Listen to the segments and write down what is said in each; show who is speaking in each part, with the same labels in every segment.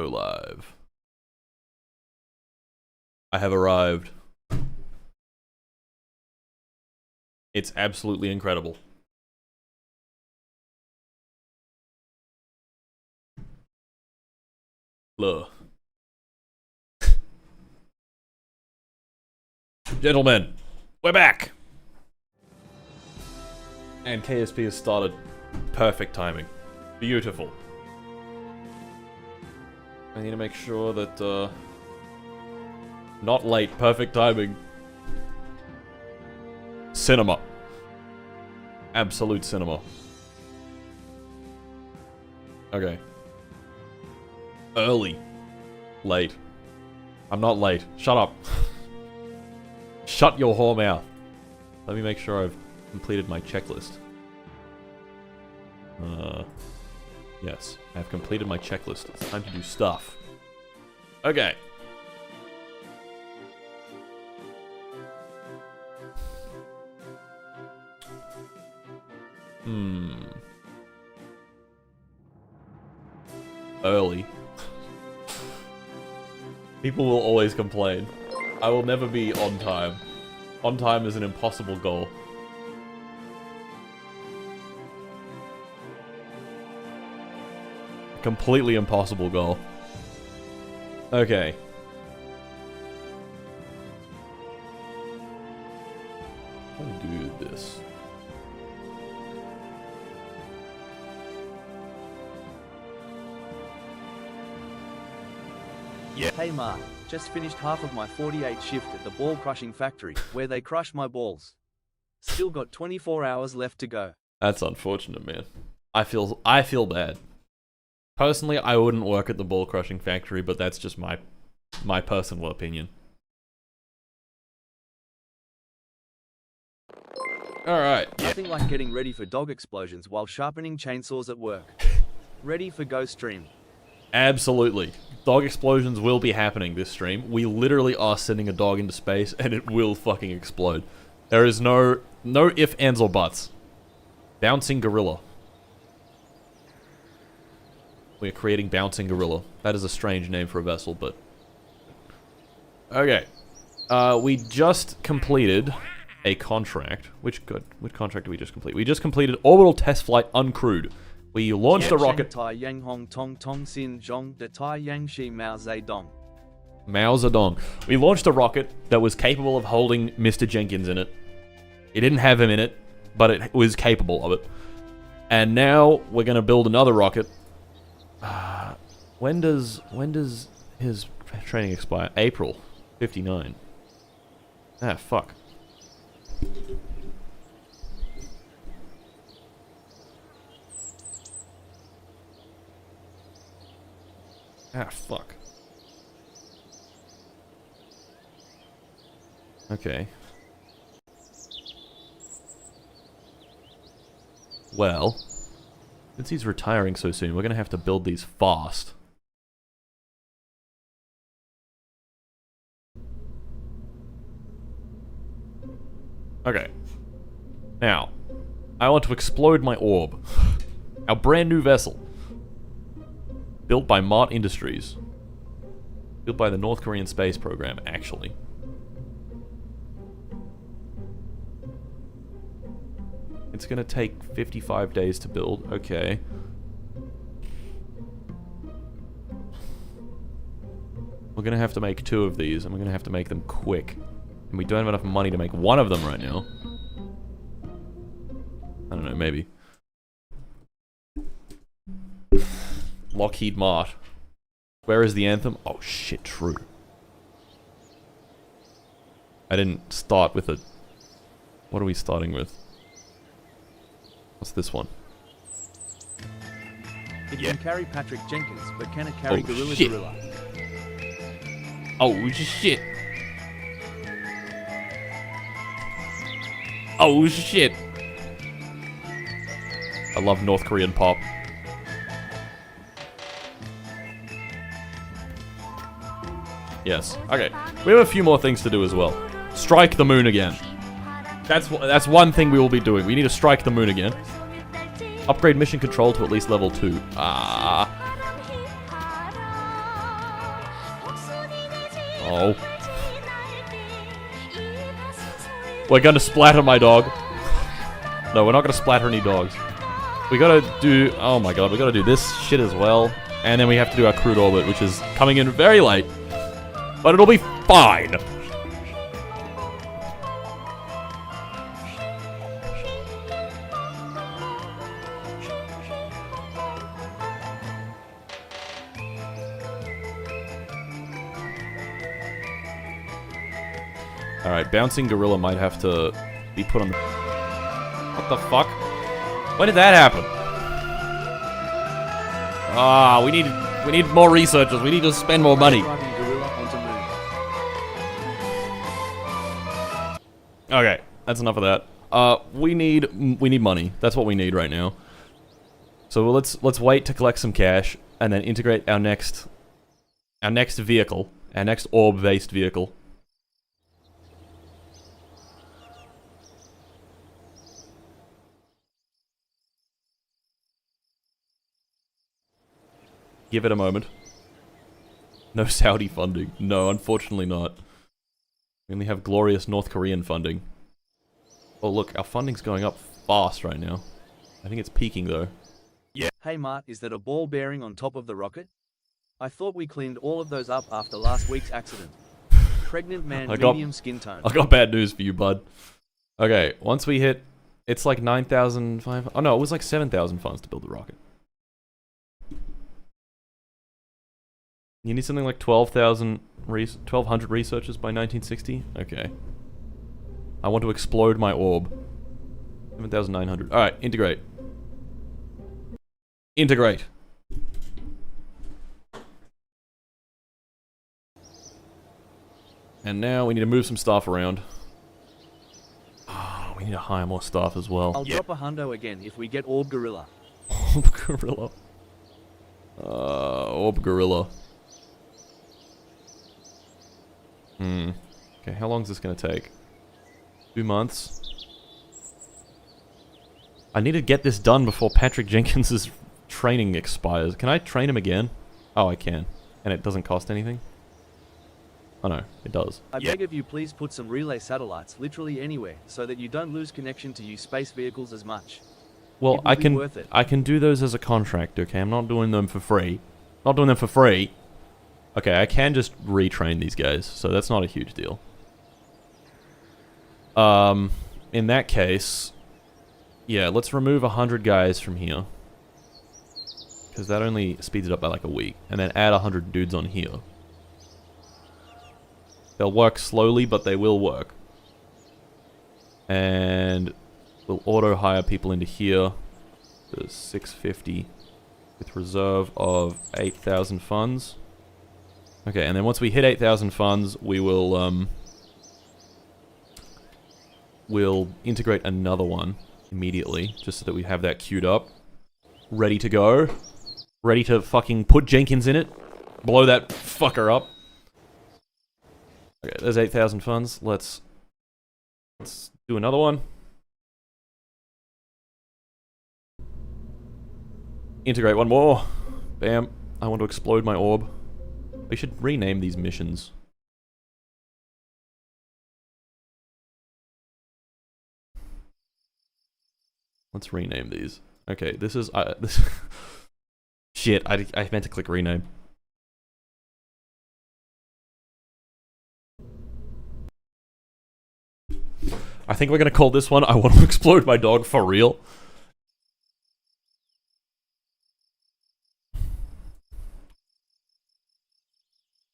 Speaker 1: Go live. I have arrived. It's absolutely incredible. Look. Gentlemen, we're back! And KSP has started. Perfect timing. Beautiful. I need to make sure that, not late, perfect timing. Cinema. Absolute cinema. Okay. Early. Late. I'm not late. Shut up. Shut your whore mouth. Let me make sure I've completed my checklist. Yes. I've completed my checklist. It's time to do stuff. Okay. Early. People will always complain. I will never be on time. On time is an impossible goal. Completely impossible goal. Okay. How do we do this?
Speaker 2: Yeah. Hey Ma, just finished half of my 48 shift at the ball crushing factory, where they crush my balls. Still got 24 hours left to go.
Speaker 1: That's unfortunate, man. I feel bad. Personally, I wouldn't work at the ball crushing factory, but that's just my personal opinion. Alright.
Speaker 2: Nothing like getting ready for dog explosions while sharpening chainsaws at work. Ready for go stream.
Speaker 1: Absolutely. Dog explosions will be happening this stream. We literally are sending a dog into space and it will fucking explode. There is no ifs, ands, or buts. Bouncing gorilla. We're creating Bouncing Gorilla. That is a strange name for a vessel, but... Okay. We just completed a contract. Which contract did we just complete? We just completed Orbital Test Flight Uncrewed. We launched a rocket... Mao Zedong. We launched a rocket that was capable of holding Mr. Jenkins in it. It didn't have him in it, but it was capable of it. And now we're going to build another rocket. When does his training expire? April 59. Ah, fuck. Ah, fuck. Okay. Well, since he's retiring so soon, we're gonna have to build these fast. Okay. Now, I want to explode my orb. Our brand new vessel. Built by Mart Industries. Built by the North Korean space program, actually. It's gonna take 55 days to build. Okay. We're gonna have to make 2 of these, and we're gonna have to make them quick. And we don't have enough money to make 1 of them right now. I don't know, maybe. Lockheed Mart. Where is the anthem? Oh shit, true. I didn't start with a... What are we starting with? What's this one?
Speaker 2: It can carry Patrick Jenkins, but can it carry Gorilla
Speaker 1: shit.
Speaker 2: Gorilla?
Speaker 1: Oh shit. Oh shit. I love North Korean pop. Yes. Okay. We have a few more things to do as well. Strike the moon again. That's one thing we will be doing. We need to strike the moon again. Upgrade mission control to at least level 2. Oh. We're gonna splatter my dog. No, we're not gonna splatter any dogs. We gotta do... Oh my god, we gotta do this shit as well. And then we have to do our crude orbit, which is coming in very late. But it'll be fine. Alright, Bouncing Gorilla might have to be put on the... What the fuck? When did that happen? Ah, we need more researchers. We need to spend more money. Okay, that's enough of that. We need money. That's what we need right now. So let's wait to collect some cash and then integrate our next vehicle, our next orb-based vehicle. Give it a moment. No Saudi funding. No, unfortunately not. We only have glorious North Korean funding. Oh look, our funding's going up fast right now. I think it's peaking though. Yeah.
Speaker 2: Hey Mart, is that a ball bearing on top of the rocket? I thought we cleaned all of those up after last week's accident. Pregnant man, medium skin tone.
Speaker 1: I got bad news for you, bud. Okay, once we hit... It's like 9,500... Oh no, it was like 7,000 funds to build the rocket. You need something like 1,200 researchers by 1960? Okay. I want to explode my orb. 7,900. Alright, integrate. Integrate. And now we need to move some stuff around. Oh, we need to hire more staff as well.
Speaker 2: I'll drop a hundo again if we get Orb Gorilla.
Speaker 1: Orb Gorilla. Orb Gorilla. Okay, how long is this gonna take? 2 months? I need to get this done before Patrick Jenkins's training expires. Can I train him again? Oh, I can. And it doesn't cost anything? Oh no, it does.
Speaker 2: I beg of you, please put some relay satellites literally anywhere so that you don't lose connection to use space vehicles as much.
Speaker 1: Well, I can do those as a contract, okay? I'm not doing them for free. Not doing them for free. Okay, I can just retrain these guys, so that's not a huge deal. In that case, yeah, let's remove 100 guys from here. Because that only speeds it up by like a week. And then add 100 dudes on here. They'll work slowly, but they will work. And we'll auto-hire people into here. There's 650 with reserve of 8,000 funds. Okay, and then once we hit 8,000 funds, we will, we'll integrate another one immediately, just so that we have that queued up. Ready to go. Ready to fucking put Jenkins in it. Blow that fucker up. Okay, there's 8,000 funds. Let's do another one. Integrate one more. Bam. I want to explode my orb. We should rename these missions. Let's rename these. Okay, this is... this shit, I meant to click rename. I think we're gonna call this one I Want to Explode My Dog for Real.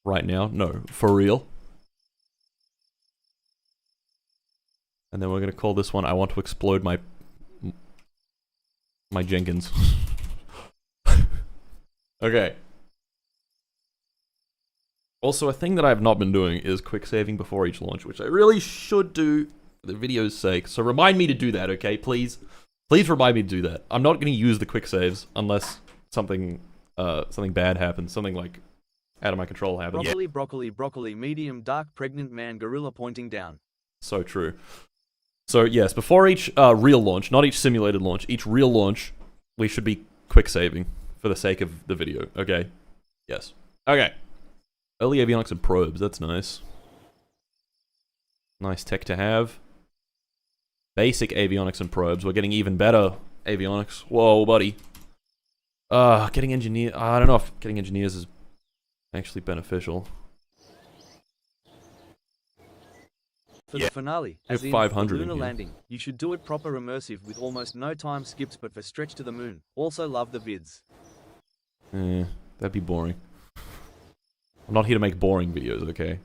Speaker 1: Right now? No, for real. And then we're gonna call this one I Want to Explode My Jenkins. Okay. Also, a thing that I have not been doing is quick saving before each launch, which I really should do for the video's sake. So remind me to do that, okay? Please. Please remind me to do that. I'm not gonna use the quick saves unless something bad happens. Something like out of my control happens.
Speaker 2: Broccoli, broccoli, broccoli, medium, dark, pregnant man, gorilla pointing down.
Speaker 1: So true. So yes, before each real launch, not each simulated launch, each real launch, we should be quick saving for the sake of the video, okay? Yes. Okay. Early avionics and probes, that's nice. Nice tech to have. Basic avionics and probes. We're getting even better avionics. Whoa, buddy. Getting engineer. I don't know if getting engineers is actually beneficial.
Speaker 2: For the finale, as in
Speaker 1: 500
Speaker 2: the
Speaker 1: in
Speaker 2: lunar
Speaker 1: here.
Speaker 2: landing, you should do it proper immersive with almost no time skips but for stretch to the moon. Also love the vids.
Speaker 1: That'd be boring. I'm not here to make boring videos, okay?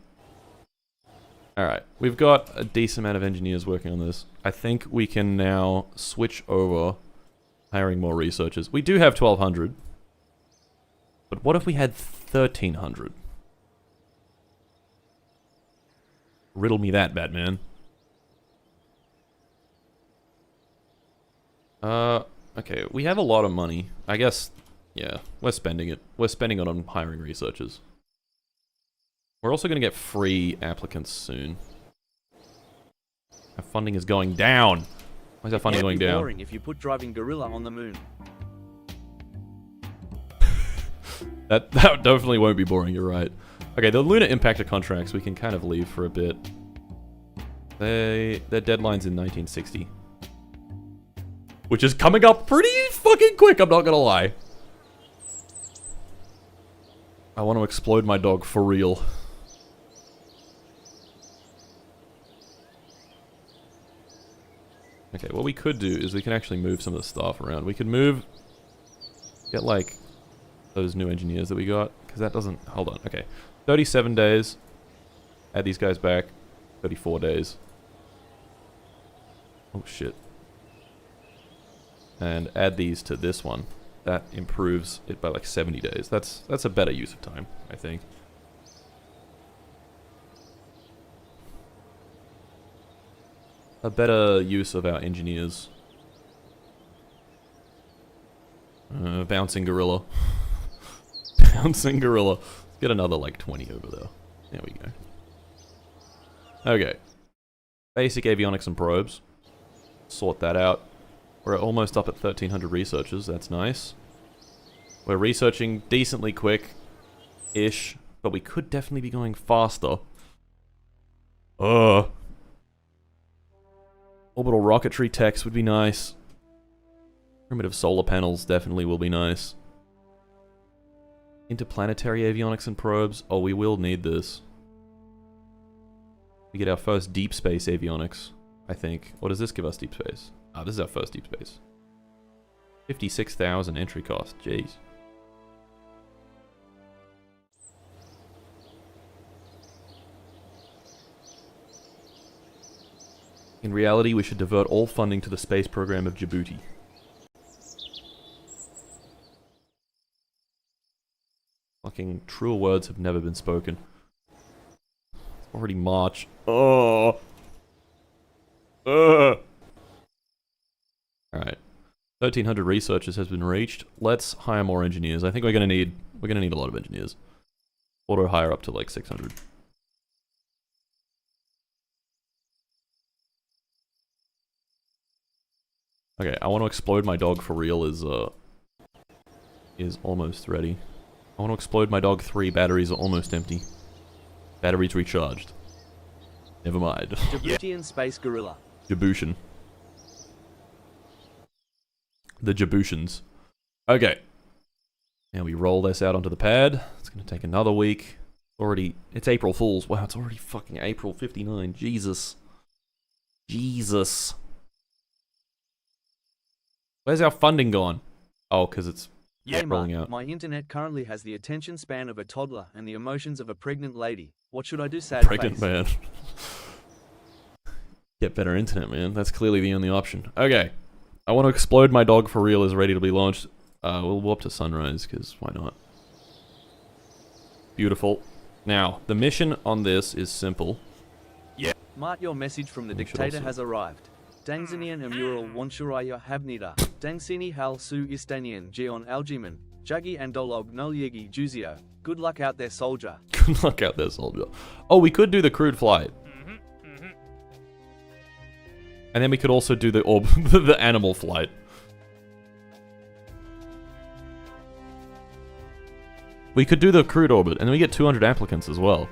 Speaker 1: Alright, we've got a decent amount of engineers working on this. I think we can now switch over hiring more researchers. We do have 1,200. But what if we had 1,300? Riddle me that, Batman. Okay, we have a lot of money. I guess, yeah, we're spending it. We're spending it on hiring researchers. We're also going to get free applicants soon. Our funding is going down. Why is our funding going down?
Speaker 2: Boring if you put driving gorilla on the moon.
Speaker 1: That definitely won't be boring, you're right. Okay, the lunar impactor contracts we can kind of leave for a bit. Their deadline's in 1960. Which is coming up pretty fucking quick, I'm not gonna lie. I want to explode my dog for real. Okay, what we could do is we can actually move some of the staff around. We could move... Get, like, those new engineers that we got. Because that doesn't... Hold on, okay. 37 days. Add these guys back. 34 days. Oh, shit. And add these to this one. That improves it by, like, 70 days. That's a better use of time, I think. A better use of our engineers. Bouncing gorilla. Bouncing gorilla. Let's get another like 20 over there. There we go. Okay. Basic avionics and probes. Sort that out. We're almost up at 1,300 researchers. That's nice. We're researching decently quick-ish, but we could definitely be going faster. Orbital rocketry techs would be nice. Primitive solar panels definitely will be nice. Interplanetary avionics and probes. Oh, we will need this. We get our first deep space avionics, I think. What does this give us, deep space? Ah, this is our first deep space. 56,000 entry cost. Jeez. In reality, we should divert all funding to the space program of Djibouti. Fucking truer words have never been spoken. It's already March. Oh. Alright. 1,300 researchers has been reached. Let's hire more engineers. I think we're gonna need a lot of engineers. Auto hire up to like 600. Okay, I want to explode my dog for real is almost ready. I want to explode my dog 3, batteries are almost empty. Batteries recharged. Never mind.
Speaker 2: Djiboutian space gorilla.
Speaker 1: Djiboutian. The Djiboutians. Okay. Now we roll this out onto the pad. It's going to take another week. It's April Fool's. Wow, it's already fucking April 59. Jesus. Jesus. Where's our funding gone? Oh, because it's rolling out.
Speaker 2: My internet currently has the attention span of a toddler and the emotions of a pregnant lady. What should I do, sad
Speaker 1: Pregnant
Speaker 2: face?
Speaker 1: man. Get better internet, man. That's clearly the only option. Okay. I want to explode my dog for real is ready to be launched. We'll warp to sunrise, because why not? Beautiful. Now, the mission on this is simple.
Speaker 2: Mart, your message from the
Speaker 1: We should
Speaker 2: dictator
Speaker 1: also-
Speaker 2: has arrived. Dangzinian Emural Wanshuraya Habnida, Dangsini Hal Su Istanian Gion Algiman, Juggy and Dolog Nolyegi Juzio. Good luck out there, soldier.
Speaker 1: Good luck out there, soldier. Oh, we could do the crude flight. And then we could also do the the animal flight. We could do the crude orbit, and then we get 200 applicants as well.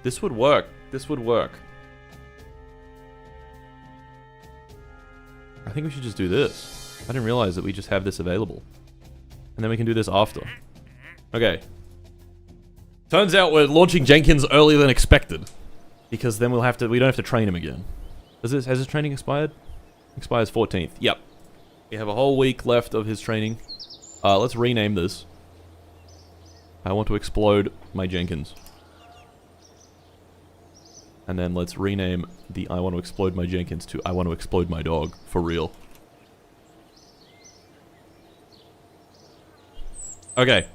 Speaker 1: This would work. This would work. I think we should just do this. I didn't realize that we just have this available. And then we can do this after. Okay. Turns out we're launching Jenkins earlier than expected. Because then we don't have to train him again. Has his training expired? Expires 14th. Yep. We have a whole week left of his training. Let's rename this. I want to explode my Jenkins. And then let's rename the I want to explode my Jenkins to I want to explode my dog. For real. Okay.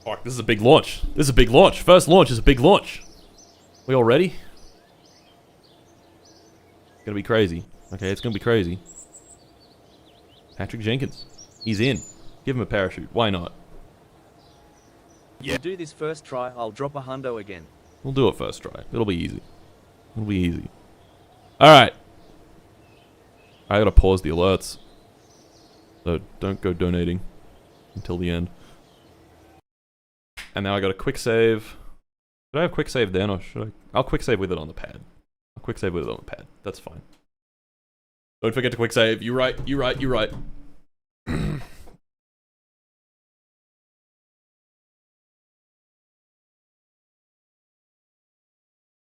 Speaker 1: Fuck, this is a big launch. This is a big launch. First launch is a big launch. We all ready? It's gonna be crazy. Okay, it's gonna be crazy. Patrick Jenkins. He's in. Give him a parachute. Why not?
Speaker 2: Yeah. Do this first try, I'll drop a hundo again.
Speaker 1: We'll do it first try. It'll be easy. It'll be easy. Alright. I gotta pause the alerts. So don't go donating until the end. And now I got a quick save. Should I have quick save then, or should I? I'll quick save with it on the pad. I'll quick save with it on the pad. That's fine. Don't forget to quick save. You're right. You're right. You're right.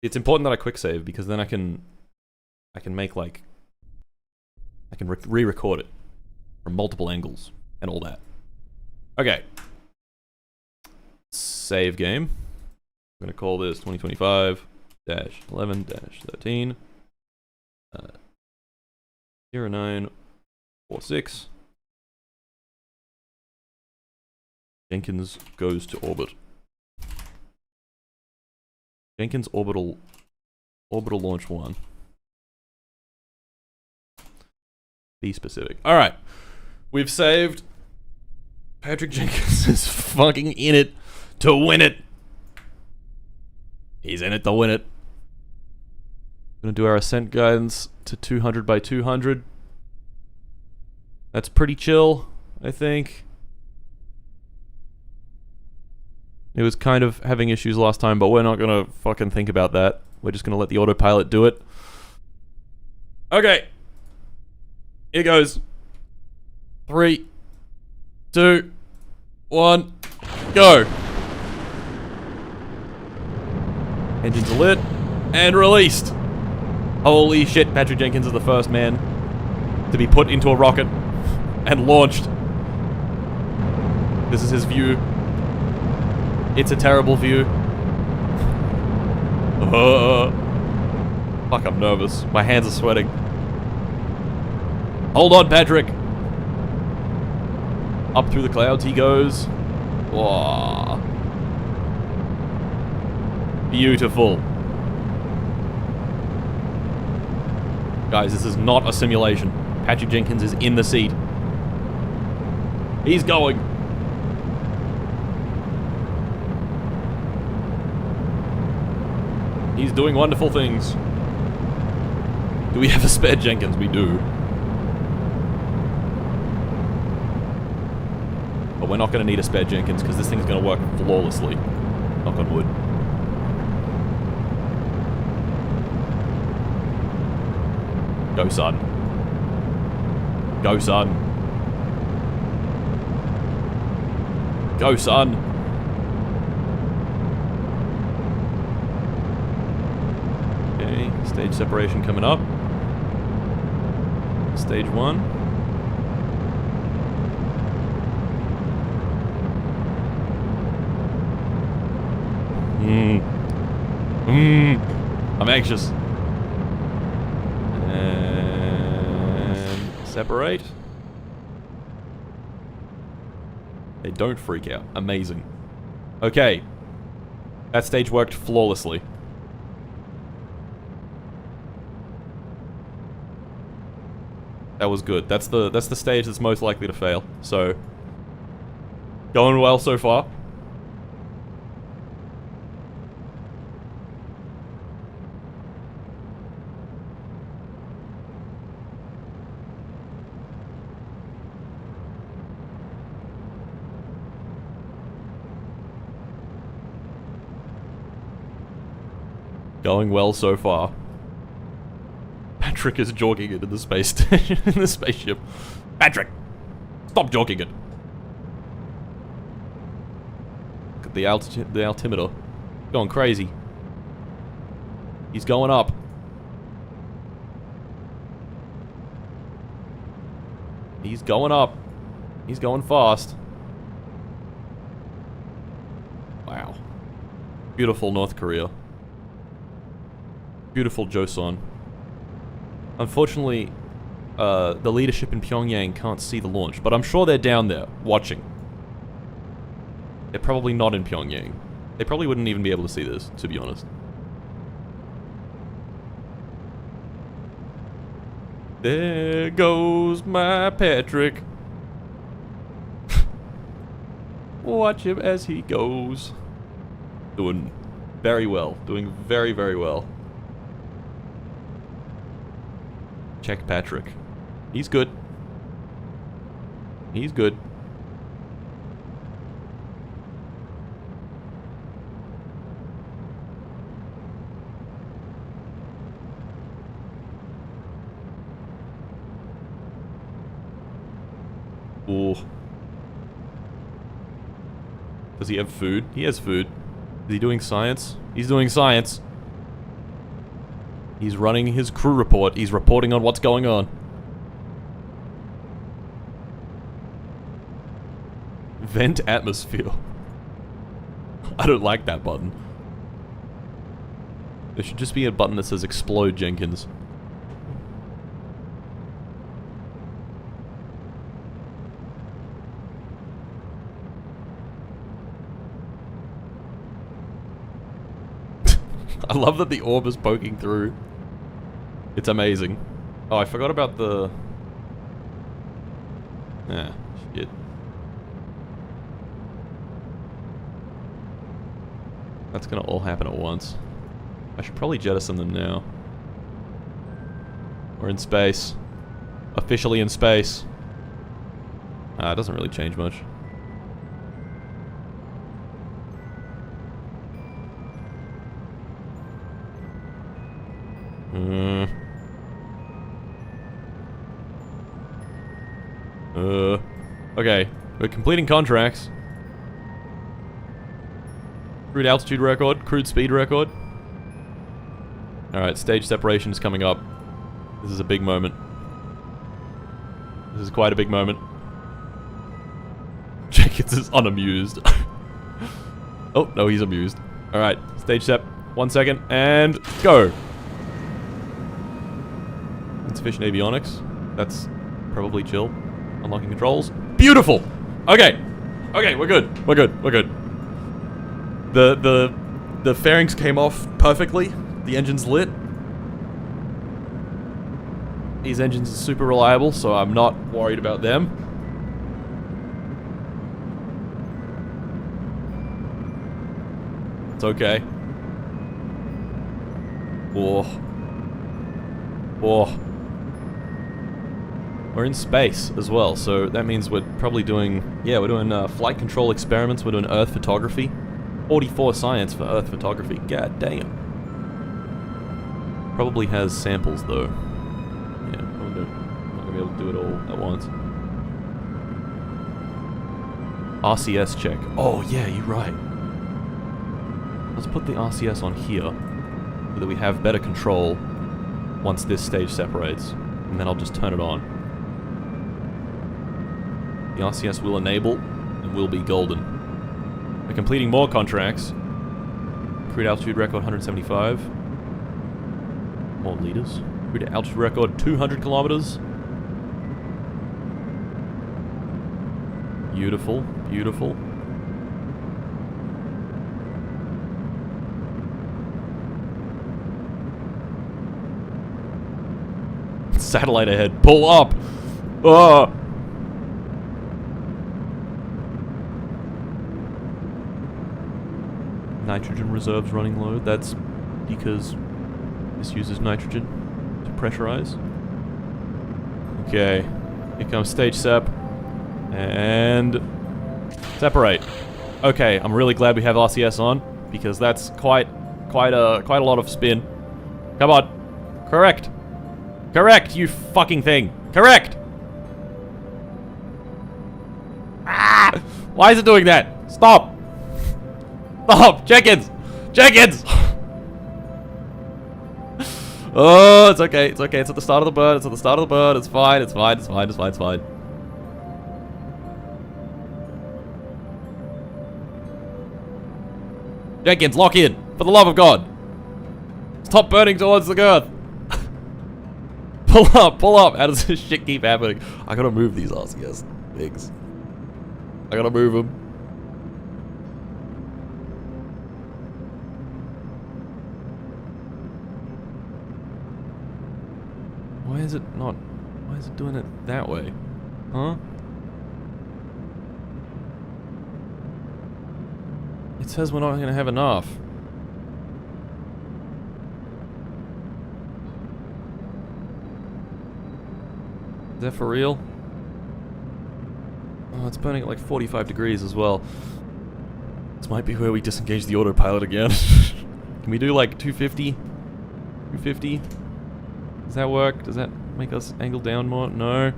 Speaker 1: It's important that I quick save because then I can make like I can re-record it from multiple angles and all that. Okay. Save game. I'm gonna call this 2025-11-13 0946. Jenkins goes to orbit. Jenkins orbital launch 1. Be specific. Alright. We've saved. Patrick Jenkins is fucking in it to win it. He's in it to win it. Gonna do our ascent guidance to 200 by 200. That's pretty chill, I think. It was kind of having issues last time, but we're not gonna fucking think about that. We're just gonna let the autopilot do it. Okay. Here goes. 3, 2, 1, go. Engines are lit and released. Holy shit, Patrick Jenkins is the first man to be put into a rocket and launched. This is his view. It's a terrible view. Fuck, I'm nervous. My hands are sweating. Hold on, Patrick. Up through the clouds he goes. Whoa. Beautiful. Guys, this is not a simulation. Patrick Jenkins is in the seat. He's going. He's doing wonderful things. Do we have a spare Jenkins? We do. But we're not going to need a spare Jenkins because this thing's going to work flawlessly. Knock on wood. Go, son. Go, son. Go, son. Okay, stage separation coming up. Stage 1. I'm anxious. And separate. They don't freak out. Amazing. Okay. That stage worked flawlessly. That was good. That's the stage that's most likely to fail. So, going well so far. Going well so far. Patrick is jogging it in the space station, in the spaceship. Patrick! Stop jogging it! Look at the altitude, the altimeter. Going crazy. He's going up. He's going up. He's going fast. Wow. Beautiful North Korea. Beautiful Joseon. Unfortunately, the leadership in Pyongyang can't see the launch, but I'm sure they're down there, watching. They're probably not in Pyongyang. They probably wouldn't even be able to see this, to be honest. There goes my Patrick. Watch him as he goes. Doing very well. Doing very, very well. Check Patrick. He's good. He's good. Ooh. Does he have food? He has food. Is he doing science? He's doing science. He's running his crew report. He's reporting on what's going on. Vent atmosphere. I don't like that button. There should just be a button that says explode Jenkins. I love that the orb is poking through. It's amazing. Oh, I forgot about the... Ah, shit. That's gonna all happen at once. I should probably jettison them now. We're in space. Officially in space. Ah, it doesn't really change much. Okay, we're completing contracts. Crude altitude record, crude speed record. Alright, stage separation is coming up. This is a big moment. This is quite a big moment. Jenkins is unamused. Oh, no, he's amused. Alright, stage step. 1 second, and go! Insufficient avionics. That's probably chill. Unlocking controls. Beautiful! Okay. Okay, we're good. We're good. We're good. The fairings came off perfectly. The engine's lit. These engines are super reliable, so I'm not worried about them. It's okay. Oh. Oh. We're in space as well, so that means we're probably doing... Yeah, we're doing flight control experiments, we're doing Earth photography. 44 science for Earth photography, god damn. Probably has samples though. Yeah, probably not gonna be able to do it all at once. RCS check. Oh yeah, you're right. Let's put the RCS on here, so that we have better control once this stage separates, and then I'll just turn it on. The RCS will enable, and will be golden. We're completing more contracts. Crude altitude record 175. More liters. Crude altitude record 200 kilometers. Beautiful, beautiful. Satellite ahead. Pull up! Oh! Nitrogen reserves running low. That's because this uses nitrogen to pressurize. Okay. Here comes stage sep. And... separate. Okay, I'm really glad we have RCS on, because that's quite quite a lot of spin. Come on. Correct. Correct, you fucking thing. Correct. Ah! Why is it doing that? Stop. Stop. Jenkins. Jenkins. Oh, it's okay. It's okay. It's at the start of the bird. It's at the start of the bird. It's fine. It's fine. It's fine. It's fine. It's fine. Jenkins, lock in. For the love of God. Stop burning towards the girth. Pull up. Pull up. How does this shit keep happening? I gotta move these RCS things. I gotta move them. Why is it not? Why is it doing it that way? Huh? It says we're not gonna have enough. Is that for real? Oh, it's burning at like 45 degrees as well. This might be where we disengage the autopilot again. Can we do like 250? 250? Does that work? Does that make us angle down more? No.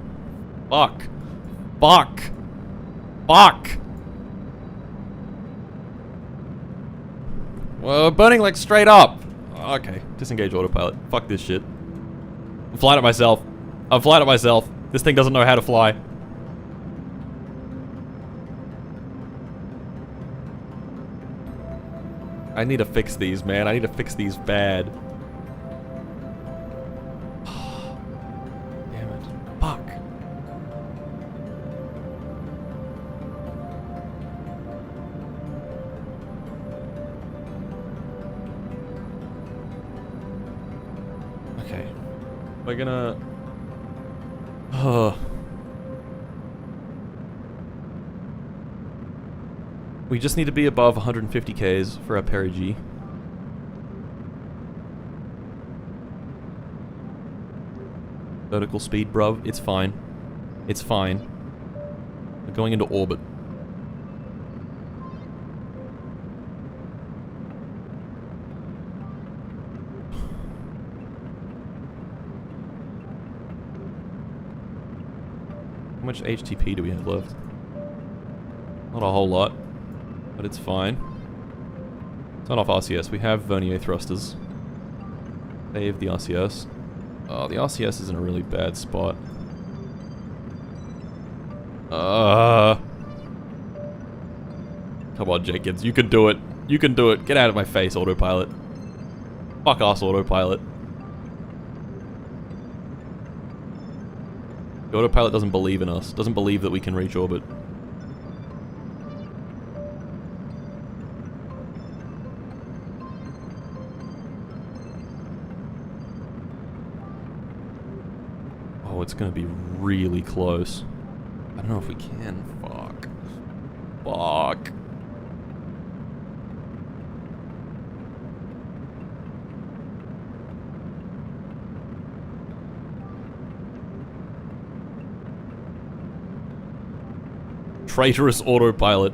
Speaker 1: Fuck. Fuck. Fuck. Well, we're burning like straight up. Okay. Disengage autopilot. Fuck this shit. I'm flying it myself. I'm flying it myself. This thing doesn't know how to fly. I need to fix these, man. I need to fix these bad. Damn it. Fuck. Okay. We're gonna... We just need to be above 150 Ks for our perigee. Vertical speed, bruv. It's fine. It's fine. We're going into orbit. How much HTP do we have left? Not a whole lot, but it's fine. Turn off RCS. We have vernier thrusters. Save the RCS. Oh, the RCS is in a really bad spot. Come on, Jenkins. You can do it. You can do it. Get out of my face, autopilot. Fuck us, autopilot. The autopilot doesn't believe in us. Doesn't believe that we can reach orbit. Oh, it's gonna be really close. I don't know if we can. Fuck. Fuck. Traitorous autopilot.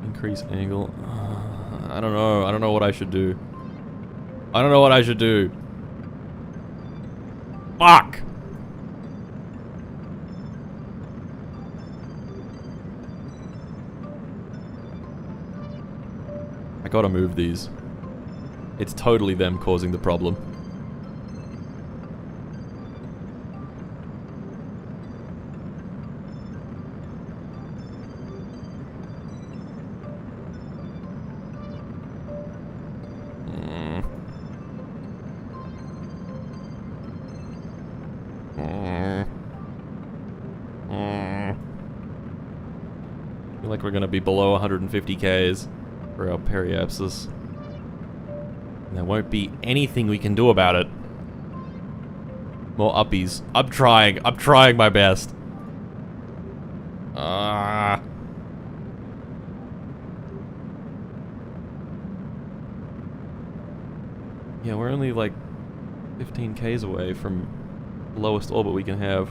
Speaker 1: Increase angle. I don't know. I don't know what I should do. I don't know what I should do. Fuck! I gotta move these. It's totally them causing the problem. I feel like we're gonna be below 150 Ks for our periapsis. And there won't be anything we can do about it. More uppies. I'm trying my best. Yeah, we're only like 15 Ks away from the lowest orbit we can have.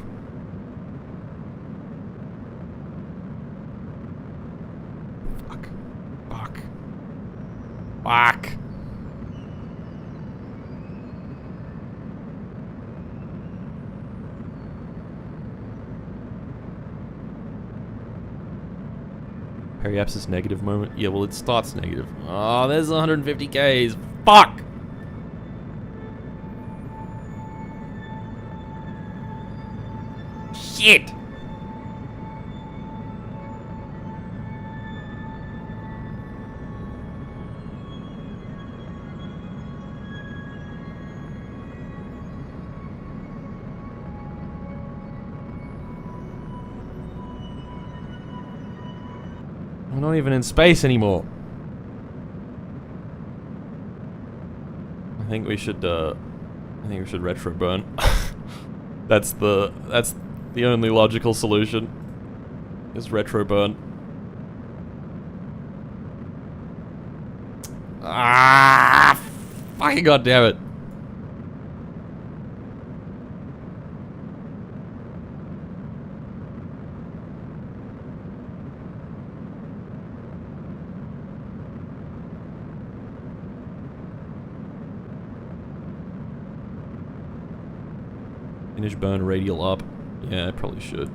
Speaker 1: Fuck. Periapsis negative moment. Yeah, well, it starts negative. Oh, there's 150 Ks. Fuck! Shit! I'm not even in space anymore. I think we should retro burn. That's the only logical solution. Is retro burn. Ah! Fucking goddamn it. Finish burn radial up. Yeah, I probably should.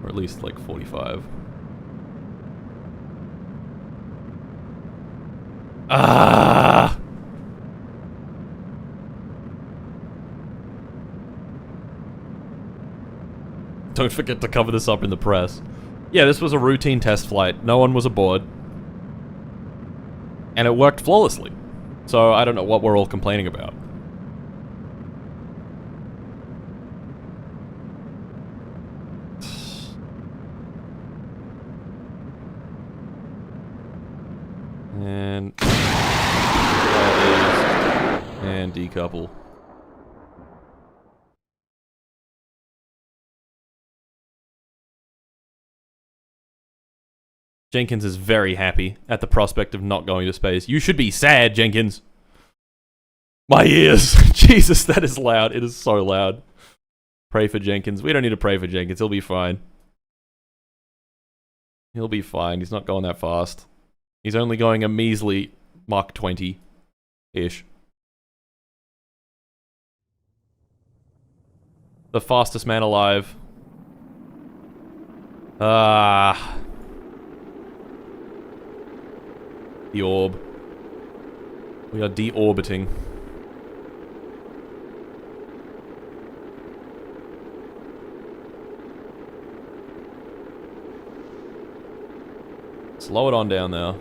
Speaker 1: Or at least like 45. Ah! Don't forget to cover this up in the press. Yeah, this was a routine test flight. No one was aboard. And it worked flawlessly. So I don't know what we're all complaining about. And decouple. Jenkins is very happy at the prospect of not going to space. You should be sad, Jenkins. My ears. Jesus, that is loud. It is so loud. Pray for Jenkins. We don't need to pray for Jenkins. He'll be fine. He'll be fine. He's not going that fast. He's only going a measly Mach 20-ish. The fastest man alive. Ah. The orb. We are deorbiting. Slow it on down there.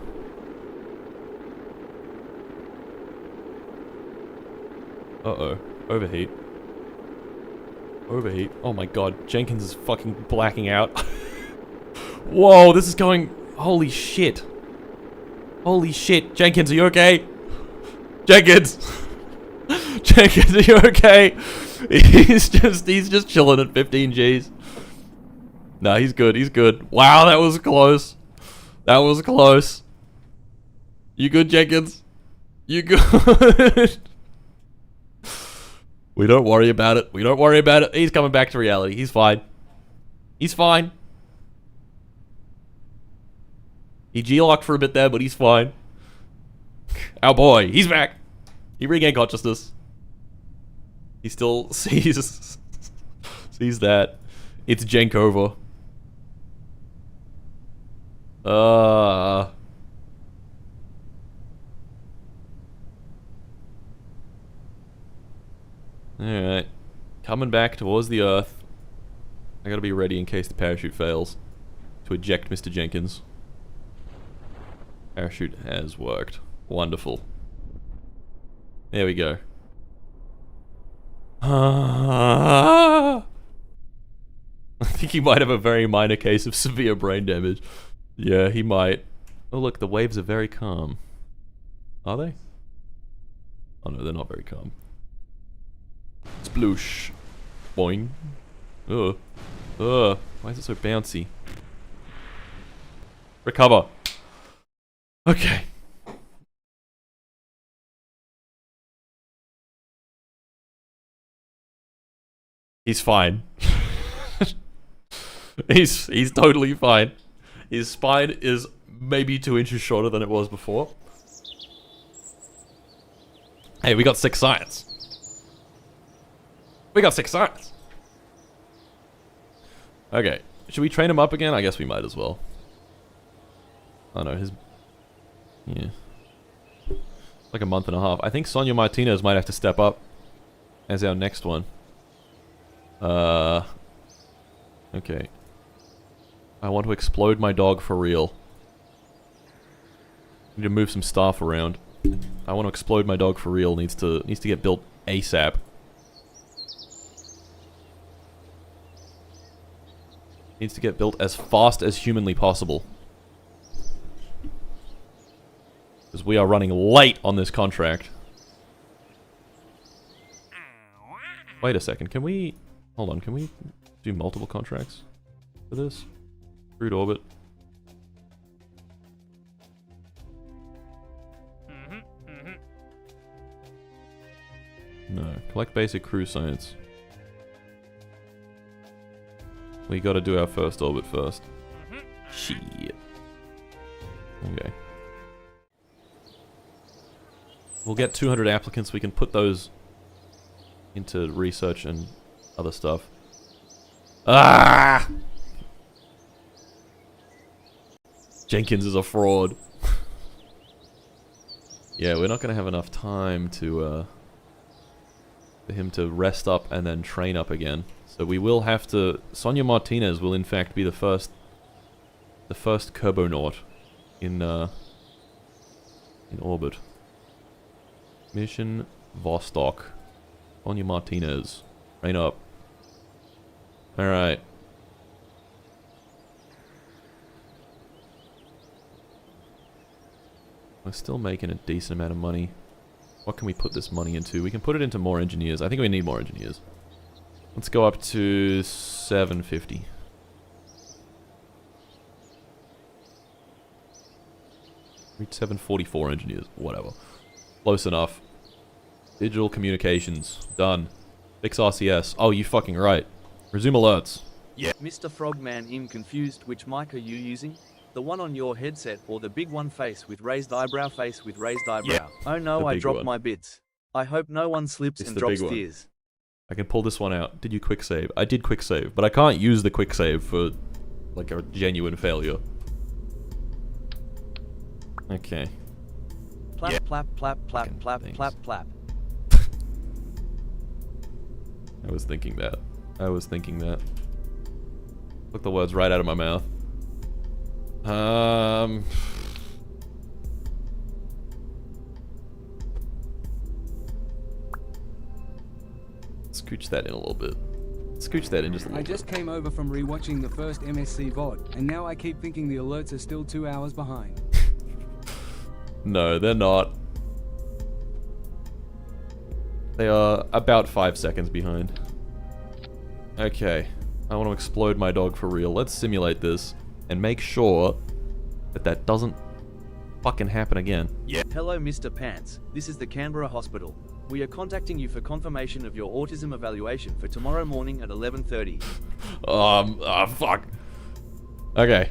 Speaker 1: Uh-oh. Overheat. Overheat. Oh my god. Jenkins is fucking blacking out. Whoa, this is going... Holy shit. Holy shit. Jenkins, are you okay? Jenkins! Jenkins, are you okay? He's just chilling at 15 Gs. No, he's good, he's good. Wow, that was close. That was close. You good, Jenkins? You good? We don't worry about it. We don't worry about it. He's coming back to reality. He's fine. He's fine. He G-locked for a bit there, but he's fine. Our boy, he's back. He regained consciousness. He still sees that. It's Jenkova. Alright. Coming back towards the Earth. I gotta be ready in case the parachute fails. To eject Mr. Jenkins. Parachute has worked. Wonderful. There we go. I think he might have a very minor case of severe brain damage. Yeah, he might. Oh look, the waves are very calm. Are they? Oh no, they're not very calm. Sploosh. Boing. Ugh. Ugh. Why is it so bouncy? Recover. Okay. He's fine. he's totally fine. His spine is maybe 2 inches shorter than it was before. Hey, we got 6 science. We got 6 science. Okay. Should we train him up again? I guess we might as well. Oh no, his... Yeah. Like a month and a half. I think Sonia Martinez might have to step up as our next one. Okay. I want to explode my dog for real. Need to move some staff around. I want to explode my dog for real. Needs to get built ASAP. Needs to get built as fast as humanly possible. Because we are running late on this contract. Wait a second, can we... Hold on, can we do multiple contracts for this? Crude orbit. No, collect basic crew science. We gotta do our first orbit first. Shit. Okay. We'll get 200 applicants, we can put those into research and other stuff. Ah! Jenkins is a fraud. Yeah, we're not gonna have enough time to, for him to rest up and then train up again. So we will have to... Sonia Martinez will in fact be the first Kerbonaut in orbit. Mission Vostok. Sonia Martinez. Train up. Alright. We're still making a decent amount of money. What can we put this money into? We can put it into more engineers. I think we need more engineers. Let's go up to 750. Reach 744 engineers. Whatever. Close enough. Digital communications. Done. Fix RCS. Oh, you fucking right. Resume alerts.
Speaker 2: Yeah. Mr. Frogman, I'm confused. Which mic are you using? The one on your headset or the big one face with raised eyebrow? Yeah. Oh no, I dropped my bits. I hope no one slips and drops tears.
Speaker 1: I can pull this one out. Did you quick save? I did quick save, but I can't use the quick save for like a genuine failure. Okay.
Speaker 2: Plap, plap, plap, plap, plap, plap, plap.
Speaker 1: I was thinking that. I was thinking that. Took the words right out of my mouth. Scooch that in a little bit. Scooch that in just a little bit.
Speaker 3: I just came over from rewatching the first MSC VOD, and now I keep thinking the alerts are still 2 hours behind.
Speaker 1: No, they're not. They are about 5 seconds behind. Okay. I want to explode my dog for real. Let's simulate this and make sure that that doesn't fucking happen again.
Speaker 2: Yeah. Hello, Mr. Pants. This is the Canberra Hospital. We are contacting you for confirmation of your autism evaluation for tomorrow morning at 11:30.
Speaker 1: Fuck. Okay.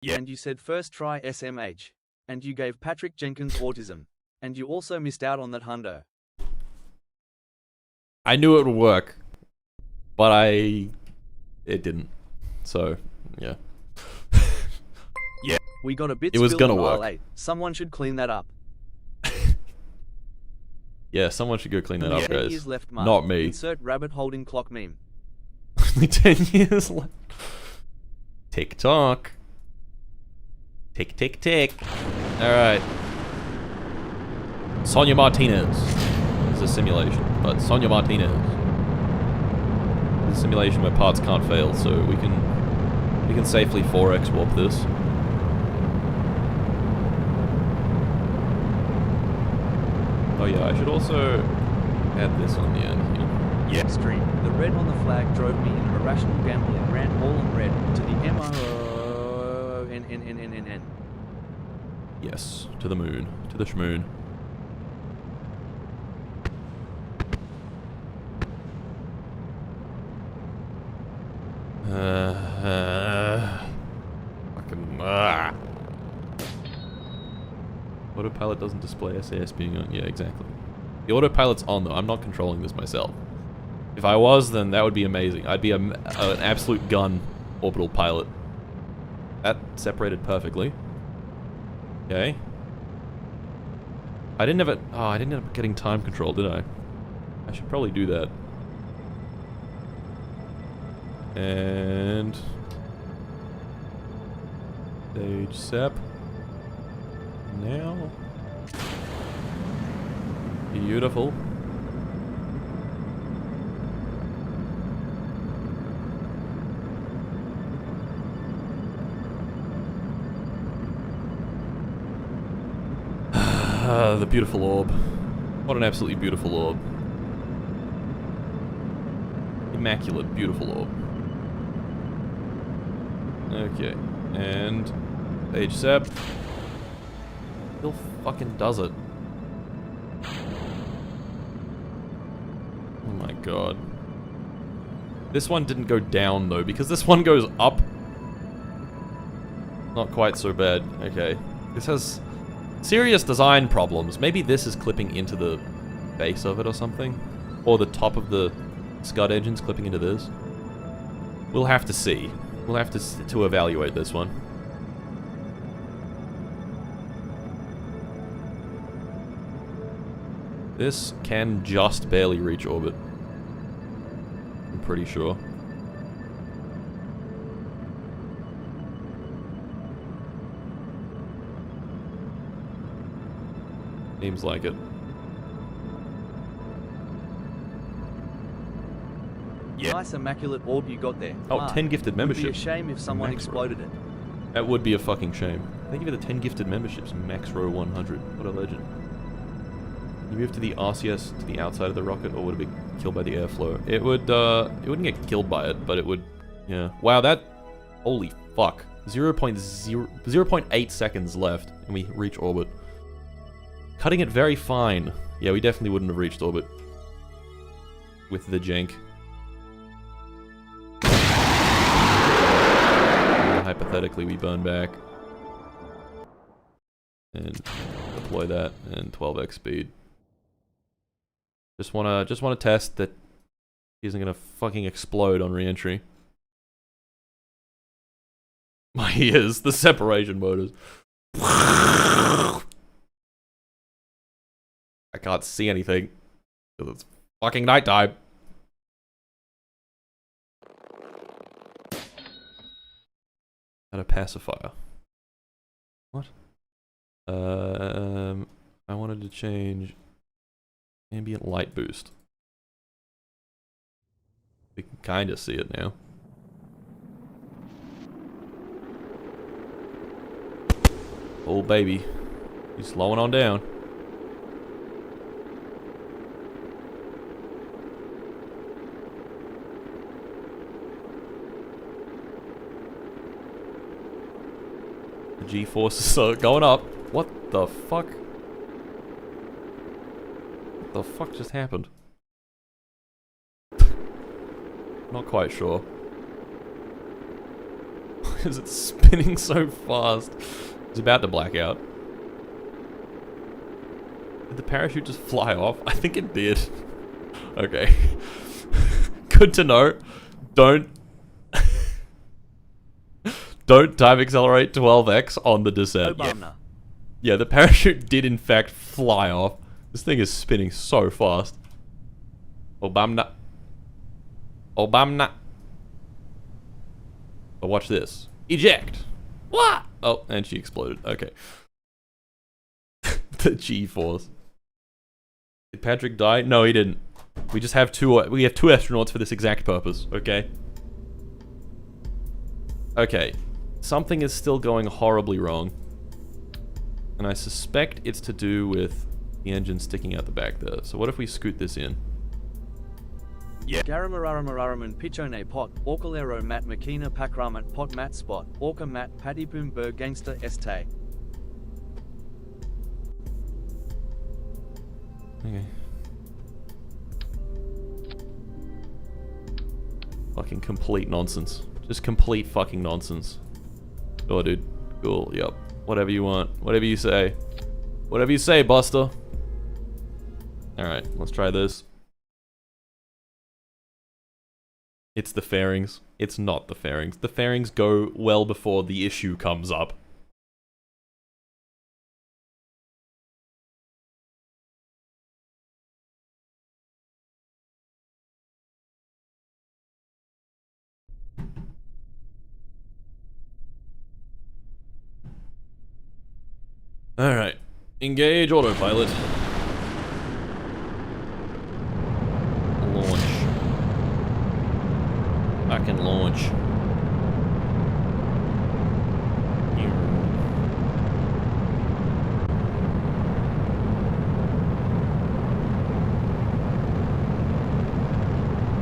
Speaker 2: Yeah. And you said first try SMH. And you gave Patrick Jenkins autism. And you also missed out on that hundo.
Speaker 1: I knew it would work, but it didn't. So, yeah.
Speaker 2: Yeah. We got a bit
Speaker 1: it was
Speaker 2: spilled
Speaker 1: gonna
Speaker 2: on
Speaker 1: work.
Speaker 2: aisle 8. Someone should clean that up.
Speaker 1: Yeah, someone should go clean that up,
Speaker 2: 10
Speaker 1: guys.
Speaker 2: years left, Mark.
Speaker 1: Not me.
Speaker 2: Insert rabbit holding clock meme.
Speaker 1: Only 10 years left. Tick tock. Tick, tick, tick. Alright. Sonia Martinez. It's a simulation, but Sonia Martinez. It's a simulation where parts can't fail, so we can safely 4x warp this. Oh yeah, I should also add this on the end here.
Speaker 2: Yeah. Stream. The red on the flag drove me in irrational gambling. Ran all on red to the MONNNNN.
Speaker 1: Yes, to the moon. To the schmoon. Fucking. Autopilot doesn't display SAS being on. Yeah, exactly. The autopilot's on though. I'm not controlling this myself. If I was, then that would be amazing. I'd be an absolute gun orbital pilot. That separated perfectly. Okay. I didn't end up getting time control, did I? I should probably do that. And stage sep. Now. Beautiful. The beautiful orb. What an absolutely beautiful orb. Immaculate, beautiful orb. Okay, and page sep. Still fucking does it. Oh my god. This one didn't go down though, because this one goes up. Not quite so bad. Okay. This has serious design problems. Maybe this is clipping into the base of it or something. Or the top of the Scud engine's clipping into this. We'll have to see. We'll have to evaluate this one. This can just barely reach orbit. I'm pretty sure. Seems like it. Yeah.
Speaker 2: Nice immaculate orb you got there.
Speaker 1: Oh, 10 gifted memberships.
Speaker 2: Would be a shame if someone
Speaker 1: Max
Speaker 2: exploded it.
Speaker 1: That would be a fucking shame. Thank you for the 10 gifted memberships, Max Row 100. What a legend. You move to the RCS to the outside of the rocket, or would it be killed by the airflow? It wouldn't get killed by it, but it would, yeah. Wow, that, holy fuck. 0.8 seconds left, and we reach orbit. Cutting it very fine. Yeah, we definitely wouldn't have reached orbit with the jank. Hypothetically, we burn back and deploy that and 12x speed. Just wanna test that he isn't gonna fucking explode on re-entry. My ears, the separation motors. I can't see anything because it's fucking nighttime. Add a pacifier. What? I wanted to change ambient light boost. We can kind of see it now. Oh baby, he's slowing on down. The G-forces are going up. What the fuck? What the fuck just happened? Not quite sure. Why is it spinning so fast? It's about to black out. Did the parachute just fly off? I think it did. Okay. Good to know. Don't time accelerate 12x on the descent. Yeah, the parachute did in fact fly off. This thing is spinning so fast. Obama. But watch this. Eject. What? Oh, and she exploded. Okay. The G-force. Did Patrick die? No, he didn't. We just have two astronauts for this exact purpose, okay? Okay. Something is still going horribly wrong. And I suspect it's to do with the engine sticking out the back there. So what if we scoot this in? Yeah.
Speaker 2: Garamararamaraman Pichone Pot, Orkalero Mat Makina Pakramat Pot Mat Spot, Orca Mat Padipum Ber Gangster Este.
Speaker 1: Okay. Fucking complete nonsense. Just complete fucking nonsense. Oh, dude. Cool, yep. Whatever you want. Whatever you say. Whatever you say, Buster. Alright, let's try this. It's the fairings. It's not the fairings. The fairings go well before the issue comes up. Alright. Engage autopilot. Launch. I can launch.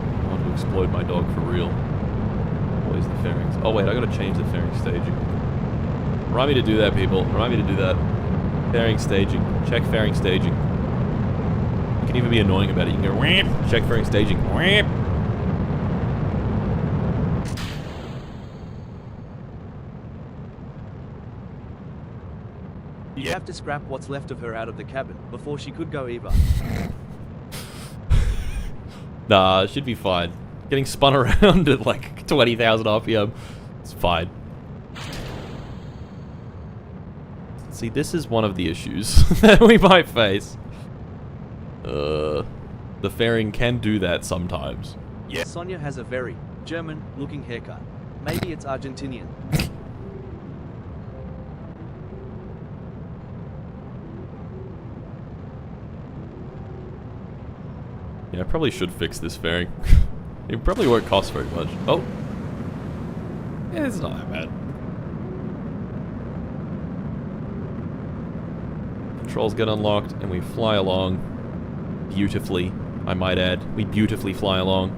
Speaker 1: I want to explode my dog for real. Always the fairings. Oh wait, I gotta change the fairing staging. Remind me to do that, people. Remind me to do that. Fairing staging. Check fairing staging. You can even be annoying about it. You can go, whamp. Check fairing staging. Whamp.
Speaker 2: You have to scrap what's left of her out of the cabin before she could go either.
Speaker 1: Nah, it should be fine. Getting spun around at like 20,000 RPM. It's fine. See, this is one of the issues that we might face. The fairing can do that sometimes.
Speaker 2: Yeah. Sonia has a very German-looking haircut. Maybe it's Argentinian.
Speaker 1: Yeah, I probably should fix this fairing. It probably won't cost very much. Oh. Yeah, it's not that bad. Controls get unlocked, and we fly along beautifully, I might add. We beautifully fly along.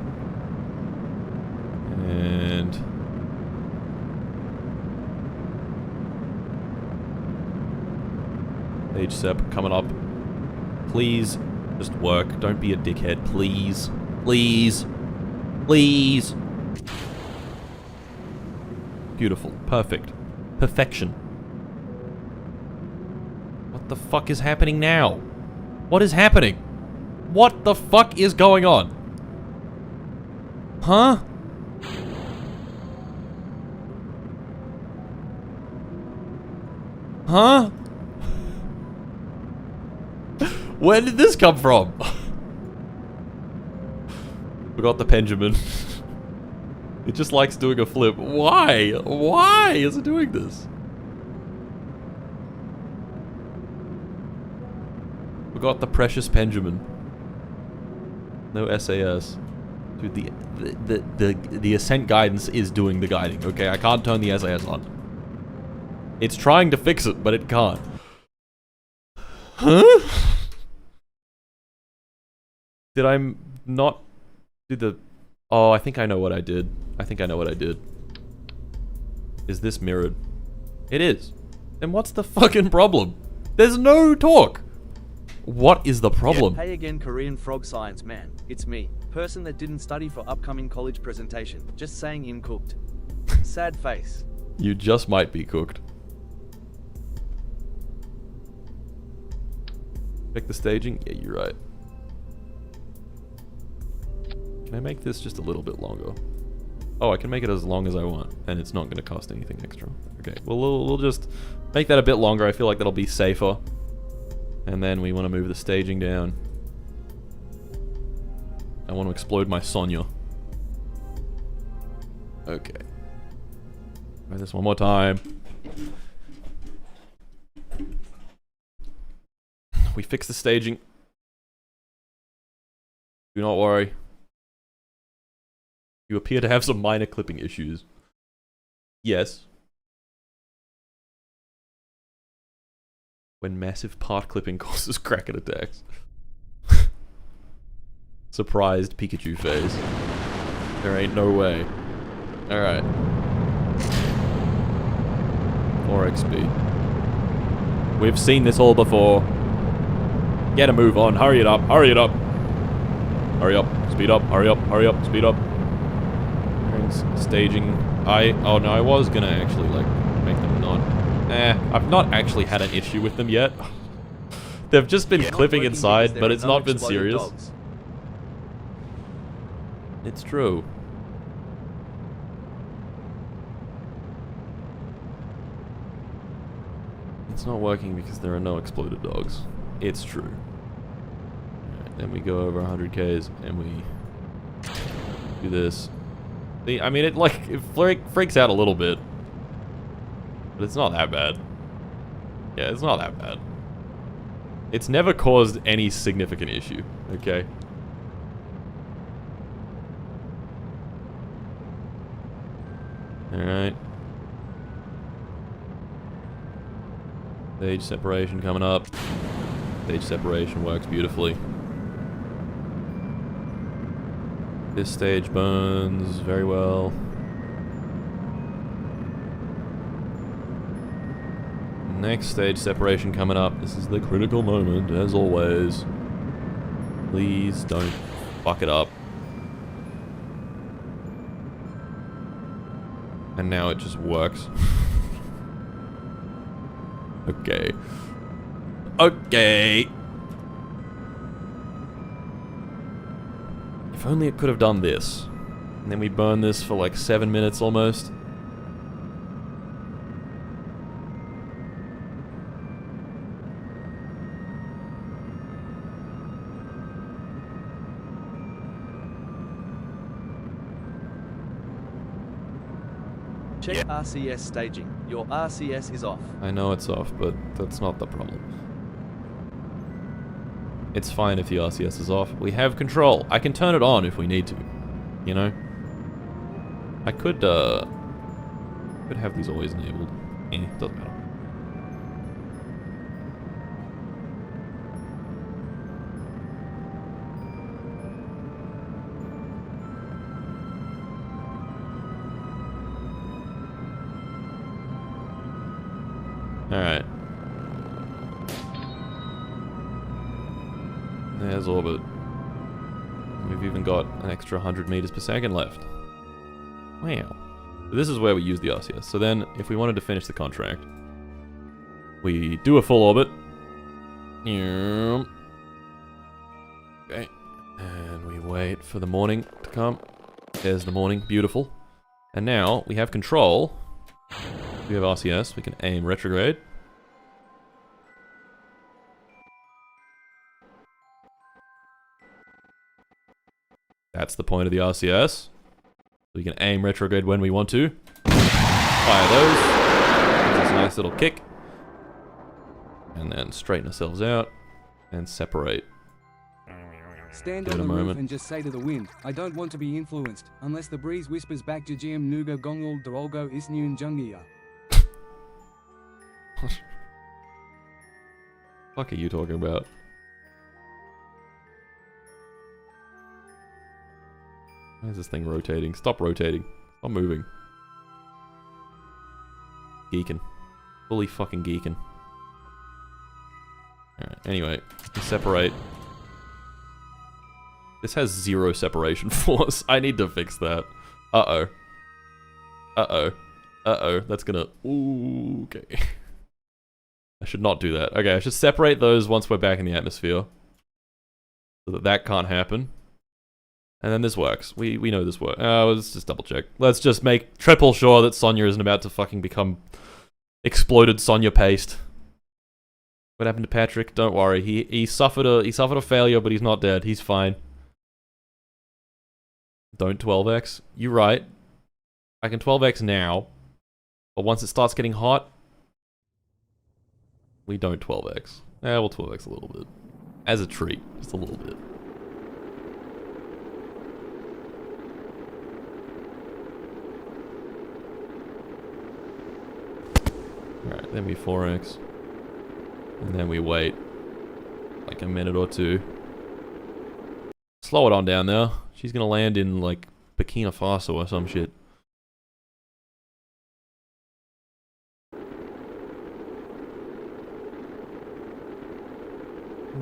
Speaker 1: And... Stage sep coming up. Please, just work. Don't be a dickhead, please. Please. Please. Beautiful. Perfect. Perfection. What the fuck is happening now? What is happening? What the fuck is going on? Huh? Huh? Where did this come from? Forgot the Benjamin. It just likes doing a flip. Why? Why is it doing this? Forgot the precious Benjamin. No SAS. Dude, the ascent guidance is doing the guiding, okay? I can't turn the SAS on. It's trying to fix it, but it can't. Huh? Did I not do the... Oh, I think I know what I did. I think I know what I did. Is this mirrored? It is. Then what's the fucking problem? There's no talk. What is the problem?
Speaker 2: Yeah, hey again, Korean frog science man. It's me, person that didn't study for upcoming college presentation. Just saying in cooked. Sad face.
Speaker 1: You just might be cooked. Check the staging? Yeah, you're right. Can I make this just a little bit longer? Oh, I can make it as long as I want, and it's not going to cost anything extra. Okay, well, we'll just make that a bit longer. I feel like that'll be safer. And then we want to move the staging down. I want to explode my Sonya. Okay. Try this one more time. We fix the staging. Do not worry. You appear to have some minor clipping issues. Yes. When massive part clipping causes Kraken attacks. Surprised Pikachu phase. There ain't no way. Alright. 4x speed. We've seen this all before. Get a move on. Hurry it up. Hurry it up. Hurry up. Speed up. Hurry up. Hurry up. Speed up. Staging. Oh no, I was gonna actually, like, make them not... I've not actually had an issue with them yet. They've just been clipping inside, but it's not been serious.
Speaker 2: Dogs.
Speaker 1: It's true. It's not working because there are no exploded dogs. It's true. Alright, then we go over 100 Ks and we do this. See, I mean, it freaks out a little bit. But it's not that bad. Yeah, it's not that bad. It's never caused any significant issue, okay? Alright. Stage separation coming up. Stage separation works beautifully. This stage burns very well. Next stage separation coming up. This is the critical moment, as always. Please don't fuck it up. And now it just works. Okay. Okay. If only it could have done this. And then we burn this for like 7 minutes almost.
Speaker 2: Check RCS staging. Your RCS is off.
Speaker 1: I know it's off, but that's not the problem. It's fine if the RCS is off. We have control. I can turn it on if we need to. You know? I could have these always enabled. Doesn't matter. Alright. There's orbit. We've even got an extra 100 meters per second left. Wow. This is where we use the RCS. So then, if we wanted to finish the contract, we do a full orbit. Okay. And we wait for the morning to come. There's the morning. Beautiful. And now, we have control. We have RCS. We can aim retrograde. That's the point of the RCS. We can aim retrograde when we want to. Fire those. Gives us a nice little kick. And then straighten ourselves out. And separate.
Speaker 3: Stand on the roof and just say to the wind, I don't want to be influenced, unless the breeze whispers back to GM Nuga Gongol Dorolgo Isnyun Jungia.
Speaker 1: What the fuck are you talking about? Why is this thing rotating? Stop rotating. Stop moving. Geeking. Fully fucking geeking. Alright, anyway. Separate. This has 0 separation force. I need to fix that. Uh-oh. Uh-oh. Uh-oh. That's gonna... Ooh, okay. I should not do that. Okay, I should separate those once we're back in the atmosphere. So that can't happen. And then this works. We know this works. Let's just double check. Let's just make triple sure that Sonya isn't about to fucking become exploded Sonya paste. What happened to Patrick? Don't worry. He suffered a failure, but he's not dead. He's fine. Don't 12x. You're right. I can 12x now. But once it starts getting hot, we don't 12x. We'll 12x a little bit. As a treat. Just a little bit. Alright, then we 4x. And then we wait like a minute or two. Slow it on down there. She's gonna land in like Burkina Faso or some shit.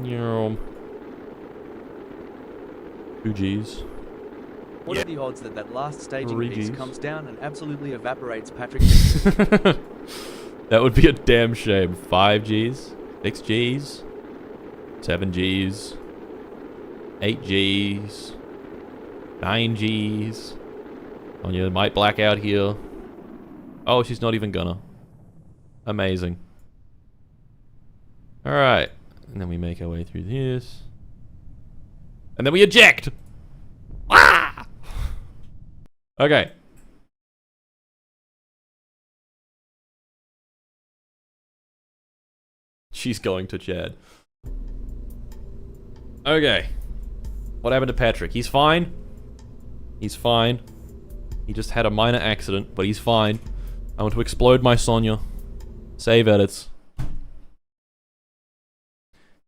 Speaker 1: Yum. 2 Gs.
Speaker 2: What are the odds that that last staging
Speaker 1: 3
Speaker 2: piece
Speaker 1: Gs.
Speaker 2: comes down and absolutely evaporates Patrick Jenkins?
Speaker 1: That would be a damn shame. 5 Gs, 6 Gs, 7 Gs, 8 Gs, 9 Gs. Sonya might black out here. Oh, she's not even gonna. Amazing. Alright. And then we make our way through this. And then we eject! Ah! Okay. She's going to Chad. Okay. What happened to Patrick? He's fine. He's fine. He just had a minor accident, but he's fine. I want to explode my Sonya. Save edits. You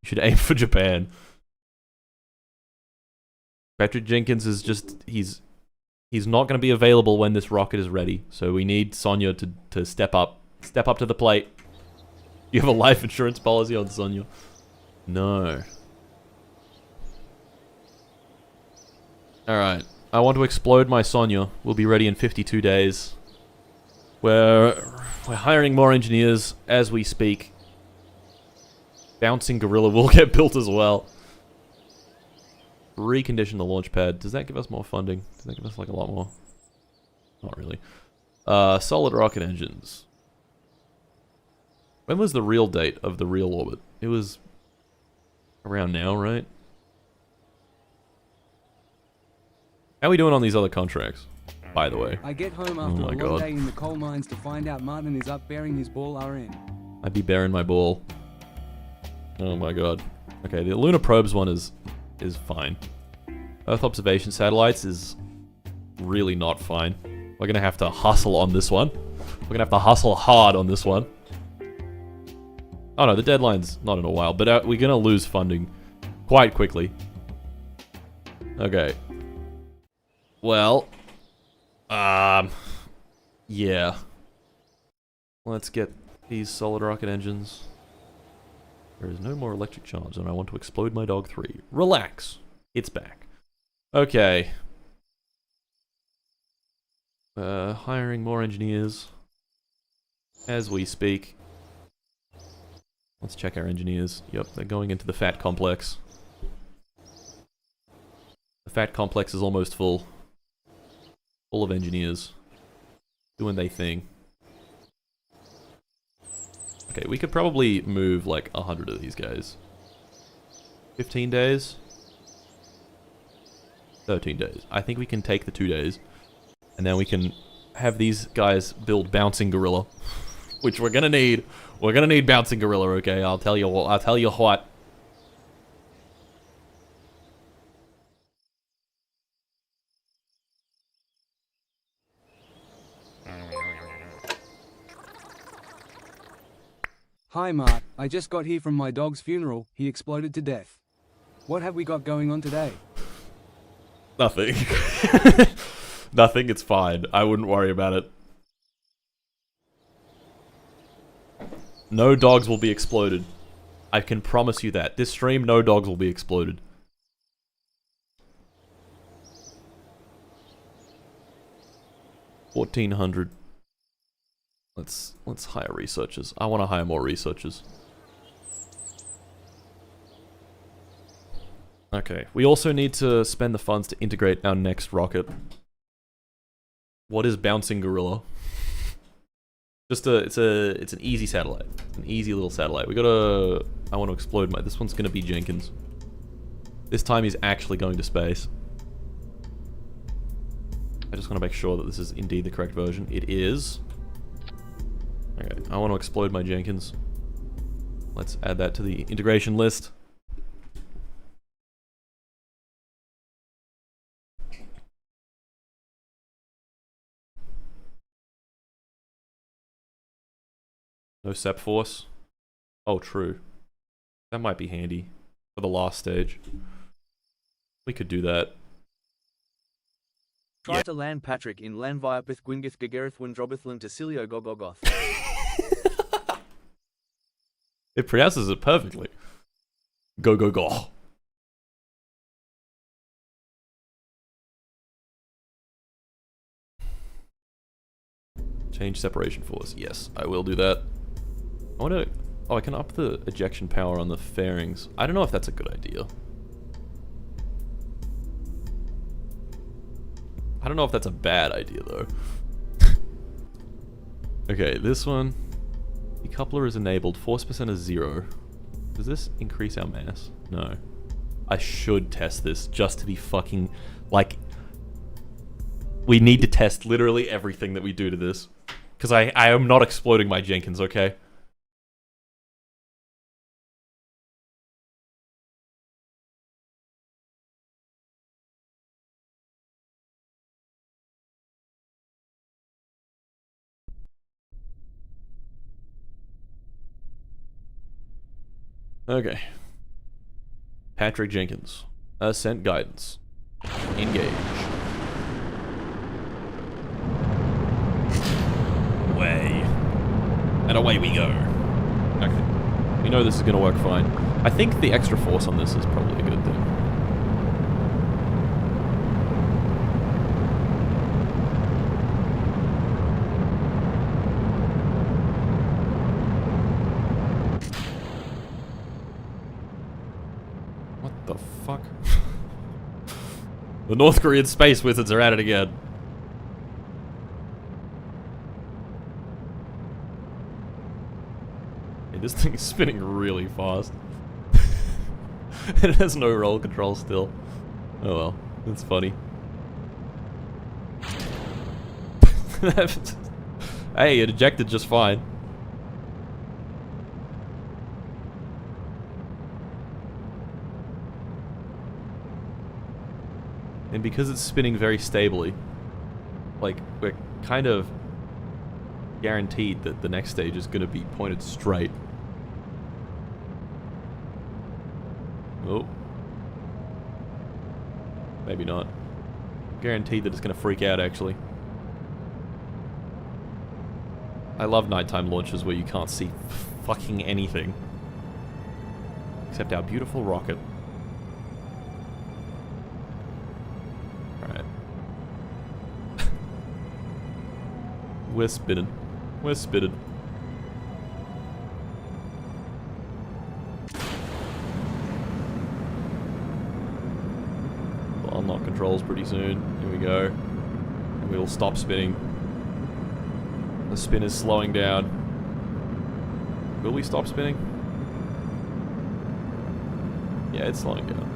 Speaker 1: should aim for Japan. Patrick Jenkins is just... He's not going to be available when this rocket is ready. So we need Sonya to step up. Step up to the plate. You have a life insurance policy on Sonya? No. Alright. I want to explode my Sonya. We'll be ready in 52 days. We're hiring more engineers as we speak. Bouncing Gorilla will get built as well. Recondition the launch pad. Does that give us more funding? Does that give us like a lot more? Not really. Solid rocket engines. When was the real date of the real orbit? It was around now, right? How are we doing on these other contracts, by the way?
Speaker 3: I get home after a long day in the coal mines to find out Martin is up bearing his ball RN.
Speaker 1: I'd be bearing my ball. Oh my god. Okay, the lunar probes one is fine. Earth observation satellites is really not fine. We're gonna have to hustle on this one. We're gonna have to hustle hard on this one. Oh no, the deadline's not in a while, but we're gonna lose funding quite quickly. Okay. Well, yeah. Let's get these solid rocket engines. There is no more electric charge, and I want to explode my dog 3. Relax. It's back. Okay. Hiring more engineers as we speak. Let's check our engineers. Yep, they're going into the Fat Complex. The Fat Complex is almost full. Full of engineers. Doing their thing. Okay, we could probably move like 100 of these guys. 15 days? 13 days. I think we can take the 2 days. And then we can have these guys build Bouncing Gorilla. Which we're gonna need. We're gonna need Bouncing Gorilla, okay? I'll tell you what. I'll tell you what.
Speaker 3: Hi Mart, I just got here from my dog's funeral. He exploded to death. What have we got going on today?
Speaker 1: Nothing. Nothing, it's fine. I wouldn't worry about it. No dogs will be exploded. I can promise you that. This stream, no dogs will be exploded. $1,400. Let's hire researchers. I want to hire more researchers. Okay. We also need to spend the funds to integrate our next rocket. What is Bouncing Gorilla? Just it's an easy satellite. An easy little satellite. I want to explode this one's gonna be Jenkins. This time he's actually going to space. I just want to make sure that this is indeed the correct version. It is. Okay, I want to explode my Jenkins. Let's add that to the integration list. No SEP force. Oh, true. That might be handy for the last stage. We could do that.
Speaker 2: Try to land Patrick in Lanviapith Gwingith Gagarith Windrobithlan Tacilio Gogogoth.
Speaker 1: It pronounces it perfectly. Go, go, go. Change separation force. Yes, I will do that. I want to... Oh, I can up the ejection power on the fairings. I don't know if that's a good idea. I don't know if that's a bad idea, though. Okay, this one. Decoupler is enabled. Force percent is 0. Does this increase our mass? No. I should test this just to be fucking... Like... We need to test literally everything that we do to this. Because I am not exploding my Jenkins, okay? Okay. Patrick Jenkins. Ascent guidance. Engage. Way. And away we go. Okay. We know this is going to work fine. I think the extra force on this is probably a good thing. What the fuck? The North Korean space wizards are at it again. This thing is spinning really fast. It has no roll control still. Oh well, that's funny. Hey, it ejected just fine. And because it's spinning very stably, like, we're kind of guaranteed that the next stage is going to be pointed straight. Oh. Maybe not. Guaranteed that it's going to freak out, actually. I love nighttime launches where you can't see fucking anything. Except our beautiful rocket. Alright. We're spinning. We're spinning. I'll unlock controls pretty soon. Here we go. And we'll stop spinning. The spin is slowing down. Will we stop spinning? Yeah, it's slowing down.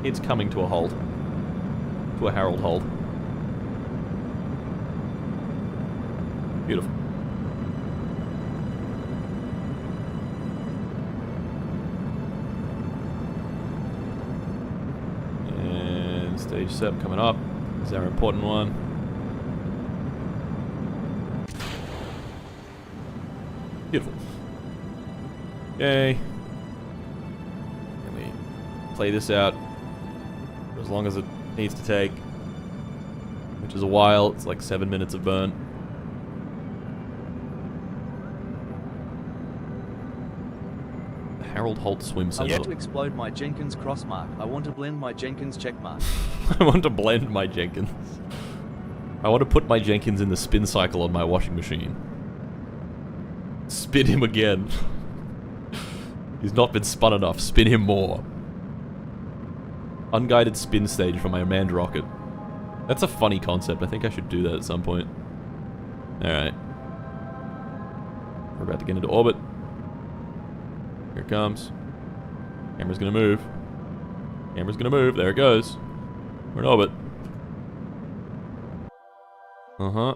Speaker 1: It's coming to a halt. To a Harold halt. Beautiful. And stage 7 coming up. This is our important one. Beautiful. Yay. And we play this out for as long as it needs to take. Which is a while. It's like 7 minutes of burn. The Harold Holt swim sensor.
Speaker 2: I want to explode my Jenkins cross mark. I want to blend my Jenkins check mark.
Speaker 1: I want to blend my Jenkins. I want to put my Jenkins in the spin cycle on my washing machine. Spin him again. He's not been spun enough. Spin him more. Unguided spin stage for my manned rocket. That's a funny concept. I think I should do that at some point. Alright. We're about to get into orbit. Here it comes. Camera's gonna move. Camera's gonna move. There it goes. We're in orbit. Uh-huh.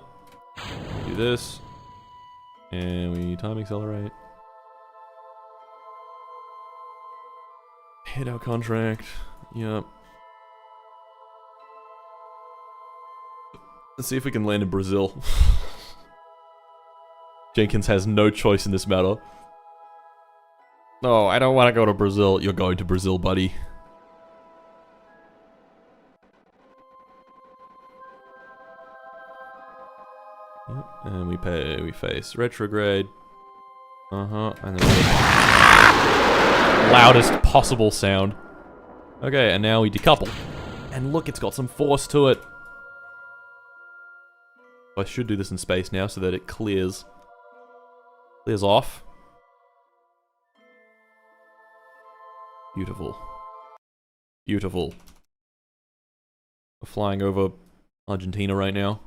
Speaker 1: Do this. And we time accelerate. Hit our contract. Yep. Let's see if we can land in Brazil. Jenkins has no choice in this matter. No, I don't want to go to Brazil. You're going to Brazil, buddy. Yep. And we face retrograde. Uh-huh. And then loudest possible sound. Okay, and now we decouple. And look, it's got some force to it. I should do this in space now so that it clears off. Beautiful. Beautiful. We're flying over Argentina right now.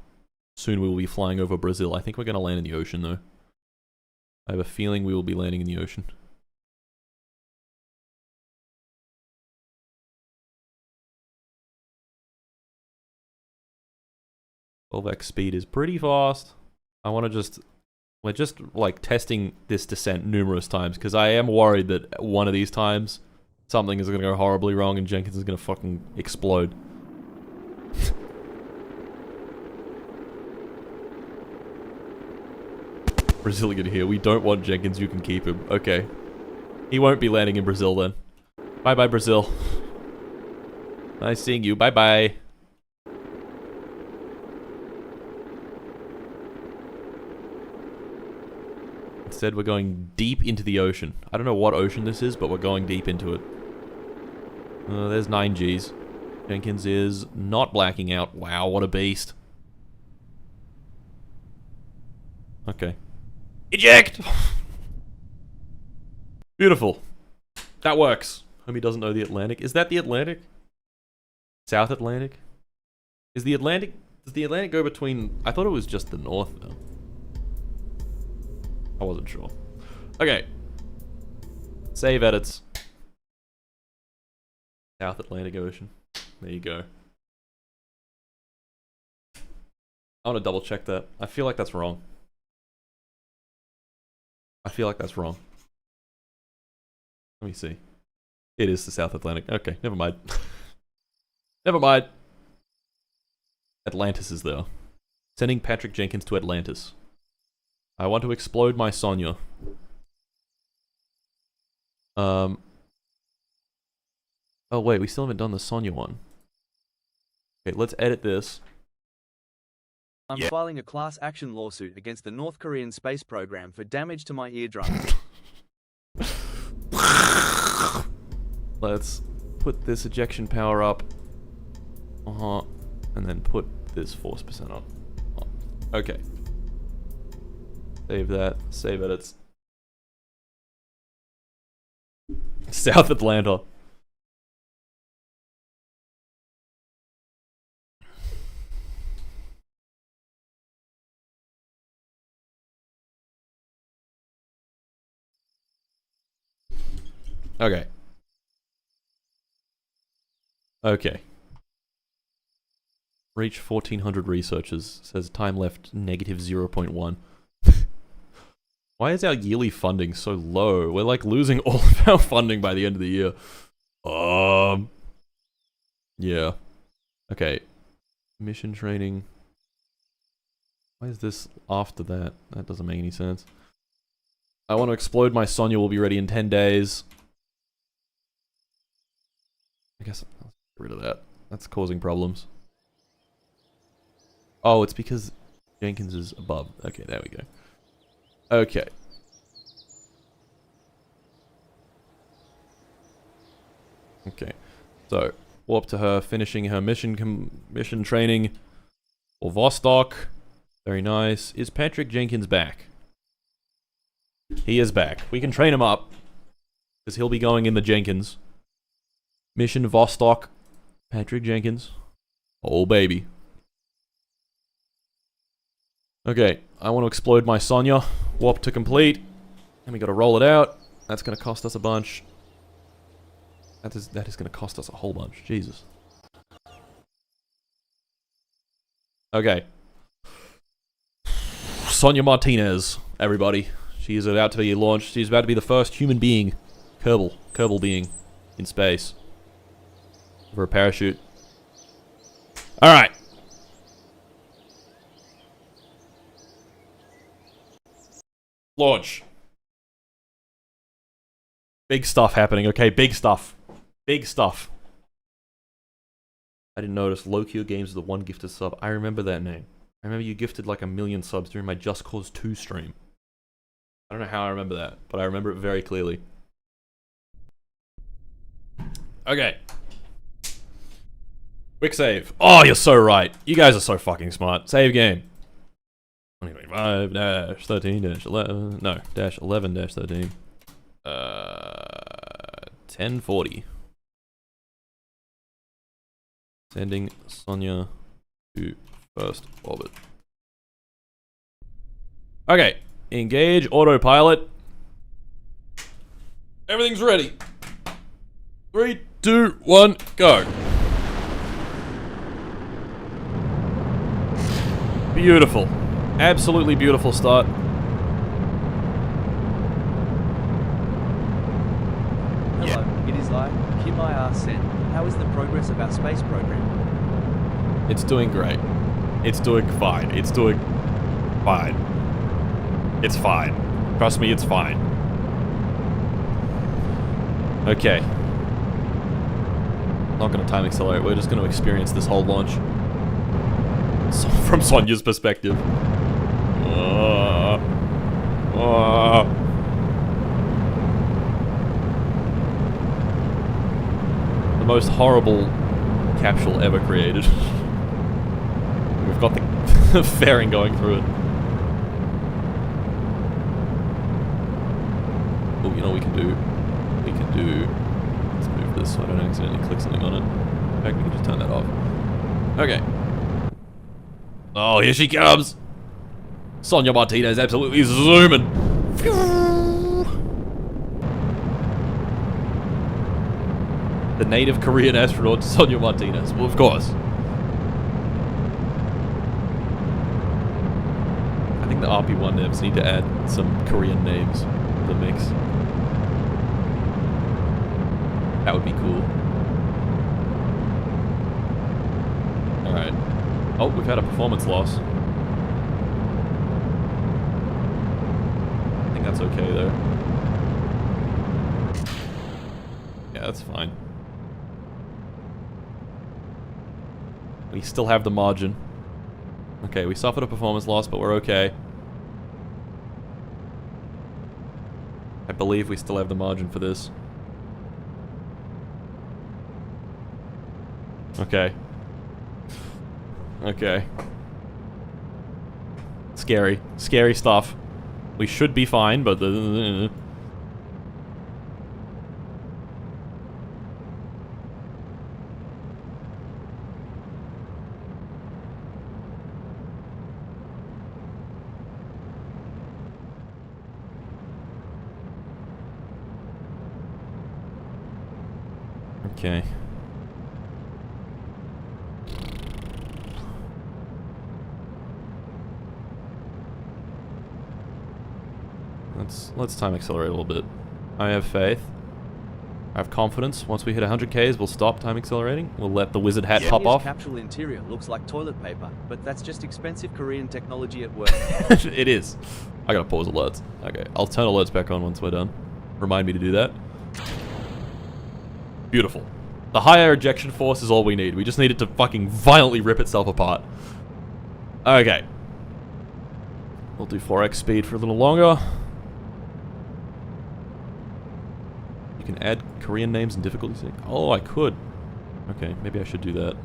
Speaker 1: Soon we will be flying over Brazil. I think we're going to land in the ocean though. I have a feeling we will be landing in the ocean. 12x speed is pretty fast. I want to just... We're just, like, testing this descent numerous times, because I am worried that one of these times, something is going to go horribly wrong and Jenkins is going to fucking explode. Brazilian here. We don't want Jenkins, you can keep him. Okay. He won't be landing in Brazil then. Bye-bye, Brazil. Nice seeing you. Bye-bye. Instead, we're going deep into the ocean. I don't know what ocean this is, but we're going deep into it. There's 9 Gs. Jenkins is not blacking out. Wow, what a beast. Okay. Eject! Beautiful. That works. Homie doesn't know the Atlantic. Is that the Atlantic? South Atlantic? Is the Atlantic... Does the Atlantic go between... I thought it was just the North, though. I wasn't sure. Okay. Save edits. South Atlantic Ocean. There you go. I want to double check that. I feel like that's wrong. I feel like that's wrong. Let me see. It is the South Atlantic. Okay, never mind. Never mind. Atlantis is there. Sending Patrick Jenkins to Atlantis. I want to explode my Sonya. Oh wait, we still haven't done the Sonya one. Okay, let's edit this.
Speaker 2: I'm filing a class action lawsuit against the North Korean space program for damage to my eardrum.
Speaker 1: Let's put this ejection power up. And then put this force percent up. Okay. Save that. Save edits. South Atlanta. Okay. Okay. Reach 1400 researchers. Says time left negative 0.1. Why is our yearly funding so low? We're like losing all of our funding by the end of the year. Yeah. Okay. Mission training. Why is this after that? That doesn't make any sense. I want to explode my Sonya. Will be ready in 10 days. I guess I'll get rid of that. That's causing problems. Oh, it's because Jenkins is above. Okay, there we go. Okay. Okay. So, warp to her, finishing her mission training for Vostok. Very nice. Is Patrick Jenkins back? He is back. We can train him up, because he'll be going in the Jenkins. Mission Vostok. Patrick Jenkins. Oh, baby. Okay, I want to explode my Sonya. Warp to complete. And we gotta roll it out. That's gonna cost us a bunch. That is gonna cost us a whole bunch. Jesus. Okay. Sonya Martinez, everybody. She is about to be launched. She's about to be the first human being, Kerbal being, in space. For a parachute. Alright. Launch. Big stuff happening, okay? Big stuff. Big stuff. I didn't notice. Low-Q Games is the one gifted sub. I remember that name. I remember you gifted like 1 million subs during my Just Cause 2 stream. I don't know how I remember that, but I remember it very clearly. Okay. Quick save. Oh, you're so right. You guys are so fucking smart. Save game. 2025-13-11. No, -11-13. 1040. Sending Sonia to first orbit. Okay, engage autopilot. Everything's ready. 3, 2, 1, go. Beautiful. Absolutely beautiful start.
Speaker 2: Hello, it is I, Kim IR Sen. How is the progress of our space program?
Speaker 1: It's doing great. It's doing fine. It's doing fine. It's fine. Trust me, it's fine. Okay. Not gonna time accelerate, we're just gonna experience this whole launch. So, from Sonia's perspective. The most horrible capsule ever created. We've got the fairing going through it. Oh, you know what we can do? We can do... Let's move this so I don't accidentally click something on it. In fact, we can just turn that off. Okay. Oh, here she comes! Sonia Martinez absolutely zooming! The native Korean astronaut, Sonia Martinez. Well, of course. I think the RP1 devs need to add some Korean names to the mix. That would be cool. Alright. Oh, we've had a performance loss. I think that's okay, though. Yeah, that's fine. We still have the margin. Okay, we suffered a performance loss, but we're okay. I believe we still have the margin for this. Okay. Okay. Scary. Scary stuff. We should be fine, but the... Okay. Let's time accelerate a little bit. I have faith. I have confidence. Once we hit 100 Ks, we'll stop time accelerating. We'll let the wizard hat pop off.
Speaker 2: Capsule interior looks like toilet paper, but that's just expensive Korean technology at work.
Speaker 1: It is. I gotta pause alerts. Okay, I'll turn alerts back on once we're done. Remind me to do that. Beautiful. The higher ejection force is all we need. We just need it to fucking violently rip itself apart. Okay. We'll do 4x speed for a little longer. You can add Korean names and difficulty setting. Oh, I could. Okay, maybe I should do that.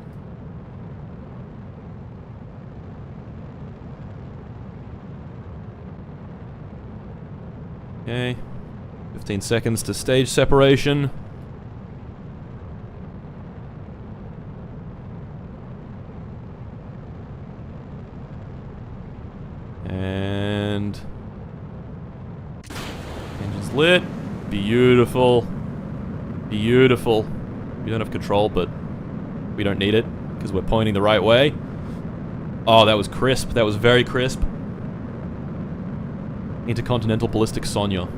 Speaker 1: Okay. 15 seconds to stage separation. And... engine's lit. Beautiful. Beautiful. We don't have control, but we don't need it, because we're pointing the right way. Oh, that was crisp. That was very crisp. Intercontinental Ballistic Sonia.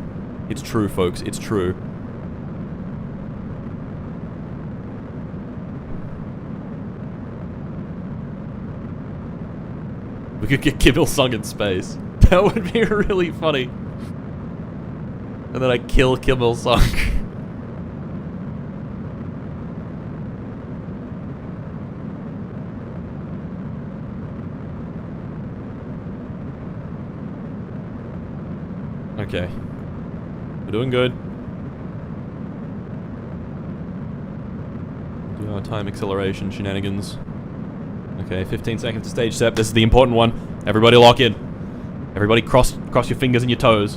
Speaker 1: It's true, folks. It's true. We could get Kim Il-sung in space. That would be really funny. And then I kill Kim Il-sung. Okay. We're doing good. Do our time acceleration shenanigans. Okay, 15 seconds to stage step. This is the important one. Everybody lock in. Everybody cross your fingers and your toes.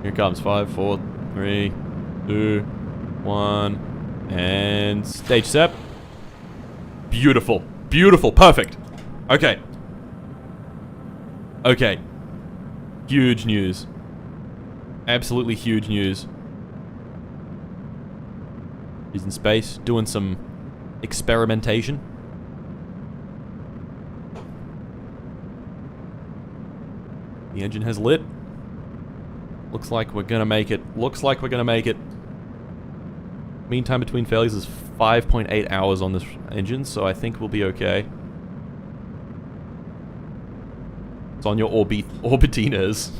Speaker 1: Here it comes. 5, 4, 3, 2, 1. And stage set. Beautiful. Beautiful. Perfect. Okay. Okay. Huge news. Absolutely huge news. He's in space, doing some experimentation. The engine has lit. Looks like we're gonna make it. Looks like we're gonna make it. Mean time between failures is 5.8 hours on this engine, so I think we'll be okay. It's on your orbitiners.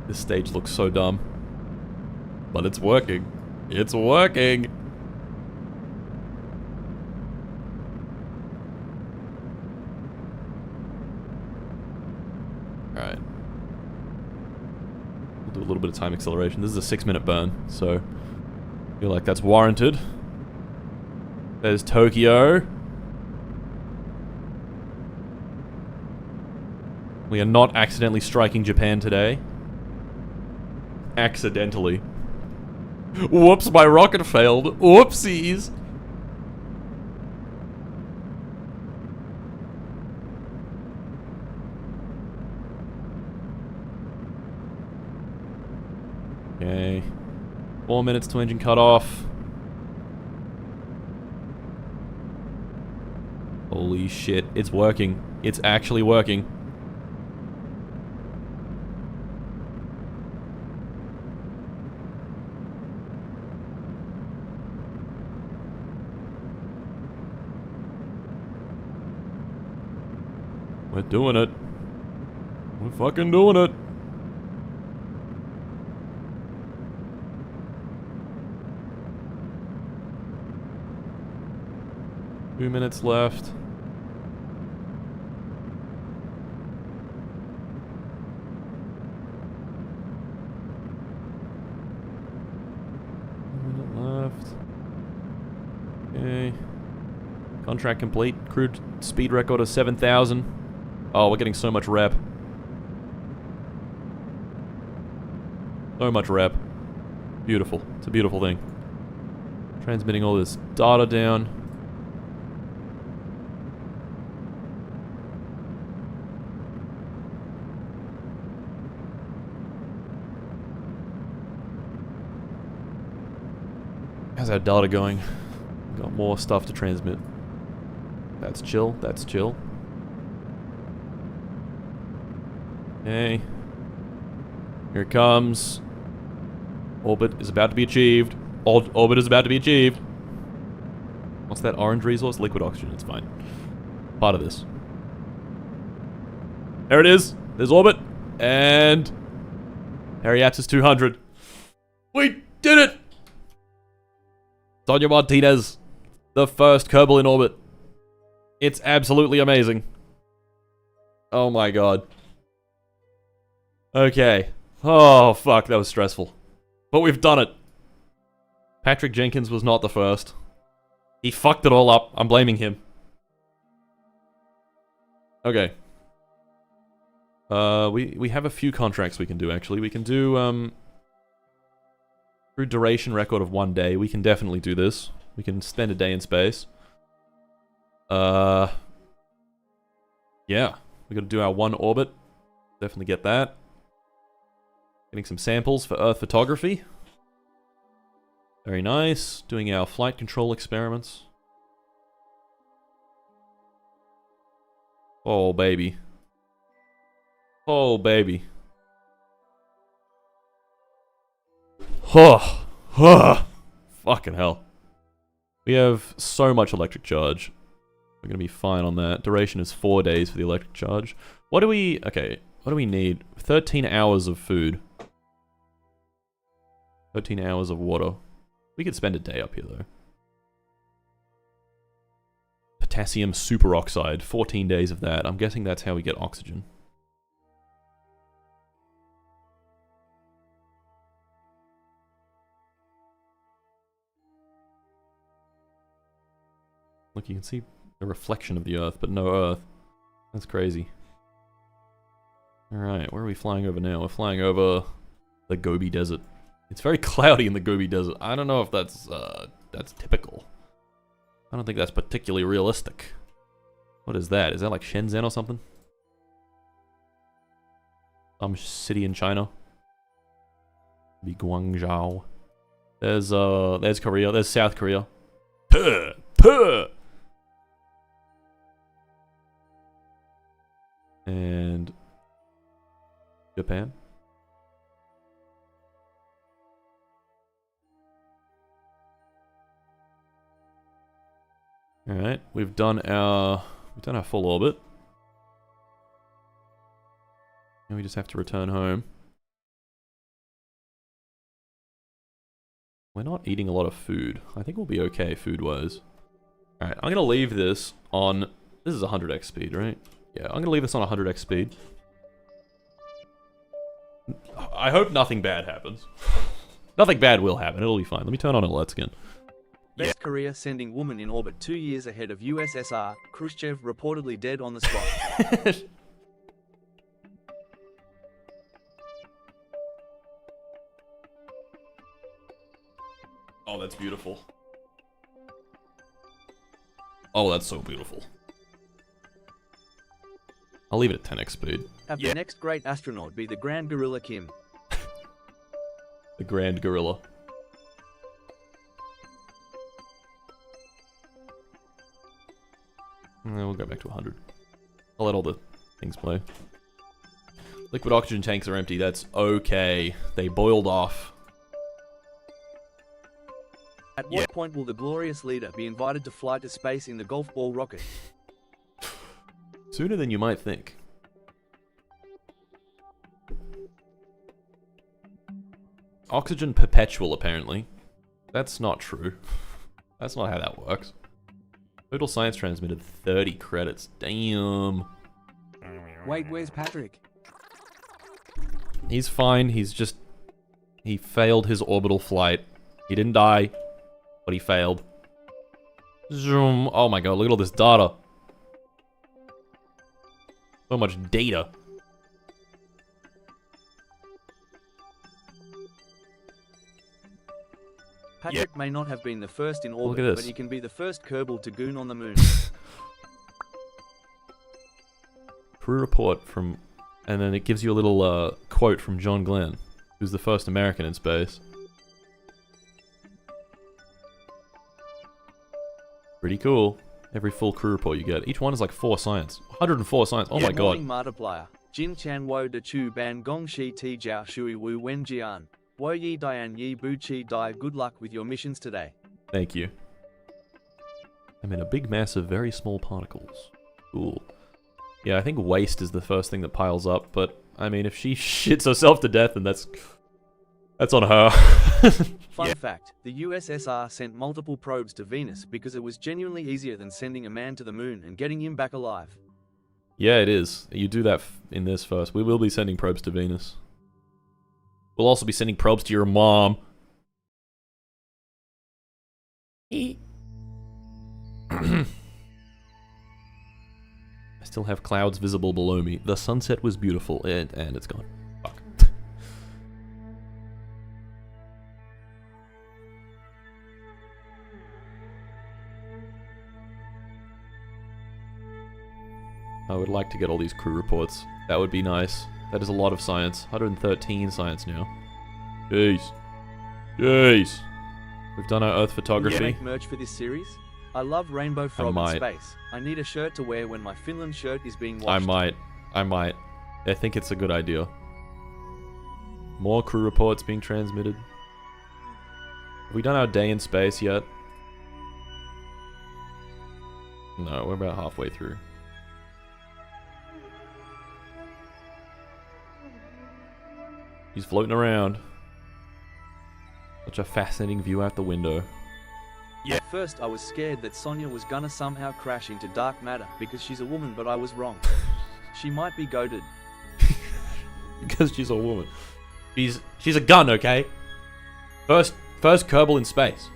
Speaker 1: This stage looks so dumb. But it's working. It's working! Alright. We'll do a little bit of time acceleration. This is a 6-minute burn, so I feel like that's warranted. There's Tokyo. We are not accidentally striking Japan today. Accidentally. Whoops, my rocket failed. Whoopsies. Okay. 4 minutes to engine cutoff. Holy shit, it's working. It's actually working. We're doing it. We're fucking doing it. Two minutes left. Okay. Contract complete. Crude speed record of 7,000. Oh, we're getting so much rep. So much rep. Beautiful. It's a beautiful thing. Transmitting all this data down. How's our data going? Got more stuff to transmit. That's chill. That's chill. Okay. Here it comes. Orbit is about to be achieved. Orbit is about to be achieved. What's that orange resource? Liquid oxygen. It's fine. Part of this. There it is. There's orbit. And Ariatis 200. We did it! Sonia Martinez. The first Kerbal in orbit. It's absolutely amazing. Oh my god. Okay. Oh, fuck, that was stressful. But we've done it. Patrick Jenkins was not the first. He fucked it all up. I'm blaming him. Okay. We have a few contracts we can do, actually. We can do, through duration record of 1 day. We can definitely do this. We can spend a day in space. Yeah. We gotta do our 1 orbit. Definitely get that. Getting some samples for Earth photography. Very nice. Doing our flight control experiments. Oh, baby. Oh, baby. Oh. Oh. Fucking hell. We have so much electric charge. We're gonna be fine on that. Duration is 4 days for the electric charge. What do we... Okay. What do we need? 13 hours of food. 13 hours of water. We could spend a day up here, though. Potassium superoxide. 14 days of that. I'm guessing that's how we get oxygen. Look, you can see A reflection of the Earth, but no Earth. That's crazy. Alright, where are we flying over now? We're flying over the Gobi Desert. It's very cloudy in the Gobi Desert. I don't know if that's typical. I don't think that's particularly realistic. What is that? Is that like Shenzhen or something? Some city in China? Be Guangzhou. There's Korea. There's South Korea. Puh! Puh! And Japan. All right, we've done our full orbit. Now we just have to return home. We're not eating a lot of food. I think we'll be okay food-wise. All right, I'm gonna leave this on. This is 100x speed, right? Yeah, I'm gonna leave this on 100x speed. I hope nothing bad happens. Nothing bad will happen. It'll be fine. Let me turn on alerts again.
Speaker 2: Best Korea sending woman in orbit 2 years ahead of USSR. Khrushchev reportedly dead on the spot.
Speaker 1: Oh, that's beautiful. Oh, that's so beautiful. I'll leave it at 10x speed.
Speaker 2: Have the next great astronaut be the Grand Gorilla Kim.
Speaker 1: The Grand Gorilla. We'll go back to 100. I'll let all the things play. Liquid oxygen tanks are empty. That's okay. They boiled off.
Speaker 2: At what point will the glorious leader be invited to fly to space in the golf ball rocket?
Speaker 1: Sooner than you might think. Oxygen perpetual, apparently. That's not true. That's not how that works. Total science transmitted 30 credits. Damn.
Speaker 3: Wait, where's Patrick?
Speaker 1: He's fine. He's just... He failed his orbital flight. He didn't die, but he failed. Zoom. Oh my god, look at all this data. So much data.
Speaker 2: Patrick may not have been the first in orbit, but he can be the first Kerbal to goon on the moon.
Speaker 1: Crew report from... And then it gives you a little quote from John Glenn, who's the first American in space. Pretty cool. Every full crew report you get. Each one is like 4 science. 104 science. Oh my god.
Speaker 2: Markiplier. Jin Chan Wo De Chu Ban Gong Shi Ti Jiao Shui Wu Wen Jian. Wo Yi Dian Yi Bu Chi Dai. Good luck with your missions today.
Speaker 1: Thank you. I'm in a big mass of very small particles. Cool. Yeah, I think waste is the first thing that piles up, but I mean, if she shits herself to death, then that's on her.
Speaker 2: Fun fact, the USSR sent multiple probes to Venus because it was genuinely easier than sending a man to the moon and getting him back alive.
Speaker 1: Yeah, it is. You do that in this first. We will be sending probes to Venus. We'll also be sending probes to your mom. I still have clouds visible below me. The sunset was beautiful, and it's gone. Fuck. I would like to get all these crew reports. That would be nice. That is a lot of science. 113 science now. Jeez. Jeez. We've done our Earth photography.
Speaker 2: Can you make merch for this series? I love Rainbow Frog in space. I need a shirt to wear when my Finland shirt is being washed.
Speaker 1: I might. I think it's a good idea. More crew reports being transmitted. Have we done our day in space yet? No, we're about halfway through. He's floating around. Such a fascinating view out the window.
Speaker 2: At first I was scared that Sonia was gonna somehow crash into dark matter because she's a woman, but I was wrong. She might be goated.
Speaker 1: Because she's a woman. She's a gun, okay? First Kerbal in space.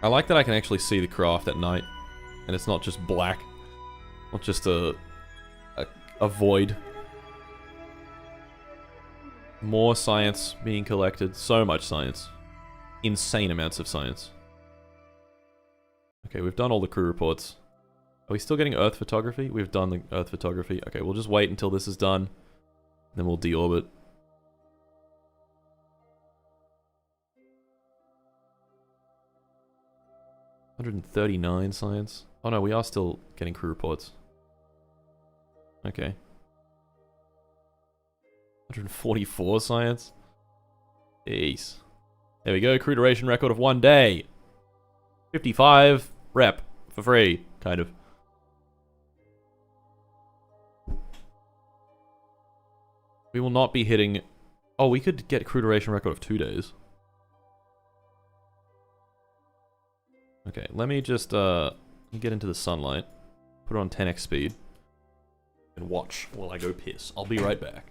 Speaker 1: I like that I can actually see the craft at night. And it's not just black. Not just a void. More science being collected. So much science. Insane amounts of science. Okay, we've done all the crew reports. Are we still getting Earth photography? We've done the Earth photography. Okay, we'll just wait until this is done. Then we'll deorbit. $139 science. Oh no, we are still getting crew reports. Okay. 144 science. Jeez. There we go, crew duration record of 1 day. 55 rep for free, kind of. We will not be hitting... Oh, we could get crew duration record of 2 days. Okay, let me just get into the sunlight. Put it on 10x speed. And watch while I go piss. I'll be right back.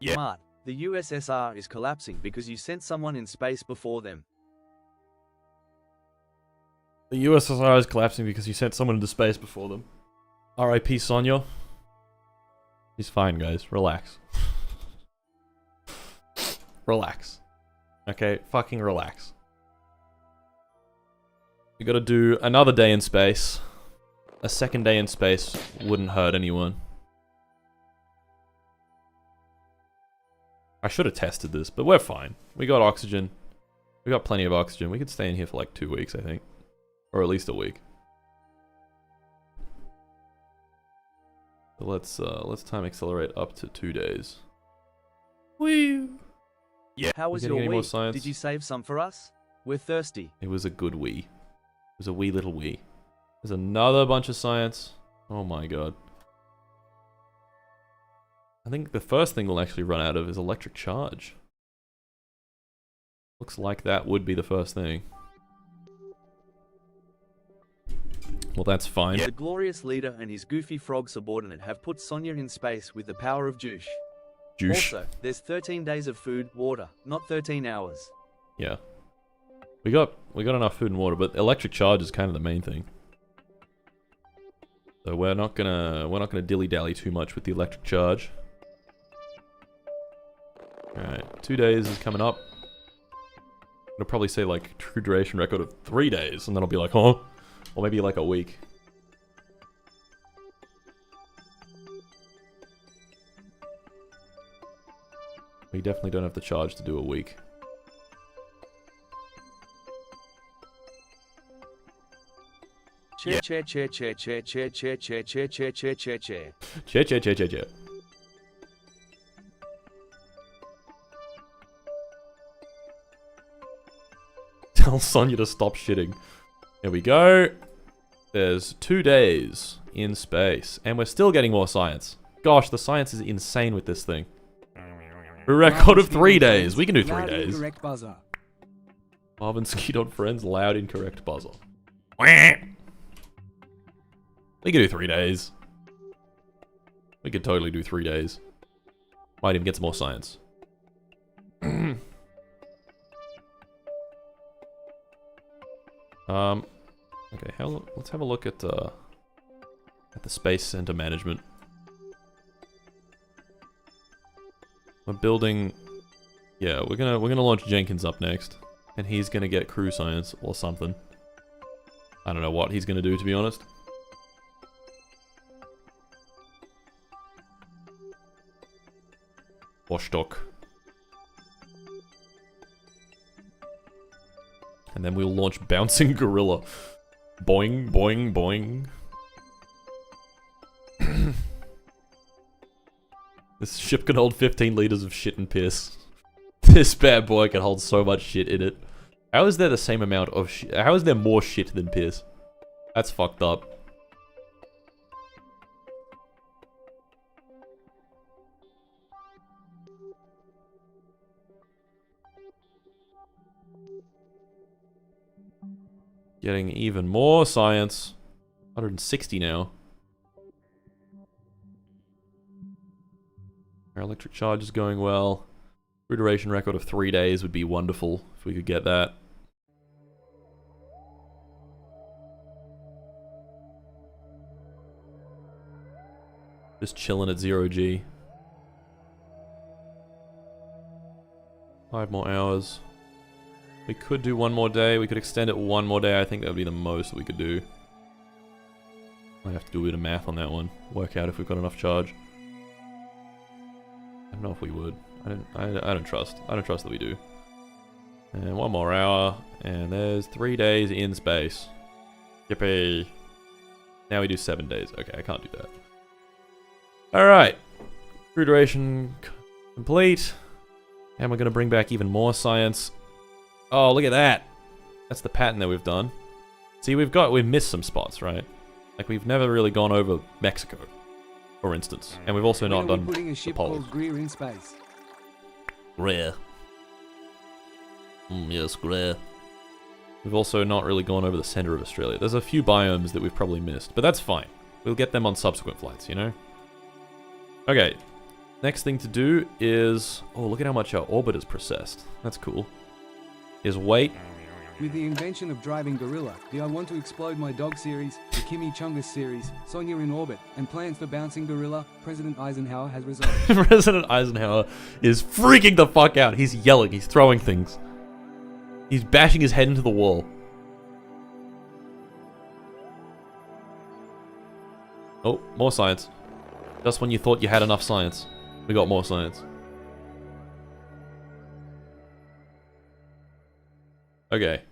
Speaker 2: Yeah. Mart, the USSR is collapsing because you sent someone in space before them.
Speaker 1: The USSR is collapsing because you sent someone into space before them. R.I.P. Sonya. He's fine, guys. Relax. Relax. Okay, fucking relax. We gotta do another day in space. A second day in space wouldn't hurt anyone. I should have tested this, but we're fine. We got oxygen. We got plenty of oxygen. We could stay in here for like 2 weeks, I think. Or at least a week. So let's time accelerate up to 2 days. Woo!
Speaker 2: Yeah. How was your week? Did you save some for us? We're thirsty.
Speaker 1: It was a good wee. It was a wee little wee. There's another bunch of science. Oh my god. I think the first thing we'll actually run out of is electric charge. Looks like that would be the first thing. Well, that's fine.
Speaker 2: The glorious leader and his goofy frog subordinate have put Sonya in space with the power of Juice.
Speaker 1: Juice.
Speaker 2: Also, there's 13 days of food, water, not 13 hours.
Speaker 1: Yeah. We got enough food and water, but electric charge is kind of the main thing. So we're not gonna dilly-dally too much with the electric charge. Alright, 2 days is coming up. It'll probably say like true duration record of 3 days, and then I'll be like, huh? Or maybe like a week. We definitely don't have the charge to do a week.
Speaker 2: Chair, chair, chair, chair, chair, chair, chair, chair, chair, chair, chair, chair, chair.
Speaker 1: Chair, chair, chair, chair, chair. Tell Sonya to stop shitting. Here we go. There's 2 days in space. And we're still getting more science. Gosh, the science is insane with this thing. A record of 3 days. We can do 3 days. Marvin Ski.Friends, loud incorrect buzzer. We can do 3 days. We could totally do 3 days. Might even get some more science. Okay, let's have a look at the Space Center management. We're building. Yeah, we're gonna launch Jenkins up next, and he's gonna get crew science or something. I don't know what he's gonna do, to be honest. Vostok. And then we'll launch Bouncing Gorilla. Boing, boing, boing. This ship can hold 15 liters of shit and piss. This bad boy can hold so much shit in it. How is there the same amount of shit? How is there more shit than piss? That's fucked up. Getting even more science. 160 now. Our electric charge is going well. Crew duration record of 3 days would be wonderful if we could get that. Just chilling at 0G. 5 more hours. We could do 1 more day. We could extend it 1 more day. I think that would be the most we could do. Might have to do a bit of math on that one. Work out if we've got enough charge. I don't know if we would. I don't trust. I don't trust that we do. And 1 more hour. And there's 3 days in space. Yippee. Now we do 7 days. Okay, I can't do that. Alright. Crew duration complete. And we're going to bring back even more science. Oh, look at that. That's the pattern that we've done. See, we've missed some spots, right? Like, we've never really gone over Mexico, for instance. And we've also not done
Speaker 3: putting a ship
Speaker 1: the poles.
Speaker 3: called Greer in space.
Speaker 1: Greer. Yes, Greer. We've also not really gone over the center of Australia. There's a few biomes that we've probably missed, but that's fine. We'll get them on subsequent flights, you know? Okay. Next thing to do is... Oh, look at how much our orbit is processed. That's cool. Is wait.
Speaker 3: With the invention of driving gorilla, the I Want to Explode My Dog series, the Kimmy Chungus series, Sonya in orbit, and plans for bouncing gorilla, President Eisenhower has resigned.
Speaker 1: President Eisenhower is freaking the fuck out. He's yelling. He's throwing things. He's bashing his head into the wall. Oh, more science. Just when you thought you had enough science, we got more science. Okay.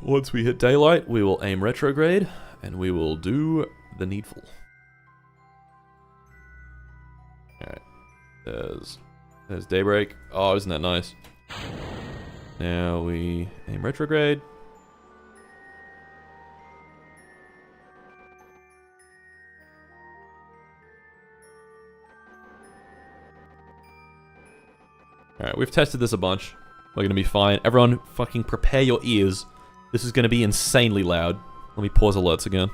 Speaker 1: Once we hit daylight, we will aim retrograde, and we will do the needful. Alright. There's daybreak. Oh, isn't that nice? Now we aim retrograde. Alright, we've tested this a bunch. We're gonna be fine. Everyone, fucking prepare your ears. This is gonna be insanely loud. Let me pause alerts again.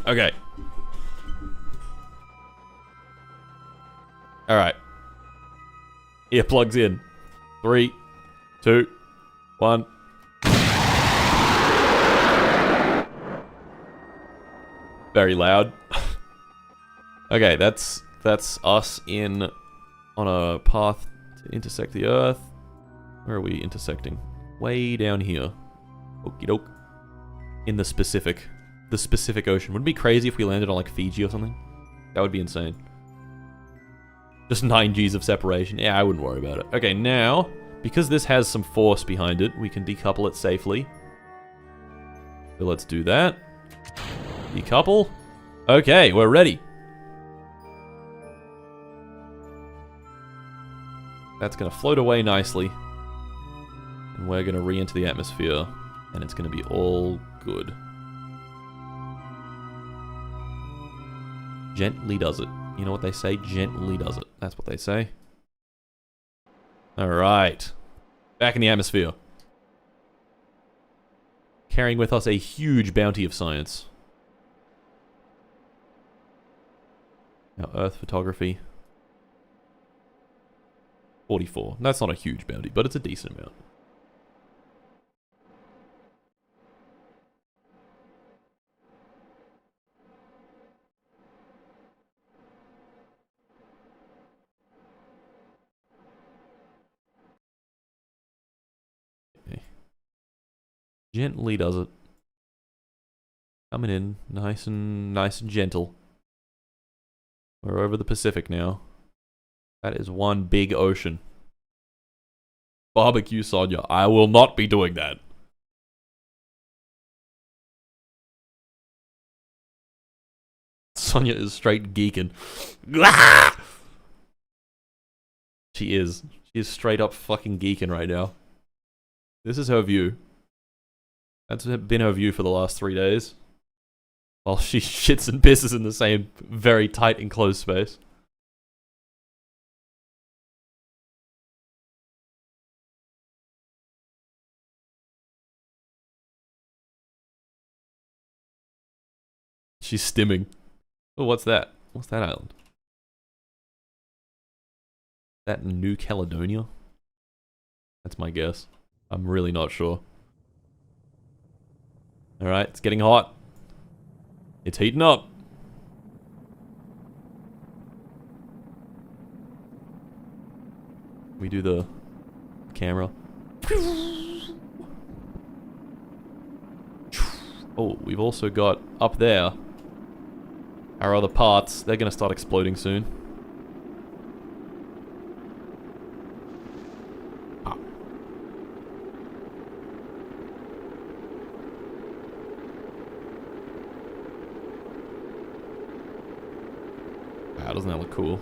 Speaker 1: Okay. Alright. Earplugs in. 3, 2, 1. Very loud. Okay, that's us on a path to intersect the Earth. Where are we intersecting? Way down here. Okie doke. In the Pacific Ocean. Wouldn't it be crazy if we landed on like Fiji or something? That would be insane. Just 9 Gs of separation. Yeah, I wouldn't worry about it. Okay, now, because this has some force behind it, we can decouple it safely. So let's do that. Decouple. Okay, we're ready. That's going to float away nicely. And we're going to re-enter the atmosphere. And it's going to be all good. Gently does it. You know what they say? Gently does it. That's what they say. Alright. Back in the atmosphere. Carrying with us a huge bounty of science. Now, Earth photography. 44. That's not a huge bounty, but it's a decent amount. Okay. Gently does it. Coming in nice and gentle. We're over the Pacific now. That is one big ocean. Barbecue Sonya. I will not be doing that. Sonya is straight geeking. She is. She is straight up fucking geeking right now. This is her view. That's been her view for the last 3 days. While she shits and pisses in the same very tight enclosed space. She's stimming. Oh, what's that? What's that island? That New Caledonia? That's my guess. I'm really not sure. Alright, it's getting hot. It's heating up. We do the camera. Oh, we've also got up there our other parts. They're gonna start exploding soon. Ah. Wow, doesn't that look cool?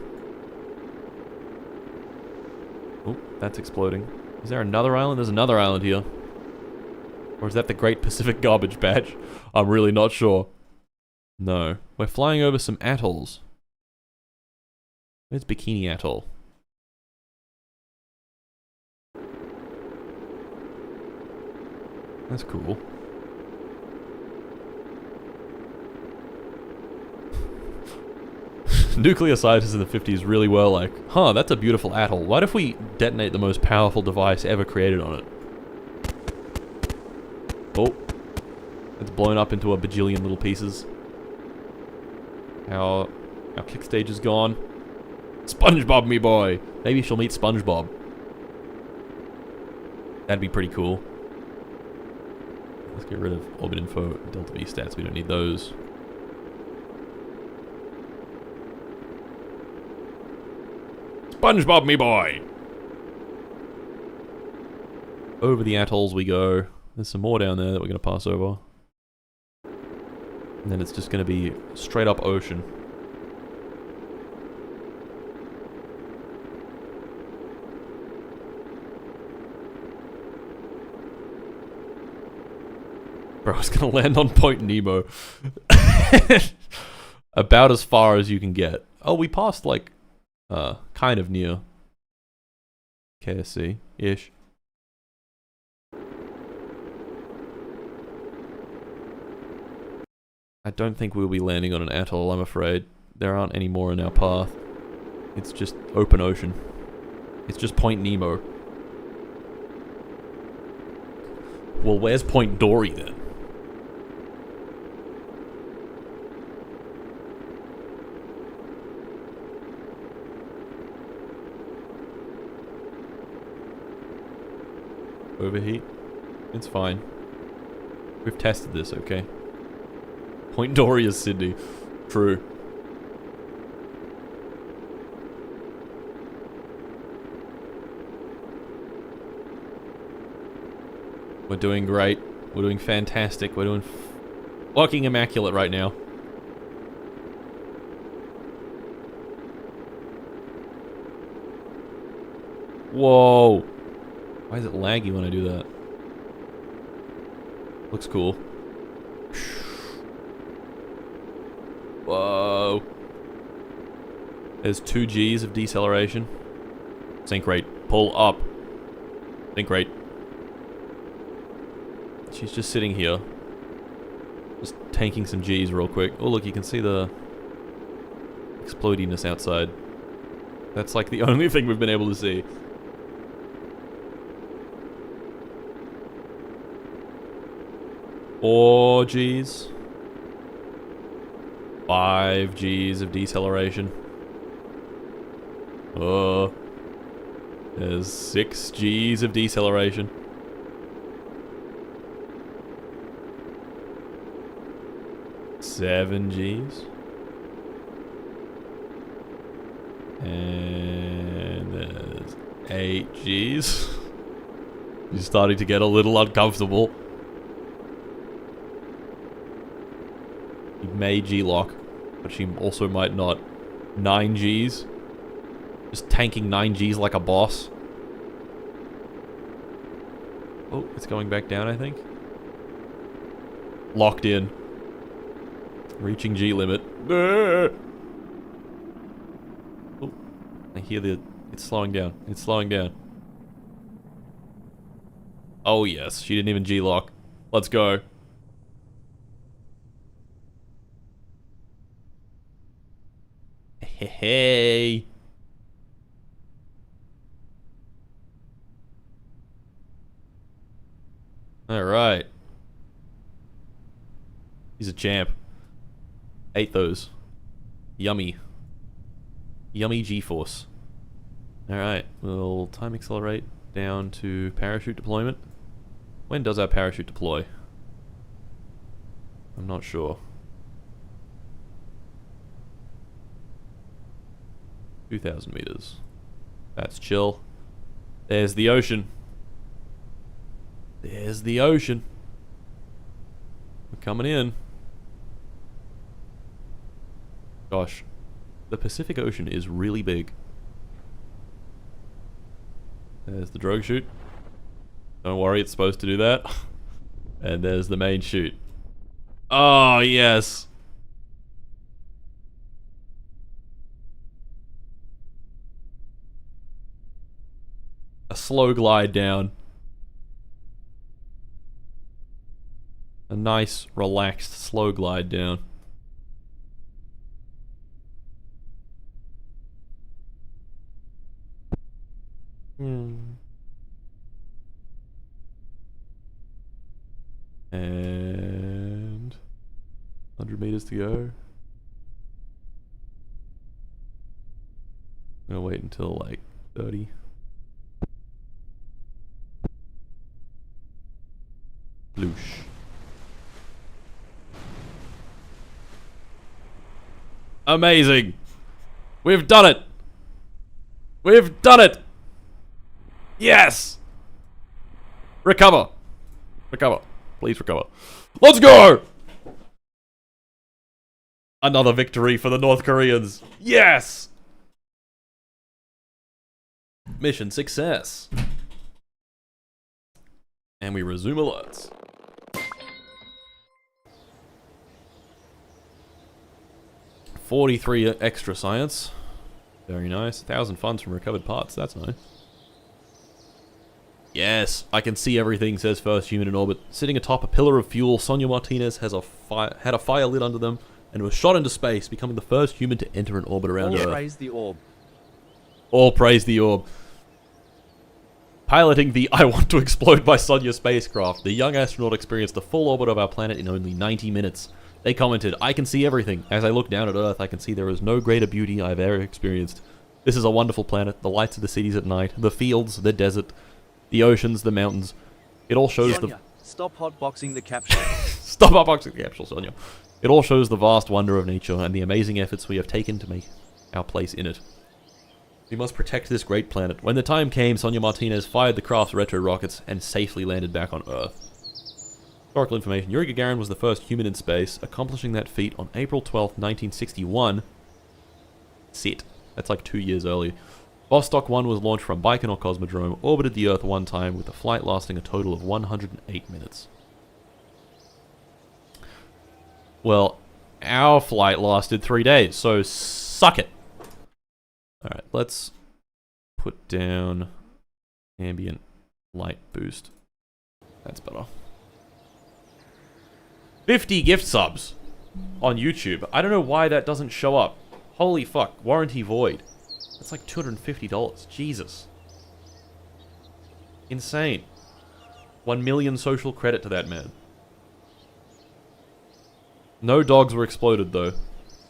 Speaker 1: Oh, that's exploding. Is there another island? There's another island here. Or is that the Great Pacific Garbage Patch? I'm really not sure. No. We're flying over some atolls. Where's Bikini Atoll? That's cool. Nuclear scientists in the 50s really were like, huh, that's a beautiful atoll. What if we detonate the most powerful device ever created on it? Oh. It's blown up into a bajillion little pieces. Our kick stage is gone. SpongeBob, me boy! Maybe she'll meet SpongeBob. That'd be pretty cool. Let's get rid of orbit info, delta V stats. We don't need those. SpongeBob, me boy! Over the atolls we go. There's some more down there that we're going to pass over. And then it's just going to be straight up ocean. Bro, it's going to land on Point Nemo. About as far as you can get. Oh, we passed like, kind of near KSC-ish. I don't think we'll be landing on an atoll, I'm afraid. There aren't any more in our path. It's just open ocean. It's just Point Nemo. Well, where's Point Dory then? Overheat? It's fine. We've tested this, okay? Point Dory is Sydney. True. We're doing great. We're doing fantastic. We're doing fucking immaculate right now. Whoa. Why is it laggy when I do that? Looks cool. Whoa. There's 2 Gs of deceleration. Sink rate. Pull up. Sink rate. She's just sitting here. Just tanking some Gs real quick. Oh look, you can see the explodiness outside. That's like the only thing we've been able to see. Four Gs. 5 Gs of deceleration. Oh. There's 6 Gs of deceleration. Seven Gs. And there's 8 Gs. She's starting to get a little uncomfortable. She may G-lock, but she also might not. 9 Gs. Just tanking 9 Gs like a boss. Oh, it's going back down, I think. Locked in. Reaching G limit. Oh, I hear it's slowing down. It's slowing down. Oh yes, she didn't even G-lock. Let's go. Hey. Alright. He's a champ. Ate those. Yummy. Yummy G-force. Alright, we'll time accelerate down to parachute deployment. When does our parachute deploy? I'm not sure. 2,000 meters. That's chill. There's the ocean. There's the ocean. We're coming in. Gosh, the Pacific Ocean is really big. There's the drogue chute. Don't worry, it's supposed to do that. And there's the main chute. Oh, yes. A slow glide down. A nice, relaxed, slow glide down. And 100 meters to go. I'm gonna wait until like 30. Bloosh. Amazing! We've done it! We've done it! Yes! Recover! Recover. Please recover. Let's go! Another victory for the North Koreans. Yes! Mission success. And we resume alerts. $43 extra science. Very nice. 1,000 funds from recovered parts. That's nice. Yes, I can see everything, says first human in orbit. Sitting atop a pillar of fuel, Sonia Martinez has had a fire lit under them and was shot into space, becoming the first human to enter an orbit around Earth.
Speaker 2: All praise the orb.
Speaker 1: All praise the orb. Piloting the I Want to Explode by Sonia spacecraft, the young astronaut experienced the full orbit of our planet in only 90 minutes. They commented, "I can see everything. As I look down at Earth, I can see there is no greater beauty I've ever experienced. This is a wonderful planet, the lights of the cities at night, the fields, the desert, the oceans, the mountains. It all shows
Speaker 2: Sonia, stop hotboxing the capsule.
Speaker 1: Stop hotboxing the capsule, Sonia. It all shows the vast wonder of nature and the amazing efforts we have taken to make our place in it. We must protect this great planet." When the time came, Sonia Martinez fired the craft's retro rockets and safely landed back on Earth. Historical information. Yuri Gagarin was the first human in space, accomplishing that feat on April 12th, 1961. Sit. That's like 2 years early. Vostok 1 was launched from Baikonur Cosmodrome, orbited the Earth one time with a flight lasting a total of 108 minutes. Well, our flight lasted 3 days, so suck it. Alright, let's put down ambient light boost. That's better. 50 gift subs on YouTube. I don't know why that doesn't show up. Holy fuck, warranty void. That's like $250. Jesus. Insane. 1 million social credit to that man. No dogs were exploded though.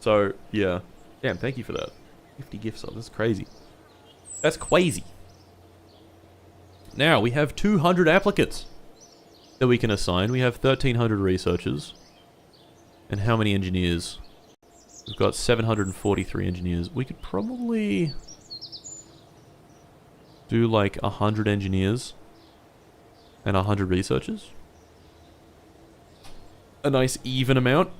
Speaker 1: So, yeah. Damn, thank you for that. 50 gift subs, that's crazy. That's crazy. Now, we have 200 applicants that we can assign. We have 1,300 researchers. And how many engineers? We've got 743 engineers. We could probably do like 100 engineers and 100 researchers. A nice even amount.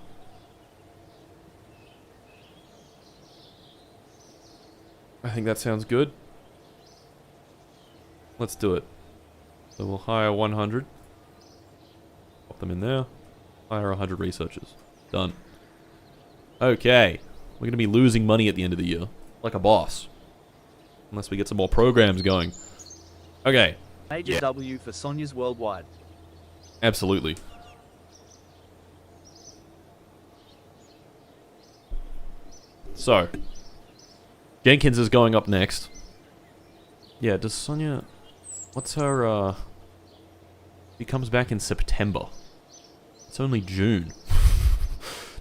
Speaker 1: I think that sounds good. Let's do it. So we'll hire 100. Pop them in there. Hire 100 researchers. Done. Okay. We're going to be losing money at the end of the year. Like a boss. Unless we get some more programs going. Okay.
Speaker 2: Major W for Sonia's Worldwide.
Speaker 1: Absolutely. So. Jenkins is going up next. Yeah, does Sonia... What's her, She comes back in September. It's only June.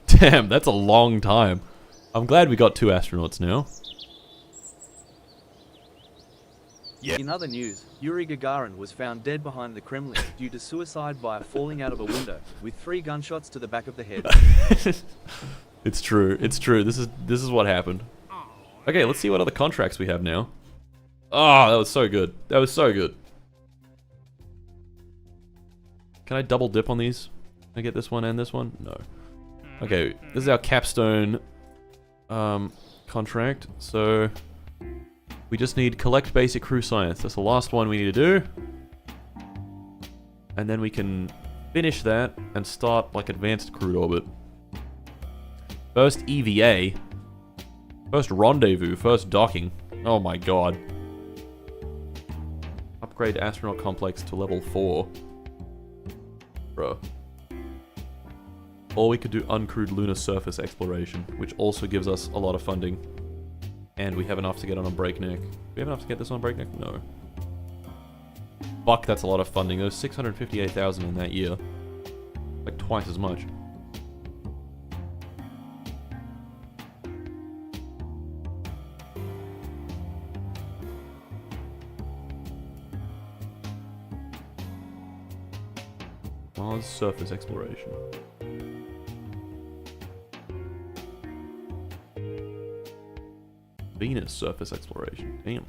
Speaker 1: Damn, that's a long time. I'm glad we got 2 astronauts now.
Speaker 2: Yeah. In other news, Yuri Gagarin was found dead behind the Kremlin due to suicide via falling out of a window, with 3 gunshots to the back of the head.
Speaker 1: It's true, it's true. This is what happened. Okay, let's see what other contracts we have now. Oh, that was so good. That was so good. Can I double dip on these? Can I get this one and this one? No. Okay, this is our capstone contract. So we just need collect basic crew science. That's the last one we need to do. And then we can finish that and start like advanced crude orbit. First EVA. First rendezvous. First docking. Oh my god. Upgrade astronaut complex to level 4. Bro. Or we could do uncrewed lunar surface exploration, which also gives us a lot of funding. And we have enough to get on a breakneck. Do we have enough to get this on breakneck? No. Fuck, that's a lot of funding. There was 658,000 in that year. Like twice as much. Mars surface exploration. Venus surface exploration. Damn.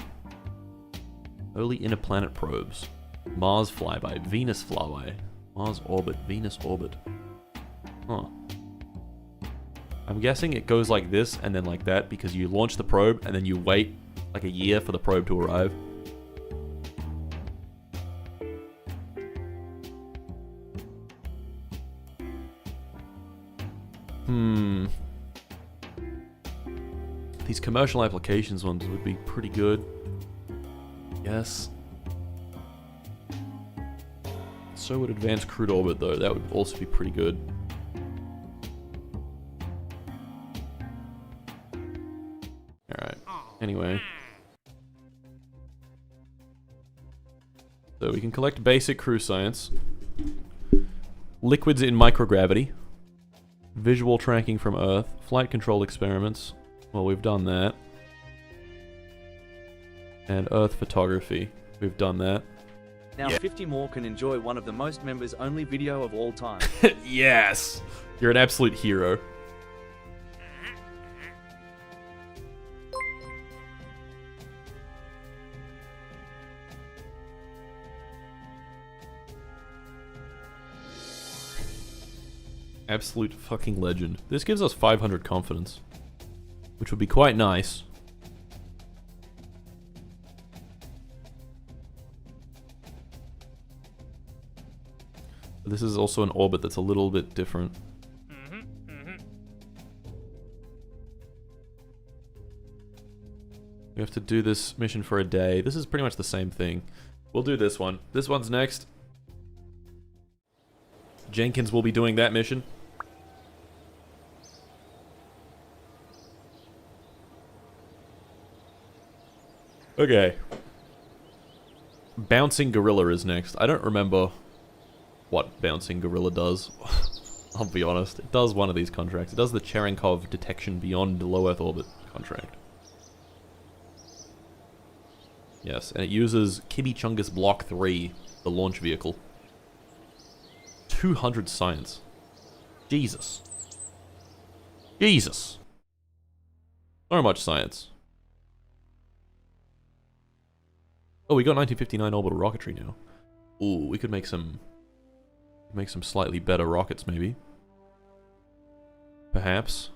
Speaker 1: Early inner planet probes. Mars flyby. Venus flyby. Mars orbit. Venus orbit. Huh. I'm guessing it goes like this and then like that because you launch the probe and then you wait like a year for the probe to arrive. These commercial applications ones would be pretty good. Yes. So would advanced crude orbit though. That would also be pretty good. Alright. Anyway. So we can collect basic crew science. Liquids in microgravity. Visual tracking from Earth. Flight control experiments. Well, we've done that. And Earth photography. We've done that.
Speaker 2: Now 50 more can enjoy one of the most members-only video of all time.
Speaker 1: Yes! You're an absolute hero. Absolute fucking legend. This gives us 500 confidence. Which would be quite nice. This is also an orbit that's a little bit different. We have to do this mission for a day. This is pretty much the same thing. We'll do this one. This one's next. Jenkins will be doing that mission. Okay. Bouncing Gorilla is next. I don't remember what Bouncing Gorilla does. I'll be honest. It does one of these contracts. It does the Cherenkov Detection Beyond Low Earth Orbit contract. Yes, and it uses Chimichungus Block 3, the launch vehicle. 200 science. Jesus. Jesus. So much science. Oh, we got 1959 orbital rocketry now. Ooh, we could make some slightly better rockets, maybe. Perhaps.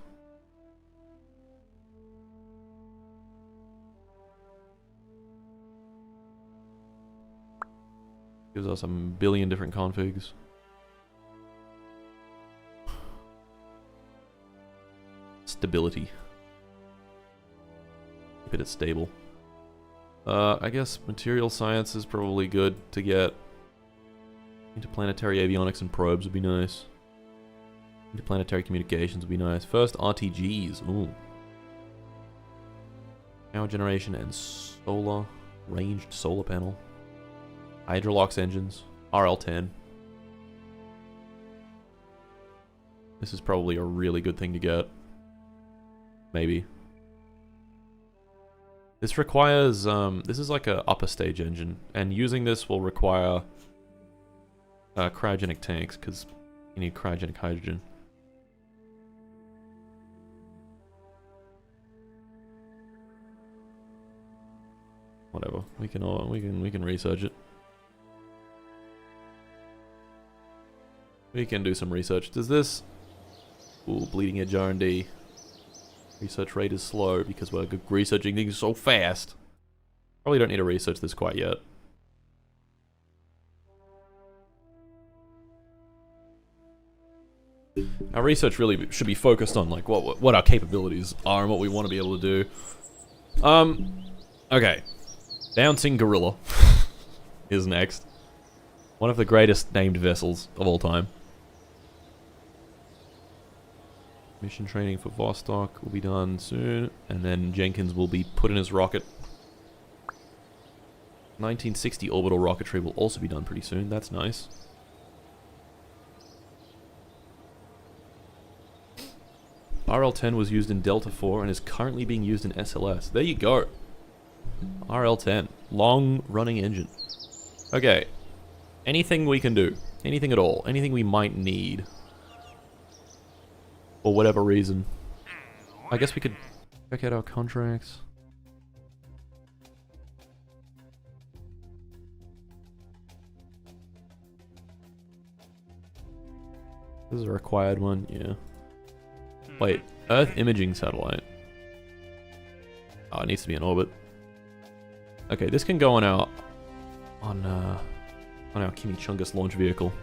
Speaker 1: Gives us a billion different configs. Stability. Keep it stable. I guess material science is probably good to get. Interplanetary avionics and probes would be nice. Interplanetary communications would be nice. First, RTGs. Ooh. Power generation and solar. Ranged solar panel. Hydrolox engines. RL-10. This is probably a really good thing to get. Maybe. This requires, this is like a upper stage engine, and using this will require cryogenic tanks, because you need cryogenic hydrogen. Whatever, we can research it. We can do some research. Does this... Ooh, bleeding edge R&D. Research rate is slow because we're researching things so fast. Probably don't need to research this quite yet. Our research really should be focused on like what our capabilities are and what we want to be able to do. Okay. Bouncing Gorilla is next. One of the greatest named vessels of all time. Mission training for Vostok will be done soon, and then Jenkins will be put in his rocket. 1960 orbital rocketry will also be done pretty soon. That's nice. RL-10 was used in Delta 4 and is currently being used in SLS. There you go. RL-10. Long-running engine. Okay. Anything we can do. Anything at all. Anything we might need. For whatever reason. I guess we could check out our contracts. This is a required one, yeah. Wait, Earth imaging satellite. Oh, it needs to be in orbit. Okay, this can go on our Chimichungus launch vehicle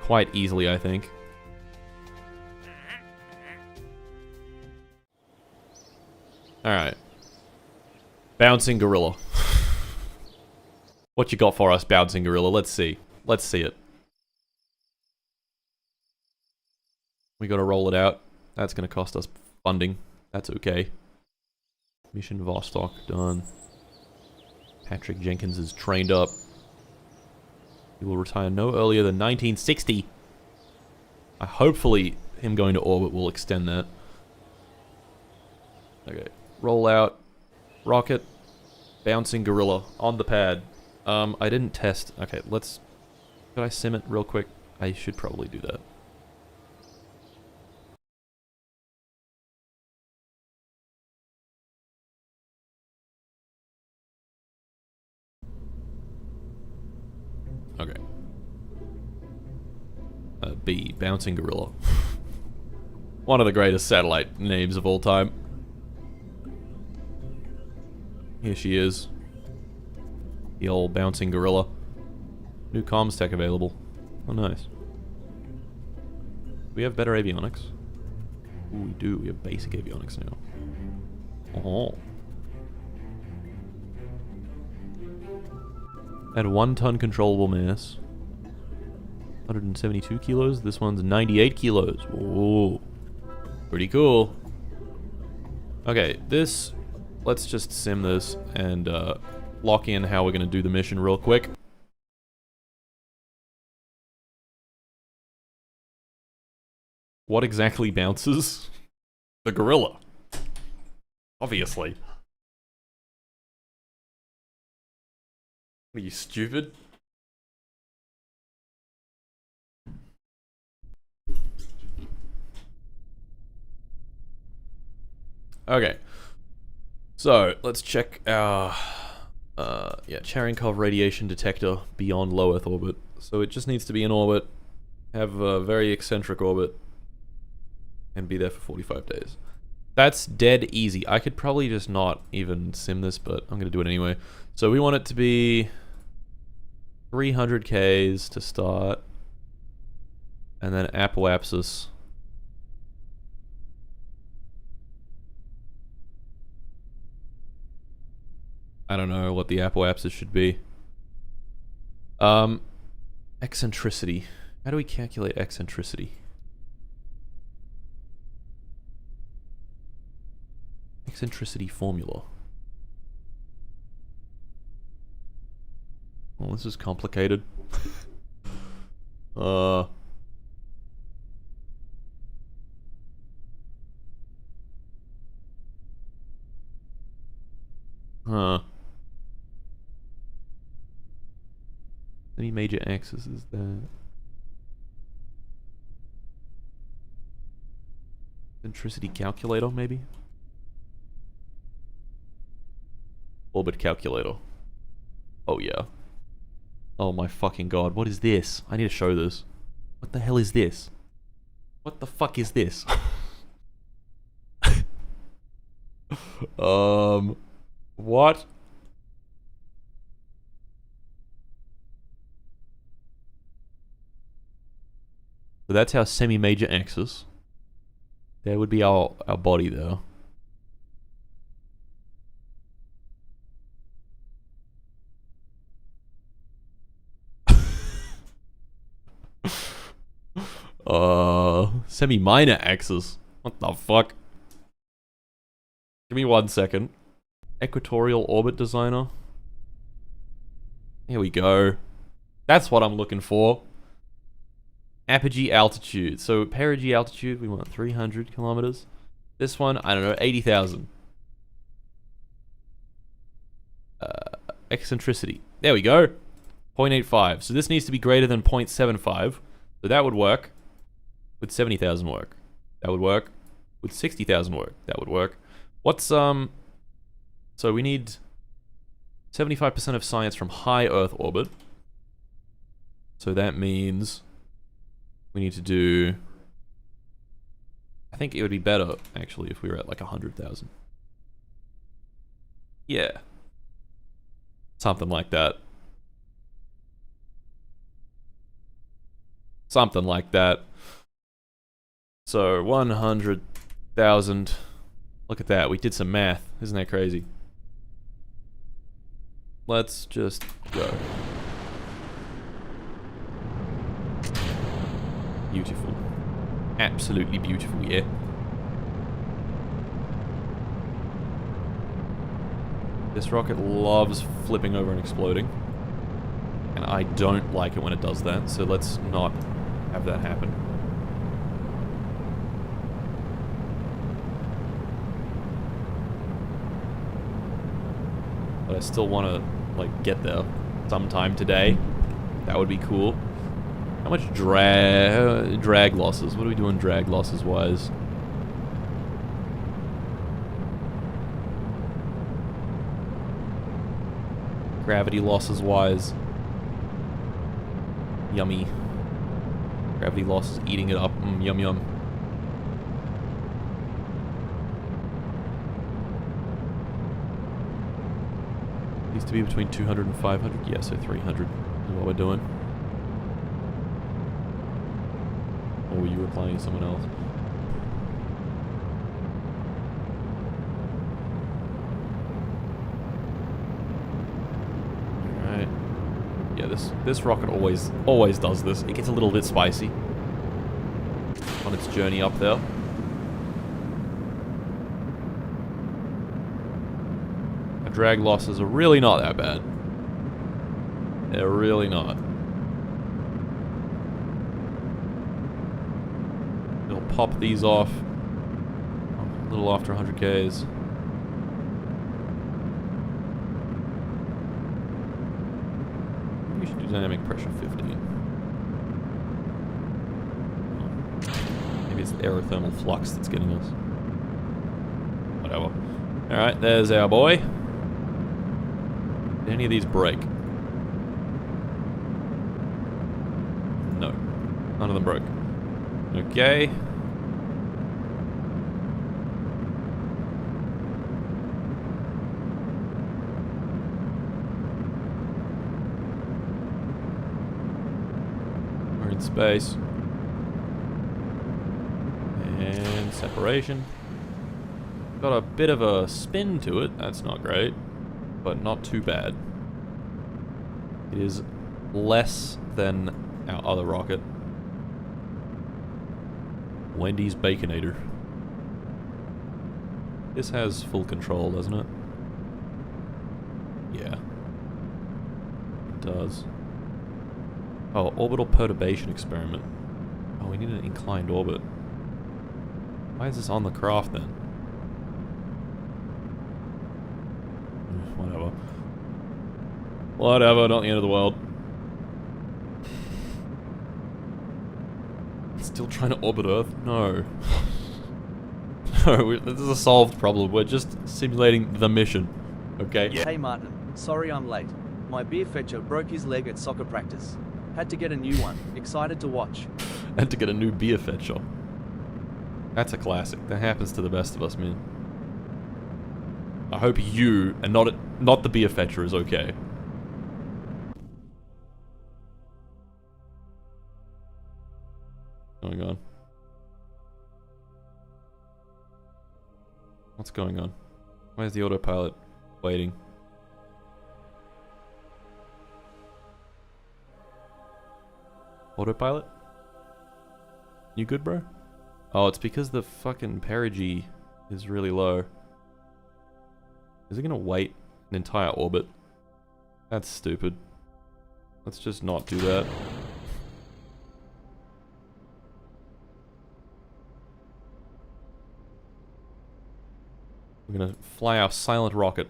Speaker 1: quite easily, I think. Alright. Bouncing Gorilla. What you got for us, Bouncing Gorilla? Let's see. Let's see it. We gotta roll it out. That's gonna cost us funding. That's okay. Mission Vostok done. Patrick Jenkins is trained up. He will retire no earlier than 1960. Hopefully, him going to orbit will extend that. Okay. Roll out. Rocket. Bouncing Gorilla. On the pad. I didn't test. Okay, let's... Could I sim it real quick? I should probably do that. Okay. B. Bouncing Gorilla. One of the greatest satellite names of all time. Here she is. The old Bouncing Gorilla. New comms tech available. Oh, nice. We have better avionics. Ooh, we do. We have basic avionics now. Oh. At 1 ton controllable mass. 172 kilos. This one's 98 kilos. Whoa. Pretty cool. Okay, this... Let's just sim this and lock in how we're going to do the mission real quick. What exactly bounces? The gorilla. Obviously. Are you stupid? Okay. So, let's check our Cherenkov radiation detector beyond low Earth orbit. So it just needs to be in orbit, have a very eccentric orbit, and be there for 45 days. That's dead easy. I could probably just not even sim this, but I'm going to do it anyway. So we want it to be 300 Ks to start, and then apoapsis. I don't know what the apoapsis should be. Eccentricity. How do we calculate eccentricity? Eccentricity formula. Well, this is complicated. Huh. Any major axis is there? Eccentricity calculator, maybe? Orbit calculator. Oh yeah. Oh my fucking god, what is this? I need to show this. What the hell is this? What the fuck is this? What? So that's our semi-major axis. There would be our body there. Semi-minor axis. What the fuck? Give me 1 second. Equatorial orbit designer. Here we go. That's what I'm looking for. Apogee altitude. So perigee altitude, we want 300 kilometers. This one, I don't know, 80,000. Eccentricity. There we go. 0.85. So this needs to be greater than 0.75. So that would work. Would 70,000 work? That would work. Would 60,000 work? That would work. What's, So we need 75% of science from high Earth orbit. So that means we need to do... I think it would be better, actually, if we were at like 100,000. Yeah. Something like that. Something like that. So, 100,000. Look at that, we did some math. Isn't that crazy? Let's just go. Beautiful. Absolutely beautiful, yeah. This rocket loves flipping over and exploding. And I don't like it when it does that, so let's not have that happen. But I still want to, like, get there sometime today. That would be cool. How much drag losses? What are we doing drag losses wise? Gravity losses wise. Yummy. Gravity losses eating it up. Yum yum. Needs to be between 200 and 500. Yeah, so 300 is what we're doing. Or you were playing someone else? Alright. Yeah, this rocket always does this. It gets a little bit spicy on its journey up there. Our drag losses are really not that bad. They're really not. We'll pop these off a little after 100 Ks. We should do dynamic pressure 15. Maybe it's the aerothermal flux that's getting us. Whatever. Alright, there's our boy. Did any of these break? No. None of them broke. Okay. We're in space. And separation. Got a bit of a spin to it. That's not great. But not too bad. It is less than our other rocket. Wendy's Baconator. This has full control, doesn't it? Yeah. It does. Oh, orbital perturbation experiment. Oh, we need an inclined orbit. Why is this on the craft then? Whatever. Whatever, not the end of the world. Still trying to orbit Earth? No. No, this is a solved problem. We're just simulating the mission. Okay?
Speaker 2: Yeah. Hey Martin, sorry I'm late. My beer fetcher broke his leg at soccer practice. Had to get a new one. Excited to watch.
Speaker 1: Had to get a new beer fetcher. That's a classic. That happens to the best of us, man. I hope you, and not the beer fetcher, is okay. Going on? What's going on? Where's the autopilot waiting? Autopilot? You good, bro? Oh, it's because the fucking perigee is really low. Is it gonna wait an entire orbit? That's stupid. Let's just not do that. We're gonna fly our silent rocket.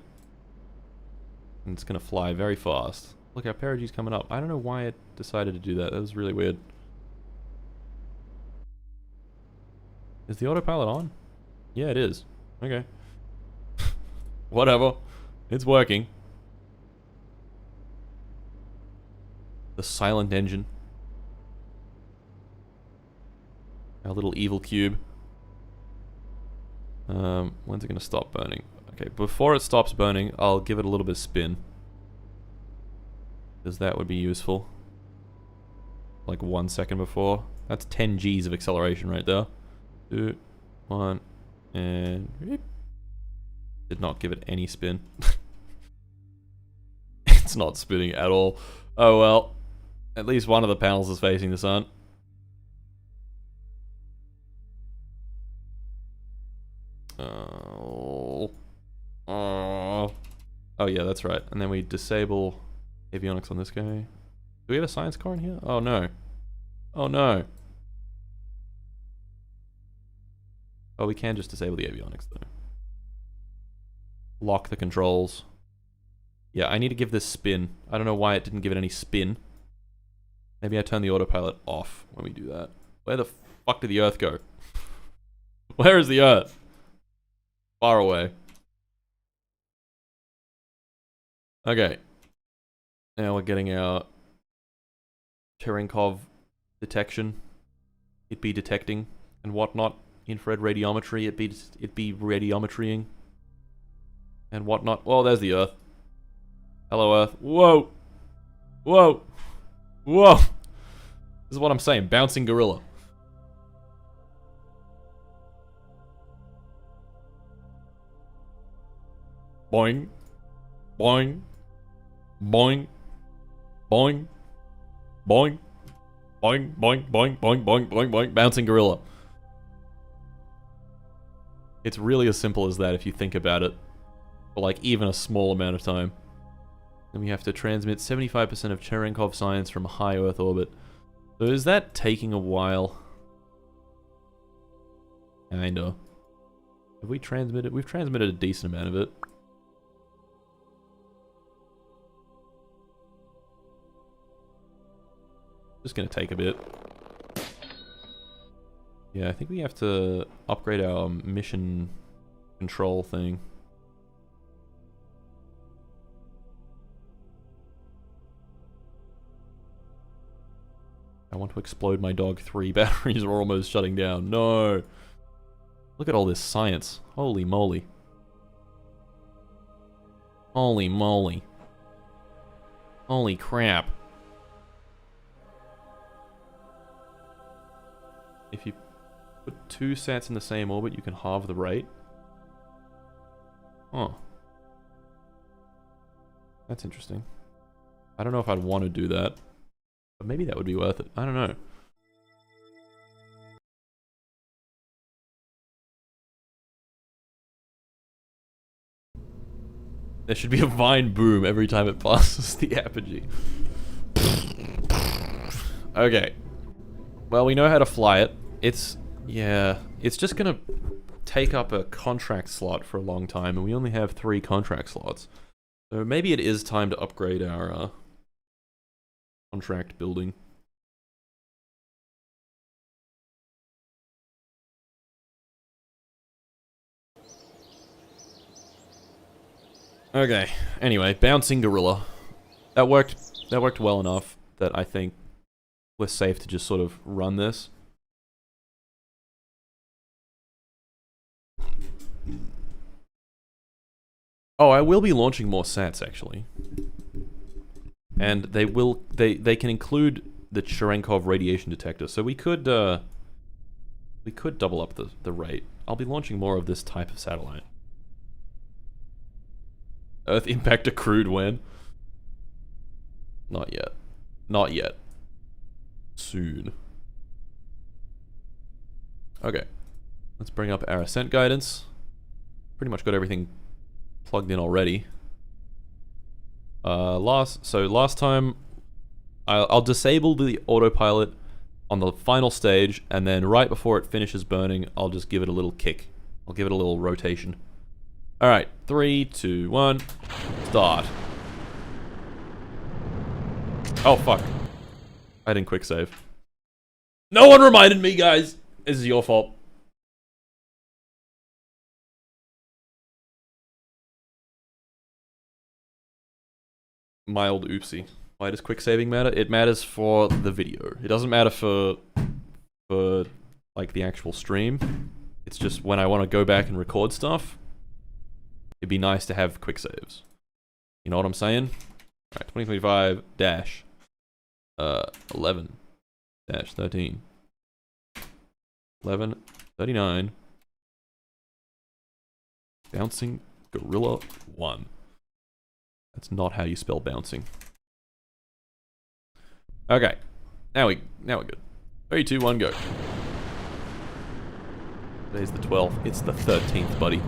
Speaker 1: And it's gonna fly very fast. Look, our perigee's coming up. I don't know why it decided to do that. That was really weird. Is the autopilot on? Yeah, it is. Okay. Whatever. It's working. The silent engine. Our little evil cube. When's it gonna stop burning? Okay, before it stops burning, I'll give it a little bit of spin. Because that would be useful. Like 1 second before. That's 10 Gs of acceleration right there. 2, 1, and... Did not give it any spin. It's not spinning at all. Oh well. At least one of the panels is facing the sun. Oh yeah, that's right. And then we disable avionics on this guy. Do we have a science car in here? Oh no. Oh no. Oh, we can just disable the avionics though. Lock the controls. Yeah, I need to give this spin. I don't know why it didn't give it any spin. Maybe I turn the autopilot off when we do that. Where the fuck did the Earth go? Where is the Earth? Far away. Okay. Now we're getting our Cherenkov detection. It be detecting and whatnot. Infrared radiometry. It be radiometrying. And whatnot. Oh, there's the Earth. Hello, Earth. Whoa! Whoa! Whoa! This is what I'm saying. Bouncing gorilla. Boing. Boing. Boing. Boing. Boing. Boing, boing, boing, boing, boing, boing, boing. Bouncing gorilla. It's really as simple as that if you think about it. For like even a small amount of time. Then we have to transmit 75% of Cherenkov science from a high Earth orbit. So is that taking a while? Kinda. Have we transmitted? We've transmitted a decent amount of it. Just gonna take a bit. Yeah, I think we have to upgrade our mission control thing. I want to explode my dog 3 batteries are almost shutting down. No! Look at all this science. Holy moly. Holy moly. Holy crap. If you put 2 sats in the same orbit, you can halve the rate. Huh. That's interesting. I don't know if I'd want to do that. But maybe that would be worth it. I don't know. There should be a vine boom every time it passes the apogee. Okay. Well, we know how to fly it. Yeah, it's just gonna take up a contract slot for a long time, and we only have 3 contract slots. So maybe it is time to upgrade our contract building. Okay, anyway, bouncing gorilla. That worked well enough that I think we're safe to just sort of run this. Oh, I will be launching more sats actually. And they can include the Cherenkov radiation detector. So we could double up the rate. I'll be launching more of this type of satellite. Earth impact accrued when? Not yet. Not yet. Soon. Okay. Let's bring up our ascent guidance. Pretty much got everything plugged in already. Last time I'll disable the autopilot on the final stage, and then right before it finishes burning, I'll just give it a little kick. I'll give it a little rotation. Alright, 3, 2, 1, start. Oh fuck. I didn't quick save. No one reminded me, guys! This is your fault. Mild oopsie. Why does quick saving matter? It matters for the video. It doesn't matter for like the actual stream. It's just when I want to go back and record stuff, it'd be nice to have quick saves. You know what I'm saying? Alright, 2025 dash 11 dash 13 11 39 bouncing gorilla 1. That's not how you spell bouncing. Okay. Now we're good. 3, 2, 1, go. Today's the 12th. It's the 13th, buddy.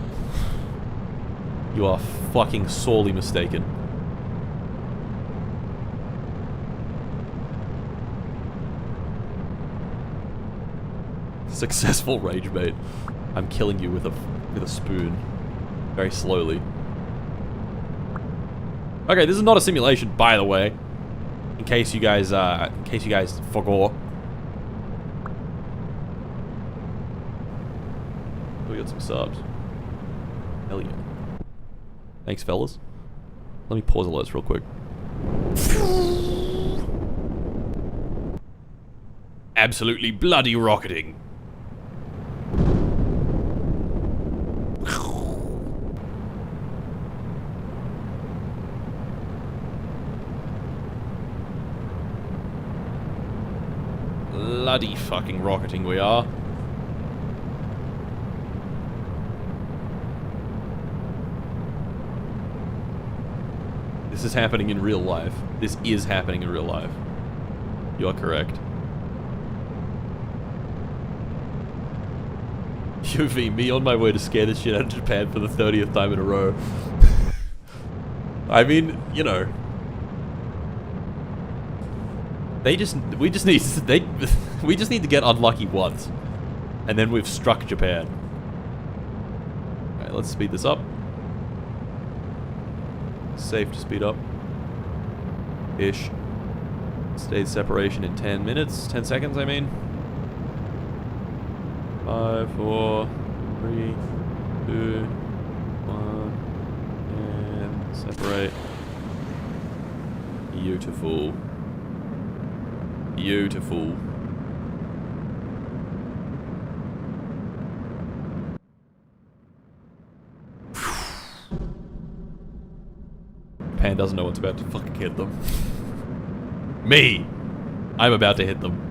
Speaker 1: You are fucking sorely mistaken. Successful rage bait. I'm killing you with a spoon. Very slowly. Okay, this is not a simulation, by the way. In case you guys forgot. We got some subs. Hell yeah. Thanks, fellas. Let me pause alerts real quick. Absolutely bloody rocketing. Bloody fucking rocketing we are. This is happening in real life. This is happening in real life. You are correct. UV, me on my way to scare the shit out of Japan for the 30th time in a row. I mean, you know. We just need to get unlucky once. And then we've struck Japan. Alright, let's speed this up. Safe to speed up. Ish. Stage separation in 10 minutes. 10 seconds, I mean. 5, 4, 3, 2, 1, and separate. Beautiful. Beautiful. Japan doesn't know what's about to fucking hit them. Me! I'm about to hit them.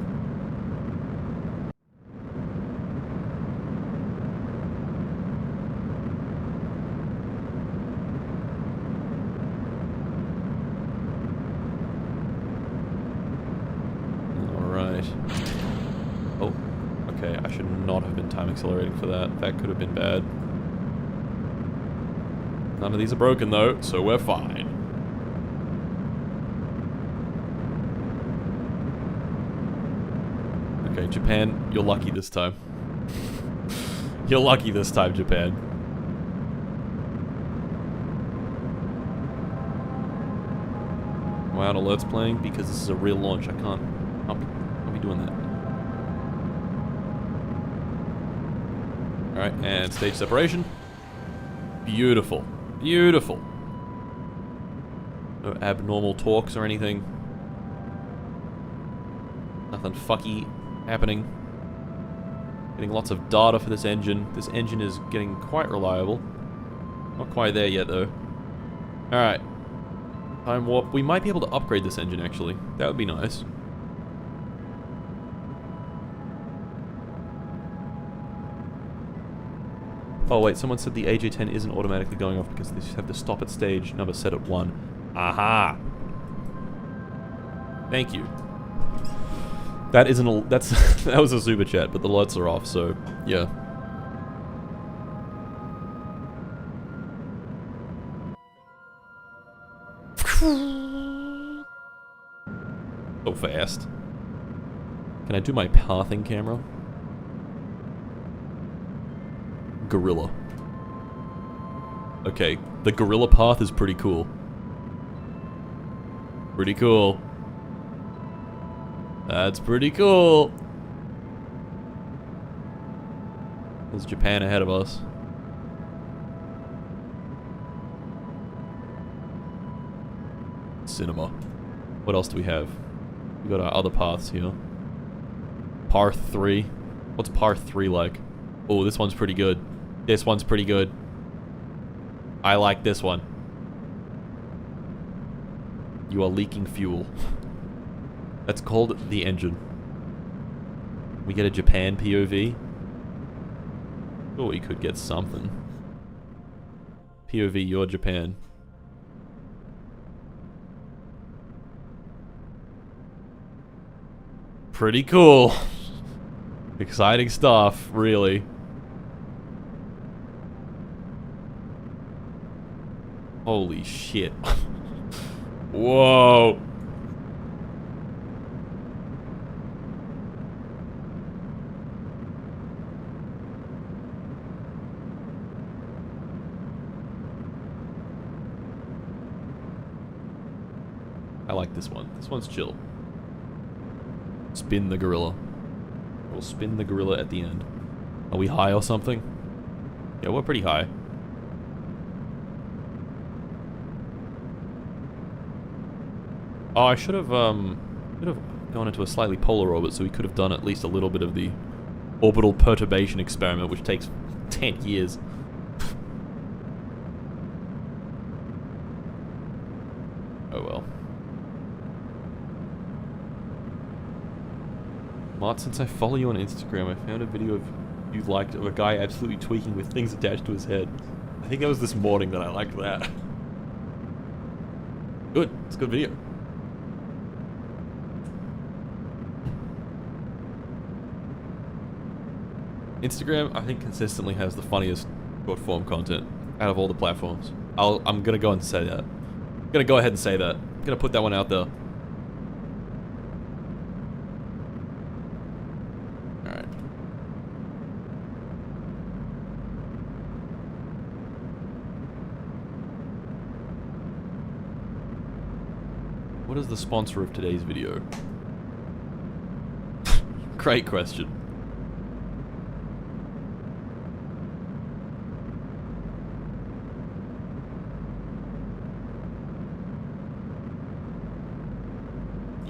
Speaker 1: Oh, okay, I should not have been time accelerating for that. That could have been bad. None of these are broken though, so we're fine. Okay, Japan, you're lucky this time. You're lucky this time, Japan. Wow, alert's playing because this is a real launch. I can't be doing that. Alright, and stage separation. Beautiful. Beautiful. No abnormal torques or anything. Nothing fucky happening. Getting lots of data for this engine. This engine is getting quite reliable. Not quite there yet, though. Alright. Time warp. We might be able to upgrade this engine, actually. That would be nice. Oh wait, someone said the AJ-10 isn't automatically going off because they just have to stop at stage number set at 1. Aha! Thank you. That isn't a... That's... that was a super chat, but the lights are off, so... yeah. So fast. Can I do my pathing camera? Gorilla. Okay, the gorilla path is pretty cool. Pretty cool. That's pretty cool. There's Japan ahead of us. Cinema. What else do we have? We got our other paths here. Par 3. What's par 3 like? Oh, this one's pretty good. This one's pretty good. I like this one. You are leaking fuel. That's called the engine. We get a Japan POV. Oh, we could get something. POV, you're Japan. Pretty cool. Exciting stuff, really. Holy shit. Whoa. I like this one. This one's chill. Spin the gorilla. We'll spin the gorilla at the end. Are we high or something? Yeah, we're pretty high. Oh, I should have gone into a slightly polar orbit so we could have done at least a little bit of the orbital perturbation experiment, which takes 10 years. Oh well. Mart, since I follow you on Instagram, I found a video of you liked of a guy absolutely tweaking with things attached to his head. I think it was this morning that I liked that. Good. It's a good video. Instagram, I think, consistently has the funniest short form content out of all the platforms. I'm gonna go and say that. I'm gonna go ahead and say that. I'm gonna put that one out there. Alright. What is the sponsor of today's video? Great question.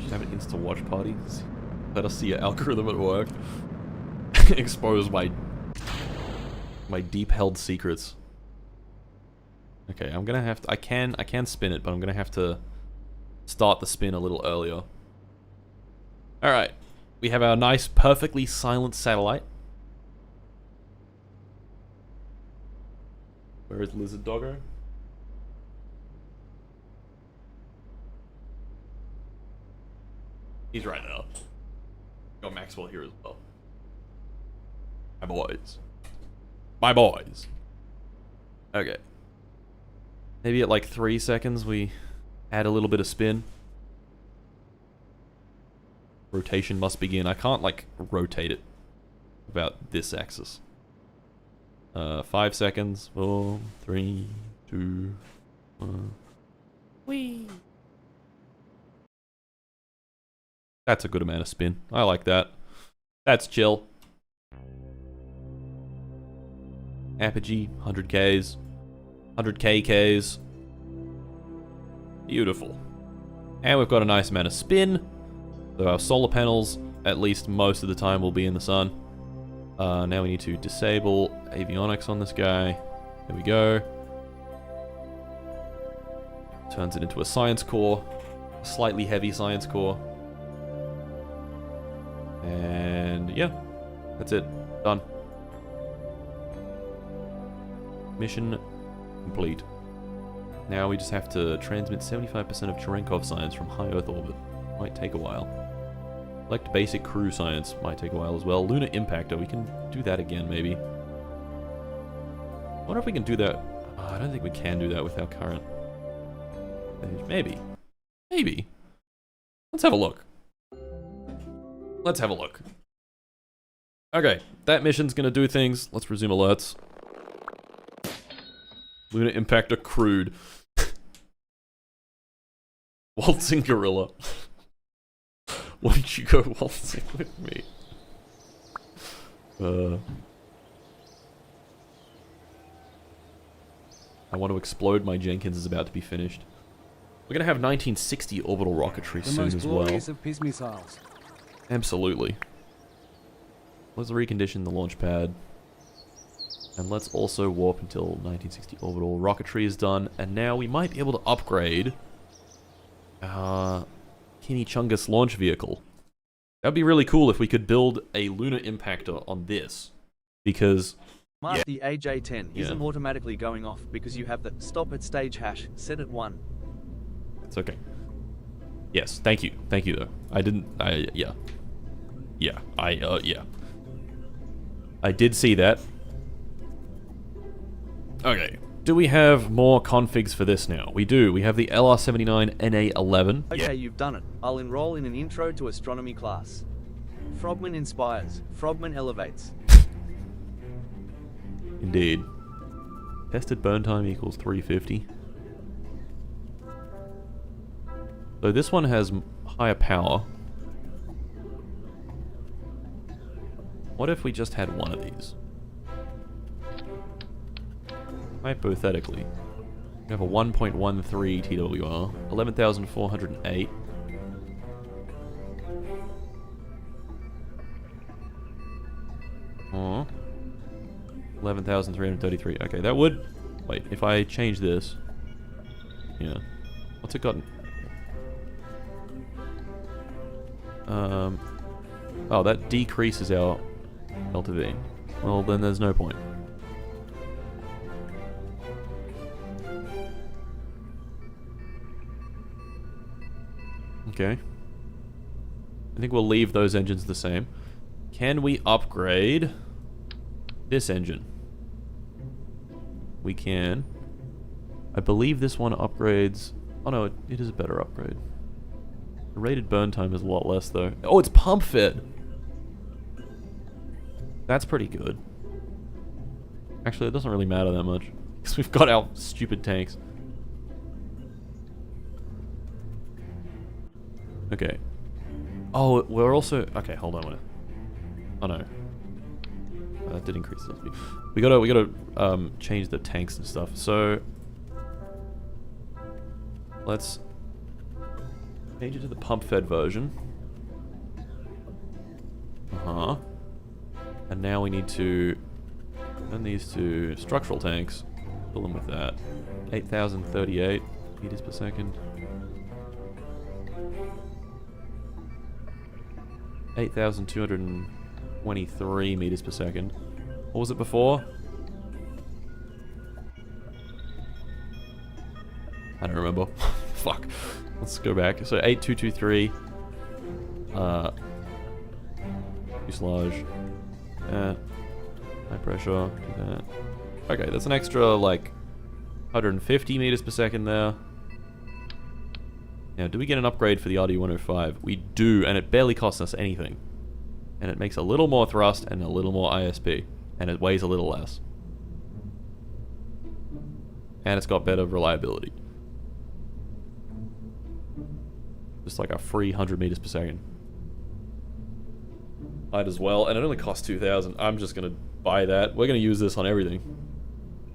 Speaker 1: Have an Insta watch party. Let us see your algorithm at work. Expose my deep held secrets. Okay, I'm gonna have to. I can spin it, but I'm gonna have to start the spin a little earlier. All right, we have our nice, perfectly silent satellite. Where is Lizard Doggo? He's right now. Got Maxwell here as well. My boys. My boys. Okay. Maybe at like 3 seconds we add a little bit of spin. Rotation must begin. I can't like rotate it about this axis. 5 seconds. 4, 3, 2, 1. Whee! That's a good amount of spin. I like that. That's chill. Apogee, 100Ks. 100KKs. Beautiful. And we've got a nice amount of spin. So our solar panels, at least most of the time, will be in the sun. Now we need to disable avionics on this guy. There we go. Turns it into a science core. A slightly heavy science core. And yeah, that's it. Done. Mission complete. Now we just have to transmit 75% of Cherenkov science from high Earth orbit. Might take a while. Select basic crew science. Might take a while as well. Lunar impactor. We can do that again, maybe. I wonder if we can do that. Oh, I don't think we can do that with our current page. Maybe. Maybe. Let's have a look. Let's have a look. Okay, that mission's gonna do things. Let's resume alerts. Lunar impactor crewed. Waltzing gorilla. Why don't you go waltzing with me? I want to explode. My Jenkins is about to be finished. We're gonna have 1960 orbital rocketry soon as well.
Speaker 3: Of piss missiles.
Speaker 1: Absolutely. Let's recondition the launch pad. And let's also warp until 1960 orbital rocketry is done. And now we might be able to upgrade our Chungus launch vehicle. That'd be really cool if we could build a lunar impactor on this. Because...
Speaker 2: Mark, the AJ-10 isn't automatically going off because you have the stop at stage hash set at 1.
Speaker 1: It's okay. Yes, thank you. Thank you, though. Yeah. Yeah, yeah. I did see that. Okay. Do we have more configs for this now? We do. We have the LR79NA11.
Speaker 2: Okay, you've done it. I'll enroll in an intro to astronomy class. Frogman inspires. Frogman elevates.
Speaker 1: Indeed. Tested burn time equals 350. So this one has higher power. What if we just had one of these? Hypothetically. We have a 1.13 TWR, 11,408. Oh. 11,333. Okay, that would... Wait, if I change this... Yeah. What's it gotten? Oh, that decreases our LTV. Well, then there's no point. Okay. I think we'll leave those engines the same. Can we upgrade this engine? We can. I believe this one upgrades... Oh no, it is a better upgrade. The rated burn time is a lot less though. Oh, it's pump fed! That's pretty good. Actually, it doesn't really matter that much. Because we've got our stupid tanks. Okay. Oh, we're also... Okay, hold on a minute. Oh no. That did increase the speed. We gotta change the tanks and stuff. So... Let's change it to the pump-fed version. Uh-huh. And now we need to turn these to structural tanks. Fill them with that. 8,038 meters per second. 8,223 meters per second. What was it before? I don't remember. Fuck. Let's go back. So 8,223. Fuselage. High pressure. Do that. Okay, that's an extra like 150 meters per second there. Now, do we get an upgrade for the RD-105? We do, and it barely costs us anything. And it makes a little more thrust and a little more ISP. And it weighs a little less. And it's got better reliability. Just like a free 100 meters per second. Might as well, and it only costs 2,000. I'm just gonna buy that. We're gonna use this on everything.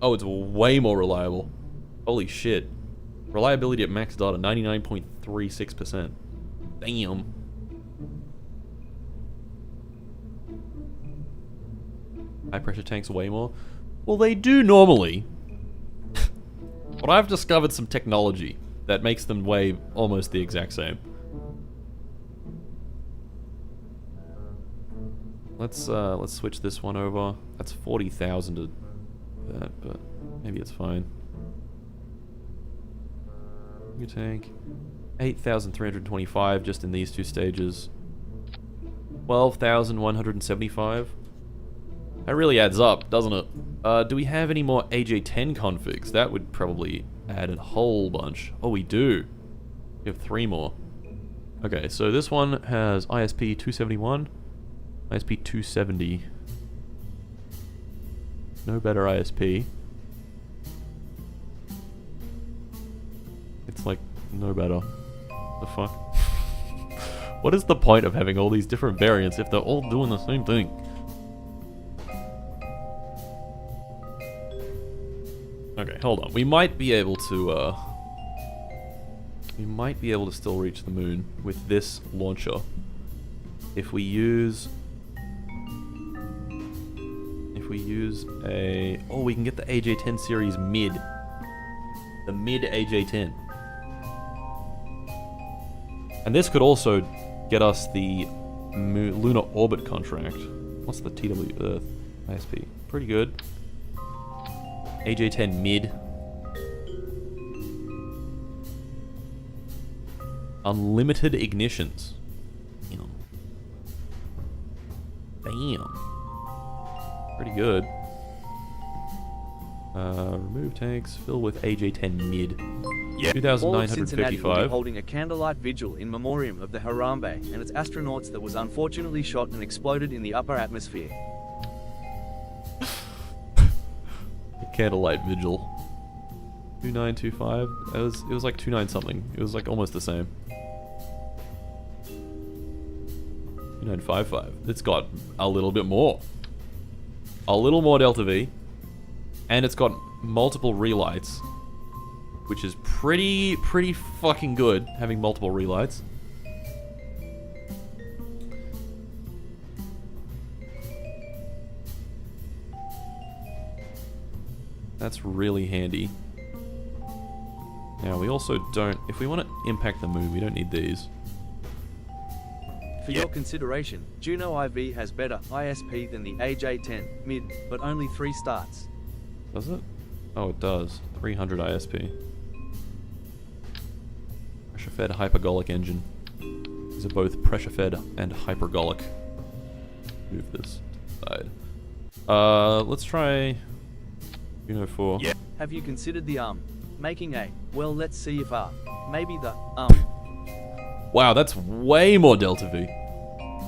Speaker 1: Oh, it's way more reliable. Holy shit. Reliability at max data, 99.36%. Damn. High pressure tanks way more? Well, they do normally. But I've discovered some technology that makes them weigh almost the exact same. Let's switch this one over. That's 40,000 to that, but maybe it's fine. New tank. 8,325 just in these two stages. 12,175. That really adds up, doesn't it? Do we have any more AJ10 configs? That would probably add a whole bunch. Oh, we do. We have 3 more. Okay, so this one has ISP 271, ISP 270. No better ISP. It's like, no better. The fuck? What is the point of having all these different variants if they're all doing the same thing? Okay, hold on. We might be able to, still reach the moon with this launcher. If we use a... Oh, we can get the AJ-10 series mid. The mid AJ-10. And this could also get us the lunar orbit contract. What's the TW Earth ISP? Pretty good. AJ-10 mid. Unlimited ignitions. Damn. Pretty good. Remove tanks. Fill with AJ-10 mid. Yeah.
Speaker 2: All of Cincinnati will be
Speaker 1: 2,955.
Speaker 2: holding a candlelight vigil in memoriam of the Harambe and its astronauts that was unfortunately shot and exploded in the upper atmosphere.
Speaker 1: Candlelight vigil. 2925. It was like 29 something. It was like almost the same. 2955. It's got a little bit more. A little more Delta V. And it's got multiple relights. Which is pretty fucking good, having multiple relights. That's really handy. Now, we also don't... If we want to impact the moon, we don't need these.
Speaker 2: For your consideration, Juno IV has better ISP than the AJ-10 mid, but only 3 starts.
Speaker 1: Does it? Oh, it does. 300 ISP. Pressure-fed hypergolic engine. These are both pressure fed and hypergolic. Move this side. Let's try Juno 4.
Speaker 2: Yeah. Have you considered the making a, well, let's see if maybe the
Speaker 1: Wow, that's way more delta V.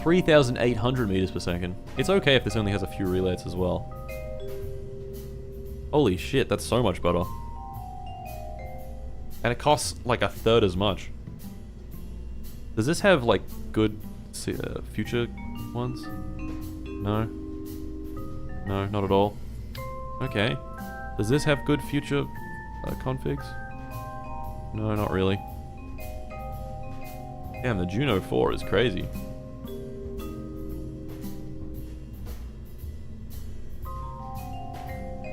Speaker 1: 3,800 meters per second. It's okay if this only has a few relays as well. Holy shit, that's so much better. And it costs like a third as much. Does this have like good future ones? No. No, not at all. Okay. Does this have good future configs? No, not really. Damn, the Juno 4 is crazy.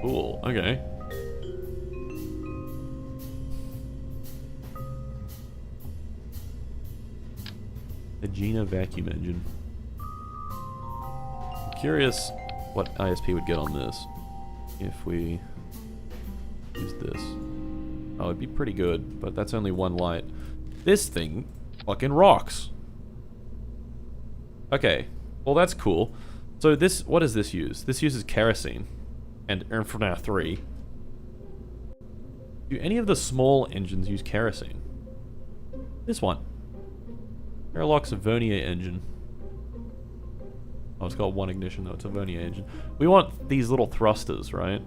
Speaker 1: Cool, okay. The Gina vacuum engine. I'm curious what ISP would get on this if we use this. Oh, it'd be pretty good, but that's only one light. This thing fucking rocks. Okay, well that's cool. So this, what does this use? This uses kerosene and Infernal 3. Do any of the small engines use kerosene? This one. Airlock's a Vernier engine. Oh, it's got one ignition though, it's a Vernier engine. We want these little thrusters, right?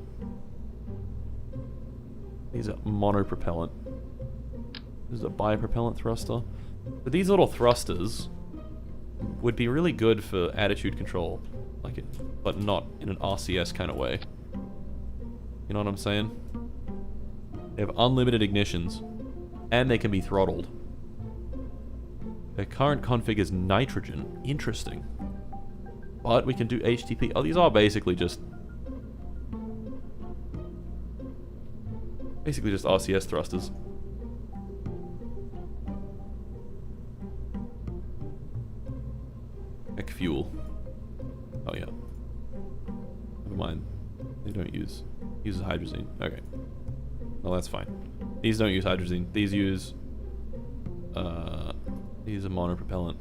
Speaker 1: These are monopropellant. This is a bipropellant thruster. But these little thrusters would be really good for attitude control, like it, but not in an RCS kind of way. You know what I'm saying? They have unlimited ignitions, and they can be throttled. Their current config is nitrogen. Interesting. But we can do HTP. Oh, these are basically just RCS thrusters. Heck fuel. Oh yeah. Never mind. They don't use hydrazine. Okay. Well, that's fine. These don't use hydrazine. These use these are monopropellant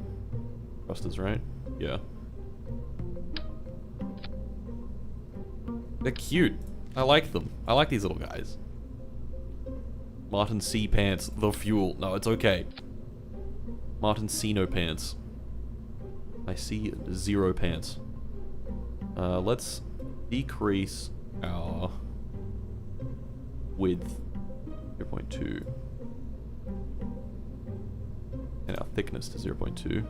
Speaker 1: thrusters, right? Yeah. They're cute. I like them. I like these little guys. Martin C pants, the fuel. No, it's okay. Martin C no pants. I see 0 pants. Let's decrease our width 0.2 and our thickness to 0.2.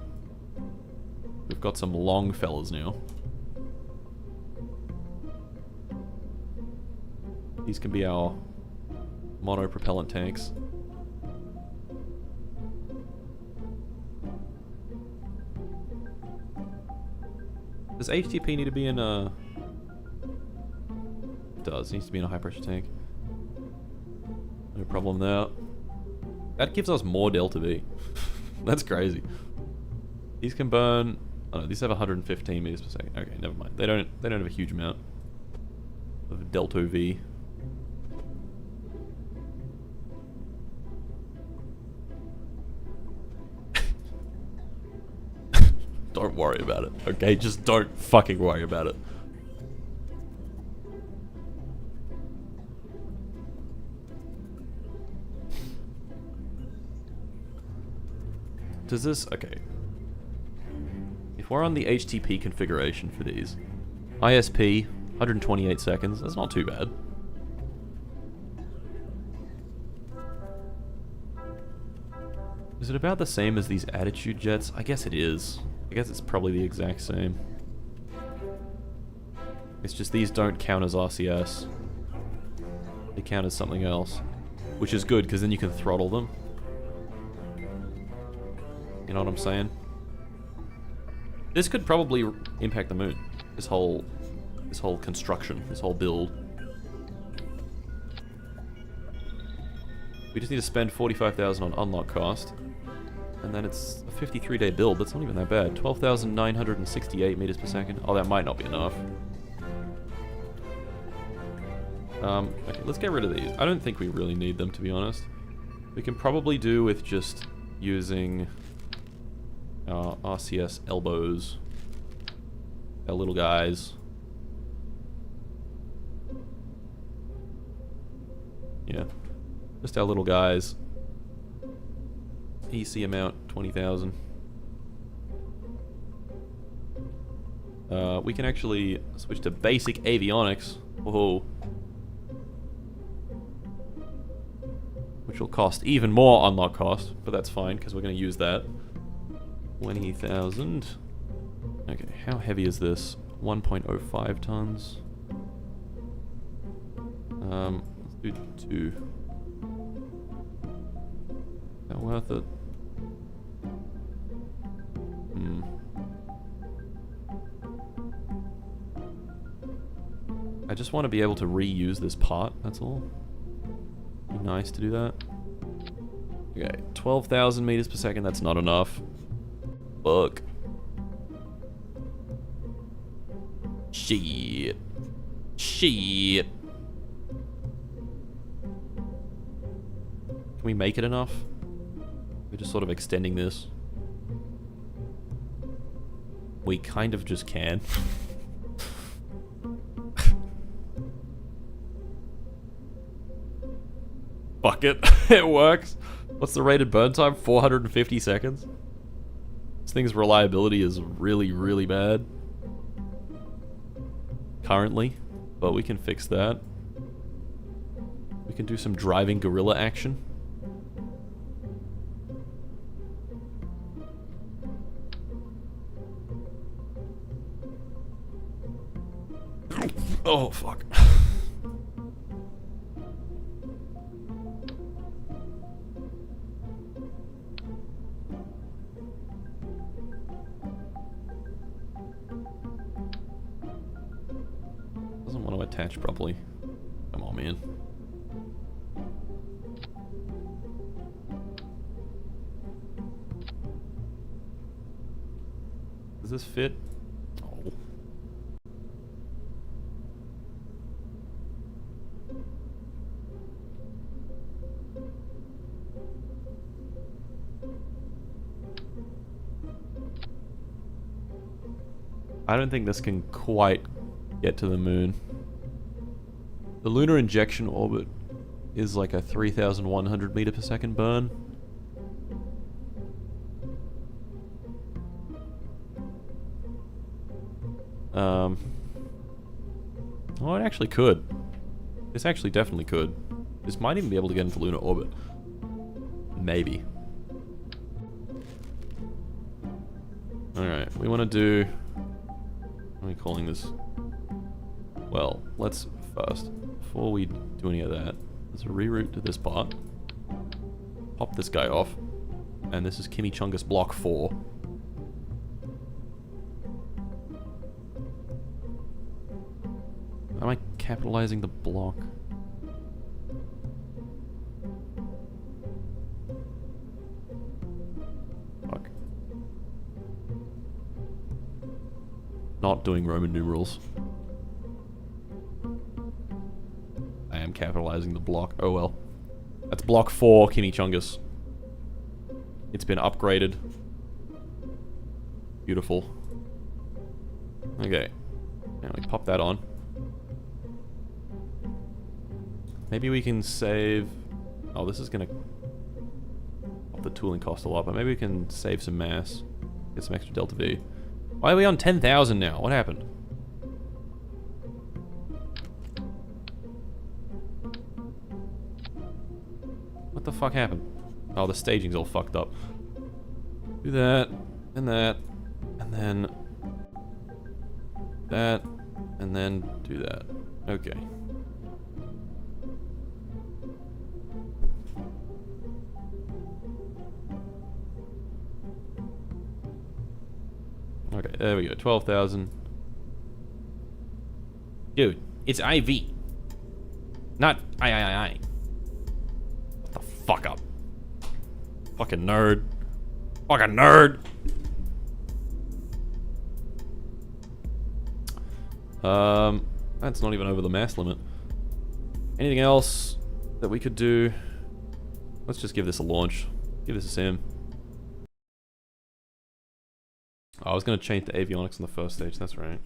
Speaker 1: We've got some long fellas now. These can be our monopropellant tanks. Does HTP need to be in a... It does. It needs to be in a high pressure tank. No problem there. That gives us more delta V. That's crazy. These can burn... Oh no, these have 115 meters per second. Okay, never mind. They don't have a huge amount of delta V. Don't worry about it, okay? Just don't fucking worry about it. Does this... Okay. If we're on the HTP configuration for these, ISP, 128 seconds, that's not too bad. Is it about the same as these attitude jets? I guess it is. I guess it's probably the exact same. It's just these don't count as RCS. They count as something else. Which is good, because then you can throttle them. You know what I'm saying? This could probably impact the moon. This whole construction, this whole build. We just need to spend 45,000 on unlock cost. And then it's a 53-day build. That's not even that bad. 12,968 meters per second. Oh, that might not be enough. Okay, let's get rid of these. I don't think we really need them, to be honest. We can probably do with just using our RCS elbows. Our little guys. Yeah. Just our little guys. EC amount, 20,000. We can actually switch to basic avionics. Whoa. Which will cost even more unlock cost, but that's fine because we're going to use that. 20,000. Okay, how heavy is this? 1.05 tons. Let's do 2. Is that worth it? I just want to be able to reuse this part, that's all. Be nice to do that. Okay, 12,000 meters per second, that's not enough. Fuck. Shit. Shit. Can we make it enough? We're just sort of extending this. We kind of just can. Fuck it. It works. What's the rated burn time? 450 seconds? This thing's reliability is really, really bad. Currently. But we can fix that. We can do some driving gorilla action. Oh, fuck. Doesn't want to attach properly. Come on, man. Does this fit? Oh. I don't think this can quite get to the moon. The lunar injection orbit is like a 3,100 meter per second burn. Oh, it actually could. This actually definitely could. This might even be able to get into lunar orbit. Maybe. Alright, we want to do... What are we calling this? Well, let's first, before we do any of that, let's reroute to this part. Pop this guy off. And this is Chimichungus Block 4. Am I capitalizing the block? Fuck. Not doing Roman numerals. I am capitalizing the block. Oh well. That's block 4, Chimichungus. It's been upgraded. Beautiful. Okay. Now we pop that on. Maybe we can save... Oh, this is gonna... up the tooling cost a lot, but maybe we can save some mass. Get some extra delta V. Why are we on 10,000 now? What happened? What the fuck happened? Oh, the staging's all fucked up. Do that, and that, and then... that, and then do that. Okay. Okay, there we go. 12,000. Dude, it's IV. Not I. What the fuck up? Fucking nerd. Fucking nerd. That's not even over the mass limit. Anything else that we could do? Let's just give this a launch. Give this a sim. Oh, I was going to change the avionics on the first stage, that's right.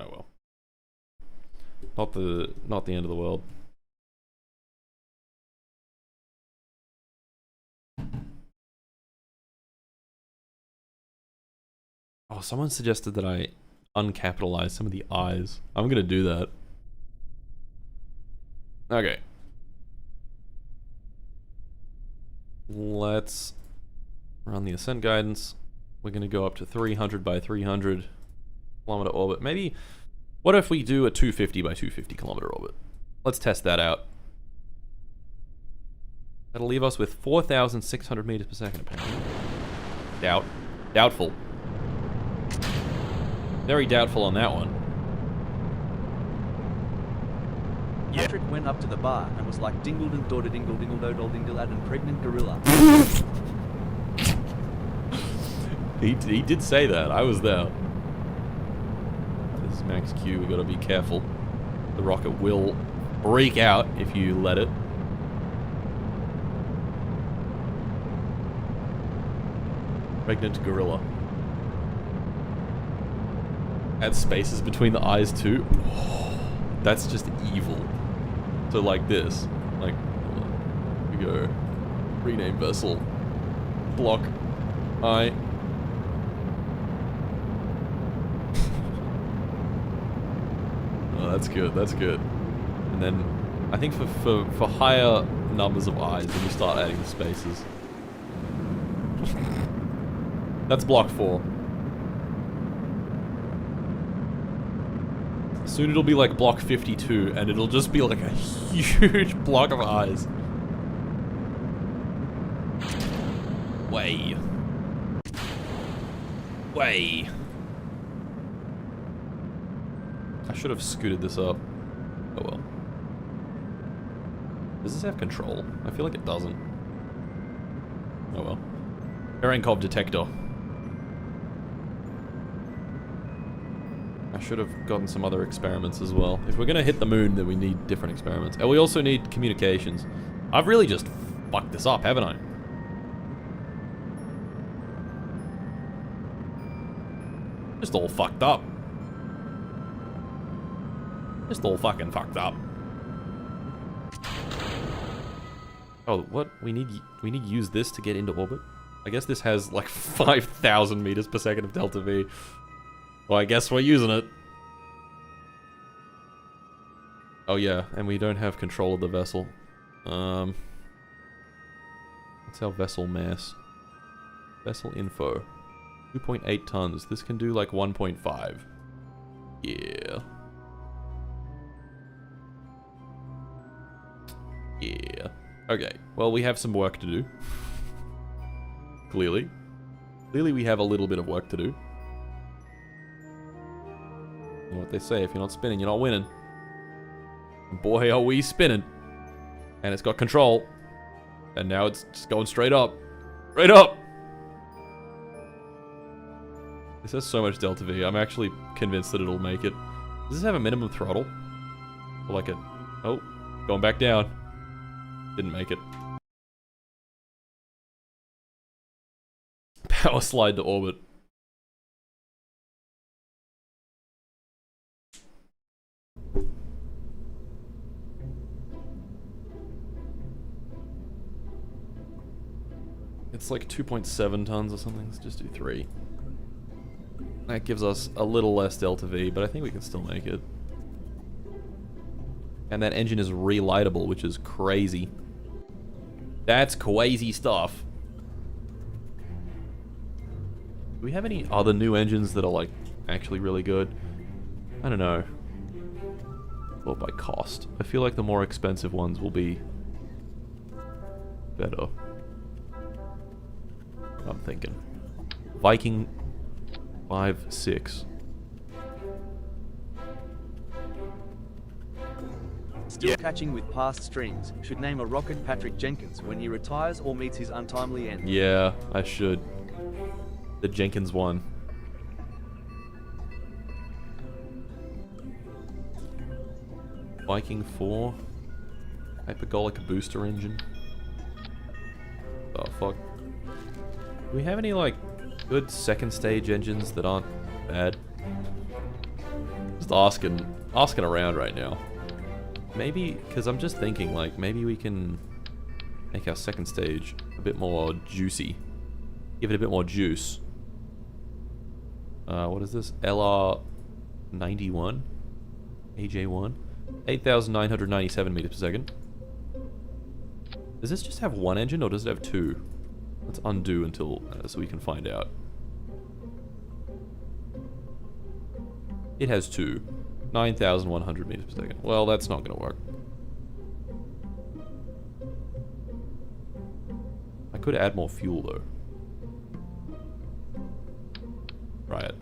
Speaker 1: Oh well. Not the end of the world. Oh, someone suggested that I uncapitalize some of the I's. I'm gonna do that. Okay. Let's run the ascent guidance. We're gonna go up to 300 by 300 kilometer orbit. Maybe, what if we do a 250 by 250 kilometer orbit? Let's test that out. That'll leave us with 4,600 meters per second apparently. Doubtful. Very doubtful on that one.
Speaker 2: Patrick went up to the bar and was like dingled and daughter dingle dingle dodol dingle ad and pregnant gorilla.
Speaker 1: He did say that. I was there. This is Max Q. We gotta be careful. The rocket will break out if you let it. Pregnant gorilla. Add spaces between the eyes too. Oh, that's just evil. So like this. Like, we go. Rename vessel. Block. I. Oh, that's good. That's good. And then I think for higher numbers of eyes, then you start adding the spaces. That's block 4. Soon it'll be like block 52, and it'll just be like a huge block of eyes. Way. I should have scooted this up. Oh well. Does this have control? I feel like it doesn't. Oh well. Cherenkov detector. I should have gotten some other experiments as well. If we're gonna hit the moon, then we need different experiments. And we also need communications. I've really just fucked this up, haven't I? Just all fucked up. Just all fucking fucked up. Oh, what? We need use this to get into orbit? I guess this has like 5,000 meters per second of delta V. Well, I guess we're using it. Oh yeah, and we don't have control of the vessel. What's our vessel mass? Vessel info. 2.8 tons. This can do like 1.5. Yeah. Yeah. Okay, well we have some work to do. Clearly. Clearly we have a little bit of work to do. You know what they say, if you're not spinning, you're not winning. And boy, are we spinning. And it's got control. And now it's just going straight up. Straight up! This has so much delta V, I'm actually convinced that it'll make it. Does this have a minimum throttle? Or like a... Oh, going back down. Didn't make it. Power slide to orbit. It's like 2.7 tons or something. Let's just do 3. That gives us a little less delta V, but I think we can still make it. And that engine is relightable, which is crazy. That's crazy stuff. Do we have any other new engines that are like actually really good? I don't know. Or by cost. I feel like the more expensive ones will be better. I'm thinking. Viking 5.6.
Speaker 2: Still catching with past streams. Should name a rocket Patrick Jenkins when he retires or meets his untimely end.
Speaker 1: Yeah, I should. The Jenkins one. Viking 4. Hypergolic booster engine. Oh fuck. Do we have any like good second stage engines that aren't bad? Just asking around right now. Maybe, because I'm just thinking, like, maybe we can make our second stage a bit more juicy. Give it a bit more juice. What is this? LR91? AJ1? 8,997 meters per second. Does this just have one engine or does it have two? Let's undo until, so we can find out. It has two. 9,100 meters per second. Well, that's not gonna work. I could add more fuel though. Try it.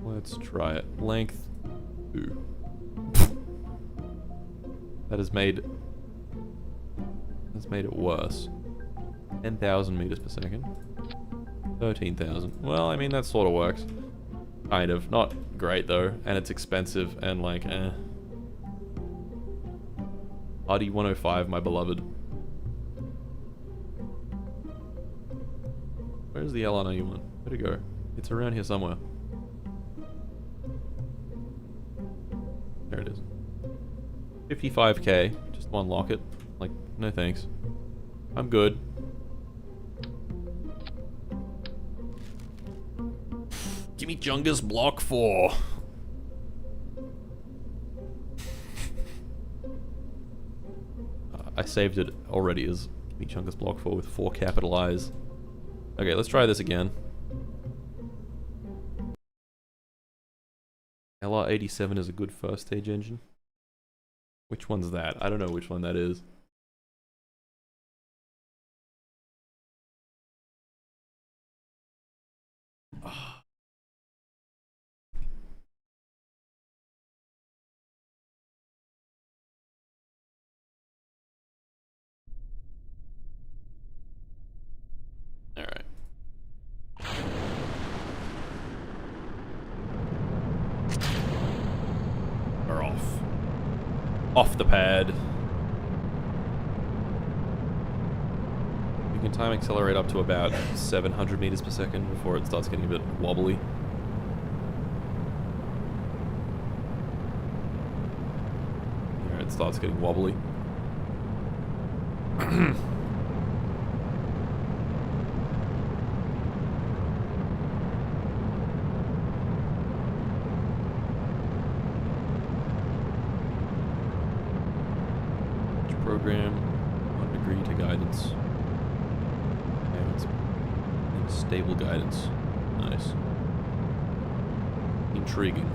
Speaker 1: Let's try it. Length 2. That has made it worse. 10,000 meters per second. 13,000. Well, I mean, that sort of works. Kind of. Not great, though. And it's expensive and, like, eh. RD105, my beloved. Where's the LR91? Where'd it go? It's around here somewhere. There it is. 55k. Just one locket. Like, no thanks. I'm good. Gimme Chungus Block 4. I saved it already as Gimme Chungus Block 4 with 4 capital I's. Okay, let's try this again. LR87 is a good first stage engine. Which one's that? I don't know which one that is. Alright. We're off. Off the pad. You can time accelerate up to about 700 meters per second before it starts getting a bit wobbly. Here it starts getting wobbly. Program 1 degree to guidance. Yeah, it's in stable guidance. Nice. Intriguing.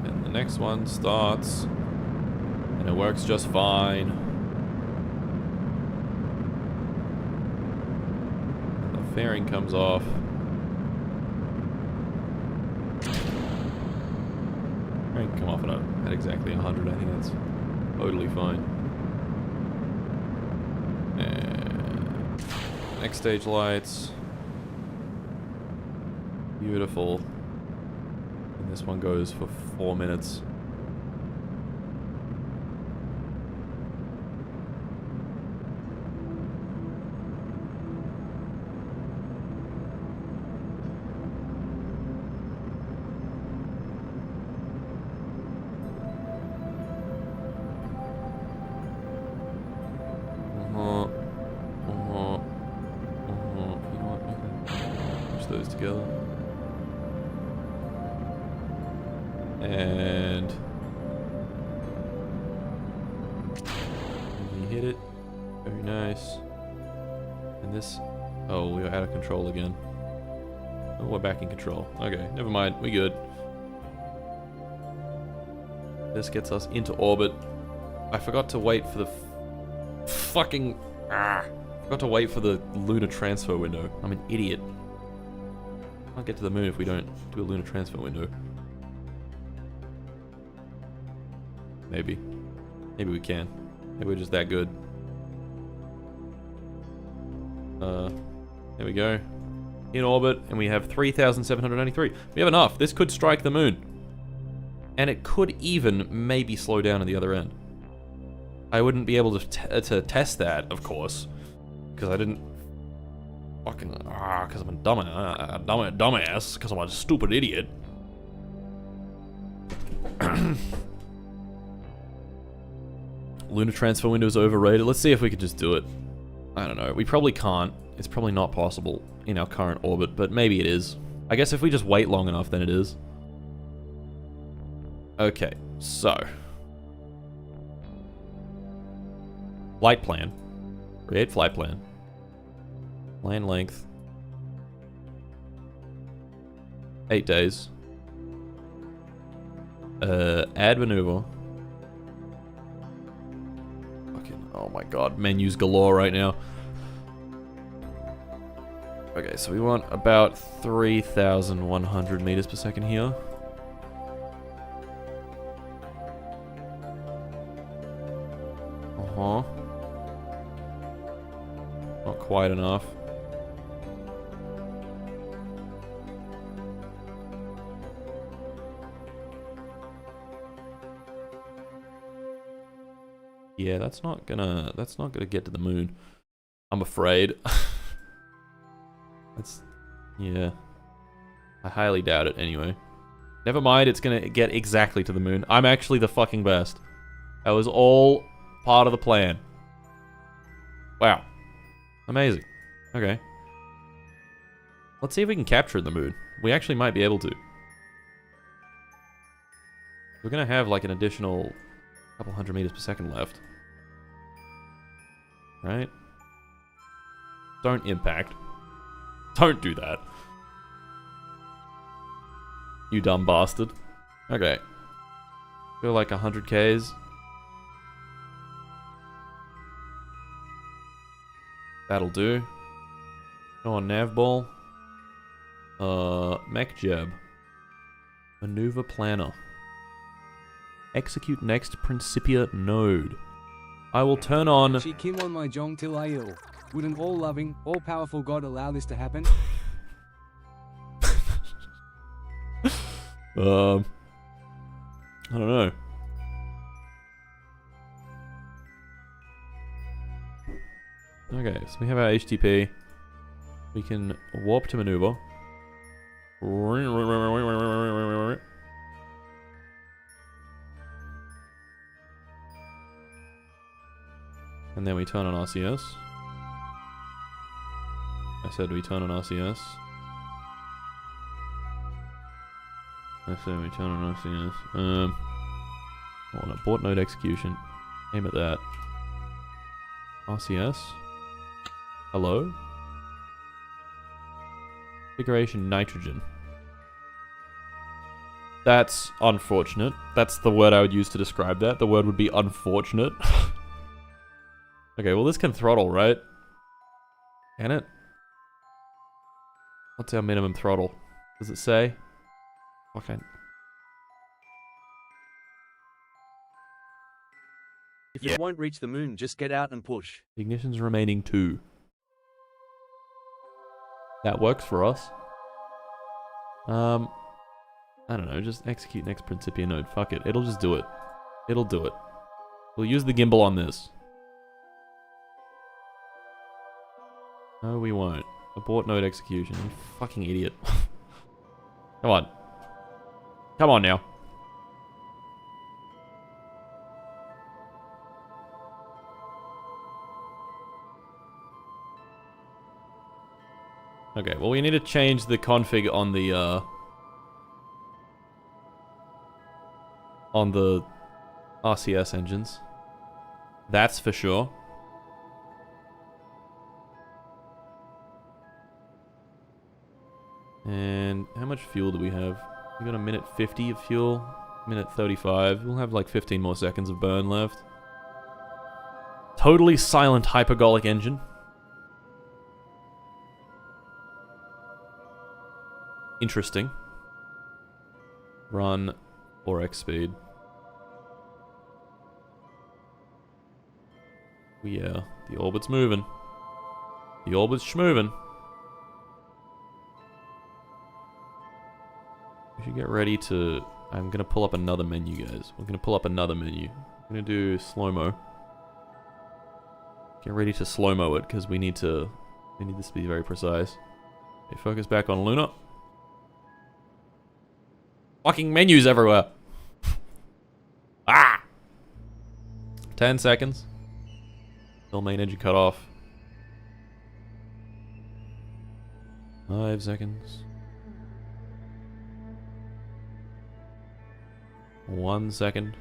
Speaker 1: And the next one starts, and it works just fine. And the fairing comes off. I can come off at exactly 100. I think that's totally fine. And next stage lights. Beautiful. And this one goes for 4 minutes. Those together. And you hit it. Very nice. And this, oh, we are out of control again. Oh, we're back in control. Okay, never mind. We good. This gets us into orbit. I forgot to wait for the forgot to wait for the lunar transfer window. I'm an idiot. Can't get to the moon if we don't do a lunar transfer window. Maybe. Maybe we can. Maybe we're just that good. There we go. in orbit, and we have 3,793. We have enough. This could strike the moon. And it could even maybe slow down at the other end. I wouldn't be able to test that, of course, because I didn't fucking because I'm a dumbass, because I'm a stupid idiot. Lunar transfer window is overrated. Let's see if we could just do it. I don't know. We probably can't. It's probably not possible in our current orbit, but maybe it is. I guess if we just wait long enough, then it is. Okay, so. Flight plan. Create flight plan. Plan length. 8 days. Add maneuver. Fucking, oh my god, menus galore right now. Okay, so we want about 3,100 meters per second here. Uh-huh. Not quite enough. Yeah, that's not gonna get to the moon, I'm afraid. Yeah. I highly doubt it anyway. Never mind, it's gonna get exactly to the moon. I'm actually the fucking best. That was all part of the plan. Wow. Amazing. Okay. Let's see if we can capture the moon. We actually might be able to. We're gonna have like an additional couple hundred meters per second left. Right? Don't impact. Don't do that. You dumb bastard. Okay. Go like 100 Ks. That'll do. Go on nav ball. Mech jab. Maneuver planner. Execute next Principia node. I will turn on.
Speaker 3: She kim on my jong till I ill. Would an all-loving, all-powerful God allow this to happen?
Speaker 1: I don't know. Okay, so we have our HTP. We can warp to maneuver. And then we turn on RCS. I said we turn on RCS. I said we turn on RCS. Hold on, abort node execution. Aim at that. RCS. Hello? Configuration nitrogen. That's unfortunate. That's the word I would use to describe that. The word would be unfortunate. Okay, well this can throttle, right? Can it? What's our minimum throttle? Does it say? Okay.
Speaker 2: If it won't reach the moon, just get out and push.
Speaker 1: Ignition's remaining 2. That works for us. I don't know, just execute next Principia node. Fuck it, it'll just do it. It'll do it. We'll use the gimbal on this. No, we won't. Abort node execution. You fucking idiot. Come on. Come on now. Okay, well we need to change the config on the RCS engines. That's for sure. And how much fuel do we have? We got a minute 50 of fuel, minute 35. We'll have like 15 more seconds of burn left. Totally silent hypergolic engine. Interesting. Run 4x speed. Yeah, the orbit's moving. The orbit's schmoving. We should get ready to... I'm gonna pull up another menu, guys. We're gonna pull up another menu. I'm gonna do slow-mo. Get ready to slow-mo it, because we need this to be very precise. Okay, focus back on Luna. Fucking menus everywhere! Ah! 10 seconds. Still main engine cut off. 5 seconds. 1 second.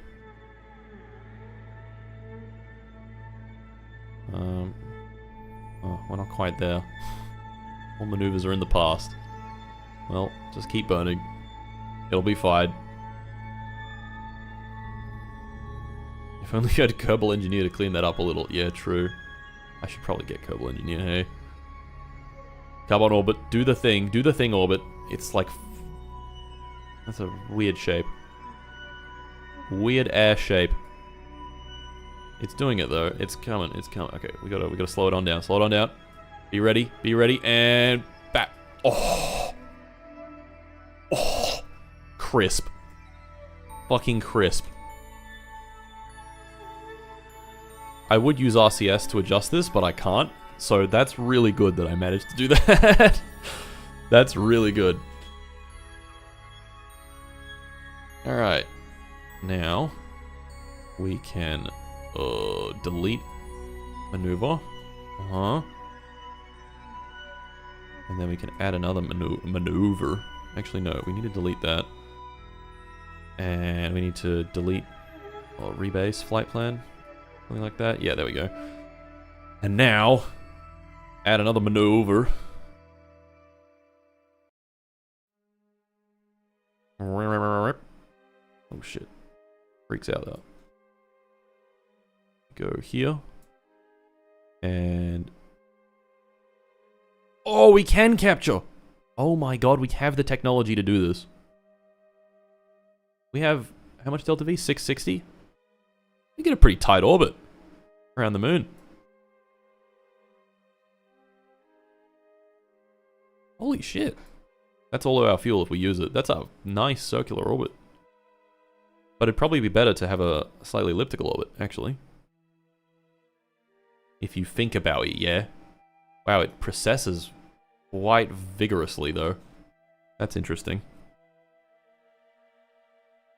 Speaker 1: Oh, we're not quite there. All maneuvers are in the past. Well, just keep burning. It'll be fine. If only you had Kerbal Engineer to clean that up a little. Yeah, true. I should probably get Kerbal Engineer, hey. Carbon Orbit, do the thing, Orbit. It's like... That's a weird shape. Weird air shape. It's doing it though. It's coming. Okay, we gotta slow it on down. Slow it on down. Be ready, and back. Oh, crisp. Fucking crisp. I would use RCS to adjust this, but I can't. So that's really good that I managed to do that. That's really good. All right, now we can. Delete maneuver. And then we can add another maneuver. Actually, no, we need to delete that. And we need to delete rebase flight plan. Something like that. Yeah, there we go. And now, add another maneuver. Oh shit. Freaks out though. Go here. And... Oh, we can capture! Oh my god, we have the technology to do this. We have... How much delta V? 660? We get a pretty tight orbit around the moon. Holy shit. That's all of our fuel if we use it. That's a nice circular orbit. But it'd probably be better to have a slightly elliptical orbit, actually. If you think about it, yeah. Wow, it processes quite vigorously, though. That's interesting.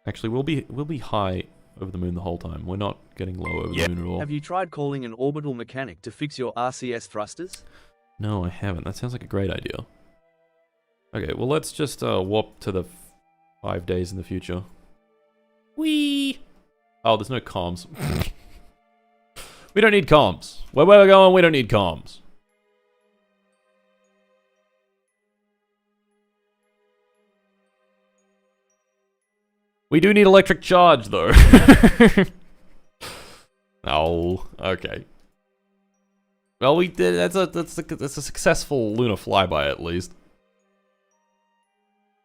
Speaker 1: Actually, we'll be high over the moon the whole time. We're not getting low over the moon at all.
Speaker 2: Have you tried calling an orbital mechanic to fix your RCS thrusters?
Speaker 1: No, I haven't. That sounds like a great idea. Okay, well, let's just warp to the 5 days in the future. Whee! Oh, there's no comms. We don't need comms. Where we're going, we don't need comms. We do need electric charge, though. Oh, okay. Well, we did. That's a successful lunar flyby, at least.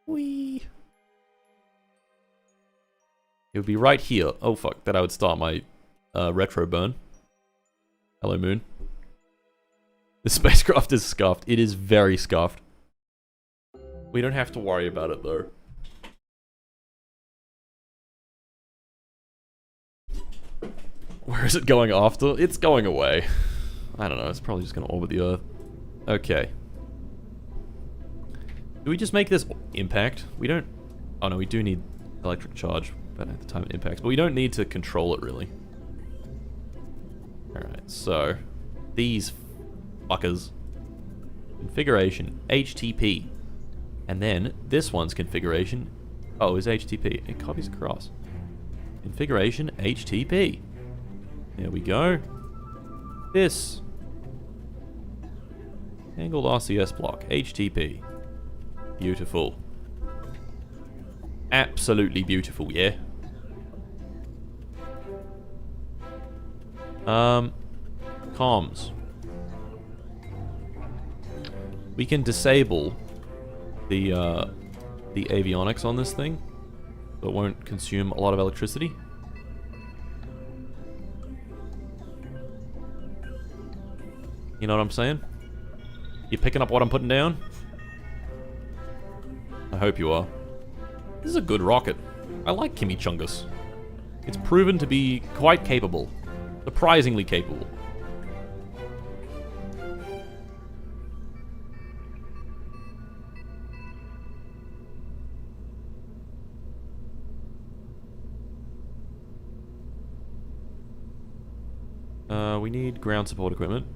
Speaker 1: Whee! It would be right here. Oh fuck! That I would start my retro burn. Hello, moon. The spacecraft is scuffed. It is very scuffed. We don't have to worry about it, though. Where is it going after? It's going away. I don't know. It's probably just going to orbit the Earth. Okay. Do we just make this impact? We don't... Oh, no. We do need electric charge at the time it impacts. But we don't need to control it, really. Alright, so these fuckers. Configuration, HTP. And then this one's configuration, oh, is HTP. It copies across. Configuration, HTP. There we go. This. Angled RCS block, HTP. Beautiful. Absolutely beautiful, yeah. Comms. We can disable the avionics on this thing, so it won't consume a lot of electricity. You know what I'm saying? You picking up what I'm putting down? I hope you are. This is a good rocket. I like Chimichungus. It's proven to be quite capable. Surprisingly capable. We need ground support equipment.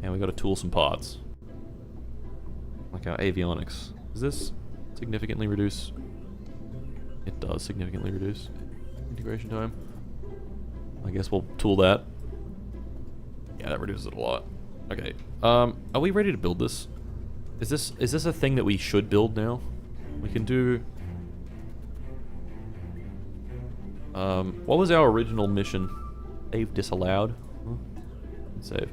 Speaker 1: And we gotta tool some parts. Like our avionics. Does this significantly reduce? It does significantly reduce integration time. I guess we'll tool that. Yeah, that reduces it a lot. Okay. Are we ready to build this? Is this a thing that we should build now? We can do... what was our original mission? Save disallowed? Huh? Save.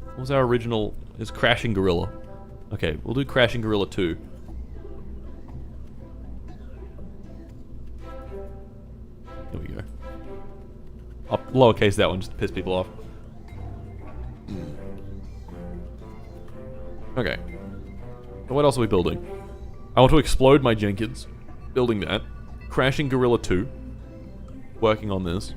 Speaker 1: What was our original... Is Crashing Gorilla. Okay, we'll do Crashing Gorilla 2. There we go. I'll lowercase that one just to piss people off. Okay. So what else are we building? I want to explode my Jenkins. Building that. Crashing Gorilla 2. Working on this.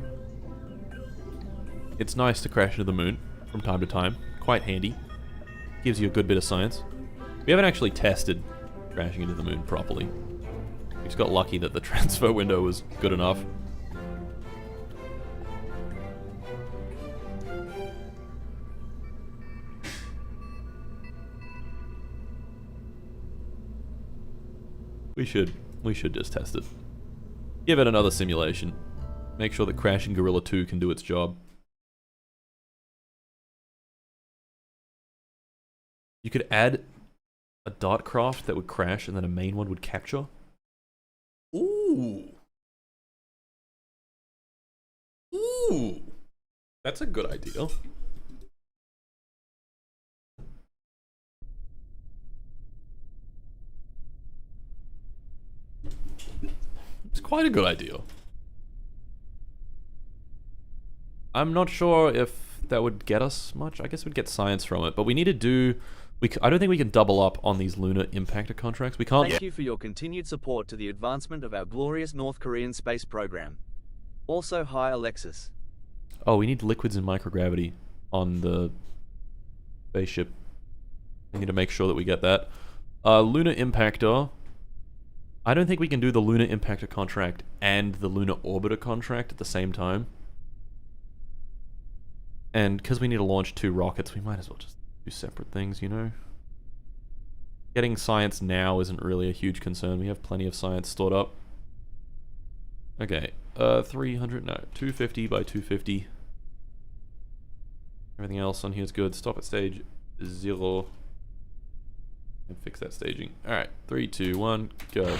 Speaker 1: It's nice to crash into the moon from time to time. Quite handy. Gives you a good bit of science. We haven't actually tested crashing into the moon properly. We just got lucky that the transfer window was good enough. We should just test it. Give it another simulation. Make sure that Crashing Gorilla 2 can do its job. You could add a dot craft that would crash and then a main one would capture. Ooh. Ooh. That's a good idea. It's quite a good idea. I'm not sure if that would get us much. I guess we'd get science from it, but we need to do... I don't think we can double up on these lunar impactor contracts. We can't...
Speaker 2: Thank you for your continued support to the advancement of our glorious North Korean space program. Also, hi Alexis.
Speaker 1: Oh, we need liquids in microgravity on the spaceship. We need to make sure that we get that. Lunar impactor. I don't think we can do the lunar impactor contract and the lunar orbiter contract at the same time. And because we need to launch 2 rockets, we might as well just do separate things, you know? Getting science now isn't really a huge concern. We have plenty of science stored up. Okay, 300, no, 250 by 250. Everything else on here is good. Stop at stage 0. And fix that staging. Alright, 3, 2, 1, go.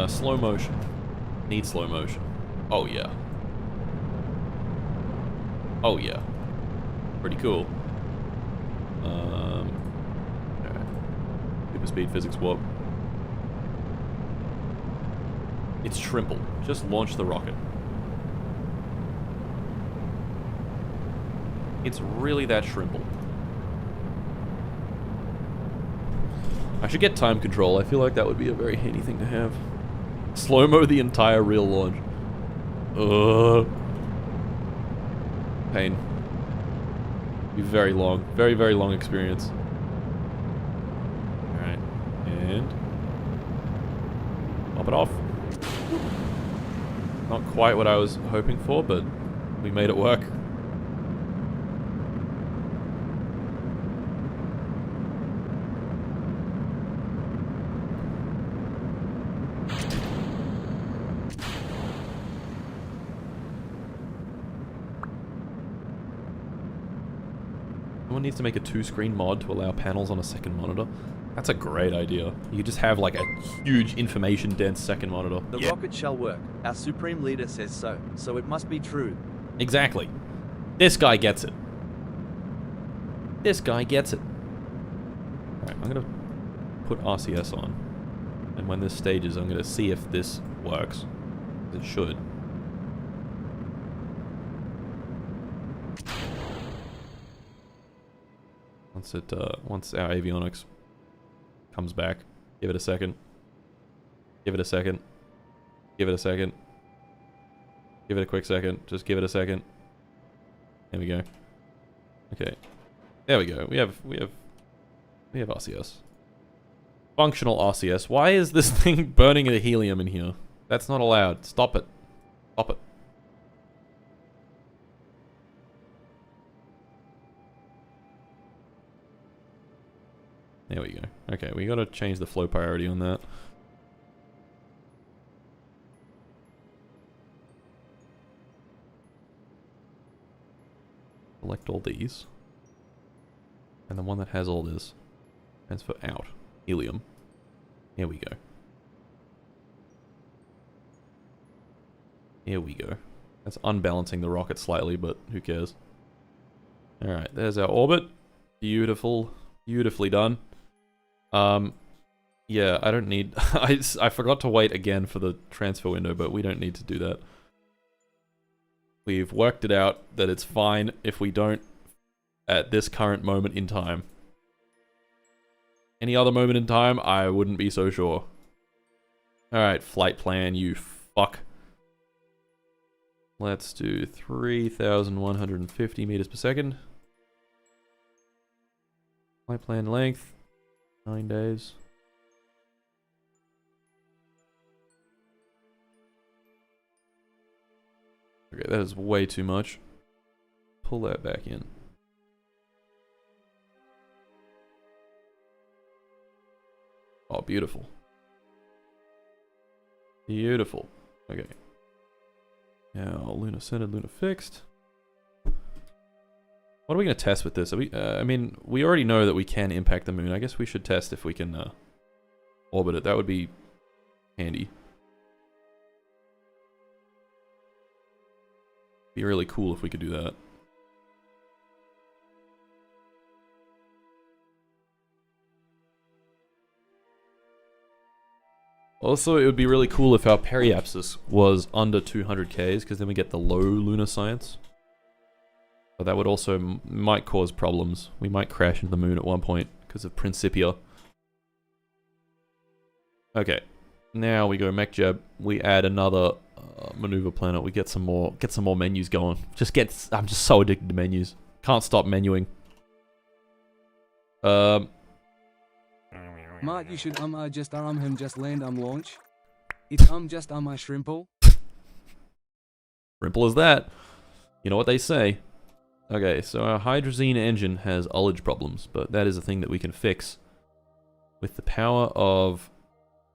Speaker 1: Slow motion. Need slow motion. Oh yeah. Oh yeah. Pretty cool. Alright. Super speed physics warp. It's Shrimple. Just launch the rocket. It's really that Shrimple. I should get time control. I feel like that would be a very handy thing to have. Slow-mo the entire real launch. Pain. Be very long. Very, very long experience. Alright. And... pop it off. Not quite what I was hoping for, but we made it work. Someone needs to make a 2-screen mod to allow panels on a second monitor. That's a great idea. You just have like a huge information-dense second monitor.
Speaker 2: The rocket shall work. Our supreme leader says so, so it must be true.
Speaker 1: Exactly. This guy gets it. This guy gets it. Alright, I'm gonna put RCS on. And when this stages, I'm gonna see if this works. It should. Once our avionics comes back. Give it a second. Give it a second. Give it a second. Give it a quick second. Just give it a second. There we go. Okay. There we go. We have RCS. Functional RCS. Why is this thing burning the helium in here? That's not allowed. Stop it. Stop it. There we go. Okay, we gotta change the flow priority on that. Select all these. And the one that has all this. Transfer out. Helium. Here we go. Here we go. That's unbalancing the rocket slightly, but who cares? Alright, there's our orbit. Beautiful. Beautifully done. Yeah, I don't need... I forgot to wait again for the transfer window, but we don't need to do that. We've worked it out that it's fine if we don't at this current moment in time. Any other moment in time, I wouldn't be so sure. Alright, flight plan, you fuck. Let's do 3,150 meters per second. Flight plan length, 9 days. Okay, that is way too much. Pull that back in. Oh, beautiful. Beautiful. Okay. Now, Luna centered, Luna fixed. What are we going to test with this? Are we, I mean, we already know that we can impact the moon. I guess we should test if we can orbit it. That would be handy. Be really cool if we could do that. Also, it would be really cool if our periapsis was under 200 Ks, because then we get the low lunar science. But that would also might cause problems. We might crash into the moon at one point because of Principia. Okay, now we go mech jab. We add another maneuver planet. We get some more menus going. I'm just so addicted to menus. Can't stop menuing.
Speaker 3: Mart, you should just him just land launch. It's just my shrimple.
Speaker 1: Simple as that. You know what they say. Okay, so our hydrazine engine has ullage problems, but that is a thing that we can fix with the power of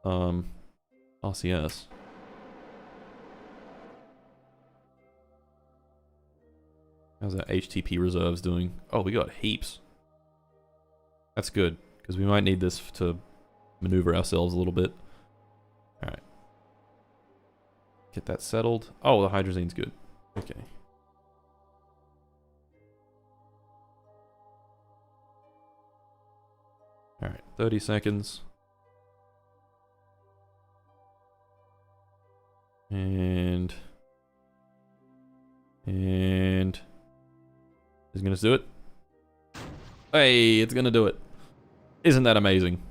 Speaker 1: RCS. How's our HTP reserves doing? Oh, we got heaps. That's good, because we might need this to maneuver ourselves a little bit. Alright. Get that settled. Oh, the hydrazine's good. Okay. Alright, 30 seconds. And is it gonna do it? Hey, it's gonna do it. Isn't that amazing?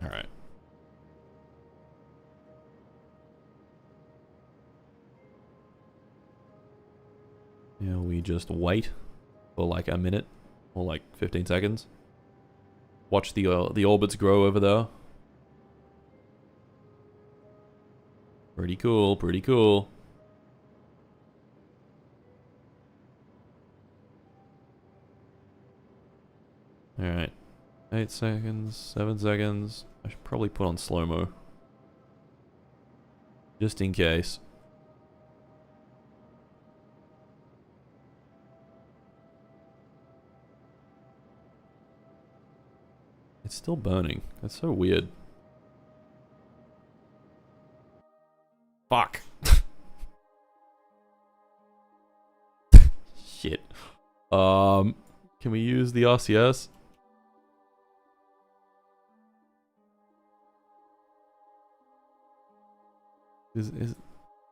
Speaker 1: Alright. Now we just wait for like a minute or like 15 seconds. Watch the orbits grow over there. Pretty cool, pretty cool. Alright. 8 seconds, 7 seconds. I should probably put on slow-mo. Just in case. It's still burning. That's so weird. Fuck. Shit. Can we use the RCS?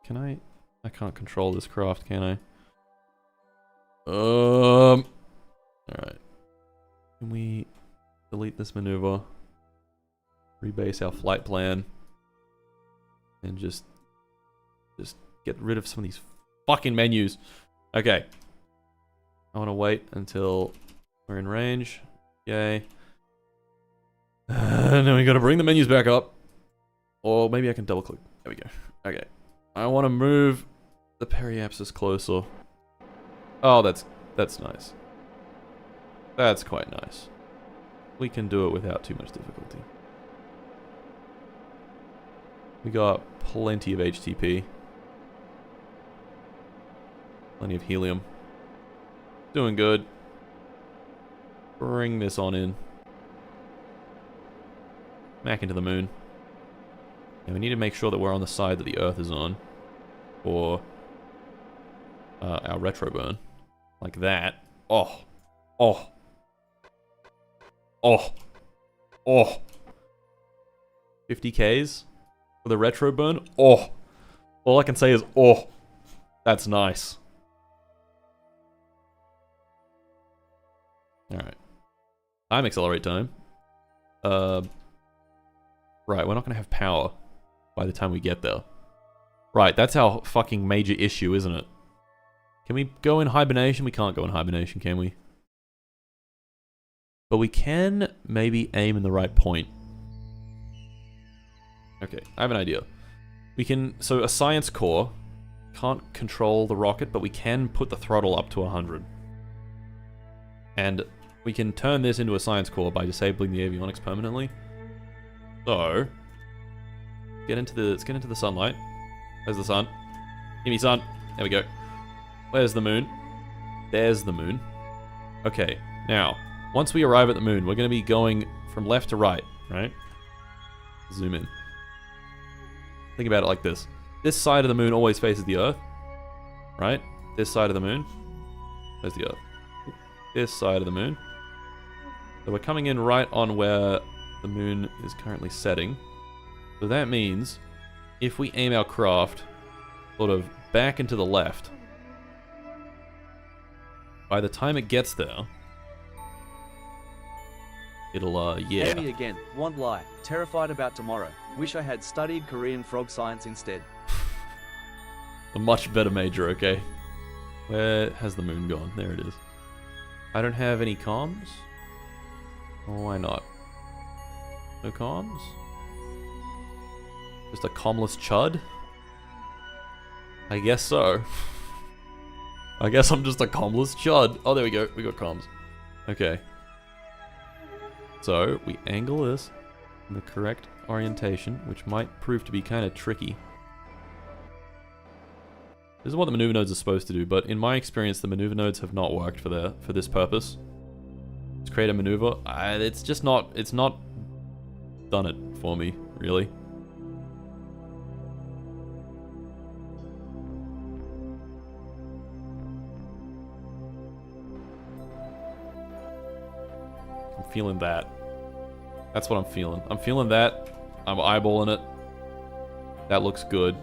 Speaker 1: Can I I can't control this craft, can I? Alright. Can we delete this maneuver? Rebase our flight plan. And just get rid of some of these fucking menus. Okay. I want to wait until we're in range. Yay. And then we gotta bring the menus back up. Or maybe I can double click. There we go. Okay. I want to move the periapsis closer. Oh, that's nice. That's quite nice. We can do it without too much difficulty. We got plenty of HTP. Plenty of helium. Doing good. Bring this on in. Back into the moon. And we need to make sure that we're on the side that the Earth is on. For our retro burn. Like that. Oh. Oh. Oh. Oh. 50Ks for the retro burn. Oh. All I can say is, oh. That's nice. Alright. Time accelerate time. Right, we're not gonna have power by the time we get there. Right, that's our fucking major issue, isn't it? Can we go in hibernation? We can't go in hibernation, can we? But we can maybe aim in the right point. Okay, I have an idea. We can... So a science core can't control the rocket, but we can put the throttle up to 100. And we can turn this into a science core by disabling the avionics permanently. So... let's get into the sunlight. There's the sun. Give me sun. There we go. Where's the moon? There's the moon. Okay, now, once we arrive at the moon, we're going to be going from left to right, right? Zoom in. Think about it like this. This side of the moon always faces the Earth, right? This side of the moon. There's the Earth. This side of the moon. So we're coming in right on where the moon is currently setting. So that means if we aim our craft sort of back and to the left, by the time it gets there, it'll, yeah.
Speaker 2: Amy again, want lie, terrified about tomorrow. Wish I had studied Korean frog science instead.
Speaker 1: A much better major, okay. Where has the moon gone? There it is. I don't have any comms? Why not? No comms? Just a comless chud? I guess so. I guess I'm just a comless chud. Oh, there we go. We got comms. Okay. So, we angle this in the correct orientation, which might prove to be kind of tricky. This is what the maneuver nodes are supposed to do, but in my experience, the maneuver nodes have not worked for this purpose. Let's create a maneuver. It's just not... It's not done it for me, really. I'm feeling that. That's what I'm feeling. I'm feeling that. I'm eyeballing it. That looks good.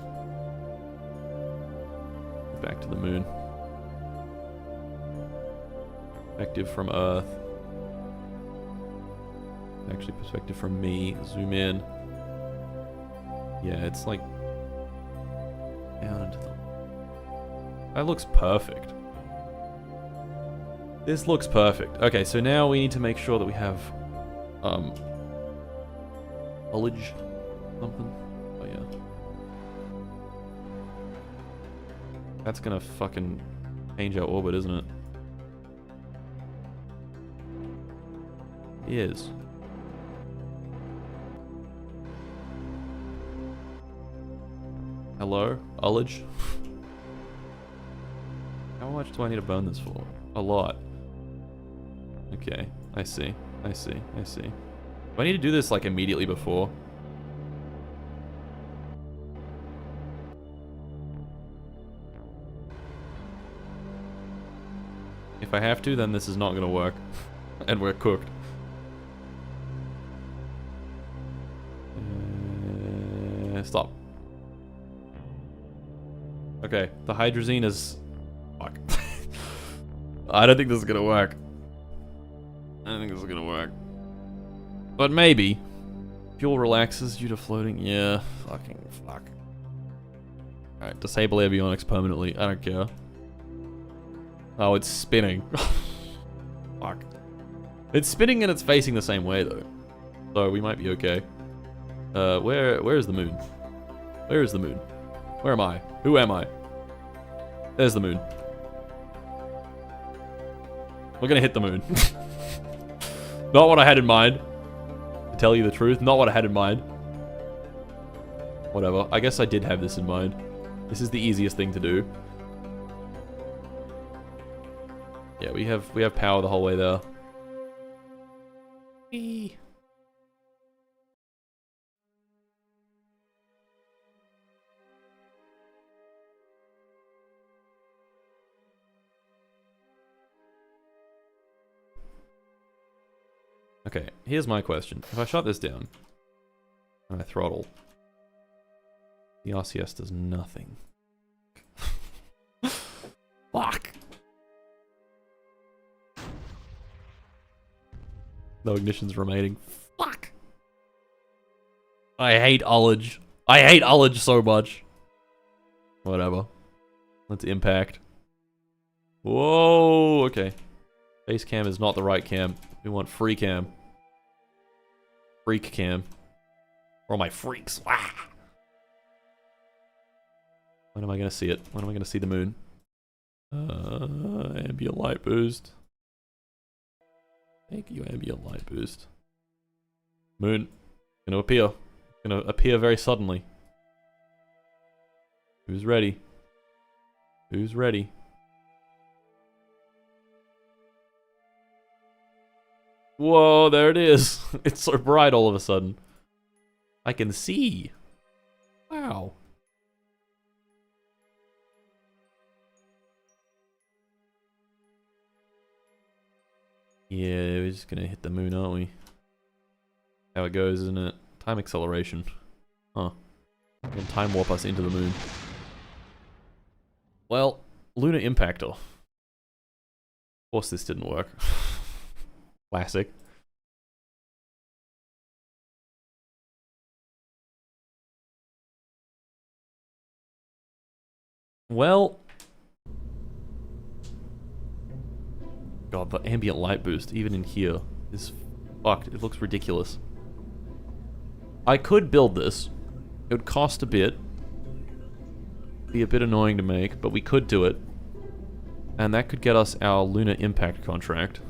Speaker 1: Back to the moon. Perspective from Earth. Actually, perspective from me. Zoom in. Yeah, it's like down into the... That looks perfect. This looks perfect. Okay, so now we need to make sure that we have foliage something. Oh yeah. That's gonna fucking change our orbit, isn't it? It is. Hello? Ullage? How much do I need to burn this for? A lot. Okay, I see. I see. I see. Do I need to do this like immediately before? If I have to, then this is not gonna work. And we're cooked. Stop. Okay, the hydrazine is... Fuck. I don't think this is gonna work. I don't think this is gonna work. But maybe. Fuel relaxes due to floating. Yeah, fucking fuck. Alright, disable avionics permanently. I don't care. Oh, it's spinning. Fuck. It's spinning and it's facing the same way though. So we might be okay. Where is the moon? Where is the moon? Where am I? Who am I? There's the moon. We're gonna hit the moon. Not what I had in mind. To tell you the truth, not what I had in mind. Whatever. I guess I did have this in mind. This is the easiest thing to do. Yeah, we have power the whole way there. Whee. Okay, here's my question. If I shut this down and I throttle, the RCS does nothing. Fuck! No ignitions remaining. Fuck! I hate ullage. I hate ullage so much. Whatever. Let's impact. Whoa, okay. Base cam is not the right cam. We want free cam. Freak cam. Or my freaks. Ah! When am I gonna see it? When am I gonna see the moon? Ambient light boost. Thank you, ambient light boost. Moon. Gonna appear. Gonna appear very suddenly. Who's ready? Who's ready? Whoa, there it is. It's so bright all of a sudden. I can see. Wow. Yeah, we're just gonna hit the moon, aren't we? How it goes, isn't it? Time acceleration. Huh. Can time warp us into the moon. Well, lunar impactor. Of course this didn't work. Classic. Well... God, the ambient light boost, even in here, is fucked. It looks ridiculous. I could build this. It would cost a bit. Be a bit annoying to make, but we could do it. And that could get us our lunar impact contract.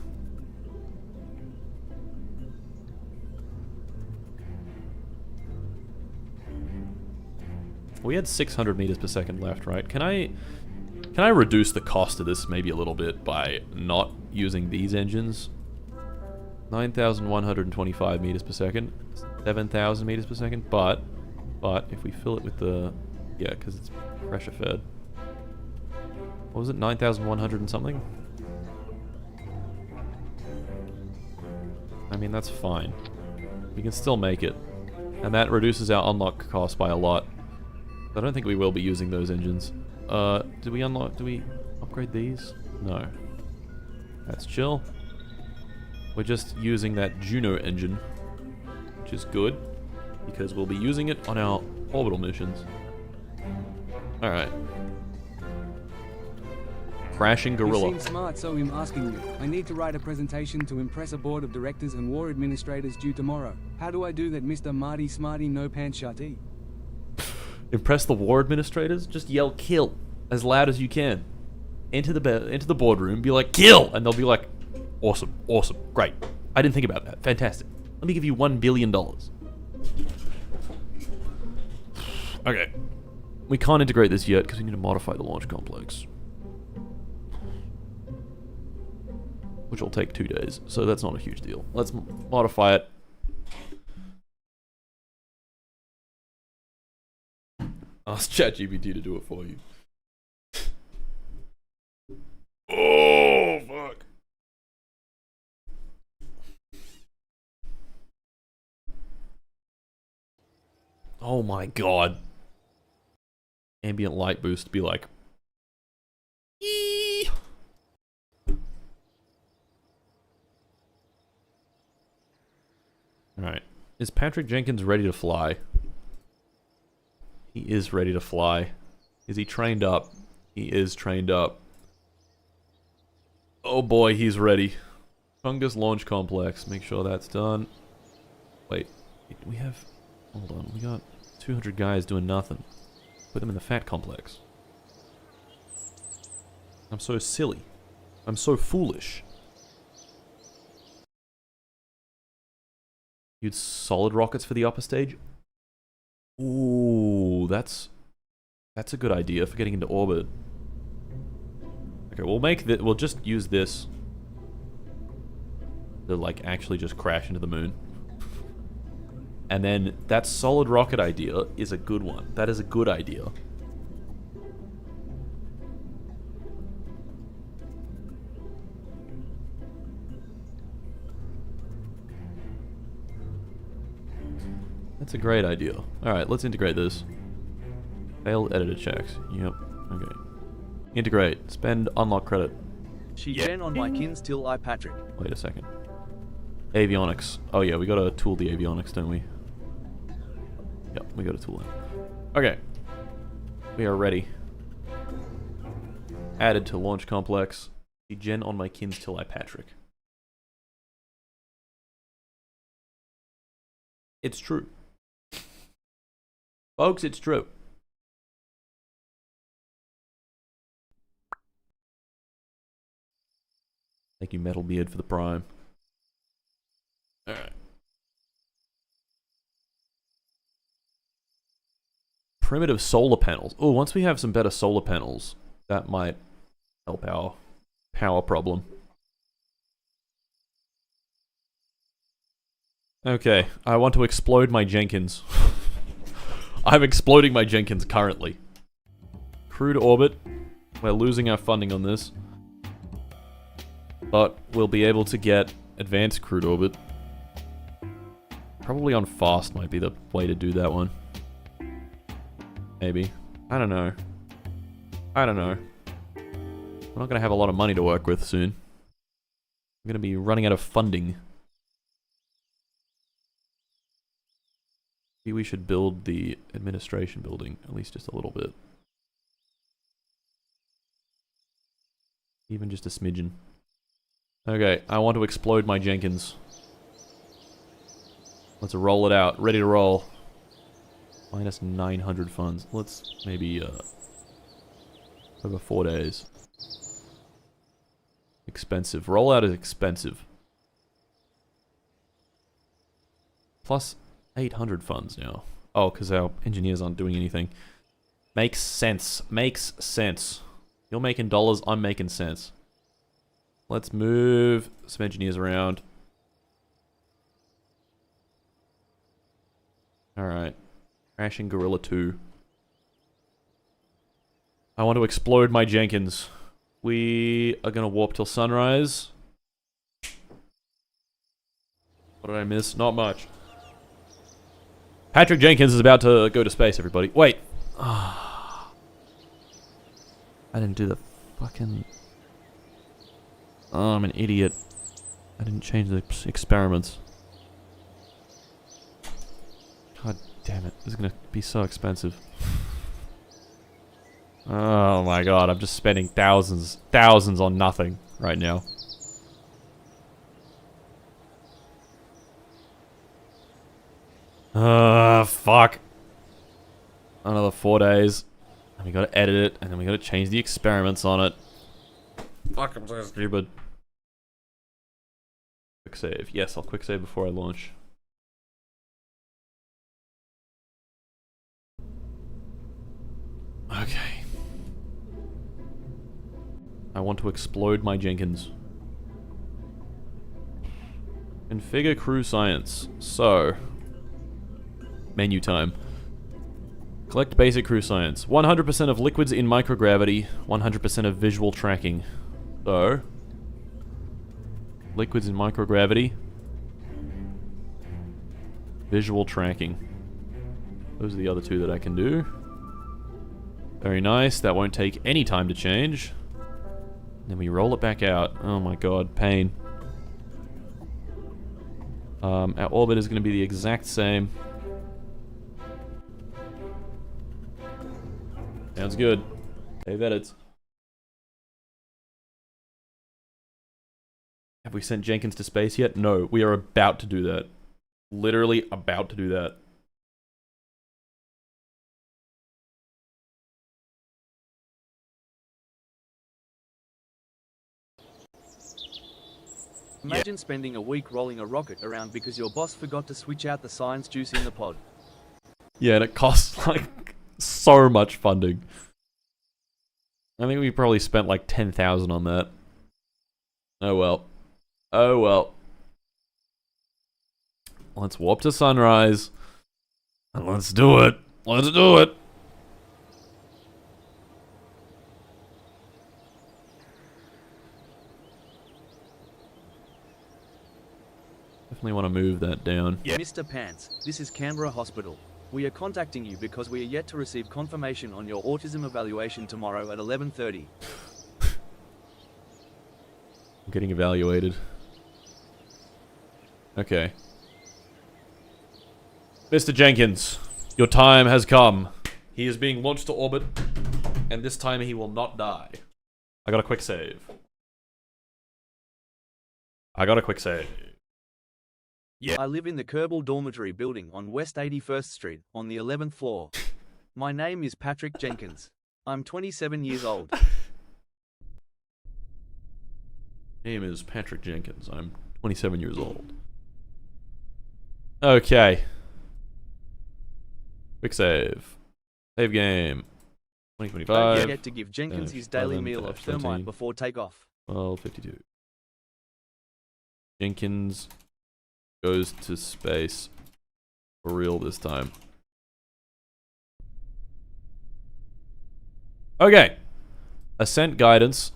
Speaker 1: We had 600 meters per second left, right? Can I reduce the cost of this maybe a little bit by not using these engines? 9,125 meters per second, 7,000 meters per second, but if we fill it with the, yeah, because it's pressure fed. What was it, 9,100 and something? I mean, that's fine. We can still make it. And that reduces our unlock cost by a lot. I don't think we will be using those engines. Do we upgrade these? No. That's chill. We're just using that Juno engine, which is good, because we'll be using it on our orbital missions. Alright. Crashing Gorilla.
Speaker 3: You seem smart, so I'm asking you. I need to write a presentation to impress a board of directors and war administrators due tomorrow. How do I do that, Mr. Marty Smarty No Pants Shutty?
Speaker 1: Impress the war administrators? Just yell kill as loud as you can. Enter the boardroom, be like kill, and they'll be like, awesome, awesome, great. I didn't think about that. Fantastic. Let me give you $1 billion. Okay. We can't integrate this yet because we need to modify the launch complex. Which will take 2 days, so that's not a huge deal. Let's modify it. Ask ChatGPT to do it for you. Oh, fuck. Oh my god. ambient light boost to be like... Eee! Alright. Is Patrick Jenkins ready to fly? He is ready to fly. Is he trained up? He is trained up. Oh boy, he's ready. Fungus Launch Complex. Make sure that's done. Wait. We have... Hold on. We got 200 guys doing nothing. Put them in the Fat Complex. I'm so silly. I'm so foolish. Use solid rockets for the upper stage? Ooh, that's a good idea for getting into orbit. Okay, we'll just use this to like actually just crash into the moon. And then that solid rocket idea is a good one. That is a good idea. That's a great idea. Alright, let's integrate this. Failed editor checks. Yep. Okay. Integrate. Spend unlock credit.
Speaker 2: She ran on my kins till I Patrick.
Speaker 1: Wait a second. Avionics. Oh yeah, we gotta tool the avionics, don't we? Yep, we gotta tool it. Okay. We are ready. Added to launch complex. She gen on my kins till I Patrick. It's true. Folks, it's true. Thank you, Metalbeard, for the prime. Alright. Primitive solar panels. Oh, once we have some better solar panels, that might help our power problem. Okay, I want to explode my Jenkins. I'm exploding my Jenkins currently. Crude orbit. We're losing our funding on this. But we'll be able to get advanced crude orbit. Probably on fast might be the way to do that one. Maybe. I don't know. I don't know. We're not going to have a lot of money to work with soon. We're going to be running out of funding. Maybe we should build the administration building, at least just a little bit. Even just a smidgen. Okay, I want to explode my Jenkins. Let's roll it out. Ready to roll. Minus 900 funds. Let's maybe, over 4 days. Expensive. Rollout is expensive. Plus 800 funds now. Oh, because our engineers aren't doing anything. Makes sense. Makes sense. You're making dollars, I'm making sense. Let's move some engineers around. Alright. Crashing Gorilla 2. I want to explode my Jenkins. We are going to warp till sunrise. What did I miss? Not much. Patrick Jenkins is about to go to space, everybody. Wait. I didn't do the fucking... Oh, I'm an idiot. I didn't change the experiments. God damn it. This is gonna be so expensive. Oh my god, I'm just spending thousands on nothing right now. Fuck. Another 4 days. And we gotta edit it, and then we gotta change the experiments on it. Fuck, I'm so stupid. Quick save. Yes, I'll quick save before I launch. Okay. I want to explode my Jenkins. Configure crew science. So, menu time. Collect basic crew science. 100% of liquids in microgravity. 100% of visual tracking. So, liquids in microgravity. Visual tracking. Those are the other two that I can do. Very nice. That won't take any time to change. Then we roll it back out. Oh my god, pain. Our orbit is going to be the exact same. Sounds good. Save edits. Have we sent Jenkins to space yet? No, we are about to do that. Literally about to do that.
Speaker 2: Imagine spending a week rolling a rocket around because your boss forgot to switch out the science juice in the pod.
Speaker 1: Yeah, and it costs like so much funding. I think we probably spent like 10,000 on that. Oh well. Oh well. Let's warp to sunrise. And let's do it. Let's do it. Definitely want to move that down.
Speaker 2: Yeah. Mr. Pants, this is Canberra Hospital. We are contacting you because we are yet to receive confirmation on your autism evaluation tomorrow at 11:30.
Speaker 1: I'm getting evaluated. Okay. Mr. Jenkins, your time has come. He is being launched to orbit, and this time he will not die. I got a quick save.
Speaker 2: Yeah. I live in the Kerbal Dormitory building on West 81st Street, on the 11th floor. My name is Patrick Jenkins. I'm 27 years old.
Speaker 1: Name is Patrick Jenkins. I'm 27 years old. Okay. Quick save. Save game. 2025.
Speaker 2: Don't forget to give Jenkins his daily meal of
Speaker 1: 13.
Speaker 2: thermite before takeoff.
Speaker 1: 12:52. Jenkins goes to space. For real this time. Okay. Ascent guidance.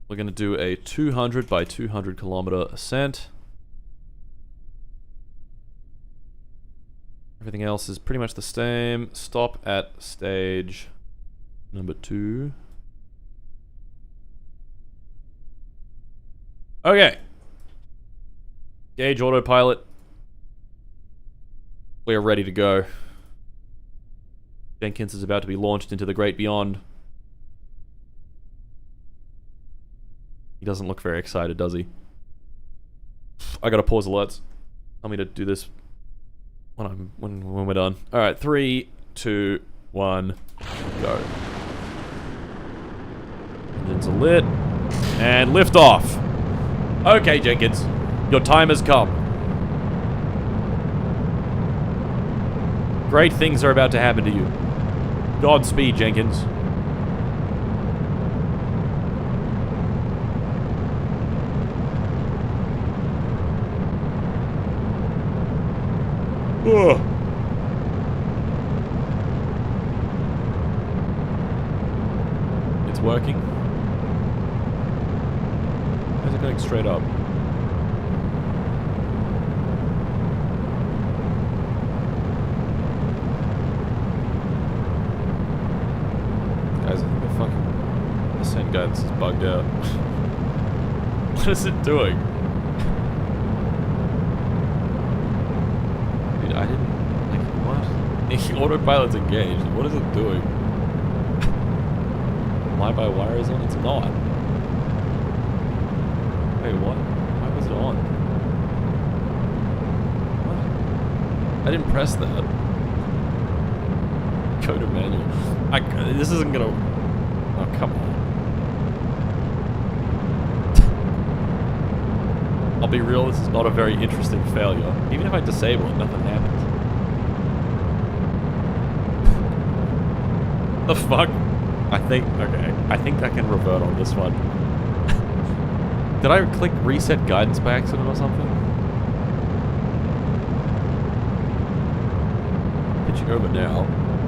Speaker 1: We're going to do a 200 by 200 kilometer ascent. Everything else is pretty much the same. Stop at stage number 2. Okay. Gauge autopilot. We are ready to go. Jenkins is about to be launched into the great beyond. He doesn't look very excited, does he? I gotta pause alerts. Tell me to do this when we're done. Alright, 3, 2, 1, go. Engines are lit. And lift off. Okay, Jenkins. Your time has come. Great things are about to happen to you. Godspeed, Jenkins. Ugh. It's working. How's it going straight up? Guys, I think the fucking ascent guidance is bugged out. What is it doing? Dude, I didn't... like, what? Autopilot's engaged. What is it doing? Fly-by-wire is on? It's not. Wait, what? Why was it on? What? I didn't press that. Go to manual. This isn't gonna... oh, come on. I'll be real, this is not a very interesting failure. Even if I disable it, nothing happens. The fuck? Okay. I think I can revert on this one. Did I click reset guidance by accident or something? Pitching over now.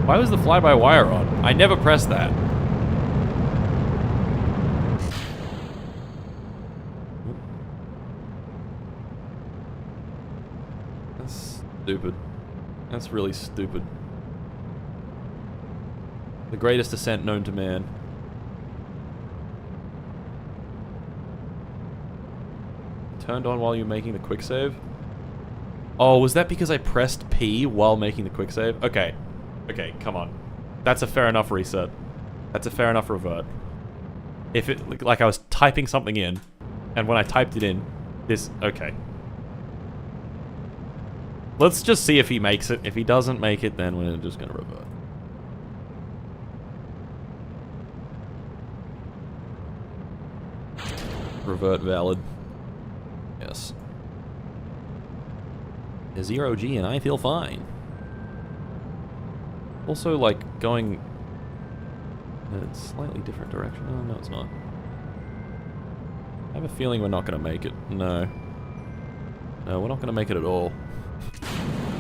Speaker 1: Why was the fly-by-wire on? I never pressed that. That's stupid. That's really stupid. The greatest ascent known to man. Turned on while you're making the quick save? Oh, was that because I pressed P while making the quick save? Okay. Okay, come on. That's a fair enough reset. That's a fair enough revert. If it, like I was typing something in, and when I typed it in, this, okay. Let's just see if he makes it. If he doesn't make it, then we're just gonna revert. Revert valid. Yes. A 0G and I feel fine. Also, like, going in a slightly different direction. Oh, no, it's not. I have a feeling we're not gonna make it. No. No, we're not gonna make it at all.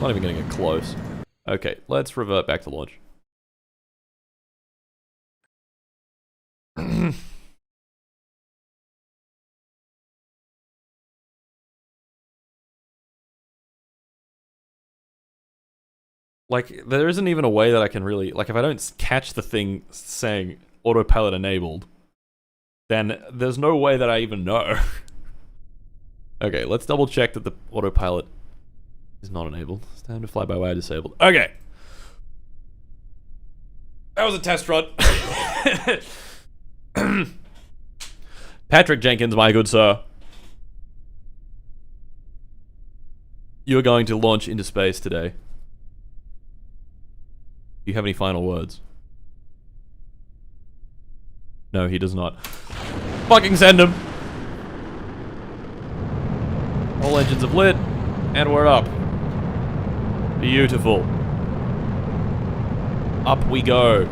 Speaker 1: Not even gonna get close. Okay, let's revert back to launch. Like, there isn't even a way that I can really... Like, if I don't catch the thing saying autopilot enabled, then there's no way that I even know. Okay, let's double check that the autopilot is not enabled. Stand to fly-by-wire disabled. Okay! That was a test run. Patrick Jenkins, my good sir. You are going to launch into space today. Do you have any final words? No, he does not. Fucking send him! All engines have lit, and we're up. Beautiful. Up we go.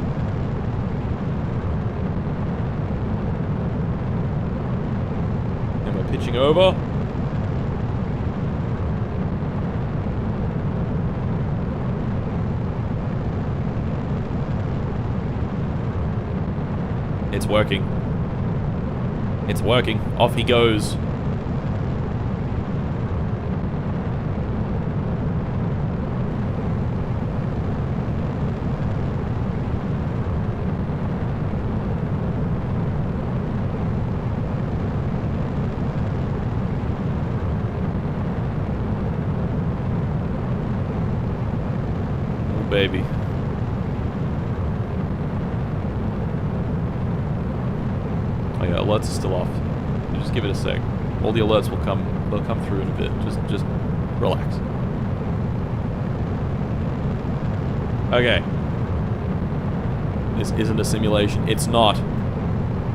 Speaker 1: And we're pitching over. It's working. It's working. Off he goes. Oh, baby. Oh yeah, alerts are still off. You just give it a sec. All the alerts will come. They'll come through in a bit. Just relax. Okay. This isn't a simulation. It's not.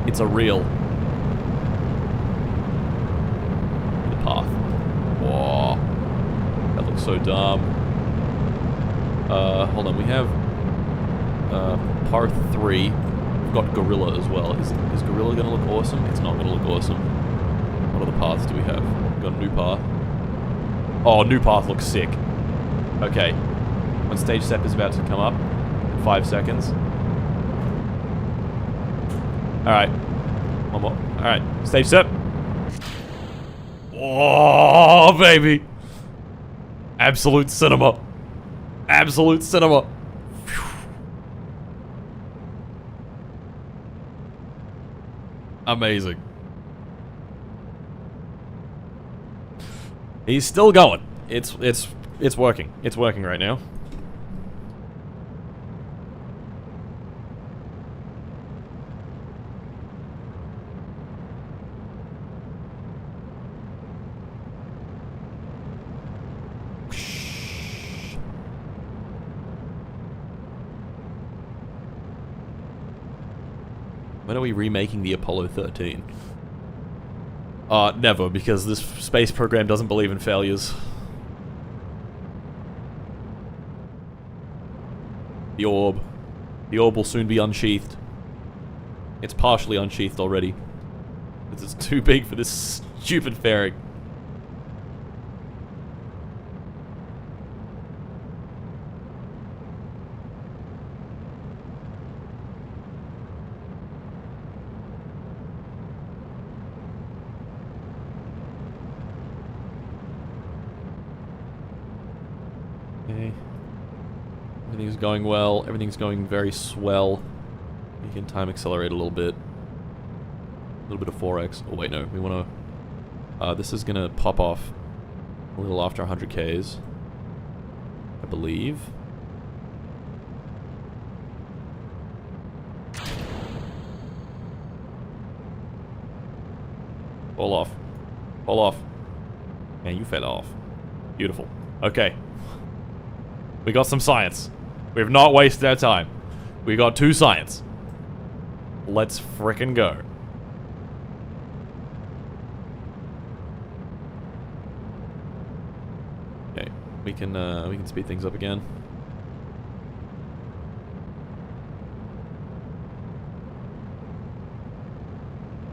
Speaker 1: It's a real. The path. Whoa. That looks so dumb. Hold on. We have part 3. We've got Gorilla as well. Is Gorilla gonna look awesome? It's not gonna look awesome. What other paths do we have? We've got a new path. Oh, new path looks sick. Okay. When stage step is about to come up in 5 seconds. Alright. One more. Alright. Stage step. Oh, baby. Absolute cinema. Absolute cinema. Amazing. He's still going. It's working. It's working right now. When are we remaking the Apollo 13? Never, because this space program doesn't believe in failures. The orb. The orb will soon be unsheathed. It's partially unsheathed already. It's too big for this stupid fairing. going well. Everything's going very swell. We can time accelerate a little bit. A little bit of 4x. Oh wait, no. We want to... this is going to pop off a little after 100 Ks. I believe. Fall off. Fall off. And you fell off. Beautiful. Okay. We got some science. We have not wasted our time. We got 2 science. Let's frickin' go. Okay. We can speed things up again.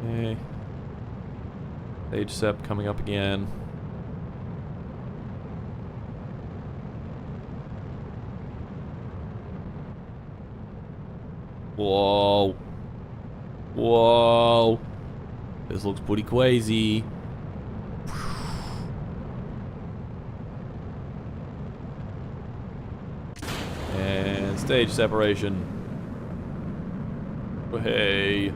Speaker 1: Okay. Stage sep coming up again. Whoa. Whoa. This looks pretty crazy. And stage separation. Oh, hey.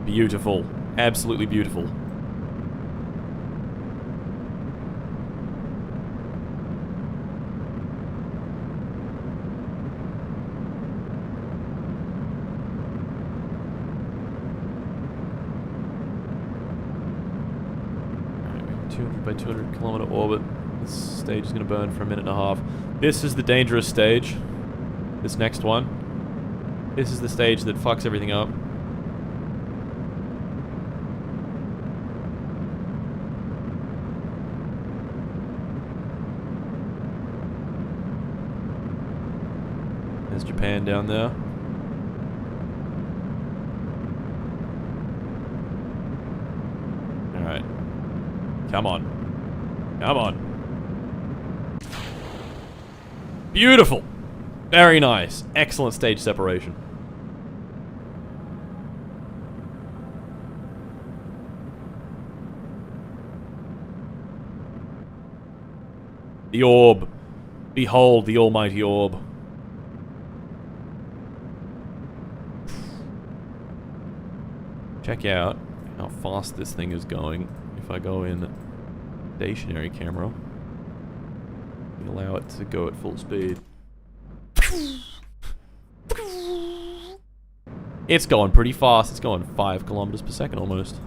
Speaker 1: Beautiful. Absolutely beautiful. By 200 kilometer orbit. This stage is going to burn for 1.5 minutes. This is the dangerous stage. This next one. This is the stage that fucks everything up. There's Japan down there. Alright. Come on. Come on. Beautiful. Very nice. Excellent stage separation. The orb. Behold the almighty orb. Check out how fast this thing is going. If I go in stationary camera, we allow it to go at full speed. It's going pretty fast. It's going 5 kilometers per second almost.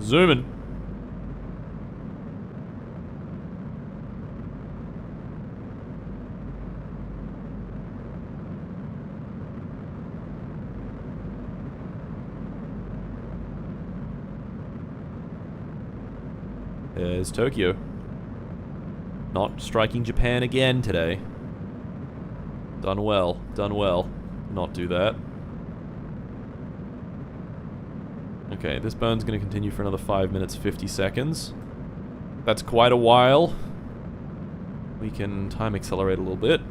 Speaker 1: Zooming. There's Tokyo. Not striking Japan again today. Done well. Done well. Not do that. Okay, this burn's going to continue for another 5 minutes 50 seconds. That's quite a while. We can time accelerate a little bit.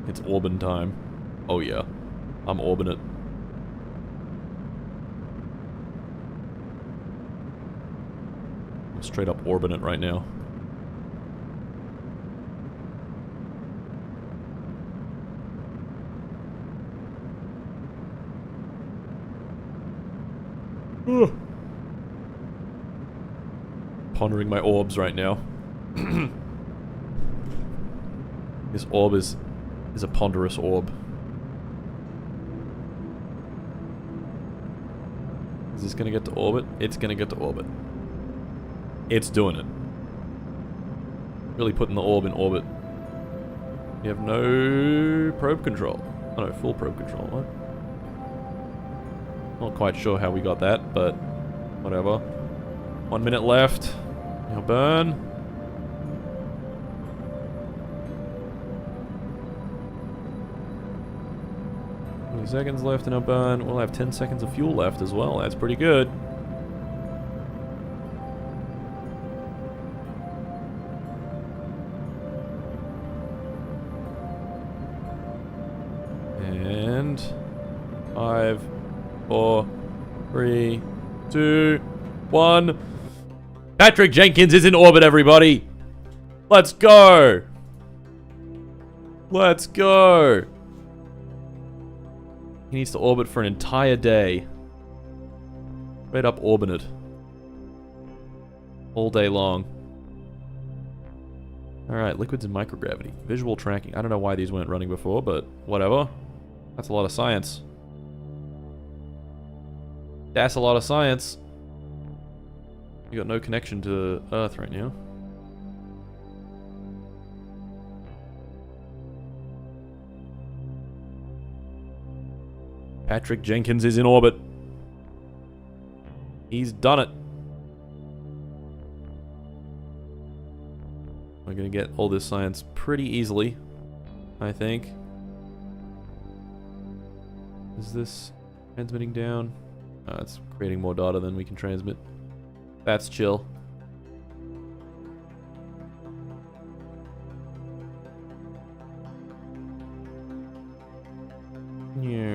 Speaker 1: It's Orban time. Oh yeah. I'm orbing it. I'm straight up orbiting it right now. Pondering my orbs right now. This orb is a ponderous orb. Is this gonna get to orbit? It's gonna get to orbit. It's doing it. Really putting the orb in orbit. You have no probe control. Oh no, full probe control. What? Not quite sure how we got that, but whatever. 1 minute left. Now burn. 20 seconds left in our burn. We'll have 10 seconds of fuel left as well. That's pretty good. And 5, 4, 3, 2, 1. Patrick Jenkins is in orbit, everybody. Let's go. Let's go. He needs to orbit for an entire day. Straight up orbited. All day long. Alright, liquids and microgravity. Visual tracking. I don't know why these weren't running before, but whatever. That's a lot of science. That's a lot of science. You got no connection to Earth right now. Patrick Jenkins is in orbit. He's done it. We're gonna get all this science pretty easily, I think. Is this transmitting down? It's creating more data than we can transmit. That's chill. Yeah.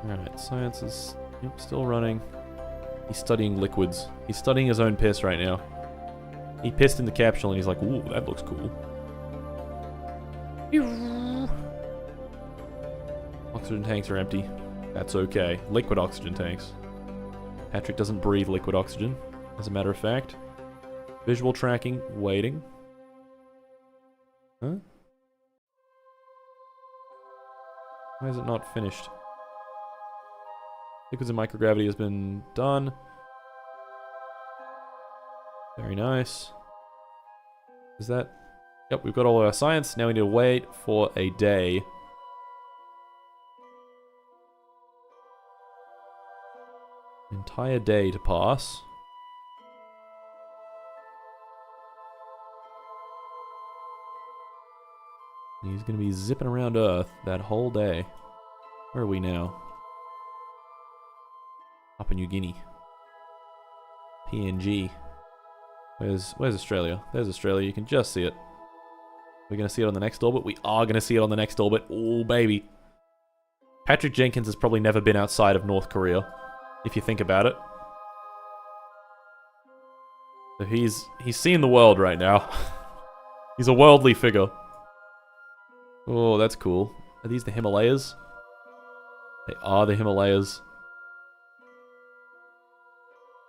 Speaker 1: Alright, science is still running. He's studying liquids. He's studying his own piss right now. He pissed in the capsule and he's like, ooh, that looks cool. Oxygen tanks are empty. That's okay. Liquid oxygen tanks. Patrick doesn't breathe liquid oxygen, as a matter of fact. Visual tracking, waiting. Huh? Why is it not finished? Liquids and microgravity has been done. Very nice. Is that... Yep, we've got all of our science. Now we need to wait for a day. Entire day to pass. And he's going to be zipping around Earth that whole day. Where are we now? Papua New Guinea. PNG. Where's Australia? There's Australia. You can just see it. We're going to see it on the next orbit. We are going to see it on the next orbit. Oh, baby. Patrick Jenkins has probably never been outside of North Korea, if you think about it. So he's seeing the world right now. He's a worldly figure. Oh, that's cool. Are these the Himalayas? They are the Himalayas.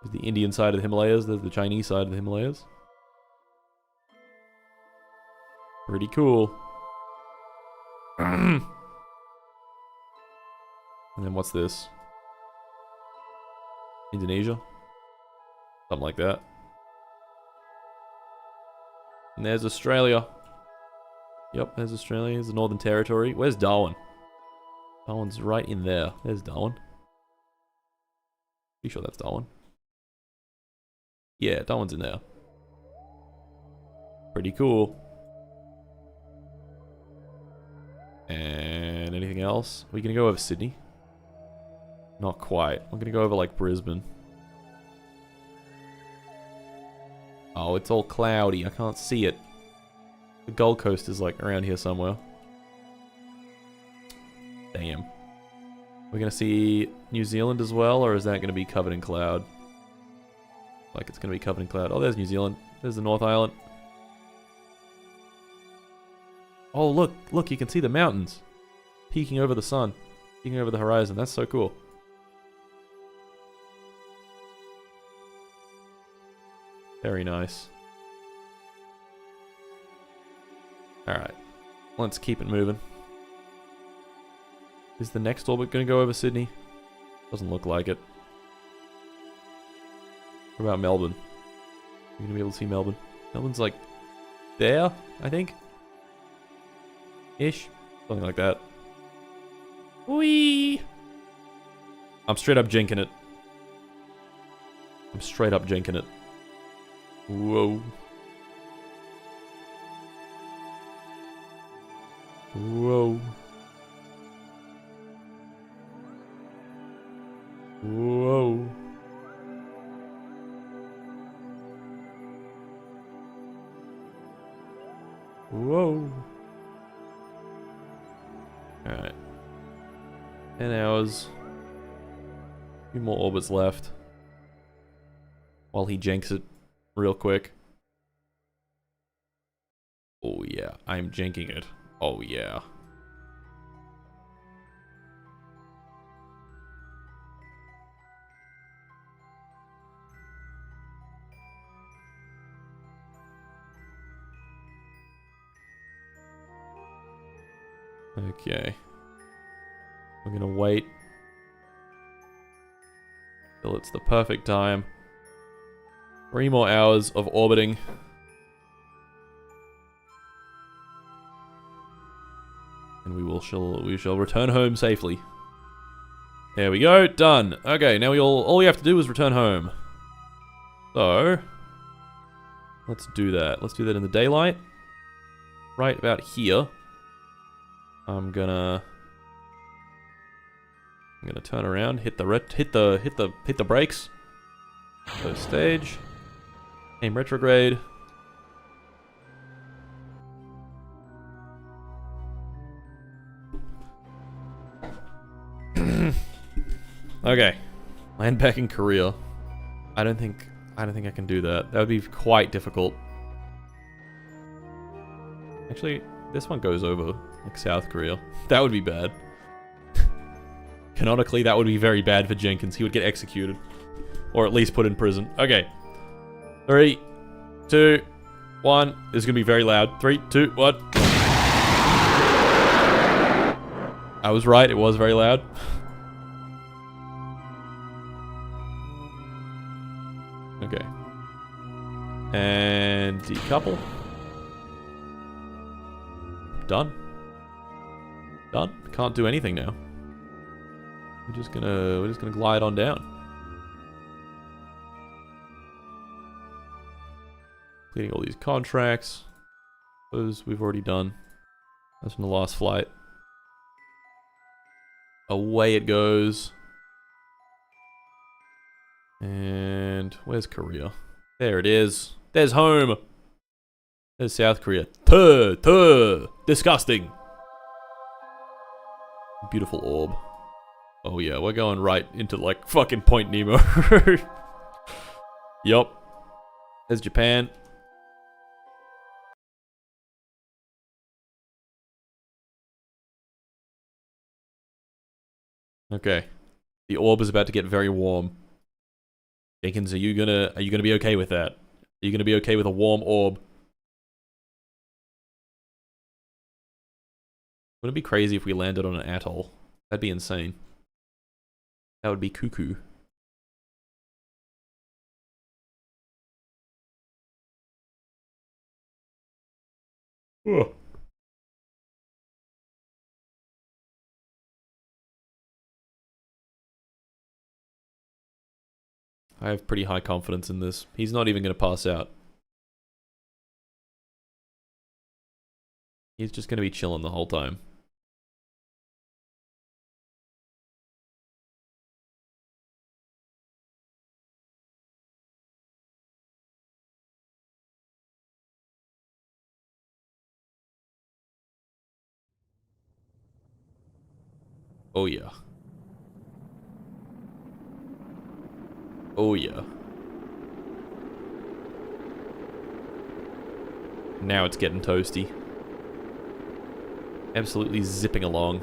Speaker 1: There's the Indian side of the Himalayas. There's the Chinese side of the Himalayas. Pretty cool. And then what's this? Indonesia? Something like that. And there's Australia. Yep, there's Australia. There's the Northern Territory. Where's Darwin? Darwin's right in there. There's Darwin. Pretty sure that's Darwin. Yeah, Darwin's in there. Pretty cool. And anything else? Are we gonna go over Sydney? Not quite. I'm gonna go over like Brisbane. Oh, it's all cloudy. I can't see it. The Gold Coast is like around here somewhere. Damn. We're gonna see New Zealand as well, or is that gonna be covered in cloud? Like it's gonna be covered in cloud. Oh, there's New Zealand. There's the North Island. Oh, look, you can see the mountains peeking over the sun, peeking over the horizon. That's so cool. Very nice. Alright. Let's keep it moving. Is the next orbit going to go over Sydney? Doesn't look like it. What about Melbourne? Are you going to be able to see Melbourne? Melbourne's like there, I think. Ish. Something like that. Whee! I'm straight up jinking it. I'm straight up jinking it. Whoa. Whoa. Whoa. Whoa. Alright. 10 hours. A few more orbits left. While he janks it real quick. Oh yeah, I'm janking it. Oh yeah. Okay. We're gonna wait till it's the perfect time. 3 more hours of orbiting. And we shall return home safely. There we go, done. Okay, now all we have to do is return home. So let's do that. Let's do that in the daylight. Right about here. I'm gonna turn around, hit the brakes. First stage. Aim retrograde. Okay. Land back in Korea. I don't think I can do that. That would be quite difficult. Actually, this one goes over like South Korea. That would be bad. Canonically, that would be very bad for Jenkins. He would get executed. Or at least put in prison. Okay. 3, 2, 1. This is going to be very loud. 3, 2, 1. I was right. It was very loud. Okay. And decouple. Done. Done. Can't do anything now. We're just gonna glide on down. Completing all these contracts. Those we've already done. That's from the last flight. Away it goes. And where's Korea? There it is. There's home. There's South Korea. Tuh. Disgusting. Beautiful orb. Oh yeah, we're going right into like fucking Point Nemo. Yup. There's Japan. Okay. The orb is about to get very warm. Jenkins, are you gonna be okay with that? Are you gonna be okay with a warm orb? Wouldn't it be crazy if we landed on an atoll? That'd be insane. That would be cuckoo. Ugh. I have pretty high confidence in this. He's not even going to pass out. He's just going to be chilling the whole time. Oh yeah. Oh yeah. Now it's getting toasty. Absolutely zipping along.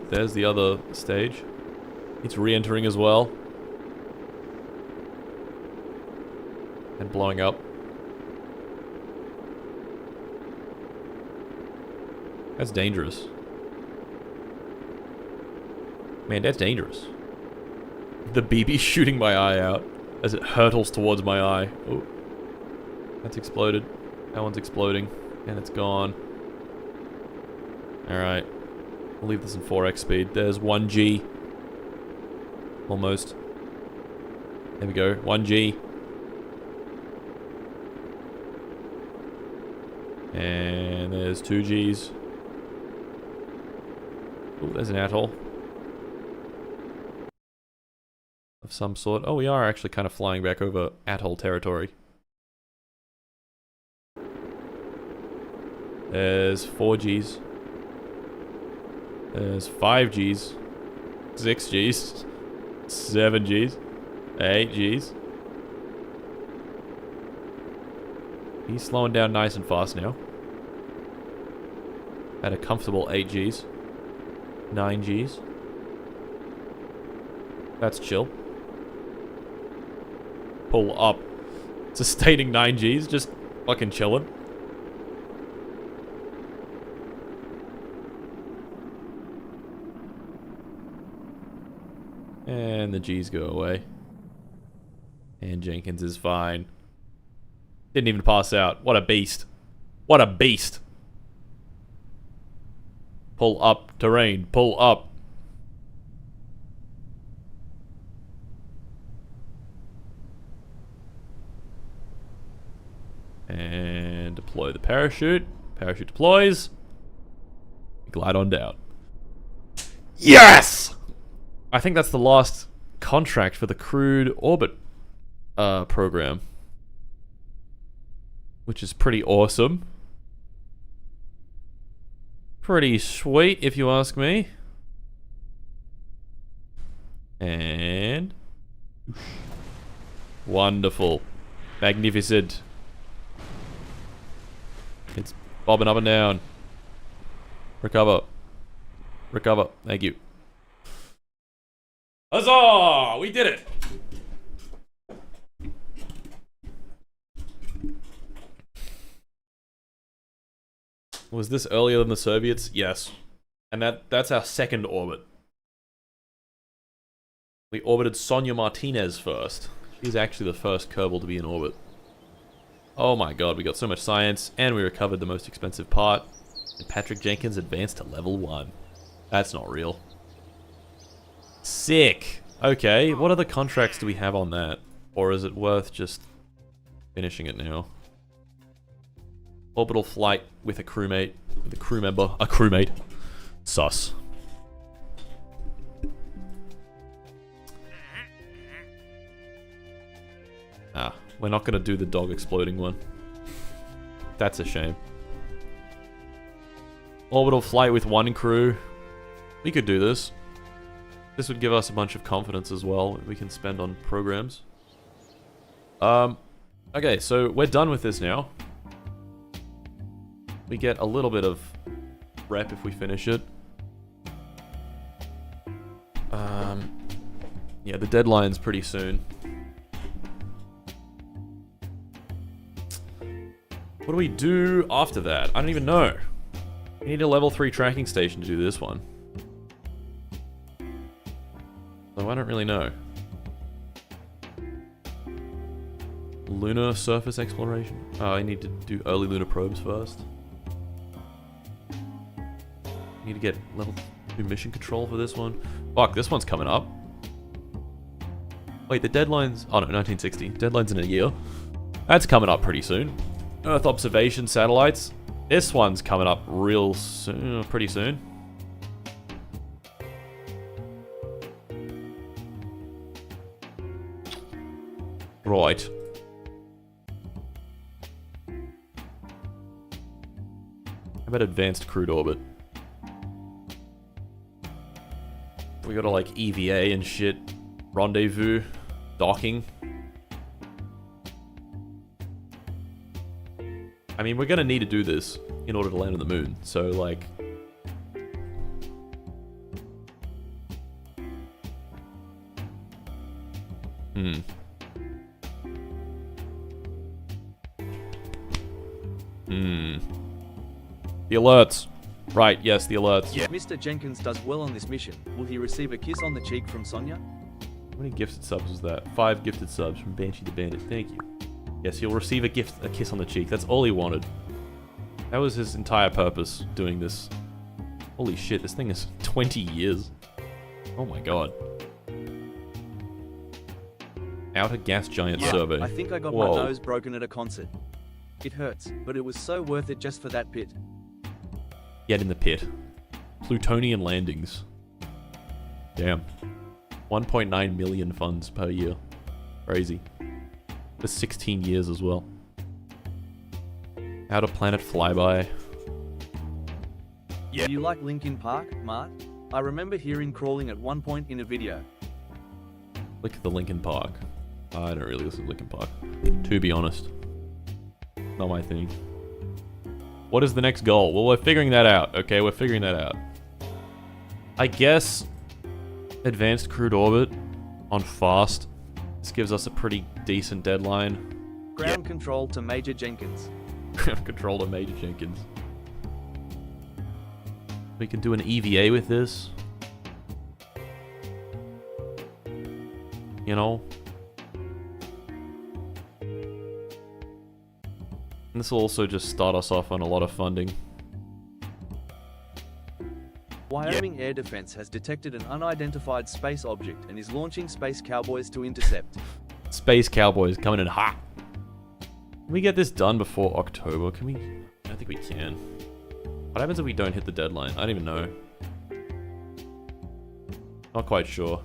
Speaker 1: There's the other stage. It's re-entering as well. And blowing up. That's dangerous. Man, that's dangerous. The BB's shooting my eye out as it hurtles towards my eye. Oh. That's exploded. That one's exploding. And it's gone. Alright. I'll leave this in 4x speed. There's 1G. Almost. There we go. 1G. And there's 2Gs. Oh, there's an atoll. Of some sort. Oh, we are actually kind of flying back over atoll territory. There's 4Gs. There's 5Gs. 6Gs. 7Gs. 8Gs. He's slowing down nice and fast now. At a comfortable 8Gs. 9Gs. That's chill. Pull up. Sustaining 9Gs, just fucking chilling. And the G's go away. And Jenkins is fine. Didn't even pass out. What a beast. What a beast. Pull up, terrain. Pull up. And deploy the parachute. Parachute deploys. Glide on down. Yes! I think that's the last contract for the crewed orbit program. Which is pretty awesome. Pretty sweet, if you ask me. And... wonderful. Magnificent. It's bobbing up and down. Recover. Recover. Thank you. Huzzah! We did it! Was this earlier than the Soviets? Yes. And that's our second orbit. We orbited Sonia Martinez first. She's actually the first Kerbal to be in orbit. Oh my god, we got so much science, and we recovered the most expensive part. And Patrick Jenkins advanced to level 1. That's not real. Sick! Okay, what other contracts do we have on that? Or is it worth just finishing it now? Orbital flight with a crewmate. With a crew member. A crewmate. Sus. Ah, we're not gonna do the dog exploding one. That's a shame. Orbital flight with 1 crew. We could do this. This would give us a bunch of confidence as well we can spend on programs. Okay, so we're done with this now. We get a little bit of rep if we finish it. Yeah, the deadline's pretty soon. What do we do after that? I don't even know. We need a level 3 tracking station to do this one. So I don't really know. Lunar surface exploration? Oh, I need to do early lunar probes first. Need to get level 2 mission control for this one. Fuck, this one's coming up. Wait, the deadline's... oh no, 1960. Deadline's in a year. That's coming up pretty soon. Earth observation satellites. This one's coming up real soon, pretty soon. Right. How about advanced crewed orbit? We gotta like EVA and shit. Rendezvous. Docking. I mean, we're gonna need to do this in order to land on the moon, so like... The alerts. Right, yes, the alerts.
Speaker 2: If Mr. Jenkins does well on this mission, will he receive a kiss on the cheek from Sonia?
Speaker 1: How many gifted subs was that? 5 gifted subs from Banshee the Bandit. Thank you. Yes, he'll receive a kiss on the cheek. That's all he wanted. That was his entire purpose, doing this. Holy shit, this thing is 20 years. Oh my god. Outer gas giant survey.
Speaker 2: I think I got my nose broken at a concert. It hurts, but it was so worth it just for that pit.
Speaker 1: Get in the pit. Plutonian landings. Damn. 1.9 million funds per year. Crazy. For 16 years as well. Outer planet flyby.
Speaker 2: Yeah. Do you like Linkin Park, Mart? I remember hearing Crawling at one point in a video.
Speaker 1: Look at the Linkin Park. I don't really listen to Linkin Park, to be honest. Not my thing. What is the next goal? Well, we're figuring that out, okay? We're figuring that out. I guess advanced crewed orbit on fast. This gives us a pretty decent deadline.
Speaker 2: Ground control to Major Jenkins.
Speaker 1: Ground control to Major Jenkins. We can do an EVA with this. You know? And this will also just start us off on a lot of funding.
Speaker 2: Wyoming Air Defense has detected an unidentified space object and is launching Space Cowboys to intercept.
Speaker 1: Space Cowboys coming in hot. Can we get this done before October? Can we? I don't think we can. What happens if we don't hit the deadline? I don't even know. Not quite sure.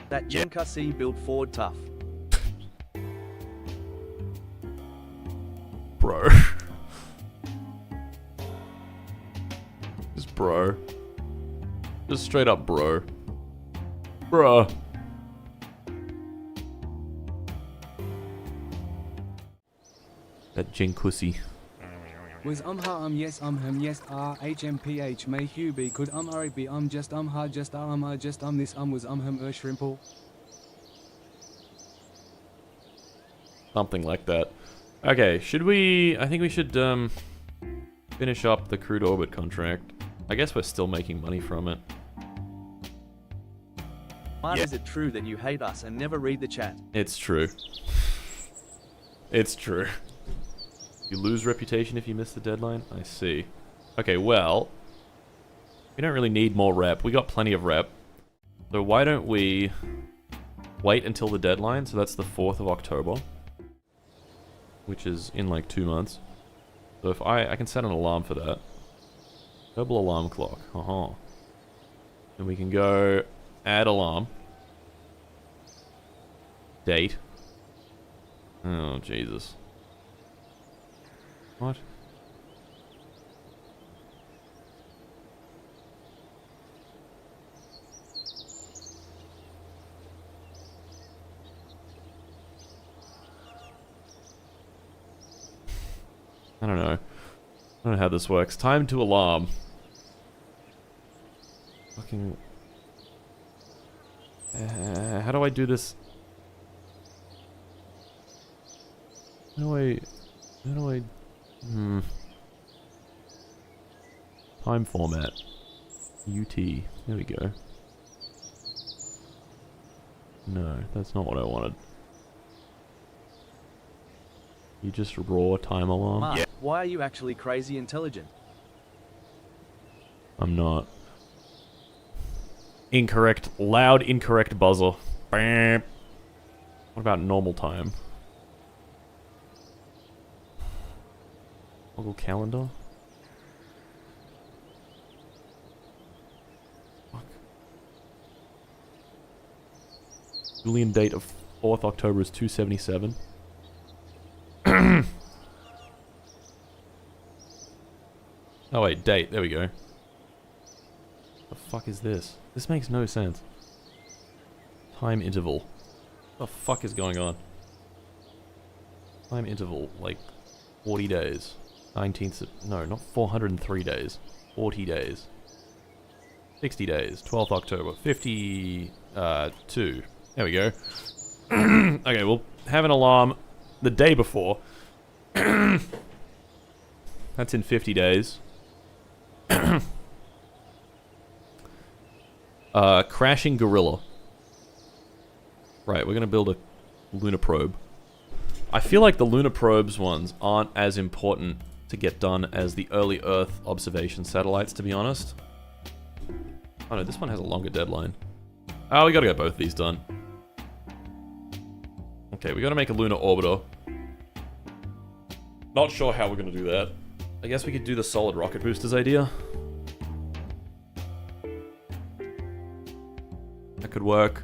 Speaker 2: That Genka built Ford tough.
Speaker 1: Bro. Just bro. Just straight up bro. Bruh. That Jinkusi.
Speaker 3: Was ha yes him yes hmph may Hugh be could be just ha just just this was him shrimple.
Speaker 1: Something like that. Okay, should we... I think we should finish up the crewed orbit contract. I guess we're still making money from it.
Speaker 2: Why is it true that you hate us and never read the chat?
Speaker 1: It's true. It's true. You lose reputation if you miss the deadline? I see. Okay, well... we don't really need more rep. We got plenty of rep. So why don't we wait until the deadline? So that's the 4th of October. Which is in like 2 months. So if I can set an alarm for that. Double alarm clock. And we can go add alarm. Date. Oh, Jesus. What? I don't know. I don't know how this works. Time to alarm. Fucking... how do I do this? How do I... Time format. UT. There we go. No, that's not what I wanted. You just raw time alarm?
Speaker 2: Mark, why are you actually crazy intelligent?
Speaker 1: I'm not. Incorrect. Loud incorrect buzzer. What about normal time? Google Calendar? Fuck. Julian date of 4th October is 277. Oh wait, date. There we go. The fuck is this? This makes no sense. Time interval. What the fuck is going on? Time interval, like 40 days. 19th, no, not 403 days. 40 days. 60 days. 12th October. 52. There we go. Okay, we'll have an alarm the day before. That's in 50 days. Crashing gorilla. Right, we're gonna build a lunar probe. I feel like the lunar probes ones aren't as important to get done as the early Earth observation satellites, to be honest. Oh no, this one has a longer deadline. Oh, we gotta get both of these done. Okay, we gotta make a lunar orbiter. Not sure how we're gonna do that. I guess we could do the solid rocket boosters idea. That could work.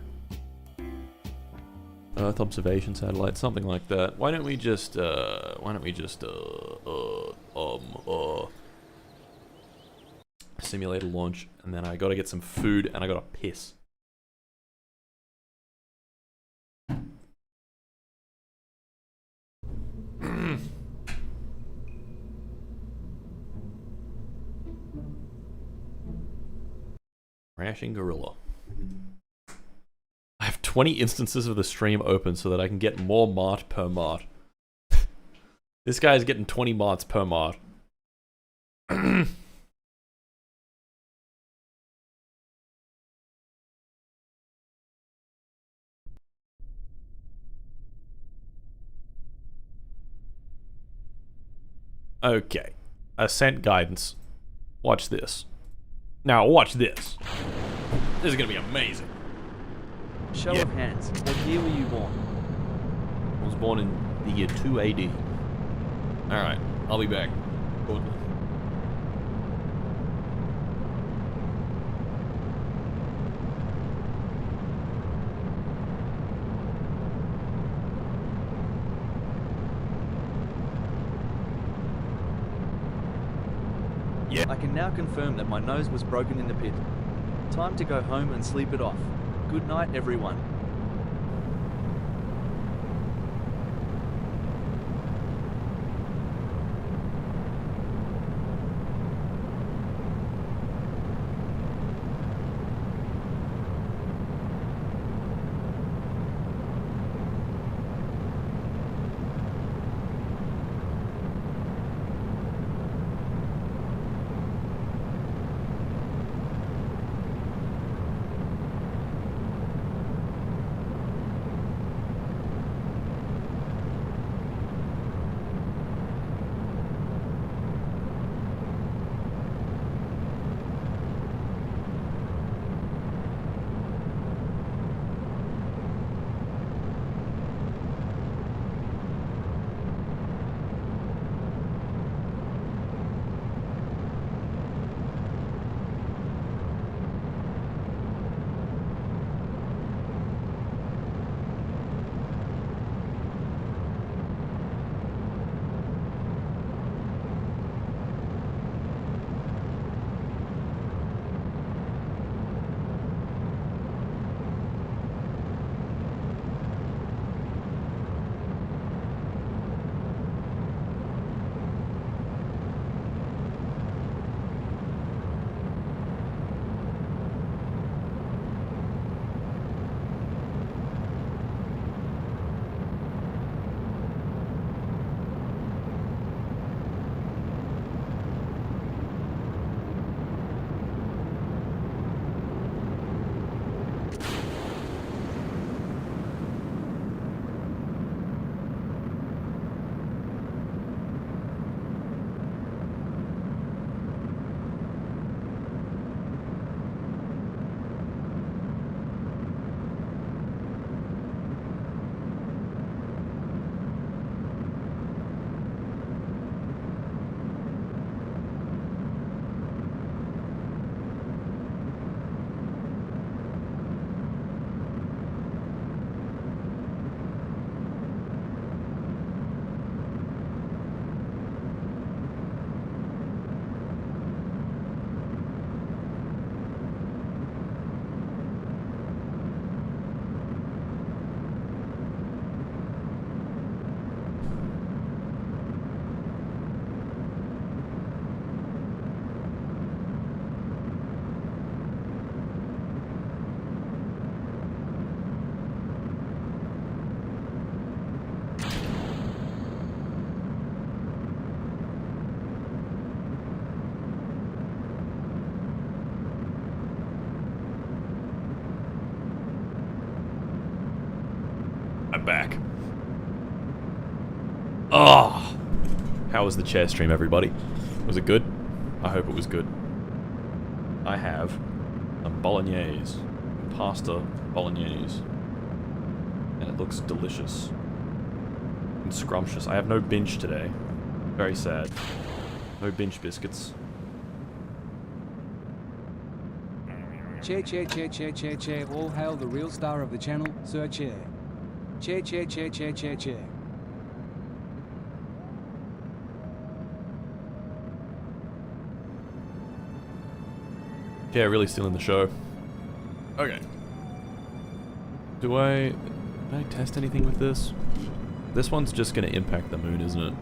Speaker 1: Earth observation satellite, something like that. Why don't we just simulate a launch, and then I gotta get some food, and I gotta piss. Crashing gorilla. I have 20 instances of the stream open so that I can get more mart per mart. This guy's getting 20 marts per mart. Okay. Ascent guidance. Watch this. Now, watch this. This is gonna be amazing.
Speaker 2: Show of hands. What year were you born?
Speaker 1: I was born in the year 2 AD. Alright, I'll be back. Shortly.
Speaker 2: I can now confirm that my nose was broken in the pit. Time to go home and sleep it off. Good night, everyone.
Speaker 1: I'm back. Oh, how was the chair stream, everybody? Was it good? I hope it was good. I have some bolognese, pasta bolognese. And it looks delicious. And scrumptious. I have no binge today. Very sad. No binge biscuits.
Speaker 3: Chair, chair, chair, chair, chair, chair. All hail the real star of the channel, Sir Chair. Chair, chair, chair, chair, chair, chair.
Speaker 1: Yeah, really stealing the show. Okay. Did I test anything with this? This one's just gonna impact the moon, isn't it?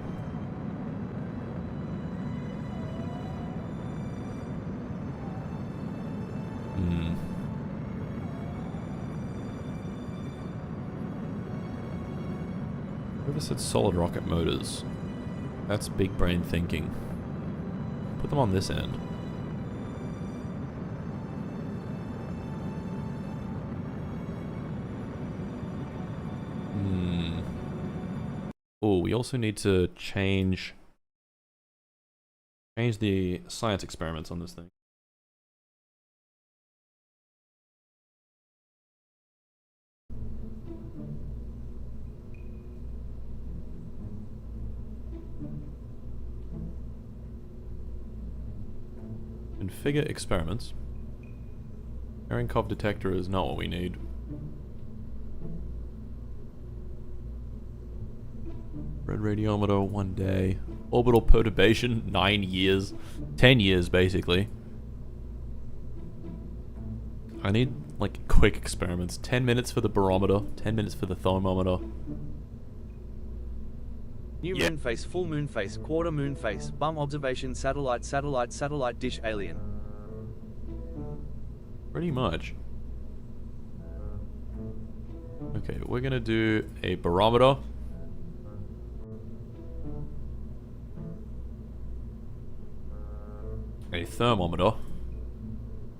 Speaker 1: Whoever said solid rocket motors? That's big brain thinking. Put them on this end. Oh, we also need to change the science experiments on this thing. Configure experiments. Cherenkov detector is not what we need. Red radiometer, 1 day. Orbital perturbation, 9 years. 10 years, basically. I need, like, quick experiments. 10 minutes for the barometer, 10 minutes for the thermometer.
Speaker 2: New moon face, full moon face, quarter moon face, bum observation, satellite, satellite, satellite, dish, alien.
Speaker 1: Pretty much. Okay, we're gonna do a barometer. A thermometer.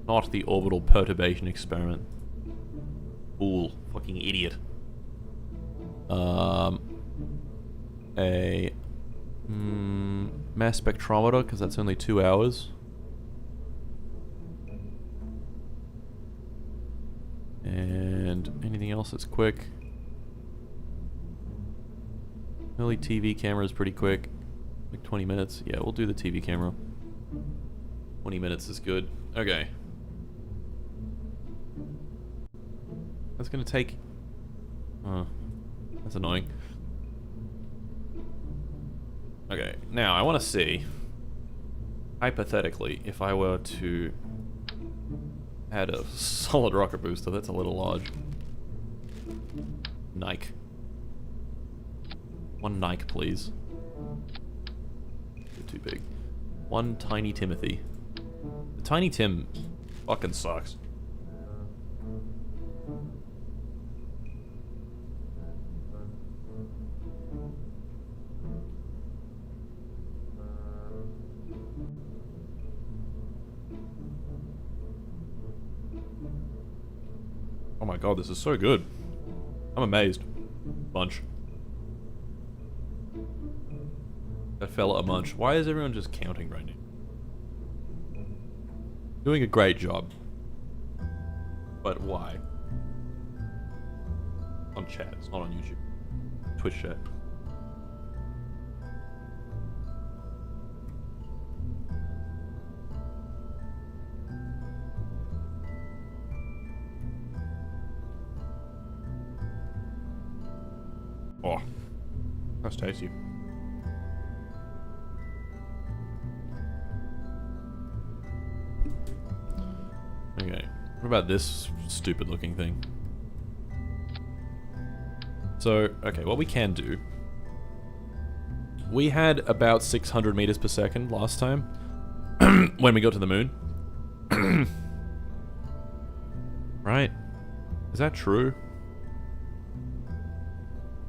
Speaker 1: Not the orbital perturbation experiment. Fool. Fucking idiot. A mass spectrometer, because that's only 2 hours. And anything else that's quick. Early TV camera is pretty quick. Like 20 minutes. Yeah, we'll do the TV camera. 20 minutes is good. Okay. That's gonna take... that's annoying. Okay, now I want to see, hypothetically, if I were to add a solid rocket booster. That's a little large. Nike. One Nike, please. You're too big. One Tiny Timothy. The Tiny Tim fucking sucks. Oh my god, this is so good. I'm amazed. Munch. That fella a munch. Why is everyone just counting right now? Doing a great job. But why? On chat, it's not on YouTube. Twitch chat. Oh, that's tasty. Okay, what about this stupid looking thing? So, okay, what we can do... We had about 600 meters per second last time when we got to the moon. Right? Is that true?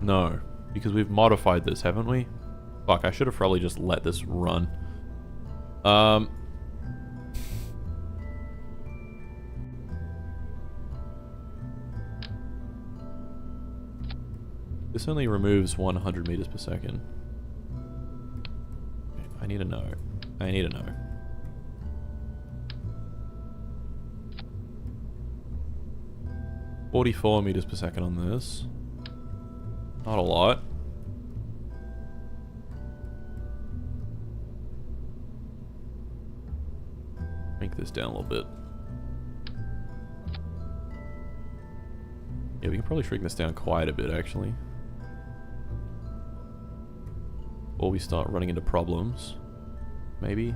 Speaker 1: No, because we've modified this, haven't we? Fuck, I should have probably just let this run. This only removes 100 meters per second. I need to know. I need to know. 44 meters per second on this. Not a lot. Make this down a little bit. Yeah, we can probably shrink this down quite a bit, actually. Before we start running into problems. Maybe.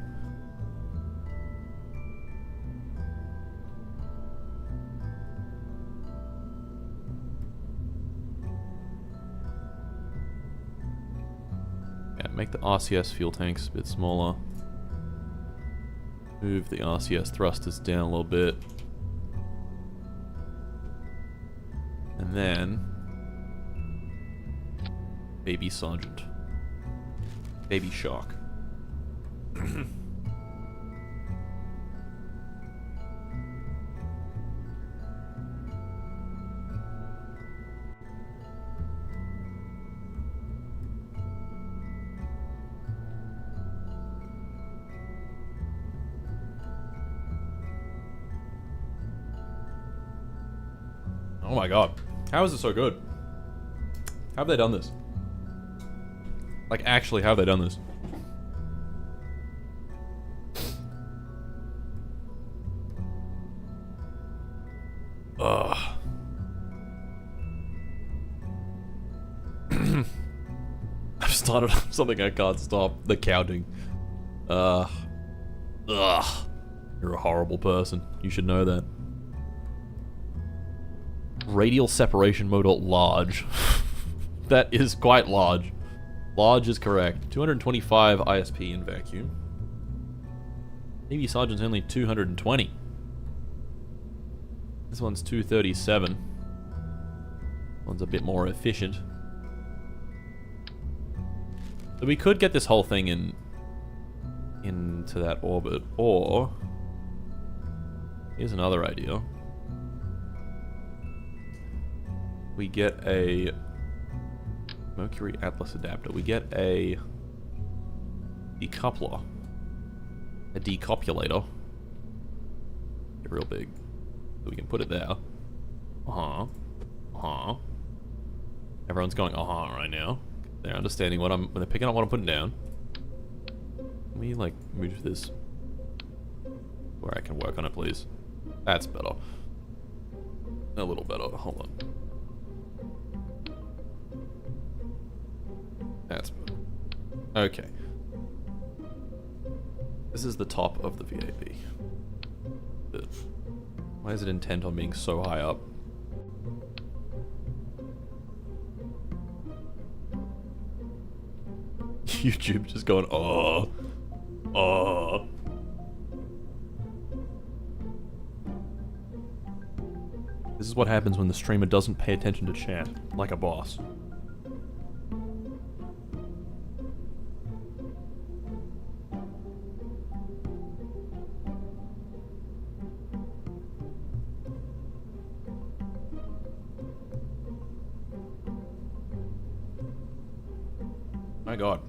Speaker 1: Yeah, make the RCS fuel tanks a bit smaller. Move the RCS thrusters down a little bit. And then... Baby Sergeant. Baby Shark. Oh my god. How is it so good? How have they done this? Like, actually, how have they done this? Ugh. I've started on something I can't stop. The counting. Ugh. You're a horrible person. You should know that. Radial separation mode at large. That is quite large. Large is correct. 225 ISP in vacuum. Maybe Sergeant's only 220. This one's 237. One's a bit more efficient. So we could get this whole thing into that orbit, or here's another idea. We get a Mercury Atlas adapter. We get a decoupler. A decopulator. Get real big. So we can put it there. Uh-huh. Uh-huh. Everyone's going uh-huh right now. They're understanding what when they're picking up what I'm putting down. Can we like move this where I can work on it, please? That's better. A little better. Hold on. That's better. Okay. This is the top of the VAB. But why is it intent on being so high up? YouTube just going, oh. This is what happens when the streamer doesn't pay attention to chat, like a boss. My god.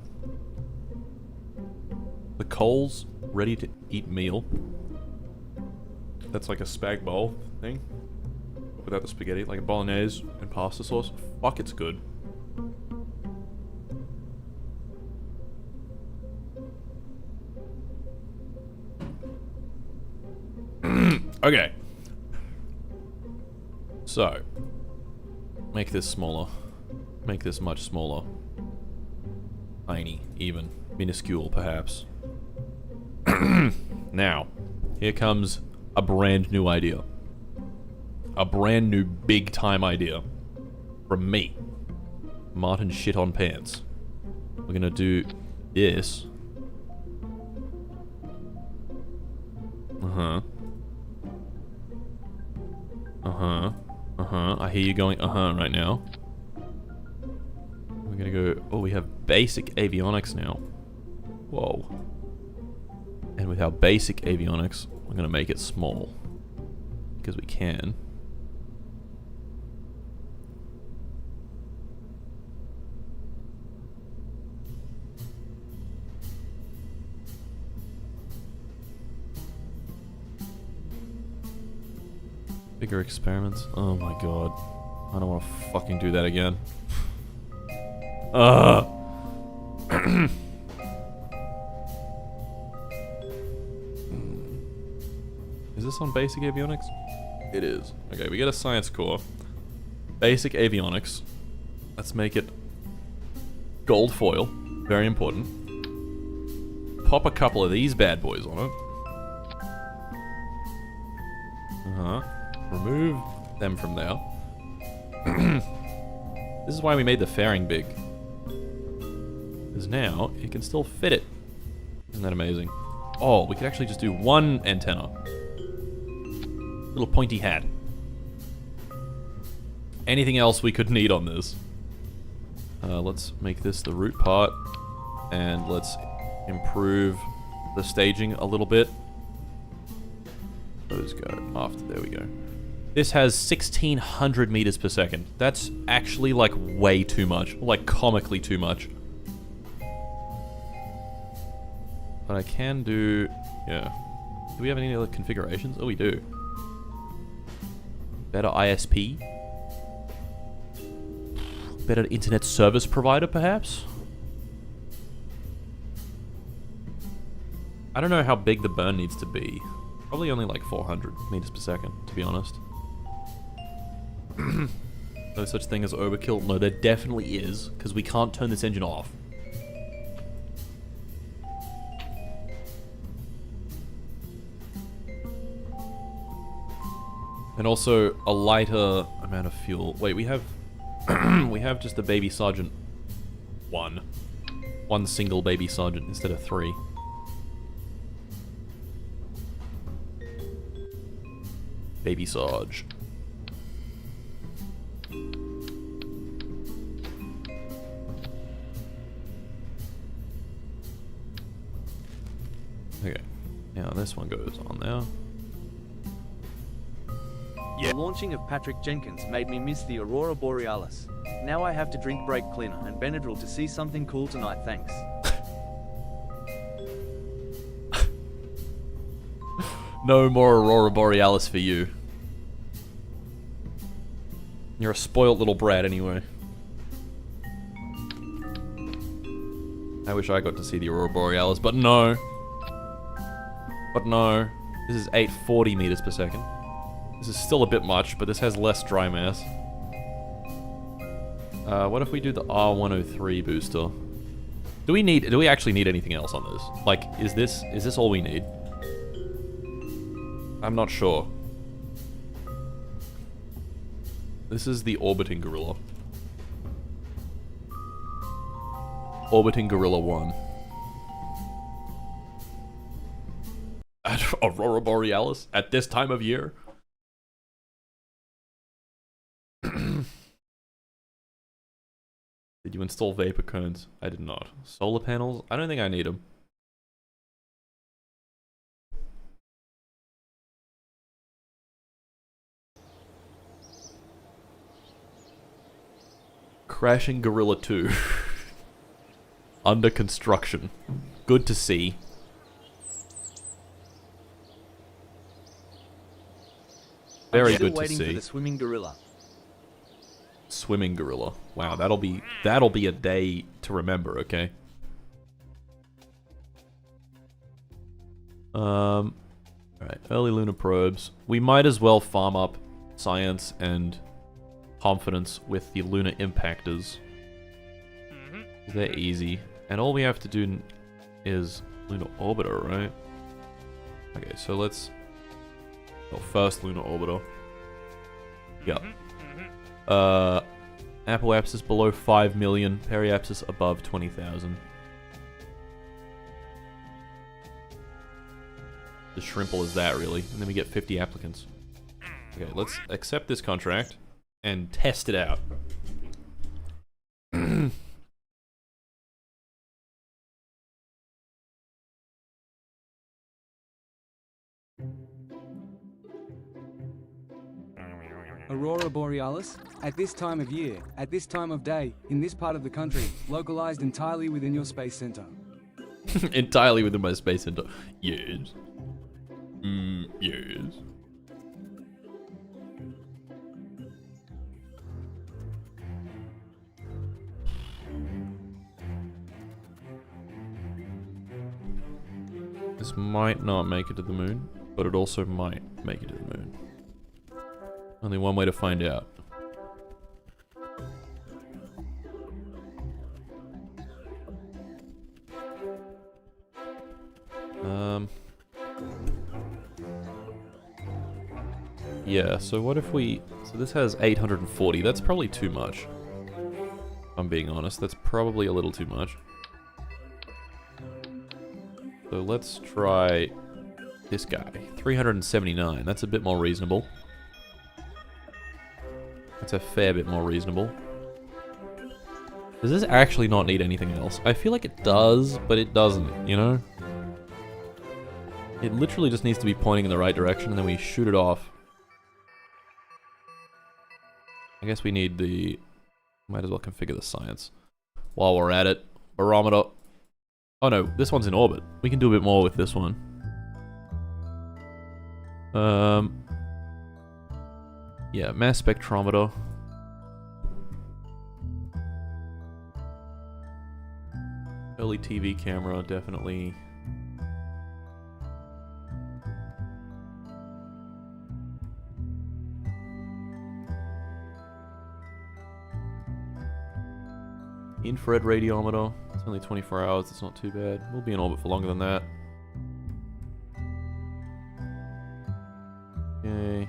Speaker 1: The Cole's ready to eat meal. That's like a spag bowl thing. Without the spaghetti, like a bolognese and pasta sauce. Fuck, it's good. Okay. So, make this smaller. Make this much smaller. Tiny, even. Minuscule, perhaps. Now, here comes a brand new idea. A brand new big time idea. From me. Martin shit on pants. We're gonna do this. Uh-huh. Uh-huh. Uh-huh. I hear you going uh-huh right now. We're gonna go... Oh, we have basic avionics now. Whoa. And with our basic avionics, we're gonna make it small. Because we can. Bigger experiments. Oh my god. I don't want to fucking do that again. Is this on basic avionics? It is. Okay, we get a science core. Basic avionics. Let's make it gold foil. Very important. Pop a couple of these bad boys on it. Remove them from there. This is why we made the fairing big. Because now, it can still fit it. Isn't that amazing? Oh, we could actually just do one antenna. Little pointy hat. Anything else we could need on this? Let's make this the root part. And let's improve the staging a little bit. Those go after, there we go. This has 1600 meters per second. That's actually like way too much. Like comically too much. But I can do, yeah. Do we have any other configurations? Oh, we do. Better ISP. Better internet service provider, perhaps? I don't know how big the burn needs to be. Probably only like 400 meters per second, to be honest. No such thing as overkill. No, there definitely is, because we can't turn this engine off. And also a lighter amount of fuel. Wait, we have we have just the baby sergeant one single baby sergeant instead of 3. Baby Sarge. Okay, now this one goes on there.
Speaker 2: The launching of Patrick Jenkins made me miss the Aurora Borealis. Now I have to drink brake cleaner and Benadryl to see something cool tonight, thanks.
Speaker 1: No more Aurora Borealis for you. You're a spoiled little brat anyway. I wish I got to see the Aurora Borealis, but no. But no. This is 840 meters per second. This is still a bit much, but this has less dry mass. What if we do the R103 booster? Do we actually need anything else on this? Like, is this all we need? I'm not sure. This is the Orbiting Gorilla. Orbiting Gorilla 1. Aurora Borealis at this time of year? Did you install vapor cones? I did not. Solar panels? I don't think I need them. Crashing Gorilla 2. Under construction. Good to see. Very good to
Speaker 2: waiting
Speaker 1: see.
Speaker 2: For the swimming gorilla.
Speaker 1: Swimming gorilla. Wow, that'll be a day to remember, okay? Alright, early lunar probes. We might as well farm up science and confidence with the lunar impactors. They're easy. And all we have to do is lunar orbiter, right? Okay, so let's... Oh, first lunar orbiter. Yep. Apoapsis below 5 million, periapsis above 20,000. As shrimple as that, really. And then we get 50 applicants. Okay, let's accept this contract and test it out.
Speaker 3: Aurora Borealis, at this time of year, at this time of day, in this part of the country, localized entirely within your space center.
Speaker 1: Entirely within my space center. Yes. Yes. This might not make it to the moon, but it also might make it to the moon. Only one way to find out. Yeah, so what if we... So this has 840. That's probably too much. If I'm being honest. That's probably a little too much. So let's try this guy. 379. That's a bit more reasonable. That's a fair bit more reasonable. Does this actually not need anything else? I feel like it does, but it doesn't, you know? It literally just needs to be pointing in the right direction, and then we shoot it off. I guess we need the... Might as well configure the science. While we're at it. Barometer. Oh no, this one's in orbit. We can do a bit more with this one. Yeah, mass spectrometer. Early TV camera, definitely. Infrared radiometer. It's only 24 hours, it's not too bad. We'll be in orbit for longer than that. Okay.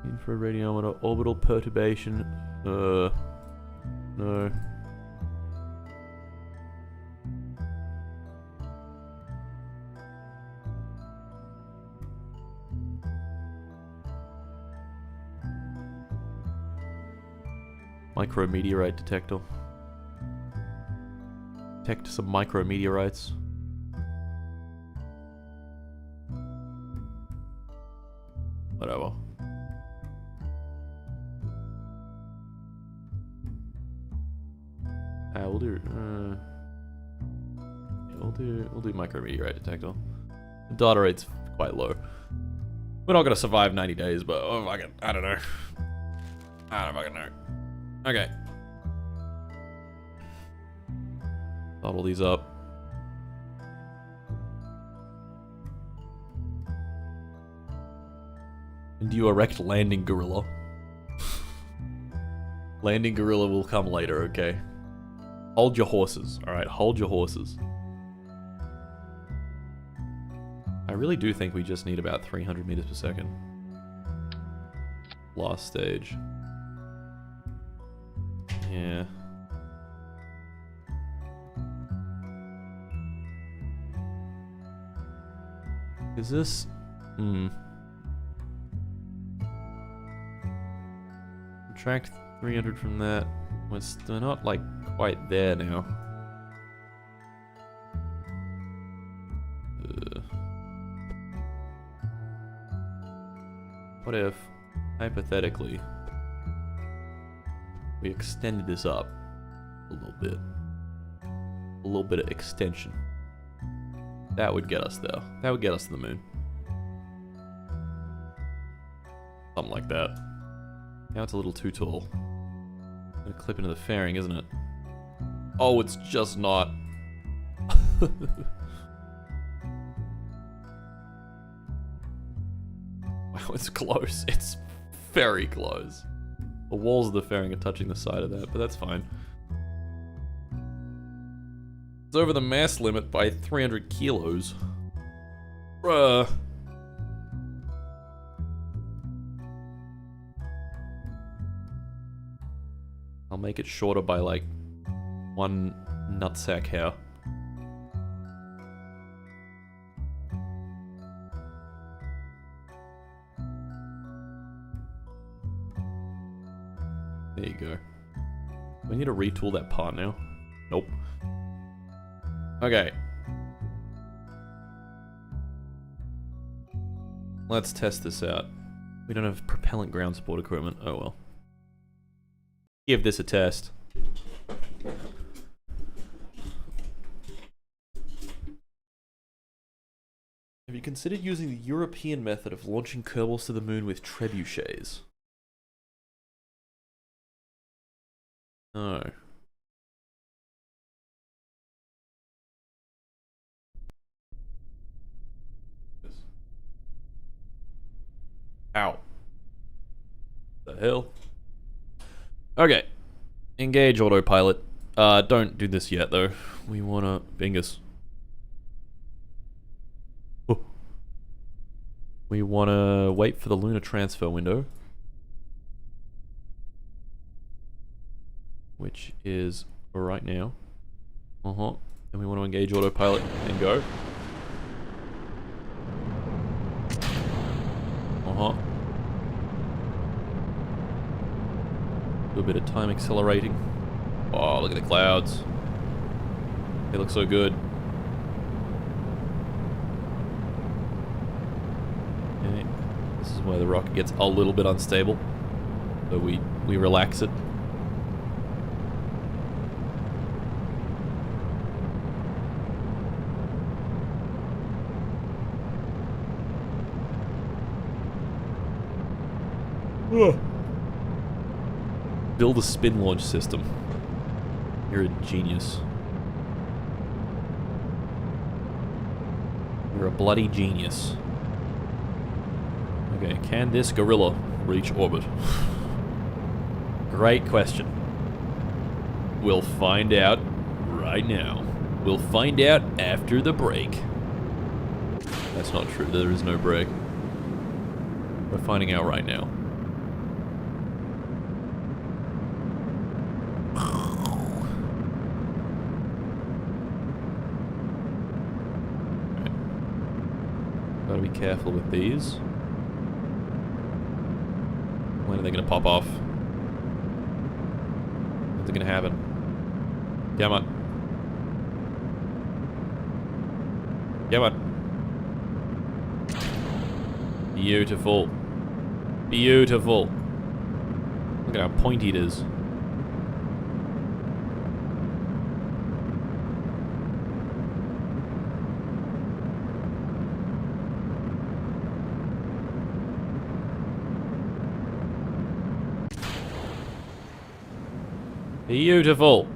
Speaker 1: Infrared radiometer, orbital perturbation. No. Micrometeorite detector. Detect some micrometeorites. Whatever. We'll do. Yeah, we'll do micrometeorite detector. The data rate's quite low. We're not gonna survive 90 days, but I don't know. I don't fucking know. Okay. Bottle these up. And do you erect landing gorilla? Landing gorilla will come later, okay? Hold your horses, alright? Hold your horses. I really do think we just need about 300 meters per second. Last stage. Yeah. Is this... Subtract 300 from that. We're not, like, quite there now. What if, hypothetically, we extended this up a little bit? A little bit of extension. That would get us there. That would get us to the moon. Something like that. Now it's a little too tall. Gonna clip into the fairing, isn't it? Oh, it's just not. Wow, it's close. It's very close. The walls of the fairing are touching the side of that, but that's fine. It's over the mass limit by 300 kilos. Bruh. I'll make it shorter by like 1 nutsack hair. There you go. We need to retool that part now. Nope. Okay. Let's test this out. We don't have propellant ground support equipment. Oh well. Give this a test. Have you considered using the European method of launching Kerbals to the moon with trebuchets? No. Ow. The hell? Okay. Engage autopilot. Don't do this yet, though. We wanna... Bingus. Oh. We wanna wait for the lunar transfer window. Which is right now. And we want to engage autopilot and go. Do a bit of time accelerating. Oh, look at the clouds. They look so good. Okay. This is where the rocket gets a little bit unstable. So we relax it. Build a spin launch system. You're a genius. You're a bloody genius. Okay, can this gorilla reach orbit? Great question. We'll find out right now. We'll find out after the break. That's not true, there is no break. We're finding out right now. Gotta be careful with these. When are they gonna pop off? When's it gonna happen? Come on. Come on. Beautiful. Beautiful. Look at how pointy it is. Beautiful.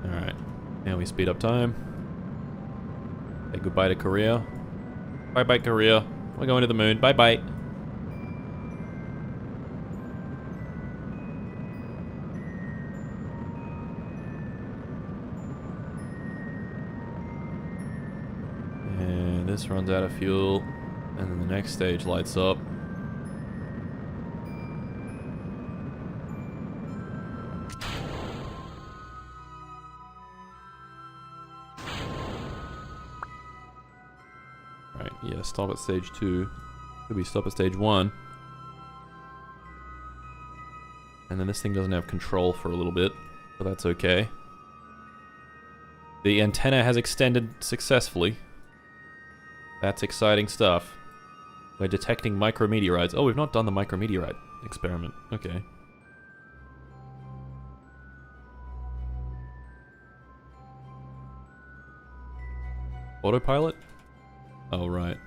Speaker 1: Alright. Now we speed up time. Say goodbye to Korea. Bye-bye, Korea. We're going to the moon. Bye-bye. And this runs out of fuel. And then the next stage lights up. Yeah, stop at stage 2. Could be stop at stage 1. And then this thing doesn't have control for a little bit, but that's okay. The antenna has extended successfully. That's exciting stuff. We're detecting micrometeorites. Oh, we've not done the micrometeorite experiment. Okay. Autopilot? Oh, right.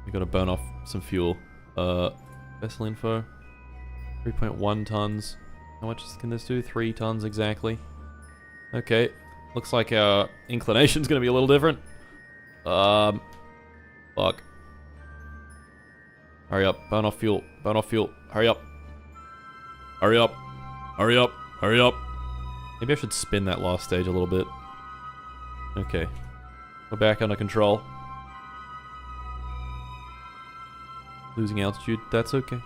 Speaker 1: We gotta burn off some fuel. Vessel info. 3.1 tons. How much can this do? 3 tons exactly. Okay. Looks like our inclination's gonna be a little different. Fuck. Hurry up. Burn off fuel. Burn off fuel. Hurry up. Hurry up. Hurry up. Hurry up. Maybe I should spin that last stage a little bit. Okay. We're back under control. Losing altitude, that's okay.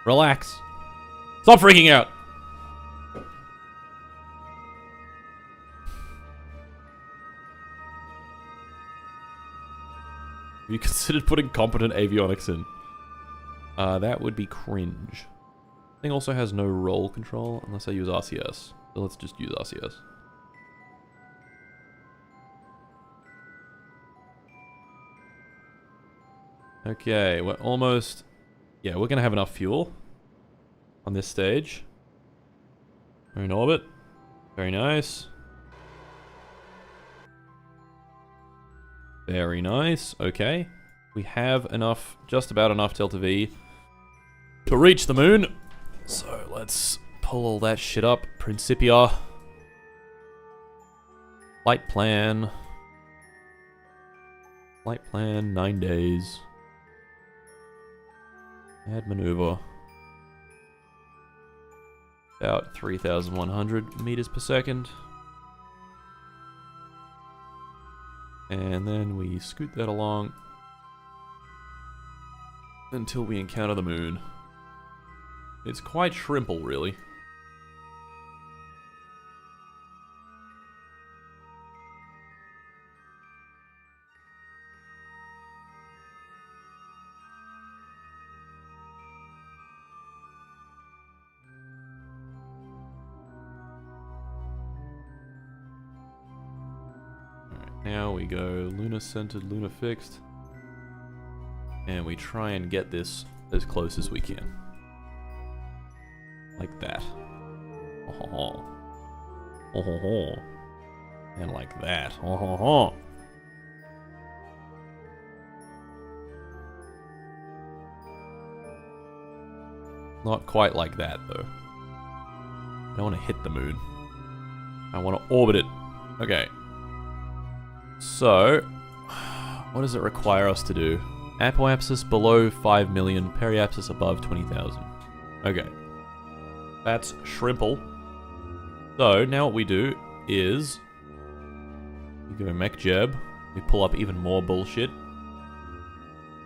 Speaker 1: Relax. Stop freaking out! Have you considered putting competent avionics in? That would be cringe. Thing also has no roll control unless I use RCS. So let's just use RCS. Okay, we're almost... Yeah, we're gonna have enough fuel on this stage. We're in orbit. Very nice. Very nice. Okay. We have enough, just about enough Delta V to reach the moon. So let's pull all that shit up. Principia. Flight plan. Flight plan, 9 days. Add maneuver. About 3,100 meters per second. And then we scoot that along until we encounter the moon. It's quite shrimple, really. Now we go lunar centered, lunar fixed, and we try and get this as close as we can. Like that. Oh, ho, ho. And like that. Oh, ho. Not quite like that, though. I don't want to hit the moon. I want to orbit it. Okay. So, what does it require us to do? Apoapsis below 5 million, periapsis above 20,000. Okay. That's shrimple. So, now what we do is we go mech jeb, we pull up even more bullshit,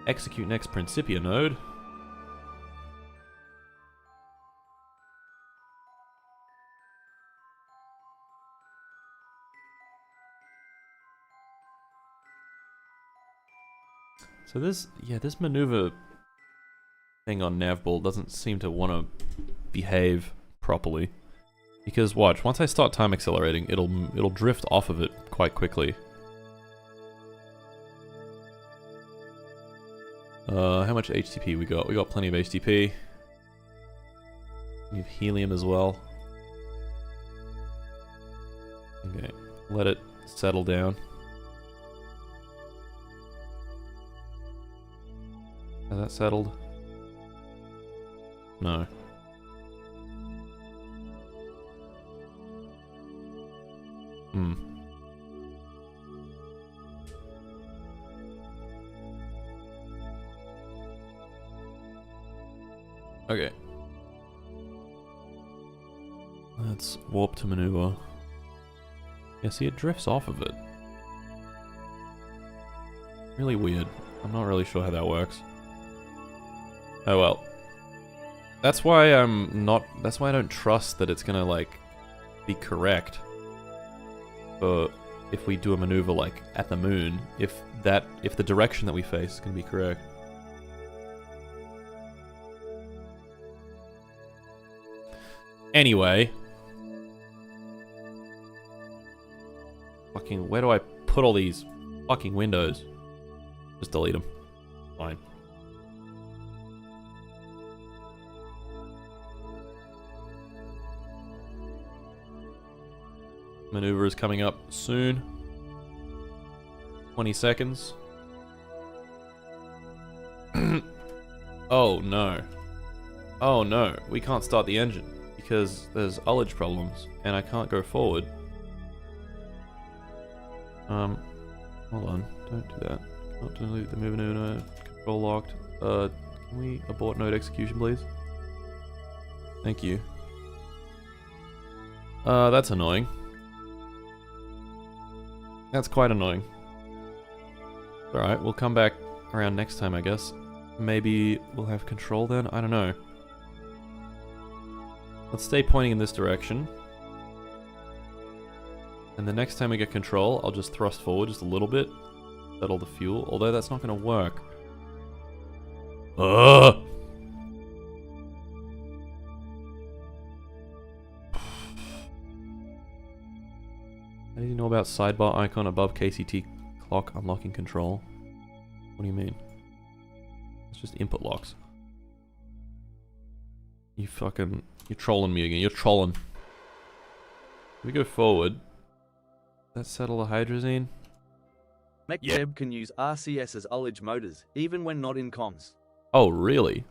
Speaker 1: execute next Principia node, so this maneuver thing on navball doesn't seem to want to behave properly. Because watch, once I start time accelerating, it'll drift off of it quite quickly. How much HTP we got? We got plenty of HTP. We have helium as well. Okay, let it settle down. Has that settled? No. Okay. Let's warp to maneuver. Yeah, see, it drifts off of it. Really weird. I'm not really sure how that works. Oh well. That's why that's why I don't trust that it's gonna, like, be correct. But if we do a maneuver, like, at the moon, if the direction that we face is gonna be correct. Anyway. Fucking, where do I put all these fucking windows? Just delete them. Fine. Maneuver is coming up soon. 20 seconds. Oh no. Oh no, we can't start the engine because there's ullage problems and I can't go forward. Hold on, don't do that. Can't delete the move node, control locked. Can we abort node execution, please? Thank you. That's annoying. That's quite annoying. Alright, we'll come back around next time, I guess. Maybe we'll have control then? I don't know. Let's stay pointing in this direction. And the next time we get control, I'll just thrust forward just a little bit. Settle the fuel, although that's not going to work. Ugh! How do you know about sidebar icon above KCT clock unlocking control? What do you mean? It's just input locks. You're trolling me again. You're trolling. If we go forward. Does that settle the hydrazine?
Speaker 2: MechJeb can use RCS as ullage motors, even when not in comms.
Speaker 1: Oh, really?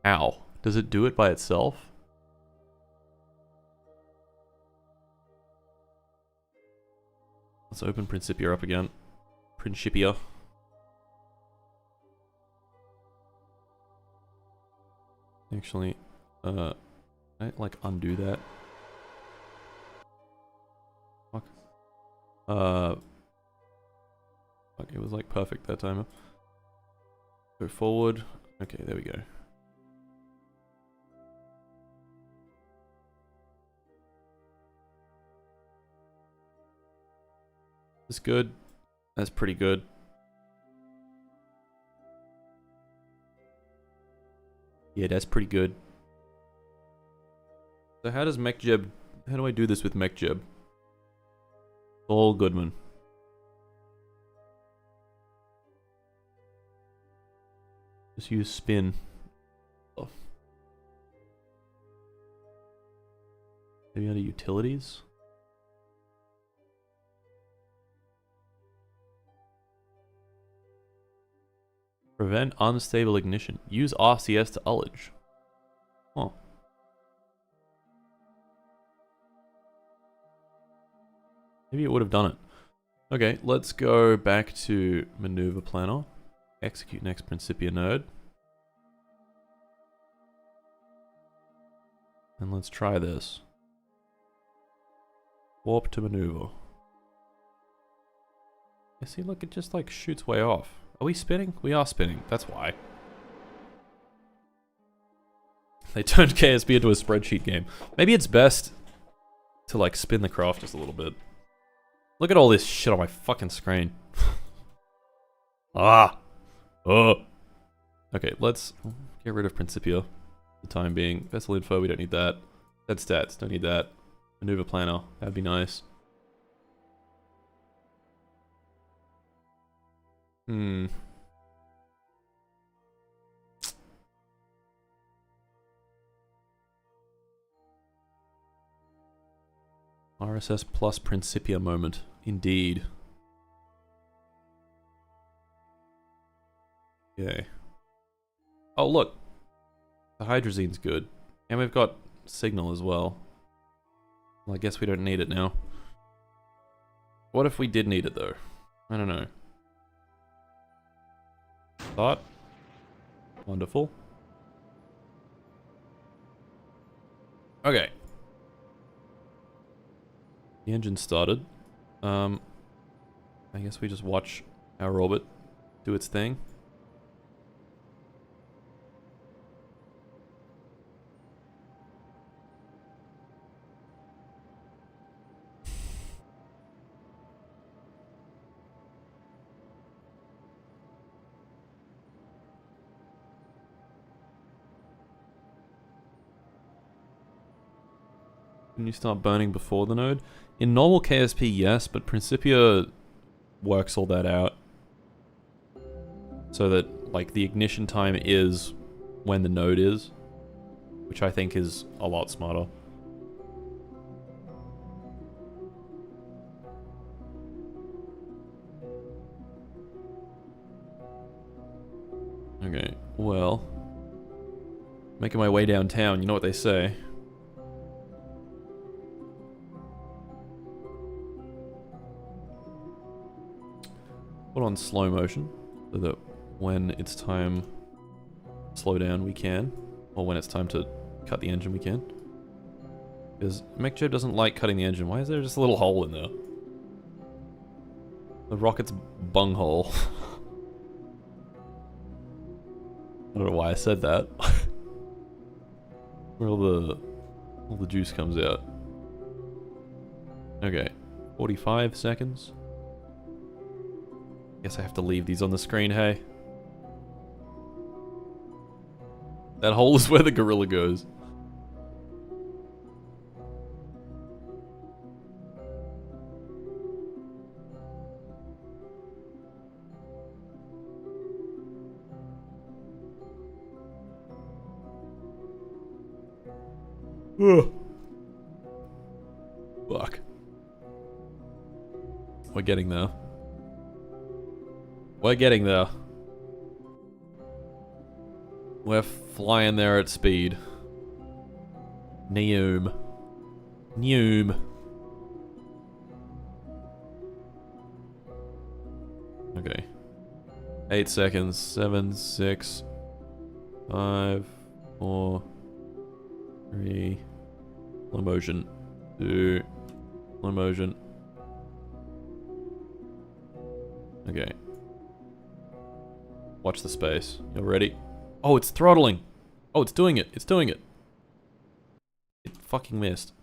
Speaker 1: How? Does it do it by itself? Let's open Principia up again. Principia. Actually, I like undo that. Fuck. Fuck, it was like perfect that time. Go forward. Okay, there we go. That's good. That's pretty good. Yeah, that's pretty good. So how does MechJeb... How do I do this with MechJeb? All Goodman. Just use spin. Oh. Maybe under utilities? Prevent unstable ignition. Use RCS to ullage. Oh. Maybe it would have done it. Okay, let's go back to Maneuver Planner. Execute next Principia node. And let's try this. Warp to maneuver. You see, look, it just like shoots way off. Are we spinning? We are spinning. That's why. They turned KSP into a spreadsheet game. Maybe it's best to like spin the craft just a little bit. Look at all this shit on my fucking screen. Ah! Oh! Okay, let's get rid of Principia for the time being. Vessel info, we don't need that. Dead stats, don't need that. Maneuver planner, that'd be nice. RSS plus Principia moment. Indeed. Okay. Oh, look. The hydrazine's good. And we've got signal as well. Well, I guess we don't need it now. What if we did need it, though? I don't know. Thought. Wonderful. Okay. The engine started. I guess we just watch our orbit do its thing. Can you start burning before the node? In normal KSP, yes, but Principia works all that out. So that, like, the ignition time is when the node is. Which I think is a lot smarter. Okay, well. Making my way downtown, you know what they say. Put on slow motion, so that when it's time to slow down we can, or when it's time to cut the engine we can. Because MechJeb doesn't like cutting the engine. Why is there just a little hole in there? The rocket's bunghole. I don't know why I said that. Where all the juice comes out. Okay, 45 seconds. Guess I have to leave these on the screen, hey? That hole is where the gorilla goes. Ugh. Fuck. We're getting there. We're getting there. We're flying there at speed. Neum. Neum. Okay. 8 seconds. 7, 6, 5, 4, 3. Slow motion. 2. Slow motion. Okay. Watch the space. You ready? Oh, it's throttling. Oh, it's doing it. It's doing it. It fucking missed.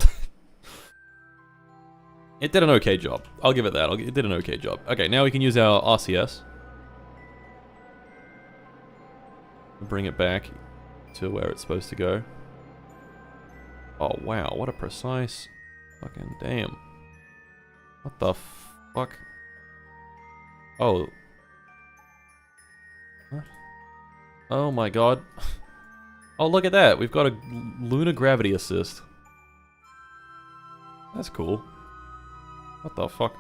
Speaker 1: It did an okay job. I'll give it that. It did an okay job. Okay, now we can use our RCS. Bring it back to where it's supposed to go. Oh, wow. What a precise... Fucking damn. What the fuck? Oh. What? Oh my god. Oh, look at that. We've got a lunar gravity assist. That's cool. What the fuck?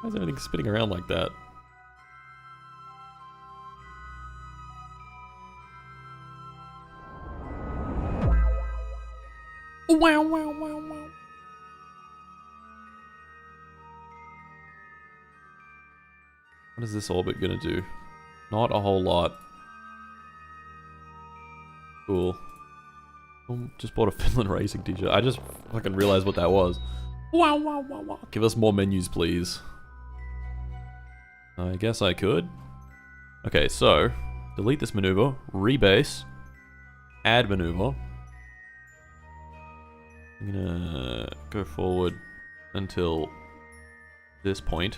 Speaker 1: Why is everything spinning around like that? Wow, wow, wow, wow. What is this orbit gonna do? Not a whole lot. Cool. Just bought a Finland Racing t-shirt. I just fucking realized what that was. Wow, wow, wow, wow. Give us more menus, please. I guess I could. Okay, so delete this maneuver, rebase, add maneuver. I'm gonna go forward until this point.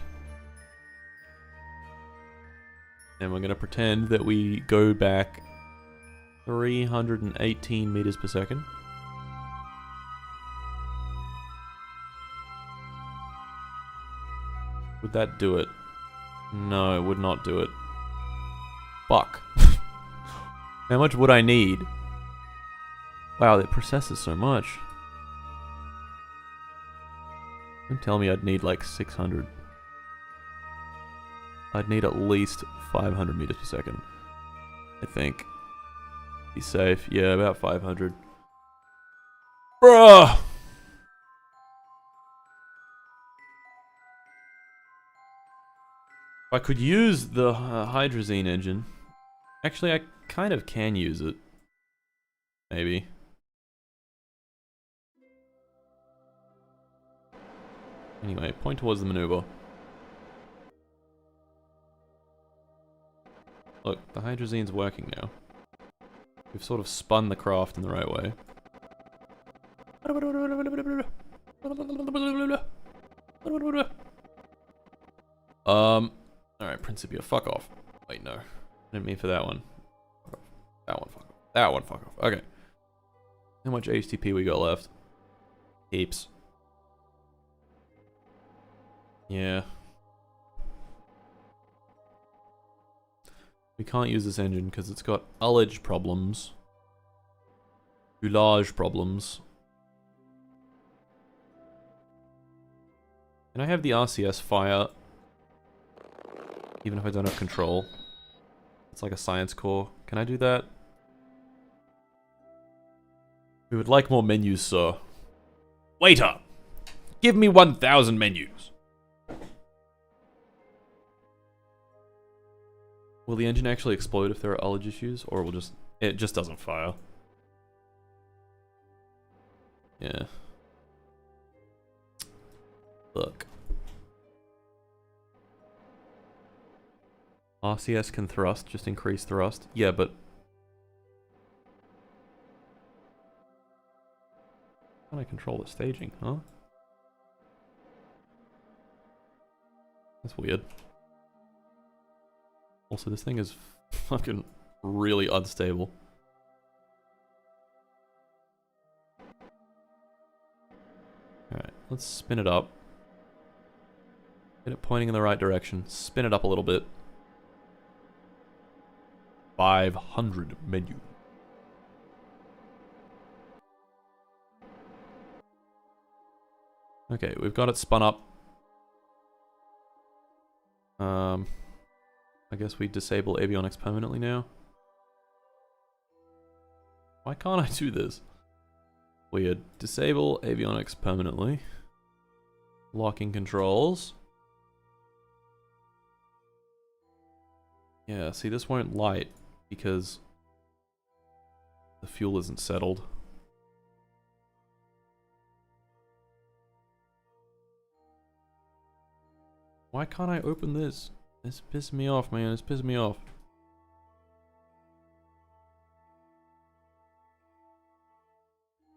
Speaker 1: And we're gonna pretend that we go back 318 meters per second. Would that do it? No, it would not do it. Fuck. How much would I need? Wow, it processes so much. Don't tell me I'd need like 600. I'd need at least 500 meters per second. I think. Be safe. Yeah, about 500. Bruh! I could use the hydrazine engine. Actually, I kind of can use it. Maybe. Anyway, point towards the maneuver. Look, the hydrazine's working now. We've sort of spun the craft in the right way. Alright, Principia, fuck off. Wait, no. I didn't mean for that one. That one, fuck off. That one, fuck off. Okay. How much HTP we got left? Heaps. Yeah. We can't use this engine because it's got ullage problems. Ullage problems. Can I have the RCS fire? Even if I don't have control. It's like a science core. Can I do that? We would like more menus, sir. Waiter! Give me 1,000 menus! Will the engine actually explode if there are ullage issues? Or will just... It just doesn't fire. Yeah. Look. RCS can thrust, just increase thrust. Yeah, but... How can I control the staging, huh? That's weird. Also, this thing is fucking really unstable. Alright, let's spin it up. Get it pointing in the right direction. Spin it up a little bit. 500 menu. Okay, we've got it spun up. I guess we disable avionics permanently now. Why can't I do this? Weird. Disable avionics permanently. Locking controls. Yeah, see, this won't light because the fuel isn't settled. Why can't I open this? It's pissing me off, man. It's pissing me off.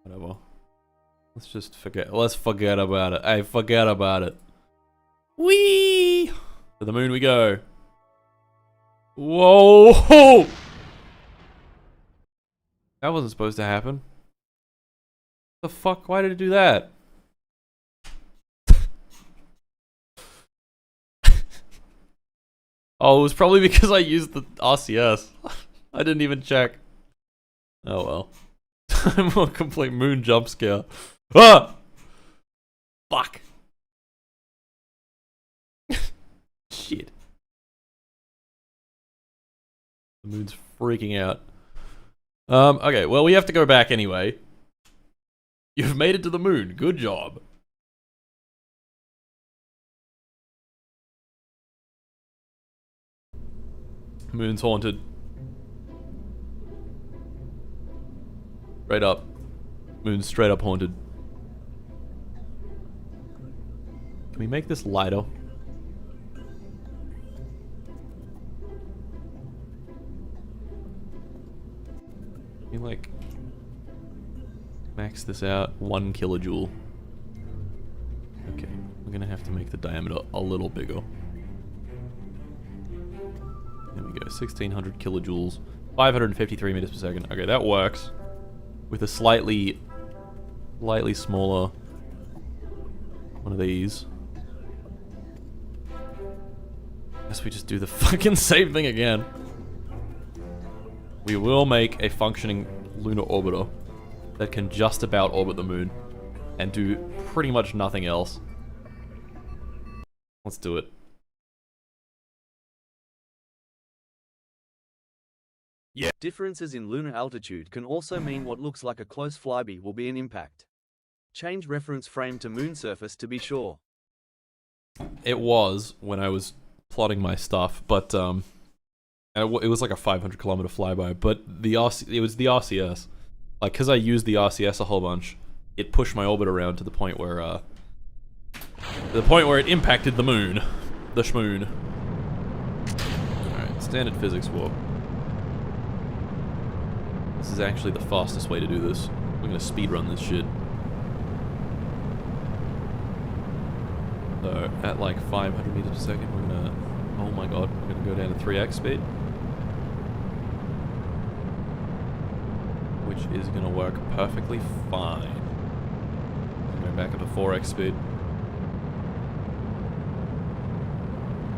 Speaker 1: Whatever. Let's just forget. Let's forget about it. Hey, forget about it. Whee! To the moon we go. Whoa! That wasn't supposed to happen. The fuck? Why did it do that? Oh, it was probably because I used the RCS. I didn't even check. Oh well. I'm a complete moon jump scare. Ah! Fuck. Shit. The moon's freaking out. Okay, well, we have to go back anyway. You've made it to the moon. Good job. Moon's haunted. Straight up. Moon's straight up haunted. Can we make this lighter? Can we, like, max this out? 1 kilojoule. Okay, we're gonna have to make the diameter a little bigger. There we go, 1600 kilojoules. 553 meters per second. Okay, that works. With a slightly smaller one of these. Guess we just do the fucking same thing again. We will make a functioning lunar orbiter that can just about orbit the moon and do pretty much nothing else. Let's do it. Yeah.
Speaker 2: Differences in lunar altitude can also mean what looks like a close flyby will be an impact. Change reference frame to moon surface to be sure.
Speaker 1: It was when I was plotting my stuff, but it was like a 500 kilometer flyby, but it was the RCS. Like, because I used the RCS a whole bunch, it pushed my orbit around to the point where it impacted the moon. The shmoon. Alright, standard physics warp. This is actually the fastest way to do this. We're gonna speedrun this shit. So, at like 500 meters per second, we're gonna... Oh my god, we're gonna go down to 3x speed. Which is gonna work perfectly fine. I'm going back up to 4x speed.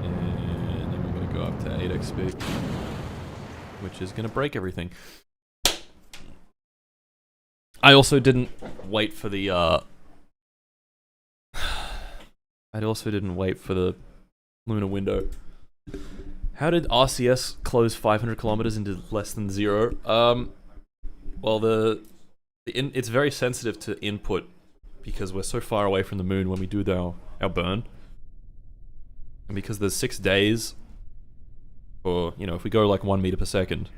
Speaker 1: And then we're gonna go up to 8x speed. Which is gonna break everything. I also didn't wait for the, lunar window. How did RCS close 500 kilometers into less than 0? Well, it's very sensitive to input because we're so far away from the moon when we do our burn. And because there's 6 days, or, you know, if we go like 1 meter per second,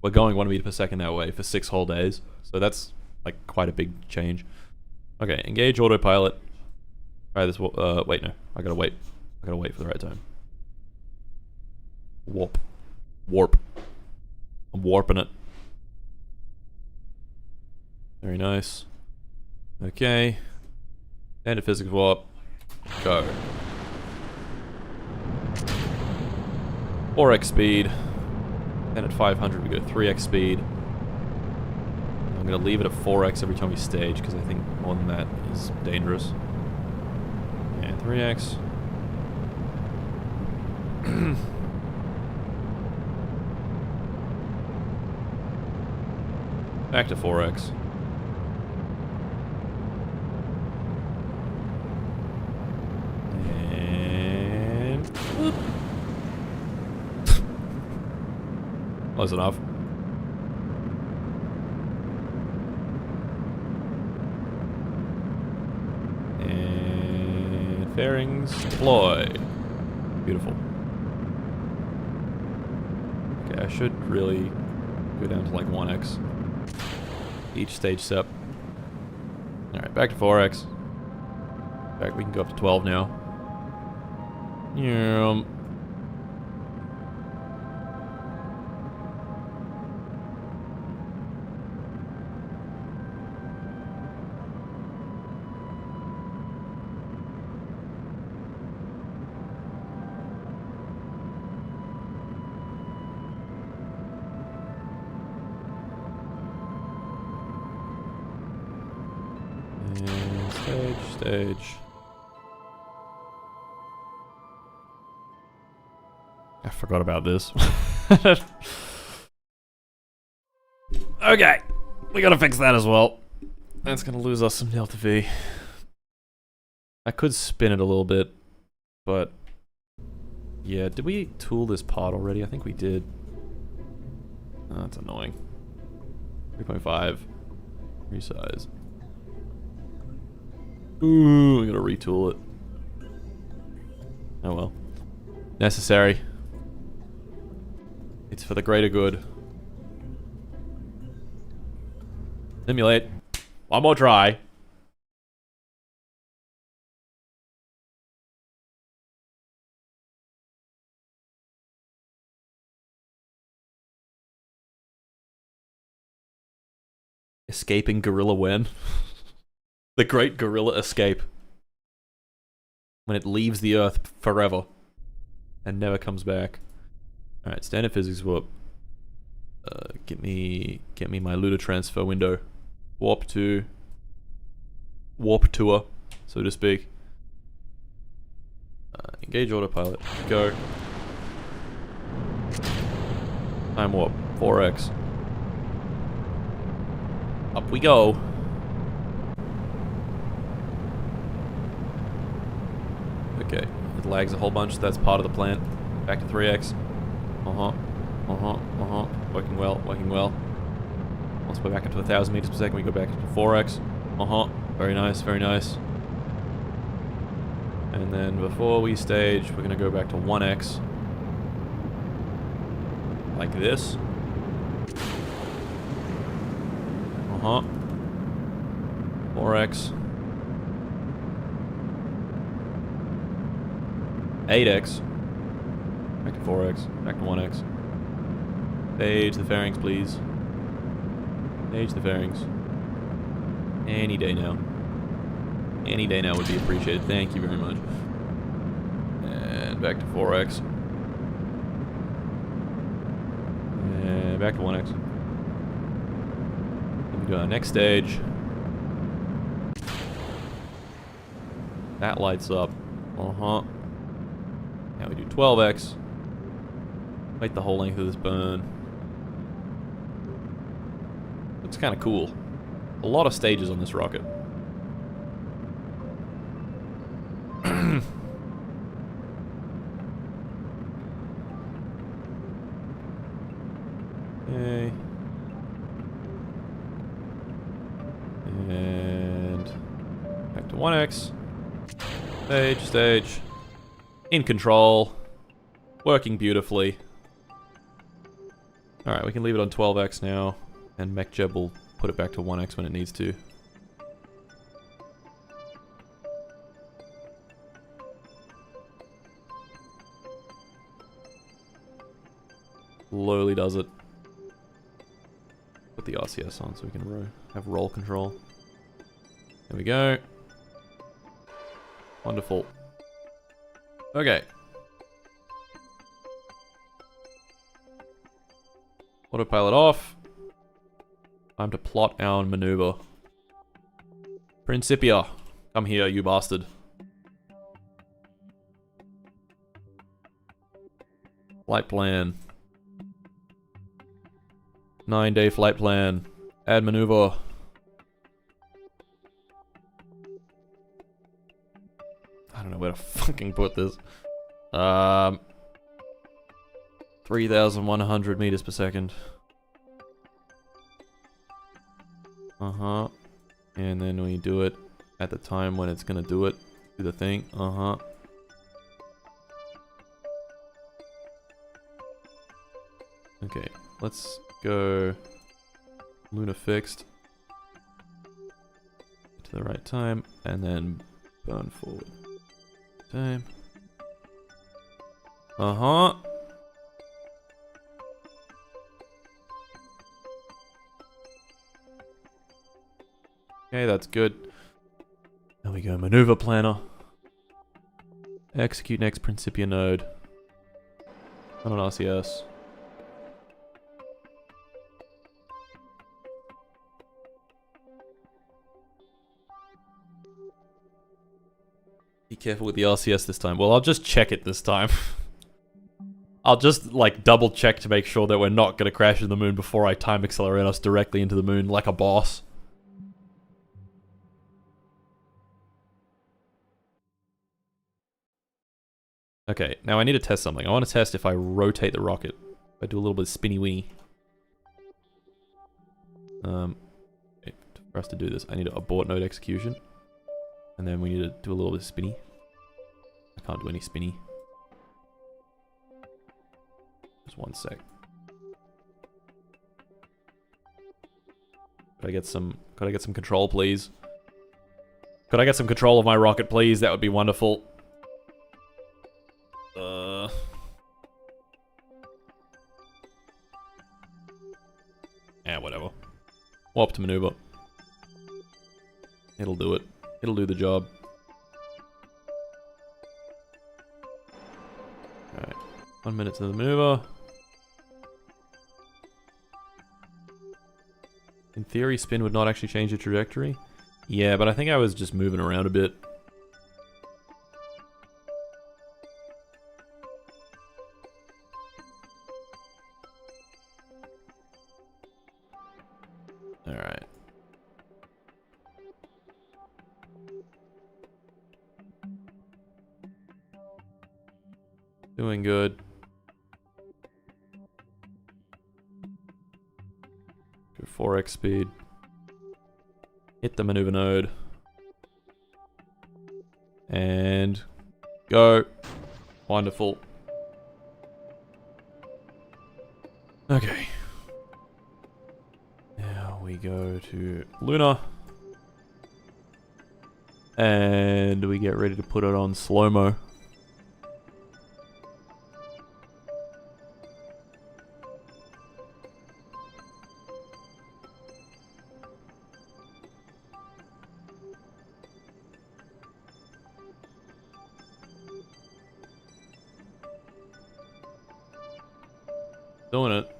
Speaker 1: we're going 1 meter per second that way for 6 whole days. So that's like quite a big change. Okay, engage autopilot. Try this, wait, no, I gotta wait for the right time. Warp. I'm warping it. Very nice. Okay. And a physics warp. Go. 4x speed. Then at 500 we go 3x speed. I'm gonna leave it at 4x every time we stage because I think more than that is dangerous. And 3x. Back to 4x. And... whoop. Close enough. And... fairings deploy. Beautiful. Okay, I should really go down to like 1x. Each stage step. Alright, back to 4x. In fact, we can go up to 12 now. Yeah. Stage. I forgot about this. Okay, we gotta fix that as well. That's gonna lose us some delta V. I could spin it a little bit, but yeah, did we tool this part already? I think we did. Oh, that's annoying. 3.5. Resize. Ooh, we gotta retool it. Oh well. Necessary. It's for the greater good. Simulate. One more try. Escaping gorilla when? The great gorilla escape. When it leaves the earth forever. And never comes back. Alright, standard physics warp. Get me my Luda transfer window. Warp tour, so to speak. Engage autopilot. Go. Time warp. 4x. Up we go. Okay, it lags a whole bunch. That's part of the plan. Back to 3x. Working well, working well. Once we're back up to 1,000 meters per second, we go back up to 4x. Very nice, very nice. And then before we stage, we're gonna go back to 1x. Like this. 4x. 8x. Back to 4x. Back to 1x. Stage the fairings, please. Stage the fairings. Any day now. Any day now would be appreciated. Thank you very much. And back to 4x. And back to 1x. Then we do our next stage. That lights up. Now we do 12x. Wait the whole length of this burn. Looks kind of cool. A lot of stages on this rocket. Okay. And back to 1x. Stage. In control. Working beautifully. Alright, we can leave it on 12x now. And MechJeb will put it back to 1x when it needs to. Slowly does it. Put the RCS on so we can have roll control. There we go. Wonderful. Okay. Autopilot off. Time to plot our maneuver. Principia, come here, you bastard. Flight plan. 9-day flight plan. Add maneuver. I don't know where to fucking put this. 3,100 meters per second. And then we do it at the time when it's gonna do it. Do the thing. Okay, let's go Luna fixed. To the right time, and then burn forward. Time. Uh-huh. Okay, that's good. There we go, maneuver planner. Execute next Principia node. On an RCS. Be careful with the RCS this time. Well, I'll just check it this time. I'll just, like, double check to make sure that we're not going to crash into the moon before I time accelerate us directly into the moon like a boss. Okay, now I need to test something. I want to test if I rotate the rocket. If I do a little bit of spinny-winny. Okay, for us to do this, I need to abort node execution. And then we need to do a little bit of spinny. I can't do any spinny. Just one sec. Could I get some control, please? Could I get some control of my rocket, please? That would be wonderful. Yeah, whatever. Warp to maneuver. It'll do it. It'll do the job. Alright. 1 minute to the maneuver. In theory, spin would not actually change the trajectory. Yeah, but I think I was just moving around a bit. Alright. Doing good. Go 4x speed. Hit the maneuver node. And go. Wonderful. Okay. Now we go to Luna. And we get ready to put it on slow-mo. Doing it.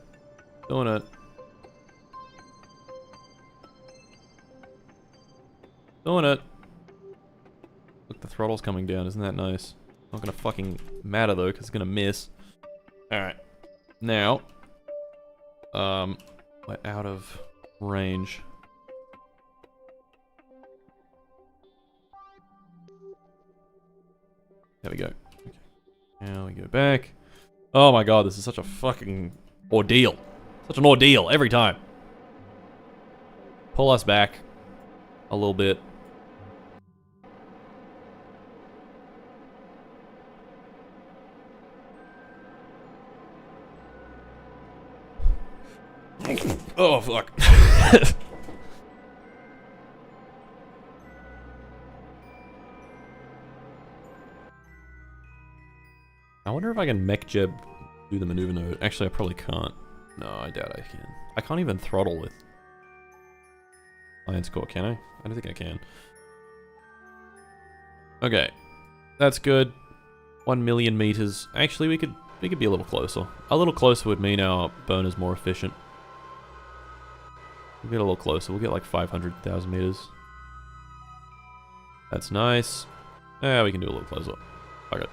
Speaker 1: Doing it. Doing it. Look, the throttle's coming down. Isn't that nice? Not gonna fucking matter though, because it's gonna miss. Alright. Now. We're out of range. There we go. Okay. Now we go back. Oh my god, this is such a fucking ordeal. Such an ordeal every time. Pull us back a little bit. Oh fuck. I wonder if I can mech jeb do the maneuver node. Actually, I probably can't. No, I doubt I can. I can't even throttle with Lion's Core, can I? I don't think I can. Okay. That's good. 1 million meters. Actually, we could be a little closer. A little closer would mean our burn is more efficient. We'll get a little closer. We'll get like 500,000 meters. That's nice. Yeah, we can do a little closer. Okay.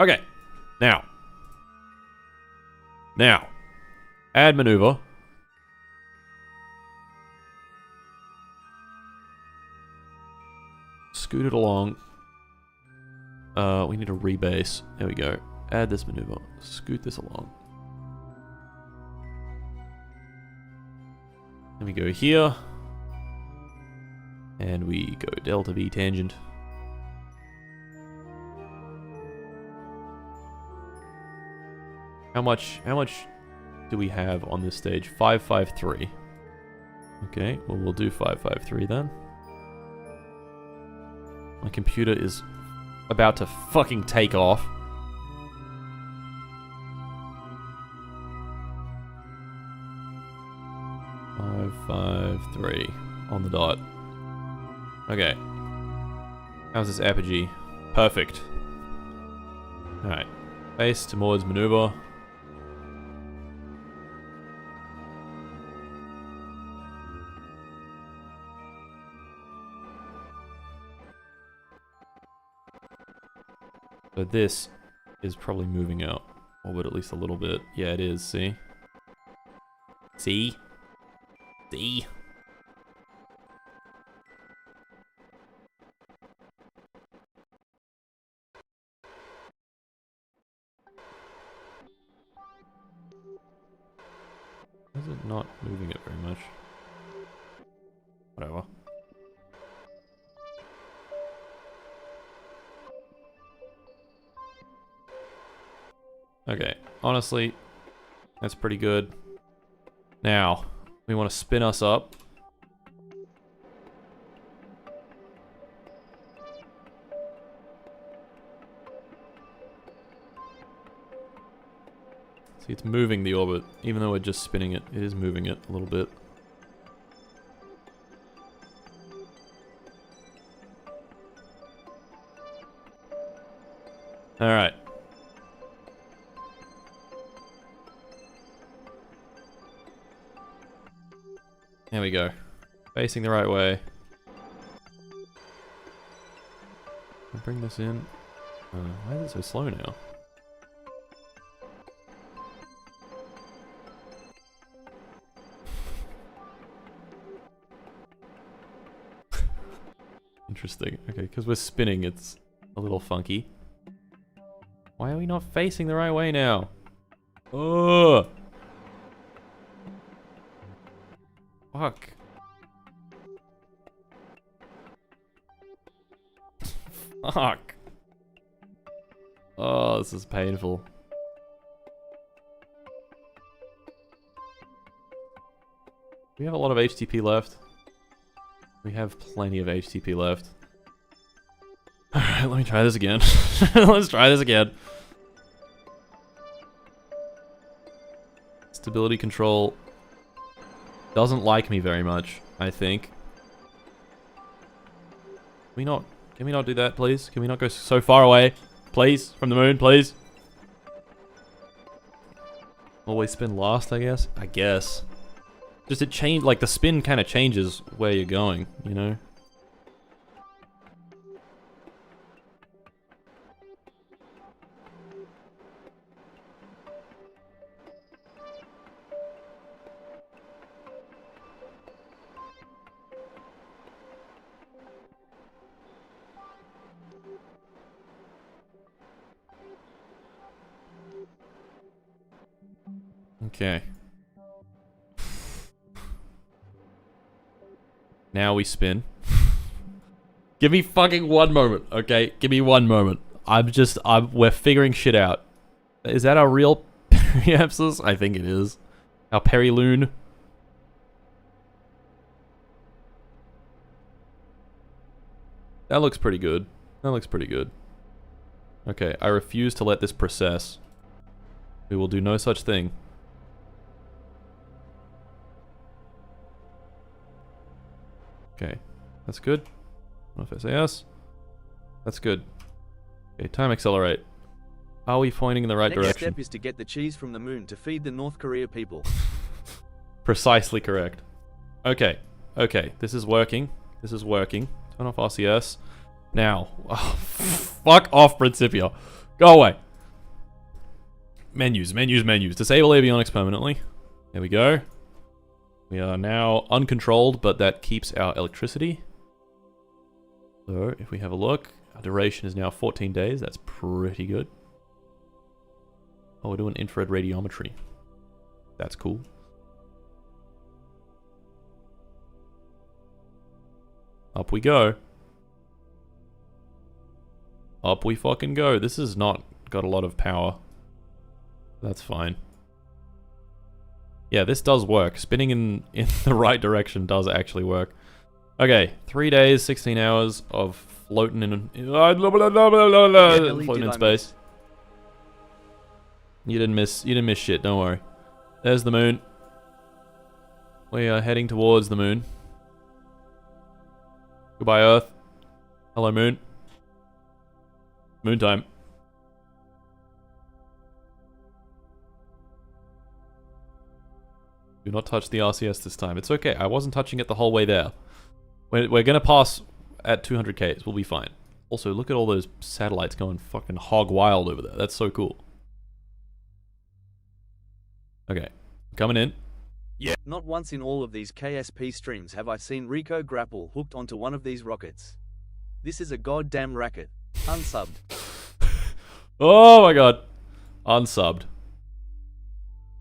Speaker 1: Okay. Now. Add maneuver. Scoot it along. We need a rebase. There we go. Add this maneuver. Scoot this along. Then we go here. And we go delta V tangent. How much do we have on this stage? 553. Okay, well we'll do 553 then. My computer is about to fucking take off. Five, 5, 3 on the dot. Okay. How's this apogee? Perfect. Alright. Face towards maneuver. So this is probably moving out orbit at least a little bit. Yeah, it is, see? See? See? Why is it not moving it very much? Whatever. Okay, honestly, that's pretty good. Now, we want to spin us up. See, it's moving the orbit. Even though we're just spinning it, it is moving it a little bit. Alright. There we go. Facing the right way. I'll bring this in. Why is it so slow now? Interesting. Okay, because we're spinning, it's a little funky. Why are we not facing the right way now? Oh! Fuck. Fuck. Oh, this is painful. We have a lot of HTP left. We have plenty of HTP left. Alright, let me try this again. Let's try this again. Stability control doesn't like me very much, I think. Can we not do that, please? Can we not go so far away? Please? From the moon, please? Always spin last, I guess? I guess. Just it changed, like the spin kind of changes where you're going, you know? Okay. Now we spin. Give me fucking one moment, okay? Give me one moment. We're figuring shit out. Is that our real periapsis? I think it is. Our periloon. That looks pretty good. That looks pretty good. Okay, I refuse to let this process. We will do no such thing. Okay, that's good. Not if SAS. That's good. Okay, time accelerate. Are we pointing in the right
Speaker 2: Next
Speaker 1: direction?
Speaker 2: step is to get the cheese from the moon to feed the North Korea people.
Speaker 1: Precisely correct. Okay, okay, this is working. This is working. Turn off RCS. Now, oh, fuck off, Principia. Go away. Menus, menus, menus. Disable avionics permanently. There we go. We are now uncontrolled, but that keeps our electricity. So, if we have a look, our duration is now 14 days. That's pretty good. Oh, we're doing infrared radiometry. That's cool. Up we go. Up we fucking go. This has not got a lot of power. That's fine. Yeah, this does work. Spinning in the right direction does actually work. Okay, 3 days, 16 hours of floating in floating in space. You didn't miss shit, don't worry. There's the moon. We are heading towards the moon. Goodbye, Earth. Hello, moon. Moon time. Do not touch the RCS this time. It's okay. I wasn't touching it the whole way there. We're gonna pass at 200Ks. We'll be fine. Also, look at all those satellites going fucking hog wild over there. That's so cool. Okay. Coming in. Yeah.
Speaker 2: Not once in all of these KSP streams have I seen Rico grapple hooked onto one of these rockets. This is a goddamn racket. Unsubbed.
Speaker 1: Oh my god. Unsubbed.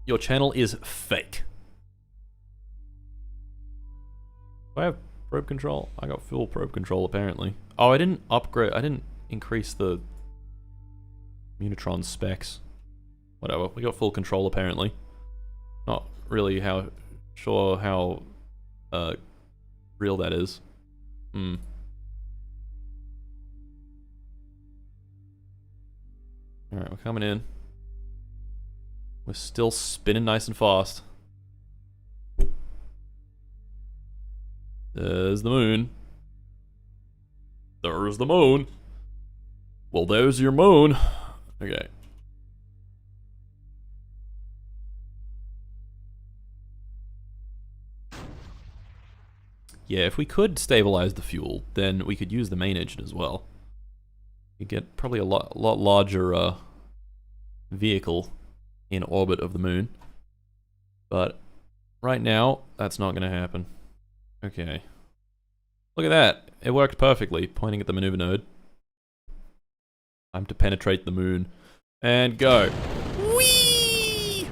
Speaker 1: Your channel is fake. Do I have probe control? I got full probe control apparently. Oh, I didn't upgrade. I didn't increase the Munitron specs. Whatever. We got full control apparently. Not really sure how real that is. Alright, we're coming in. We're still spinning nice and fast. There's the moon. There's the moon. Well, there's your moon. Okay. Yeah, if we could stabilize the fuel, then we could use the main engine as well. You get probably a lot larger vehicle in orbit of the moon. But right now, that's not going to happen. Okay. Look at that. It worked perfectly, pointing at the maneuver node. Time to penetrate the moon. And go. Whee!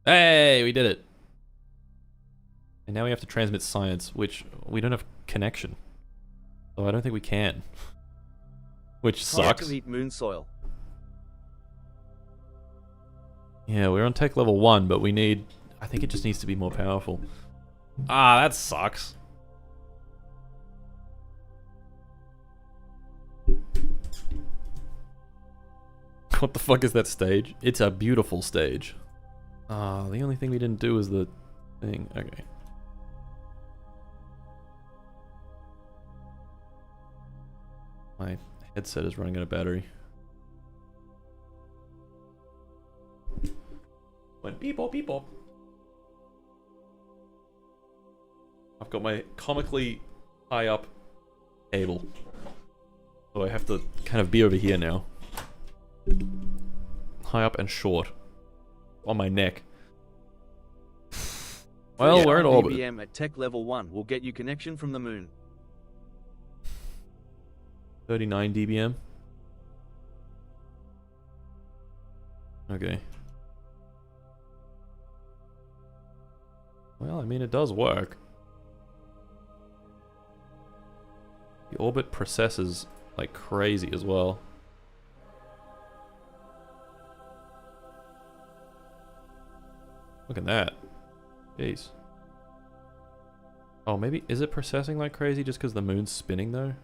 Speaker 1: Hey, we did it. And now we have to transmit science, which we don't have connection. So I don't think we can. Which sucks.
Speaker 2: To eat moon soil.
Speaker 1: Yeah, we're on tech level 1, but we need... I think it just needs to be more powerful. Ah, that sucks. What the fuck is that stage? It's a beautiful stage. Ah, the only thing we didn't do is the thing. Okay. My headset is running out of battery. Went beep bop beep bop. I've got my comically high up cable. So I have to kind of be over here now. High up and short. On my neck. Well, we're in orbit.
Speaker 2: DBM at tech level 1 will get you connection from the moon.
Speaker 1: 39 dBm. Okay. Well, I mean, it does work. The orbit processes like crazy as well. Look at that. Jeez. Oh, maybe... Is it processing like crazy just because the moon's spinning, though?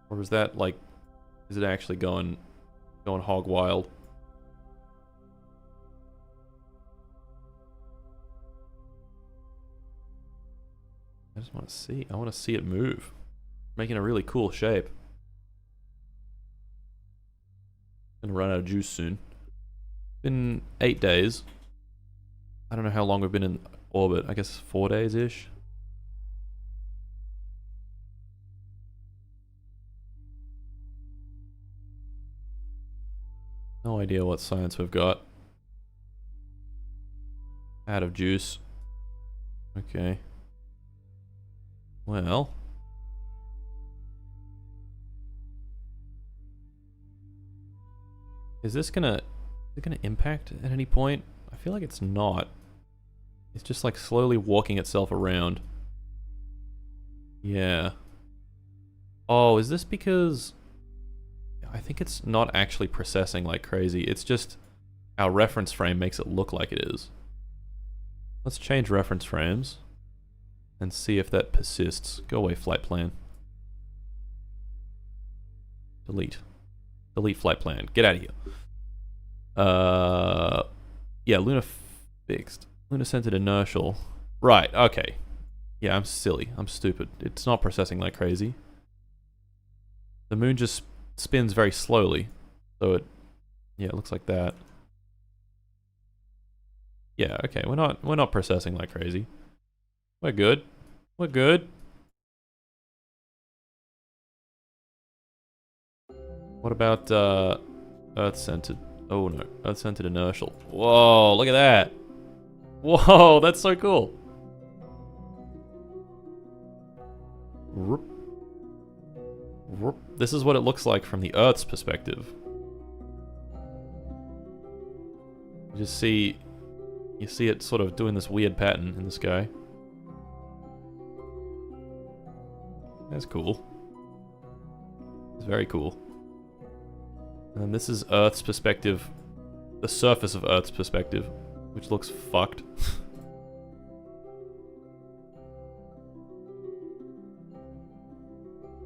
Speaker 1: Or is that, like... Is it actually going hog wild? I just want to see. I want to see it move. Making a really cool shape. Gonna run out of juice soon. Been 8 days. I don't know how long we've been in orbit. I guess 4 days-ish. No idea what science we've got. Out of juice. Okay. Well. Is it gonna impact at any point? I feel like it's not. It's just like slowly walking itself around. Yeah. Oh, is this because... I think it's not actually processing like crazy. It's just our reference frame makes it look like it is. Let's change reference frames and see if that persists. Go away, flight plan. Delete. Delete flight plan. Get out of here. Yeah, Luna fixed. Luna centered inertial. Right, okay. Yeah, I'm silly. I'm stupid. It's not processing like crazy. The moon just spins very slowly. So it, yeah, it looks like that. Yeah, okay. We're not processing like crazy. We're good. We're good. What about Earth-centered? Oh no, Earth-centered inertial. Whoa, look at that. Whoa, that's so cool. This is what it looks like from the Earth's perspective. You just see, you see it sort of doing this weird pattern in the sky. That's cool. It's very cool. And this is Earth's perspective, the surface of Earth's perspective, which looks fucked.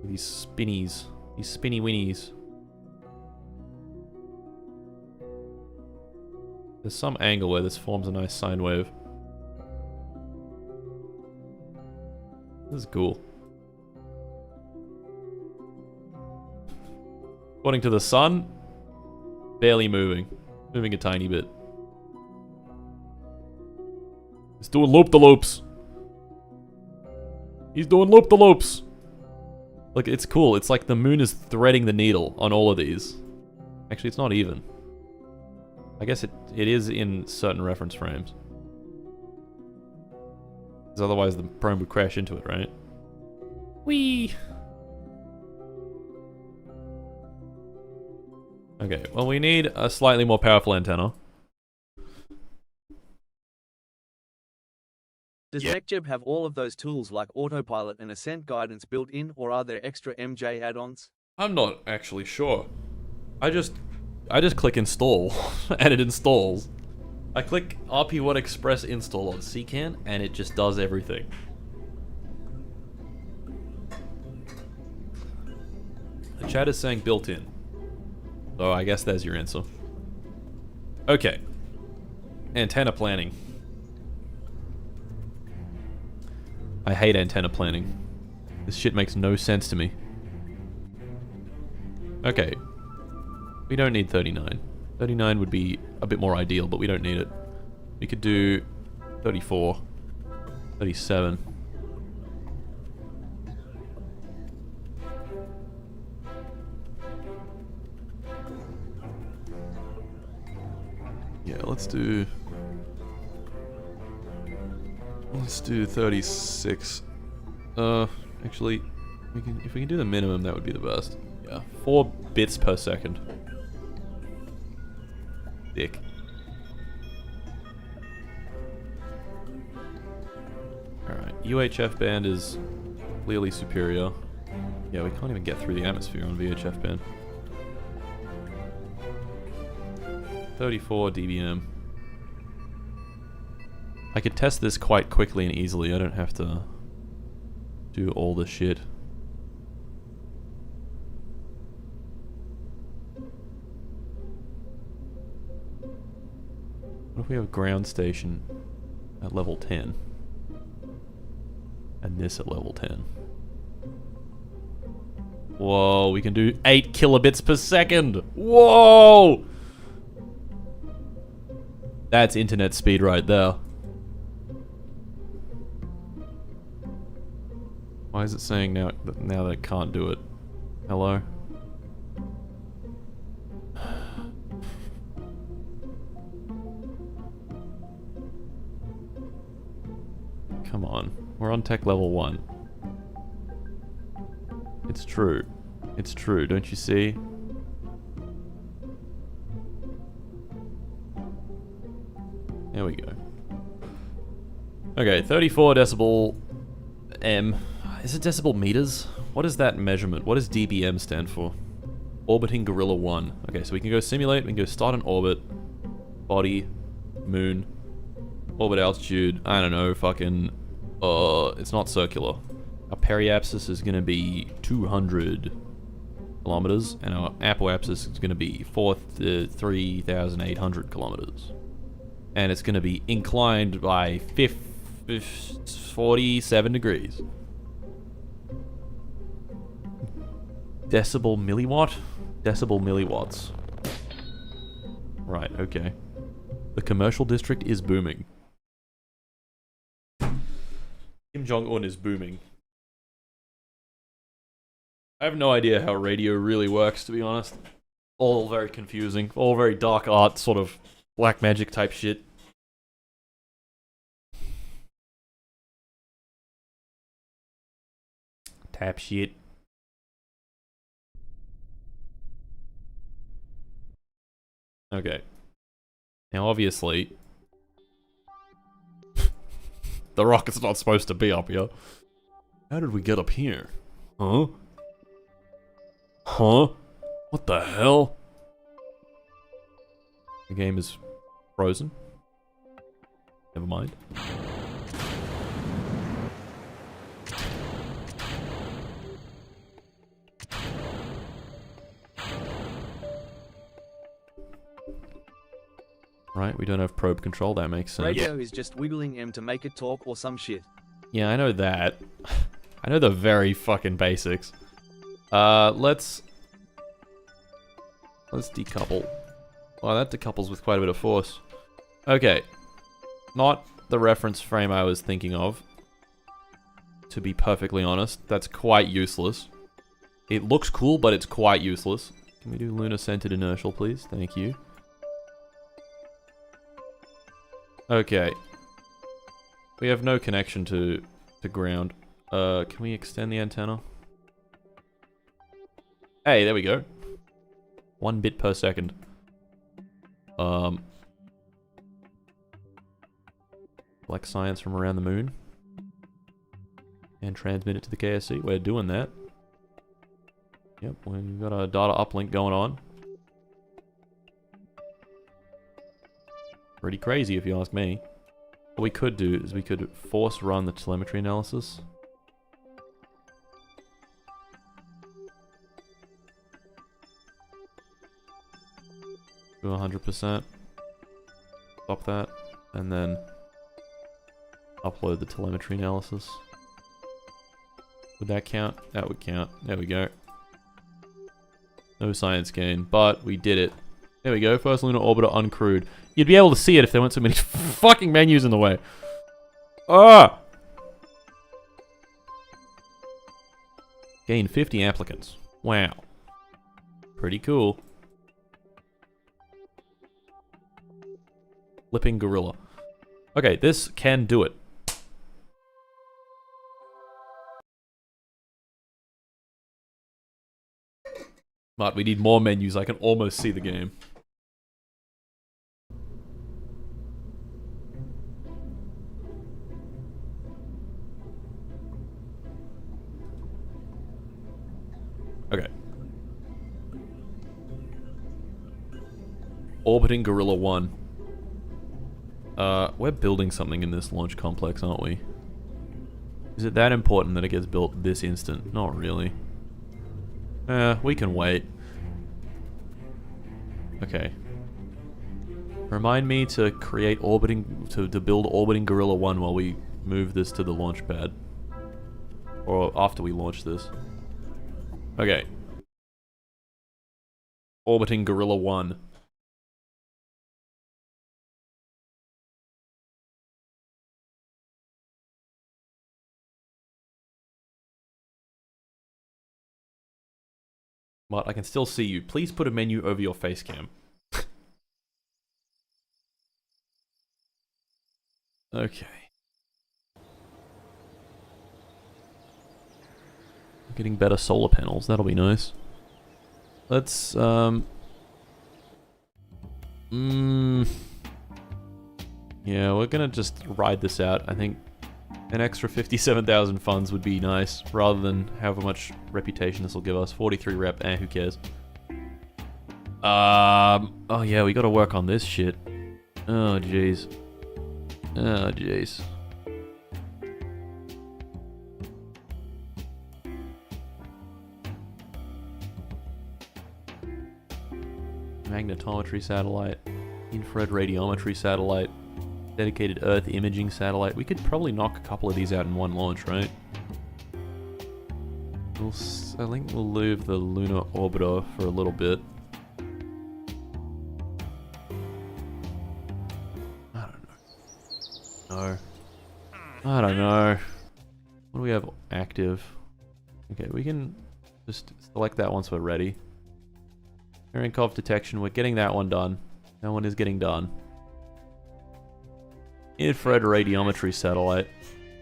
Speaker 1: These spinnies, these spinny winnies. There's some angle where this forms a nice sine wave. This is cool. According to the sun, barely moving. Moving a tiny bit. He's doing loop-the-loops. He's doing loop-the-loops. Look, it's cool. It's like the moon is threading the needle on all of these. Actually, it's not even. I guess it is in certain reference frames. Because otherwise the probe would crash into it, right? Whee! Okay, well we need a slightly more powerful antenna.
Speaker 2: Does TechJeb have all of those tools like autopilot and ascent guidance built in, or are there extra MJ add-ons?
Speaker 1: I'm not actually sure. I just click install and it installs. I click RP1 Express install on CCAN and it just does everything. The chat is saying built in. So I guess there's your answer. Okay. Antenna planning. I hate antenna planning. This shit makes no sense to me. Okay. We don't need 39. 39 would be a bit more ideal, but we don't need it. We could do 34. 37. Yeah, let's do 36. Actually, if we can do the minimum, that would be the best. Yeah, 4 bits per second. Dick. Alright, UHF band is clearly superior. Yeah, we can't even get through the atmosphere on VHF band. 34 dBm. I could test this quite quickly and easily. I don't have to do all the shit. What if we have ground station at level 10? And this at level 10. Whoa, we can do 8 kilobits per second! Whoa! That's internet speed right there. Why is it saying now that it can't do it? Hello? Come on. We're on tech level 1. It's true. It's true, don't you see? There we go. Okay, 34 decibel M. Is it decibel meters? What is that measurement? What does dBm stand for? Orbiting Gorilla 1. Okay, so we can go simulate, we can go start an orbit, body, moon, orbit altitude, I don't know, fucking, it's not circular. Our periapsis is gonna be 200 kilometers, and our apoapsis is gonna be 3,800 kilometers. And it's gonna be inclined by 47 degrees. Decibel milliwatt? Decibel milliwatts. Right, okay. The commercial district is booming. Kim Jong-un is booming. I have no idea how radio really works, to be honest. All very confusing. All very dark art, sort of black magic type shit. Tap shit. Okay. Now, obviously, the rocket's not supposed to be up here. How did we get up here? Huh? Huh? What the hell? The game is frozen. Never mind. Right, we don't have probe control, that makes sense.
Speaker 2: Radio is just wiggling M to make it talk or some shit.
Speaker 1: Yeah, I know that. I know the very fucking basics. Let's decouple. Well, that decouples with quite a bit of force. Okay. Not the reference frame I was thinking of. To be perfectly honest, that's quite useless. It looks cool, but it's quite useless. Can we do lunar-centered inertial, please? Thank you. Okay. We have no connection to ground. Can we extend the antenna? Hey, there we go. 1 bit per second. Collect science from around the moon. And transmit it to the KSC. We're doing that. Yep, we've got a data uplink going on. Pretty crazy if you ask me. What we could do is we could force run the telemetry analysis. Do 100%. Stop that. And then upload the telemetry analysis. Would that count? That would count. There we go. No science gain, but we did it. There we go. First lunar orbiter uncrewed. You'd be able to see it if there weren't so many fucking menus in the way. Ah! Gained 50 applicants. Wow. Pretty cool. Flipping gorilla. Okay, this can do it. But we need more menus. I can almost see the game. Okay. Orbiting Gorilla 1. We're building something in this launch complex, aren't we? Is it that important that it gets built this instant? Not really. We can wait. Okay. Remind me to create orbiting... to build Orbiting Gorilla 1 while we move this to the launch pad. Or after we launch this. Okay. Orbiting Gorilla 1. But I can still see you. Please put a menu over your face cam. Okay. Getting better solar panels. That'll be nice. Let's, yeah, we're gonna just ride this out. I think an extra 57,000 funds would be nice, rather than however much reputation this will give us. 43 rep, who cares? Oh yeah, we gotta work on this shit. Oh jeez. Oh jeez. Magnetometry satellite, infrared radiometry satellite, dedicated Earth imaging satellite. We could probably knock a couple of these out in one launch, right? I think we'll leave the lunar orbiter for a little bit. I don't know. No. I don't know. What do we have active? Okay, we can just select that once we're ready. Cherenkov detection, we're getting that one done. That one is getting done. Infrared radiometry satellite.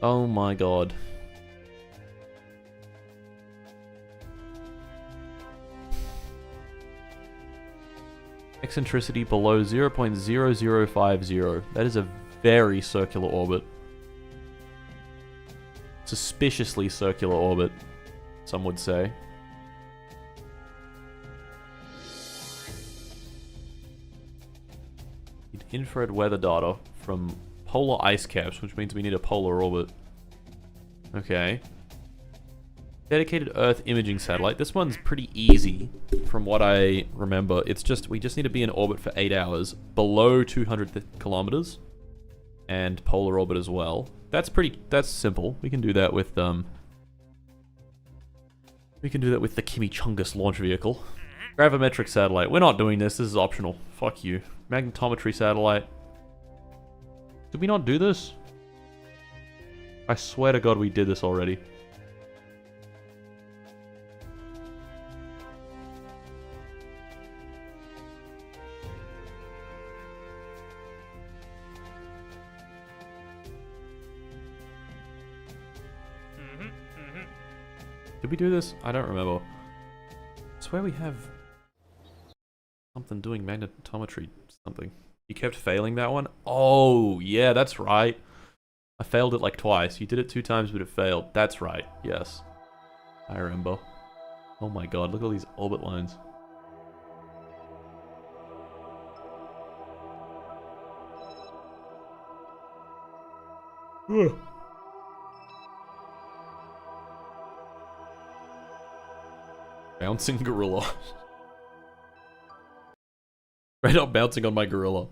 Speaker 1: Oh my god. Eccentricity below 0.0050. That is a very circular orbit. Suspiciously circular orbit, some would say. Infrared weather data from polar ice caps, which means we need a polar orbit. Okay. Dedicated Earth imaging satellite. This one's pretty easy from what I remember. It's just, we just need to be in orbit for 8 hours, below 200 kilometers, and polar orbit as well. That's simple. We can do that with, the Chimichungus launch vehicle. Gravimetric satellite. We're not doing this. This is optional. Fuck you. Magnetometry satellite. Did we not do this? I swear to God we did this already. Did we do this? I don't remember. I swear we have something doing magnetometry something. You kept failing that one? Oh, yeah, that's right. I failed it like twice. You did it 2 times, but it failed. That's right. Yes. I remember. Oh my god, look at all these orbit lines. Ugh. Bouncing gorilla. Right up bouncing on my gorilla.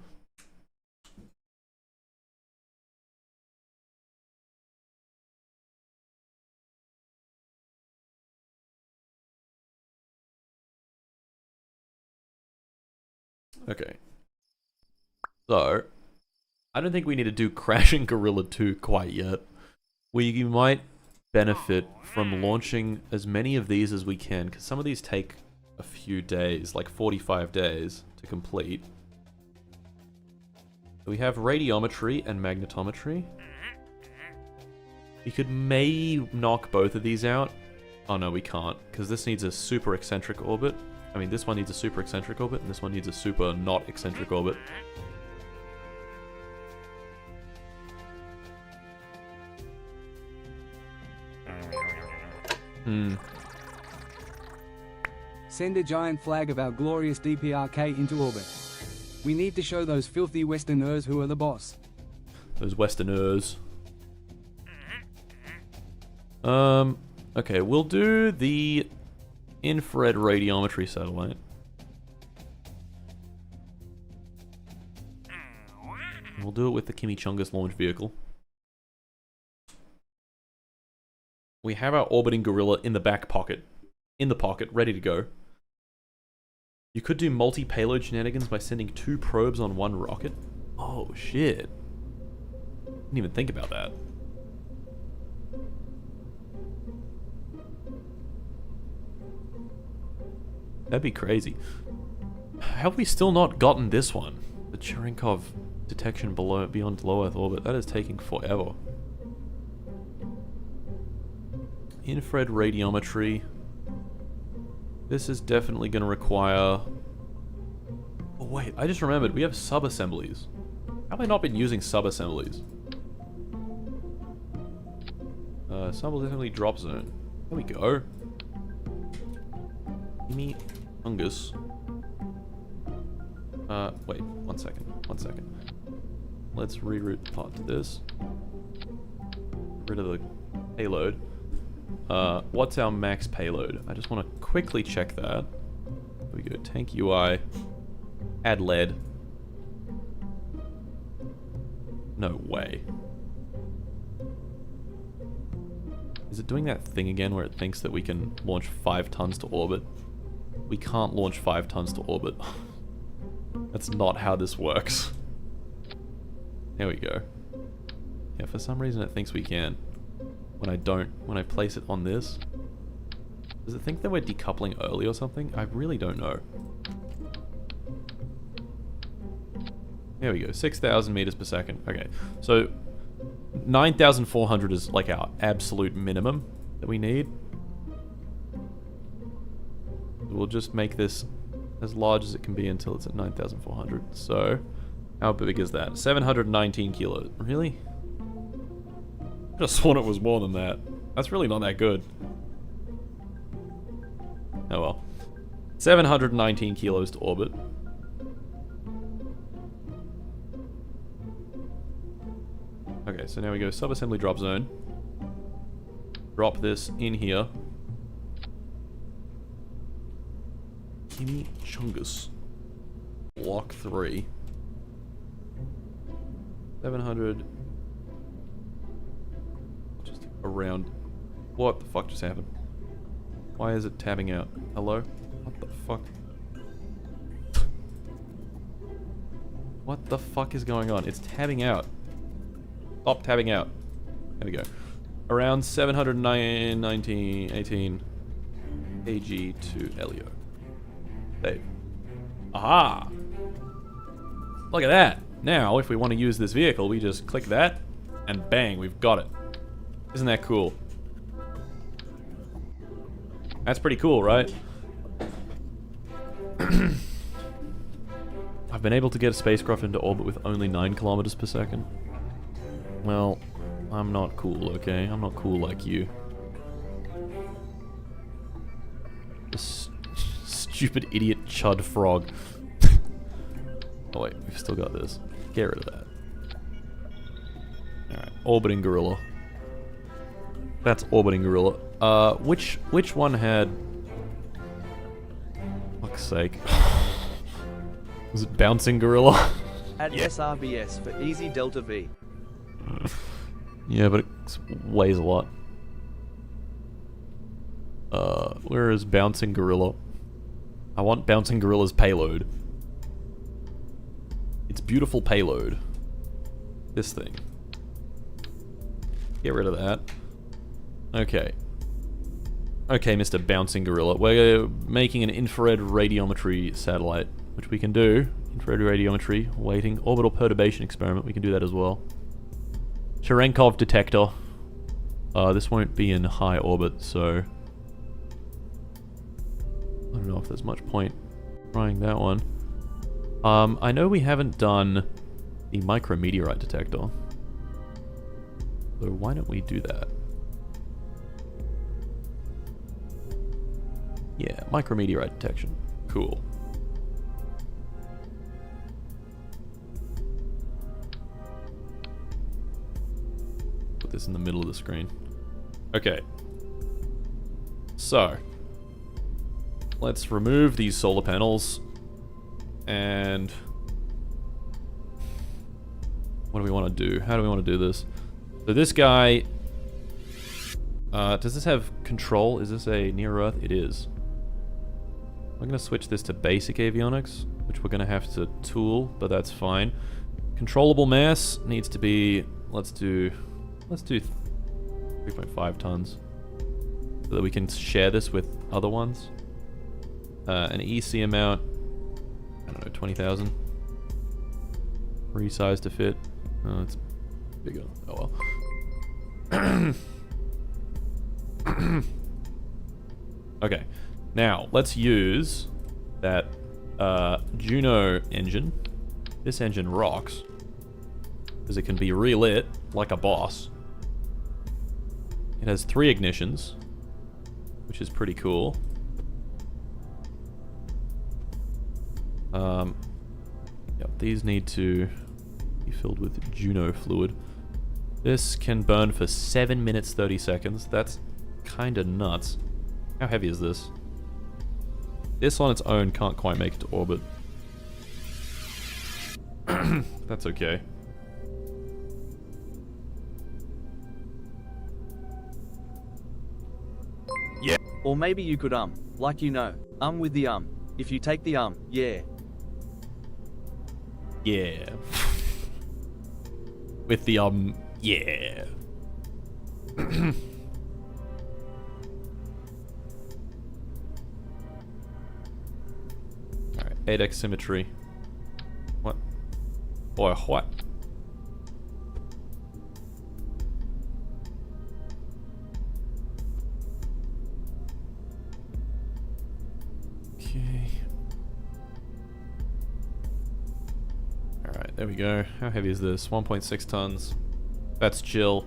Speaker 1: Okay. So, I don't think we need to do Crashing Gorilla 2 quite yet. We might benefit from launching as many of these as we can, because some of these take a few days, like 45 days to complete. We have radiometry and magnetometry. We could maybe knock both of these out. Oh no, we can't, because this needs a super eccentric orbit. I mean, this one needs a super eccentric orbit, and this one needs a super not eccentric orbit.
Speaker 3: Send a giant flag of our glorious DPRK into orbit. We need to show those filthy Westerners who are the boss.
Speaker 1: Those Westerners. Okay, we'll do the infrared radiometry satellite. We'll do it with the Chimichungus launch vehicle. We have our orbiting gorilla in the back pocket. In the pocket, ready to go. You could do multi-payload shenanigans by sending 2 probes on 1 rocket. Oh, shit. Didn't even think about that. That'd be crazy. How have we still not gotten this one? The Cherenkov detection beyond low Earth orbit. That is taking forever. Infrared radiometry. This is definitely going to require... Oh wait, I just remembered, we have sub-assemblies. How have I not been using sub-assemblies? Sub-assembly drop zone. There we go. Gimme fungus. Wait, one second. Let's reroute the pod to this. Get rid of the payload. What's our max payload? I just want to quickly check that. Here we go, tank UI, add lead. No way. Is it doing that thing again where it thinks that we can launch 5 tons to orbit? We can't launch 5 tons to orbit. That's not how this works. There we go. Yeah, for some reason it thinks we can. When I place it on this. Does it think that we're decoupling early or something? I really don't know. There we go, 6,000 meters per second. Okay, so 9,400 is like our absolute minimum that we need. We'll just make this as large as it can be until it's at 9,400. So, how big is that? 719 kilos. Really? I just sworn it was more than that. That's really not that good. Oh well. 719 kilos to orbit. Okay, so now we go subassembly drop zone. Drop this in here. Chimichungus. Block 3. 700. Just around. What the fuck just happened? Why is it tabbing out? Hello? What the fuck? What the fuck is going on? It's tabbing out. Stop tabbing out. There we go. Around 719, 18 kg to Elio. Save. Aha! Look at that. Now, if we want to use this vehicle, we just click that, and bang, we've got it. Isn't that cool? That's pretty cool, right? I've been able to get a spacecraft into orbit with only 9 kilometers per second. Well, I'm not cool, okay? I'm not cool like you. This stupid idiot chud frog. Oh wait, we've still got this. Get rid of that. Alright, orbiting gorilla. That's orbiting gorilla. Which one had... Fuck's sake. Was it bouncing gorilla?
Speaker 2: At SRBS for easy Delta V.
Speaker 1: Yeah, but it weighs a lot. Where is bouncing gorilla? I want bouncing gorilla's payload. It's beautiful payload. This thing. Get rid of that. Okay. Okay, Mr. Bouncing Gorilla. We're making an infrared radiometry satellite, which we can do. Infrared radiometry, waiting. Orbital perturbation experiment, we can do that as well. Cherenkov detector. This won't be in high orbit, so... I don't know if there's much point trying that one. I know we haven't done the micrometeorite detector. So why don't we do that? Yeah, micrometeorite detection. Cool. Put this in the middle of the screen. Okay. So, let's remove these solar panels. And what do we want to do? How do we want to do this? So this guy... does this have control? Is this a near-Earth? It is. I'm going to switch this to basic avionics, which we're going to have to tool, but that's fine. Controllable mass needs to be... Let's do 3.5 tons. So that we can share this with other ones. An EC amount... I don't know, 20,000. Resize to fit. Oh, it's bigger. Oh well. Okay, now let's use that Juno engine. This engine rocks because it can be relit like a boss. It has 3 ignitions, which is pretty cool. Yep, these need to be filled with Juno fluid. This can burn for 7 minutes 30 seconds. That's kinda nuts. How heavy is this? This on its own can't quite make it to orbit. That's okay. Yeah.
Speaker 2: Or maybe you could like you know, with the if you take the yeah.
Speaker 1: Yeah. With the yeah. Alright, 8x symmetry. What? Boy, what? Okay. Alright, there we go. How heavy is this? 1.6 tons. That's chill.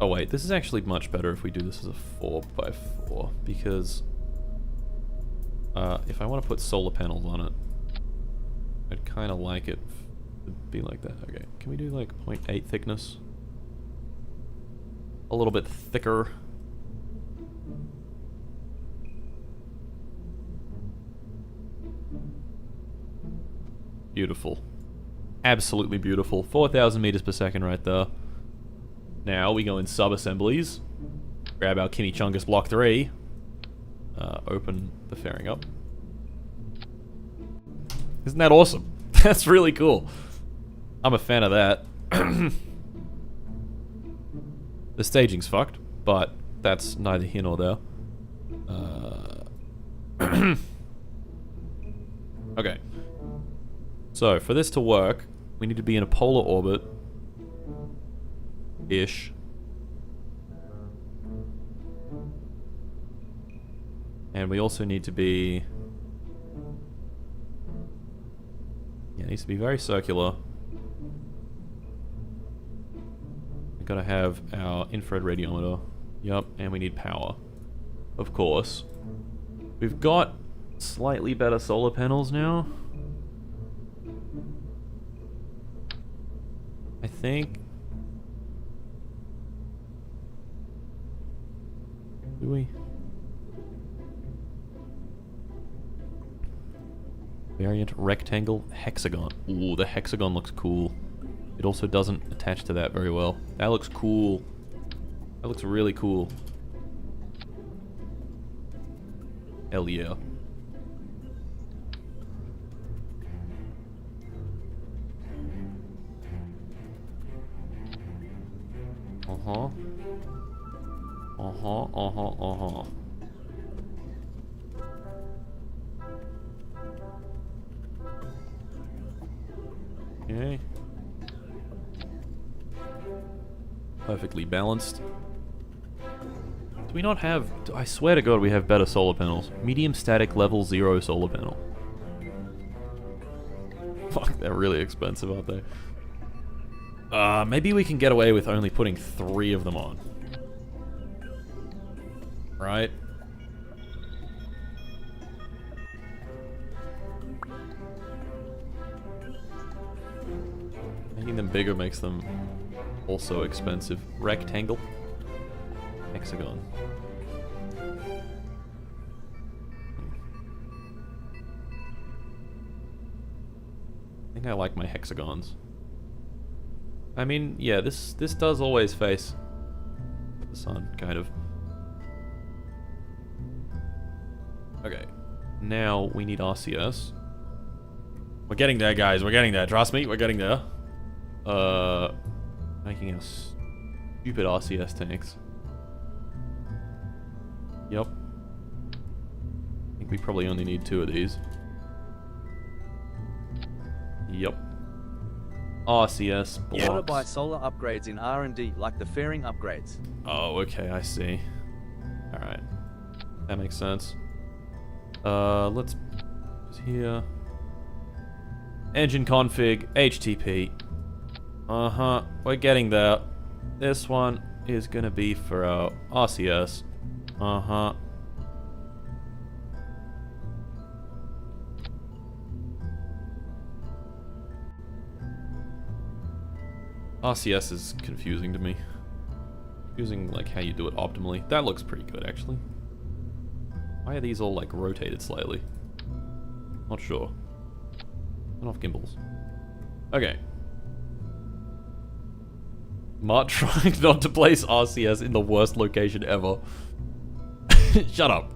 Speaker 1: Oh wait, this is actually much better if we do this as a 4x4, because if I want to put solar panels on it, I'd kind of like it to be like that. Okay, can we do like 0.8 thickness? A little bit thicker. Beautiful. Absolutely beautiful. 4,000 meters per second right there. Now we go in sub-assemblies. Grab our Chimichungus Block 3. Open the fairing up. Isn't that awesome? That's really cool. I'm a fan of that. The staging's fucked, but that's neither here nor there. Okay. So, for this to work, we need to be in a polar orbit. Ish. And we also need to be... Yeah, it needs to be very circular. We've got to have our infrared radiometer. Yep, and we need power. Of course. We've got slightly better solar panels now. I think... Do we? Variant rectangle hexagon. Ooh, the hexagon looks cool. It also doesn't attach to that very well. That looks cool. That looks really cool. Hell yeah. Uh-huh. Uh-huh, uh-huh, uh-huh. Okay. Perfectly balanced. Do we not have... I swear to God we have better solar panels. Medium static level 0 solar panel. Fuck, they're really expensive, aren't they? Maybe we can get away with only putting 3 of them on. Right? Making them bigger makes them also expensive. Rectangle. Hexagon. I think I like my hexagons. I mean, yeah, this does always face the sun, kind of. Okay, now we need RCS. We're getting there, guys. We're getting there. Trust me, we're getting there. Making our stupid RCS tanks. Yep. I think we probably only need 2 of these. Yep. RCS blocks.
Speaker 2: Order buy solar upgrades in R&D like the fairing upgrades.
Speaker 1: Oh, okay, I see. Alright. That makes sense. Let's... here. Engine config, HTP. Uh-huh, we're getting there. This one is gonna be for our RCS. Uh-huh. RCS is confusing to me. Confusing, like, how you do it optimally. That looks pretty good, actually. Why are these all, like, rotated slightly? Not sure. Turn off gimbals. Okay. Mart trying not to place RCS in the worst location ever. Shut up.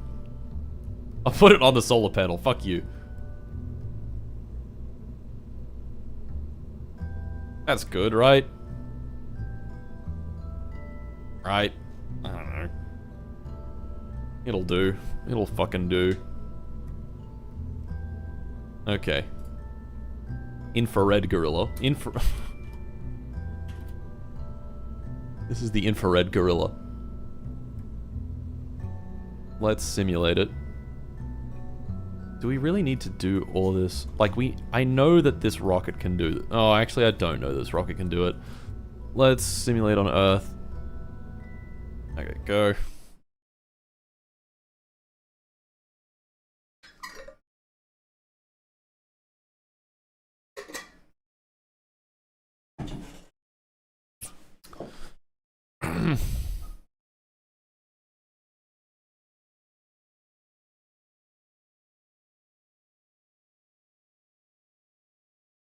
Speaker 1: I'll put it on the solar panel. Fuck you. That's good, right? Right. I don't know. It'll do. It'll fucking do. Okay. Infrared gorilla. This is the infrared gorilla. Let's simulate it. Do we really need to do all this? Like, I know that this rocket can do... Oh, actually, I don't know this rocket can do it. Let's simulate on Earth. Okay, go.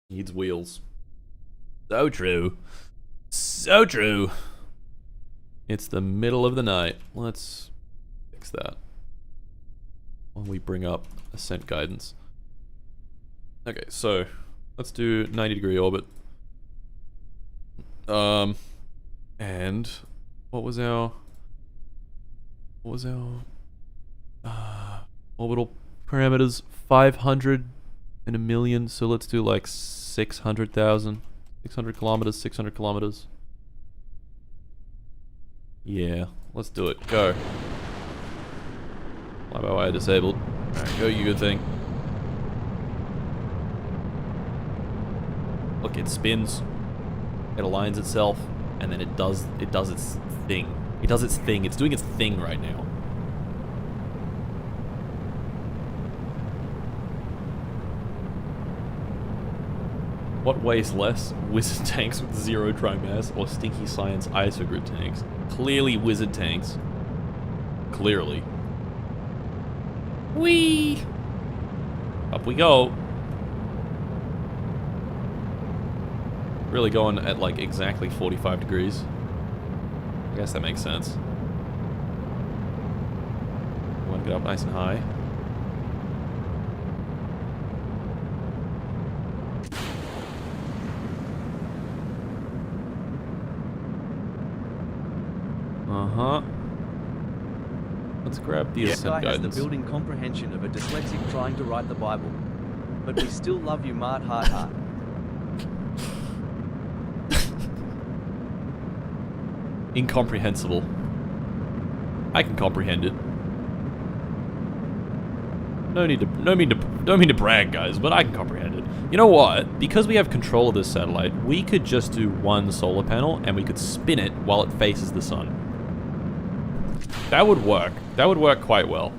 Speaker 1: Needs wheels. So true. So true. It's the middle of the night. Let's fix that. While we bring up ascent guidance. Okay, so let's do 90-degree orbit. And what was our orbital parameters? 500 and a million. So let's do like 600,000. 600 kilometers, 600 kilometers. Yeah, let's do it. Go. Fly-by-wire disabled. Alright, go, you good thing. Look, it spins. It aligns itself, and then it does its thing. It does its thing. It's doing its thing right now. What weighs less? Wizard tanks with 0 dry mass or Stinky Science isogrid tanks? Clearly wizard tanks. Clearly. Whee! Up we go. Really going at like exactly 45 degrees. I guess that makes sense. We want to get up nice and high. Let's grab the ascent guidance.
Speaker 2: Has the building comprehension of a dyslexic trying to write the Bible. But we still love you, Mart, heart, heart.
Speaker 1: Incomprehensible. I can comprehend it. Don't mean to brag, guys, but I can comprehend it. You know what? Because we have control of this satellite, we could just do one solar panel and we could spin it while it faces the sun. That would work. That would work quite well.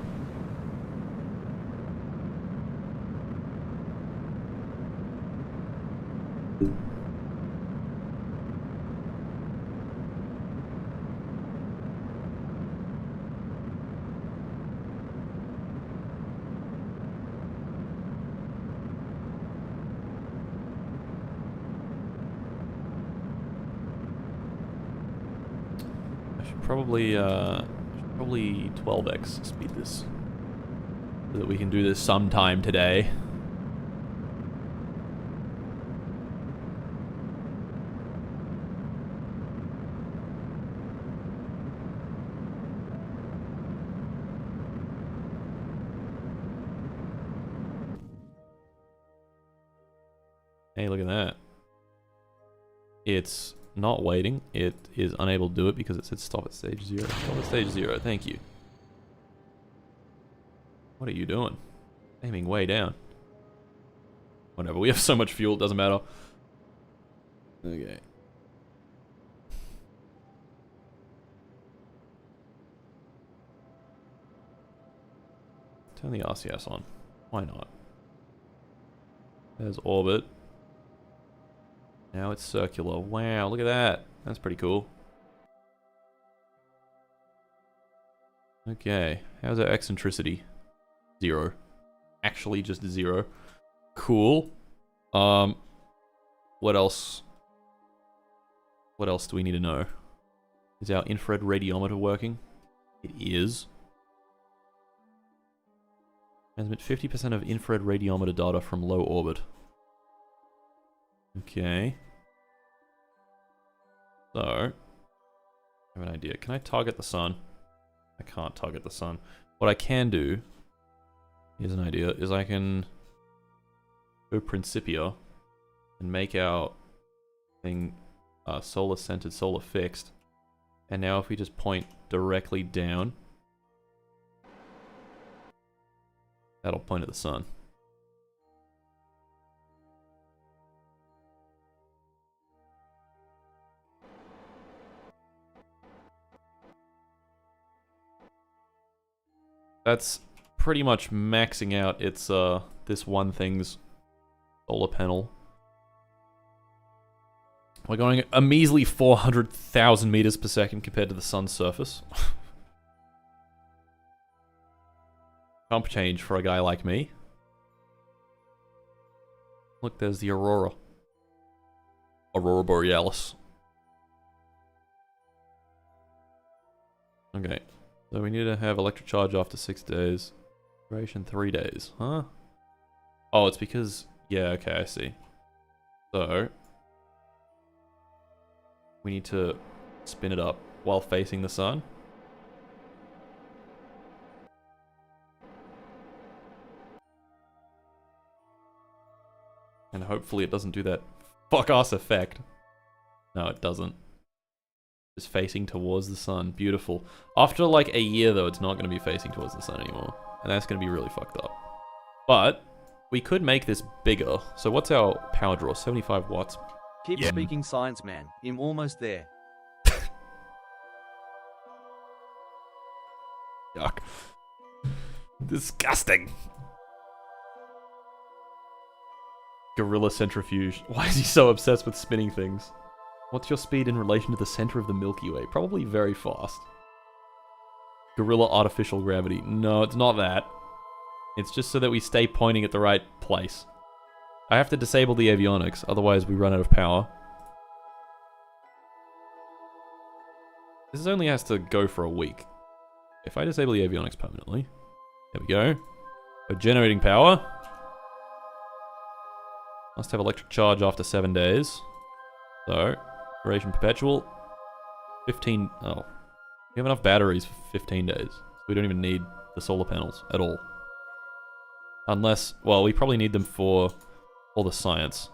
Speaker 1: I should probably 12x speed this so that we can do this sometime today. Hey, look at that. It's not waiting. It is unable to do it because it said stop at stage 0. Stop at stage 0. Thank you. What are you doing? Aiming way down. Whatever. We have so much fuel, it doesn't matter. Okay. Turn the RCS on. Why not? There's orbit. Now it's circular. Wow, look at that. That's pretty cool. Okay, how's our eccentricity? 0. Actually just 0. Cool. What else? What else do we need to know? Is our infrared radiometer working? It is. Transmit 50% of infrared radiometer data from low orbit. Okay. So, I have an idea. Can I target the sun? I can't target the sun. What I can do, here's an idea, is I can go Principia and make our thing solar centered, solar fixed. And now if we just point directly down, that'll point at the sun. That's pretty much maxing out its this one thing's solar panel. We're going a measly 400,000 meters per second compared to the sun's surface. Jump change for a guy like me. Look, there's the aurora. Aurora Borealis. Okay. So we need to have electric charge after 6 days. Duration 3 days, huh? Oh, it's because... Yeah, okay, I see. So... we need to spin it up while facing the sun. And hopefully it doesn't do that fuck-ass effect. No, it doesn't. Just facing towards the sun. Beautiful. After like a year though, it's not going to be facing towards the sun anymore. And that's going to be really fucked up. But we could make this bigger. So what's our power draw? 75 watts.
Speaker 2: Keep speaking science, man. I'm almost there.
Speaker 1: Yuck. Disgusting. Gorilla centrifuge. Why is he so obsessed with spinning things? What's your speed in relation to the center of the Milky Way? Probably very fast. Gorilla artificial gravity. No, it's not that. It's just so that we stay pointing at the right place. I have to disable the avionics, otherwise we run out of power. This only has to go for a week. If I disable the avionics permanently, there we go. We're generating power. Must have electric charge after 7 days. So, duration perpetual. 15, oh. We have enough batteries for 15 days. So we don't even need the solar panels at all. Unless, well, we probably need them for all the science.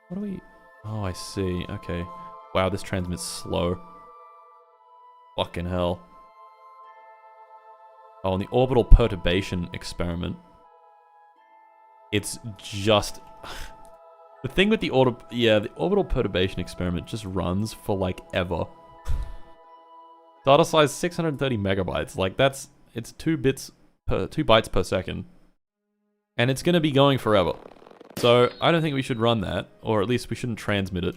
Speaker 1: What do we... Oh, I see. Okay. Wow, this transmits slow. Fucking hell. Oh, and the orbital perturbation experiment. It's just... The thing with the orbital perturbation experiment just runs for like ever. Data size 630 megabytes. Like that's... It's 2 bytes per second. And it's gonna be going forever. So, I don't think we should run that. Or at least we shouldn't transmit it.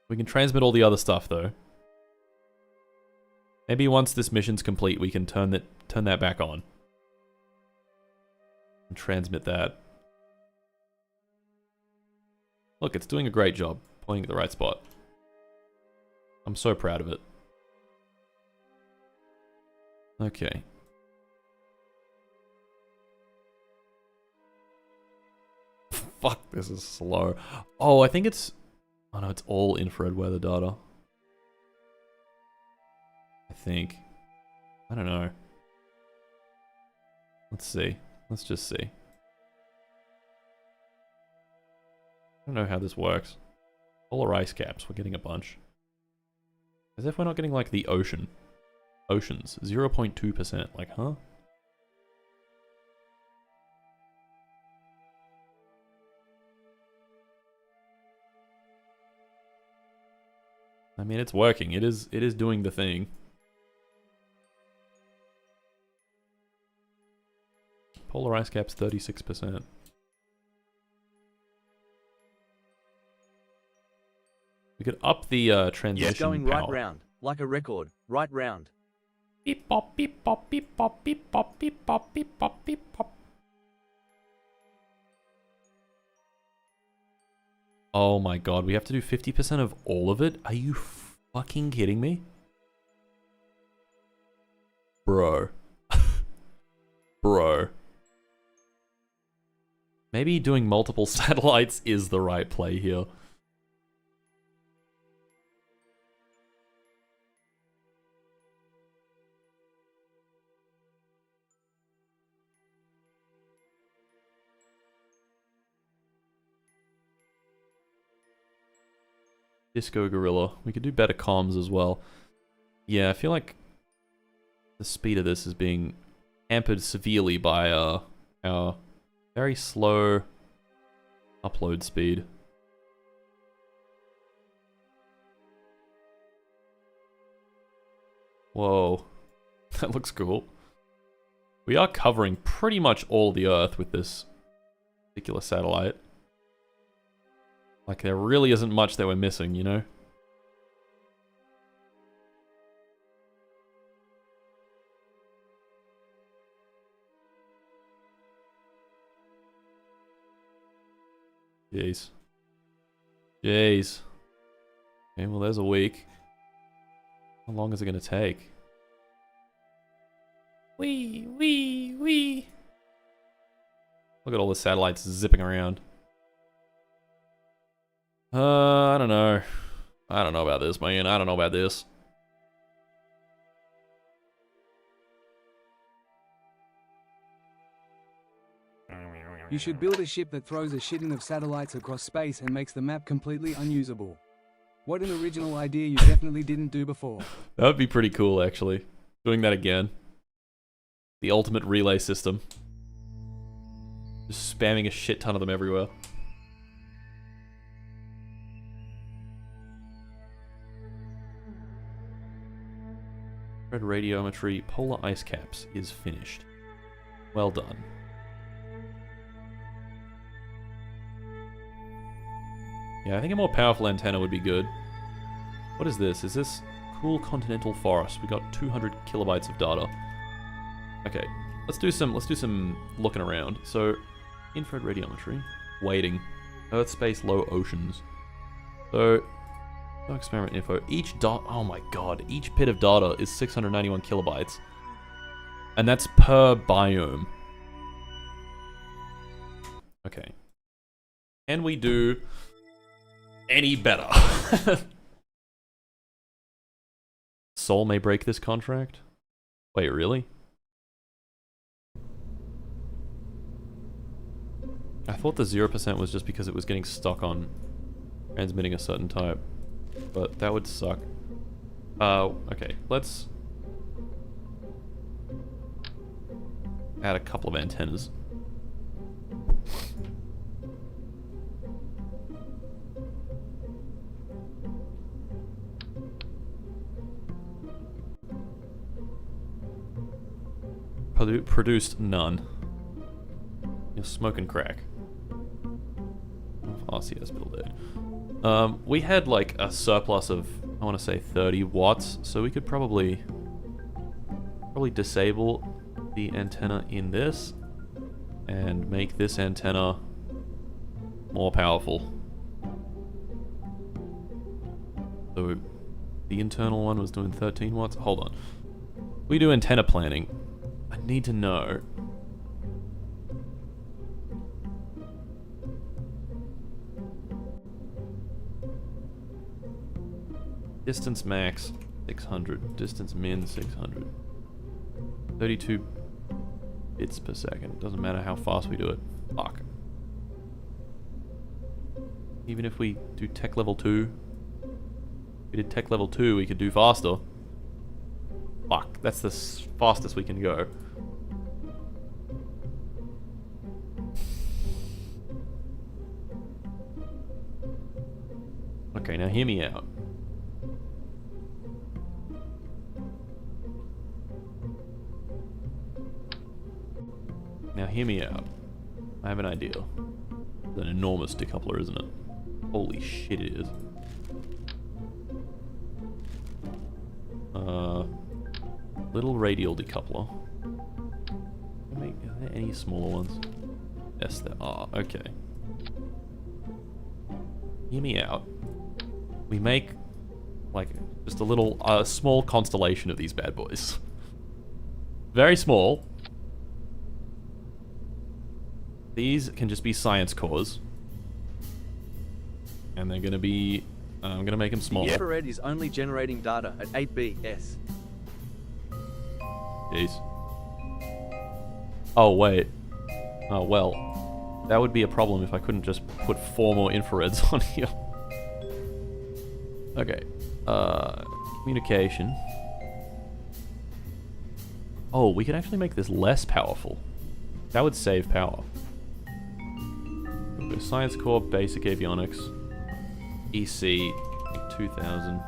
Speaker 1: We can transmit all the other stuff though. Maybe once this mission's complete we can turn that back on. And transmit that. Look, it's doing a great job. Pointing at the right spot. I'm so proud of it. Okay. Fuck, this is slow. Oh, I think it's... Oh no, it's all infrared weather data. I think. I don't know. Let's see. Let's just see. I don't know how this works. Polar ice caps, we're getting a bunch. As if we're not getting like the ocean. Oceans, 0.2%. Like, huh? I mean, it's working. It is doing the thing. Polar ice cap's 36%. We could up the transition
Speaker 2: It's going
Speaker 1: power.
Speaker 2: right round, like a record, right round.
Speaker 1: Beep bop beep bop beep bop beep bop beep bop beep bop beep bop. Oh my god, we have to do 50% of all of it? Are you fucking kidding me? Bro. Bro. Maybe doing multiple satellites is the right play here. Disco Gorilla. We could do better comms as well. Yeah, I feel like the speed of this is being hampered severely by our very slow upload speed. Whoa. That looks cool. We are covering pretty much all the Earth with this particular satellite. Like, there really isn't much that we're missing, you know? Jeez. Jeez. Okay, well, there's a week. How long is it going to take? Wee, wee, wee. Look at all the satellites zipping around. I don't know. I don't know about this, man. I don't know about this.
Speaker 3: You should build a ship that throws a shitting of satellites across space and makes the map completely unusable. What an original idea you definitely didn't do before.
Speaker 1: That would be pretty cool, actually. Doing that again. The ultimate relay system. Just spamming a shit ton of them everywhere. Red radiometry polar ice caps is finished. Well done. Yeah, I think a more powerful antenna would be good. What is this? Is this cool continental forest? We got 200 kilobytes of data. Okay, let's do some looking around. So, infrared radiometry, waiting, Earth space low oceans. So, no experiment info. Each dot, oh my god, each bit of data is 691 kilobytes, and that's per biome. Okay, can we do any better? Sol may break this contract. Wait, really? I thought the 0% was just because it was getting stuck on transmitting a certain type, but that would suck. Okay, let's add a couple of antennas. Produced none. You're smoking crack. RCS build aid. We had like a surplus of, I want to say 30 watts, so we could probably disable the antenna in this and make this antenna more powerful. So the internal one was doing 13 watts. Hold on. We do antenna planning. I need to know. Distance max 600, distance min 600. 32 bits per second. Doesn't matter how fast we do it. Fuck. Even if we do tech level 2, if we did tech level 2, we could do faster. Fuck, that's the fastest we can go. Okay, now hear me out. Now hear me out. I have an idea. It's an enormous decoupler, isn't it? Holy shit, it is. Little radial decoupler. Are there any smaller ones? Yes, there are. Okay. Hear me out. We make, like, just a little, small constellation of these bad boys. Very small. These can just be science cores. And they're gonna be, I'm gonna make them smaller.
Speaker 2: The infrared is only generating data at 8bs.
Speaker 1: Jeez. Oh, wait. Oh, well. That would be a problem if I couldn't just put 4 more infrareds on here. Okay. Communication. Oh, we could actually make this less powerful. That would save power. We'll go Science Core, Basic Avionics, EC, 2000.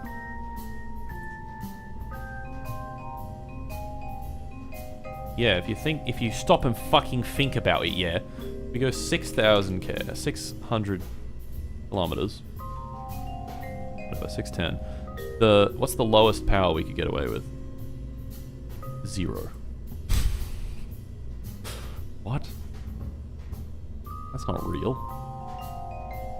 Speaker 1: Yeah, if you stop and fucking think about it, yeah. We go 6,000 600 kilometers. Whatever, 610. What's the lowest power we could get away with? 0. What? That's not real.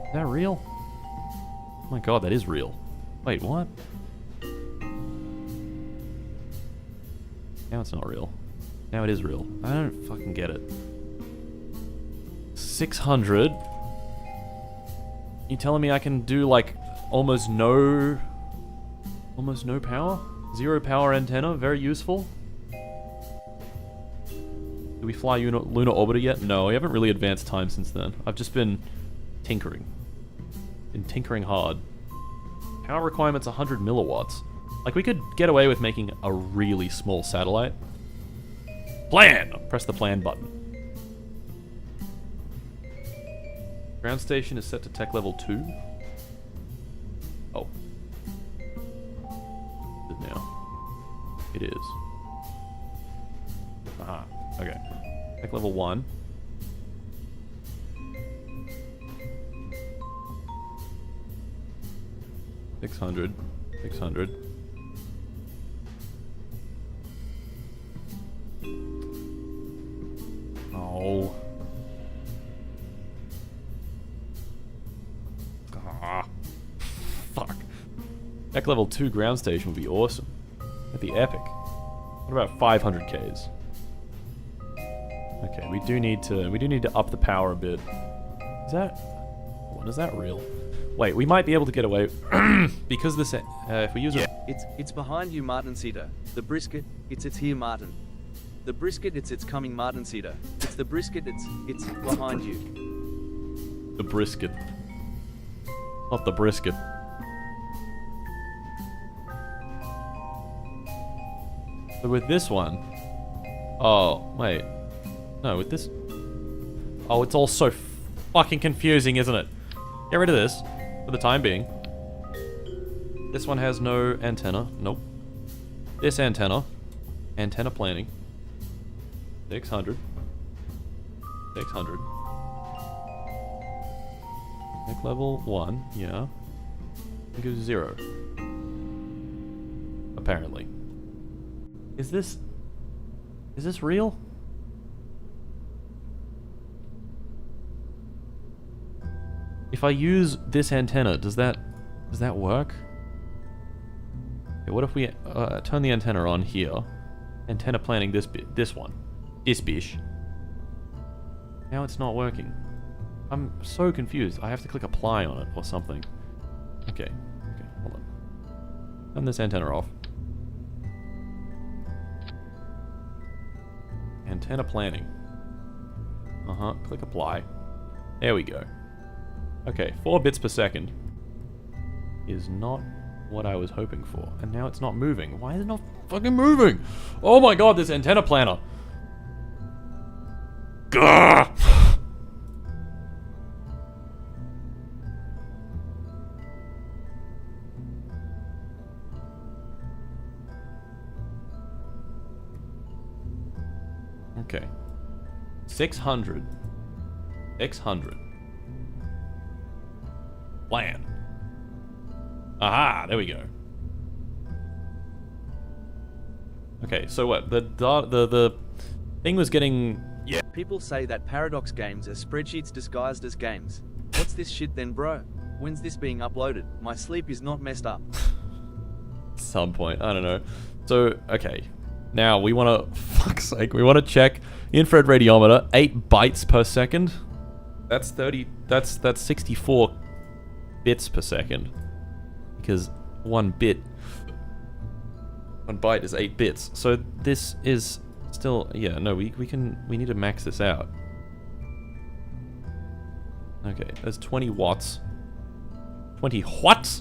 Speaker 1: Is that real? Oh my god, that is real. Wait, what? Now it's not real. Now it is real. I don't fucking get it. 600? You telling me I can do like almost no power? 0 power antenna, very useful. Do we fly lunar orbiter yet? No, we haven't really advanced time since then. I've just been tinkering. Been tinkering hard. Power requirement's 100 milliwatts. Like, we could get away with making a really small satellite. Plan! Press the plan button. Ground station is set to tech level 2. Oh. Is it now? It is. Aha. Okay. Tech level 1. $600. Oh. Ah. Fuck. Tech level 2 ground station would be awesome. That'd be epic. What about 500 Ks? Okay, we do need to up the power a bit. Is that real? Wait, we might be able to get away because this if we use
Speaker 2: It's behind you, Martin Cedar. The brisket, it's here, Martin. The brisket, it's coming, Martin Cedar. It's the brisket, it's behind you.
Speaker 1: The brisket. Not the brisket. So with this one... Oh, wait. No, with this... Oh, it's all so fucking confusing, isn't it? Get rid of this, for the time being. This one has no antenna. Nope. This antenna. Antenna planning. 600. 600. Tech level 1, yeah. I think it was 0. Apparently. Is this real? If I use this antenna, does that work? Okay, what if we turn the antenna on here? Antenna planning this one. This bish. Now it's not working. I'm so confused. I have to click apply on it or something. Okay, hold on. Turn this antenna off. Antenna planning. Click apply. There we go. Okay, 4 bits per second is not what I was hoping for. And now it's not moving. Why is it not fucking moving? Oh my god, this antenna planner. Gah! Okay. 600. 600. Plan. Aha, there we go. Okay, so what? The thing was getting... Yeah.
Speaker 2: People say that Paradox games are spreadsheets disguised as games. What's this shit then, bro? When's this being uploaded? My sleep is not messed up.
Speaker 1: Some point, I don't know. So, okay. Now, we want to... Fuck's sake, we want to check infrared radiometer, 8 bytes per second. That's 30... That's 64 bits per second. Because 1 bit... 1 byte is 8 bits. So this is still... Yeah, no, we need to max this out. Okay, there's 20 watts. 20 what?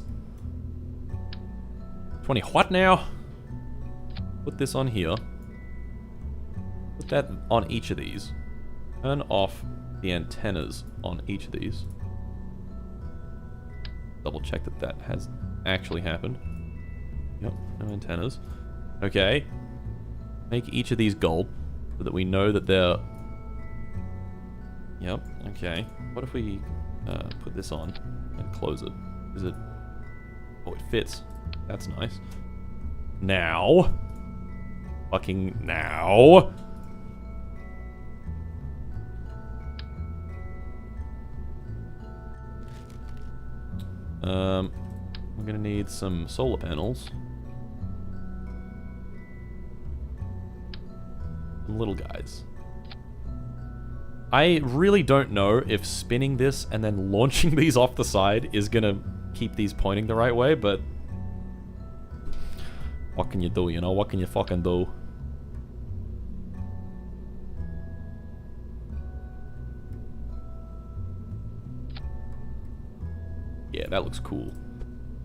Speaker 1: 20 what now? Put this on here. Put that on each of these. Turn off the antennas on each of these. Double check that that has actually happened. Yep, no antennas. Okay. Make each of these gold so that we know that they're... Yep, okay. What if we put this on and close it? Is it... Oh, it fits. That's nice. Now. Fucking now. We're gonna need some solar panels. Some little guys. I really don't know if spinning this and then launching these off the side is gonna keep these pointing the right way, but... What can you do, you know? What can you fucking do? Yeah, that looks cool.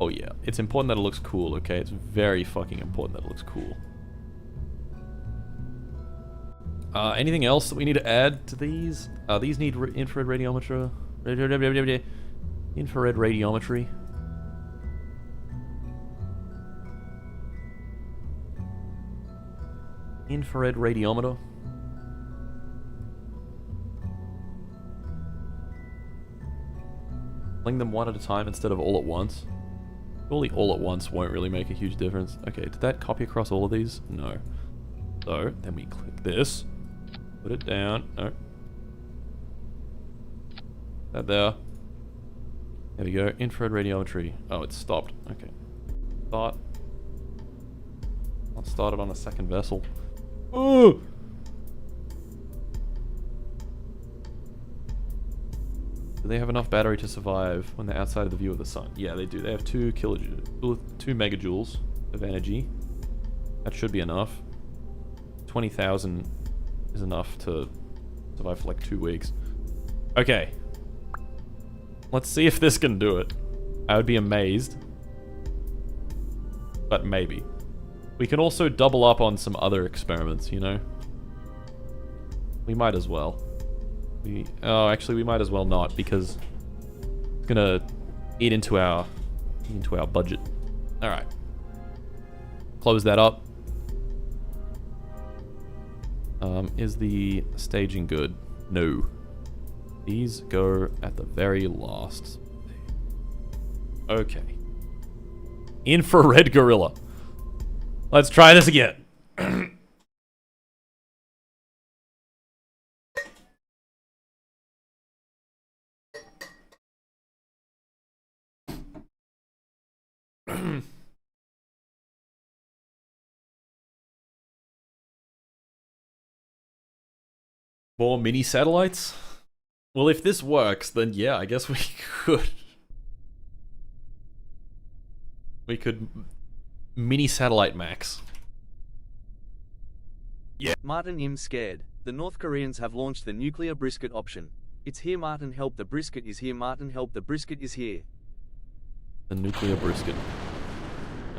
Speaker 1: Oh yeah, it's important that it looks cool, okay? It's very fucking important that it looks cool. Anything else that we need to add to these? These need infrared radiometry. Infrared radiometry. Infrared radiometer. Fling them one at a time instead of all at once. Surely all at once won't really make a huge difference. Okay, did that copy across all of these? No. So, then we click this. Put it down. No. That there. There we go. Infrared radiometry. Oh, it's stopped. Okay. Start. I'll start it on a second vessel. Ooh! Do they have enough battery to survive when they're outside of the view of the sun? Yeah, they do. They have 2 megajoules of energy. That should be enough. 20,000 is enough to survive for like 2 weeks. Okay. Let's see if this can do it. I would be amazed. But maybe. We can also double up on some other experiments, you know? We might as well. Oh, actually, we might as well not, because it's gonna eat into our budget. Alright. Close that up. Is the staging good? No. These go at the very last. Okay. Infrared gorilla. Let's try this again. More mini satellites? Well, if this works, then yeah, I guess we could. We could mini satellite max. Yeah.
Speaker 2: Martin Im scared. The North Koreans have launched the nuclear brisket option. It's here, Martin, help, the brisket is here, Martin, help, the brisket is here.
Speaker 1: The nuclear brisket.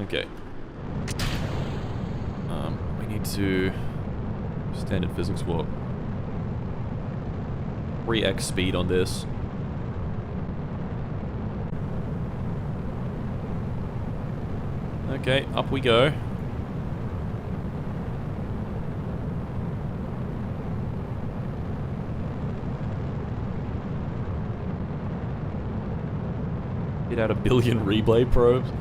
Speaker 1: Okay. We need to... Standard physics warp. 3x speed on this. Okay, up we go. Get out 1 billion replay probes.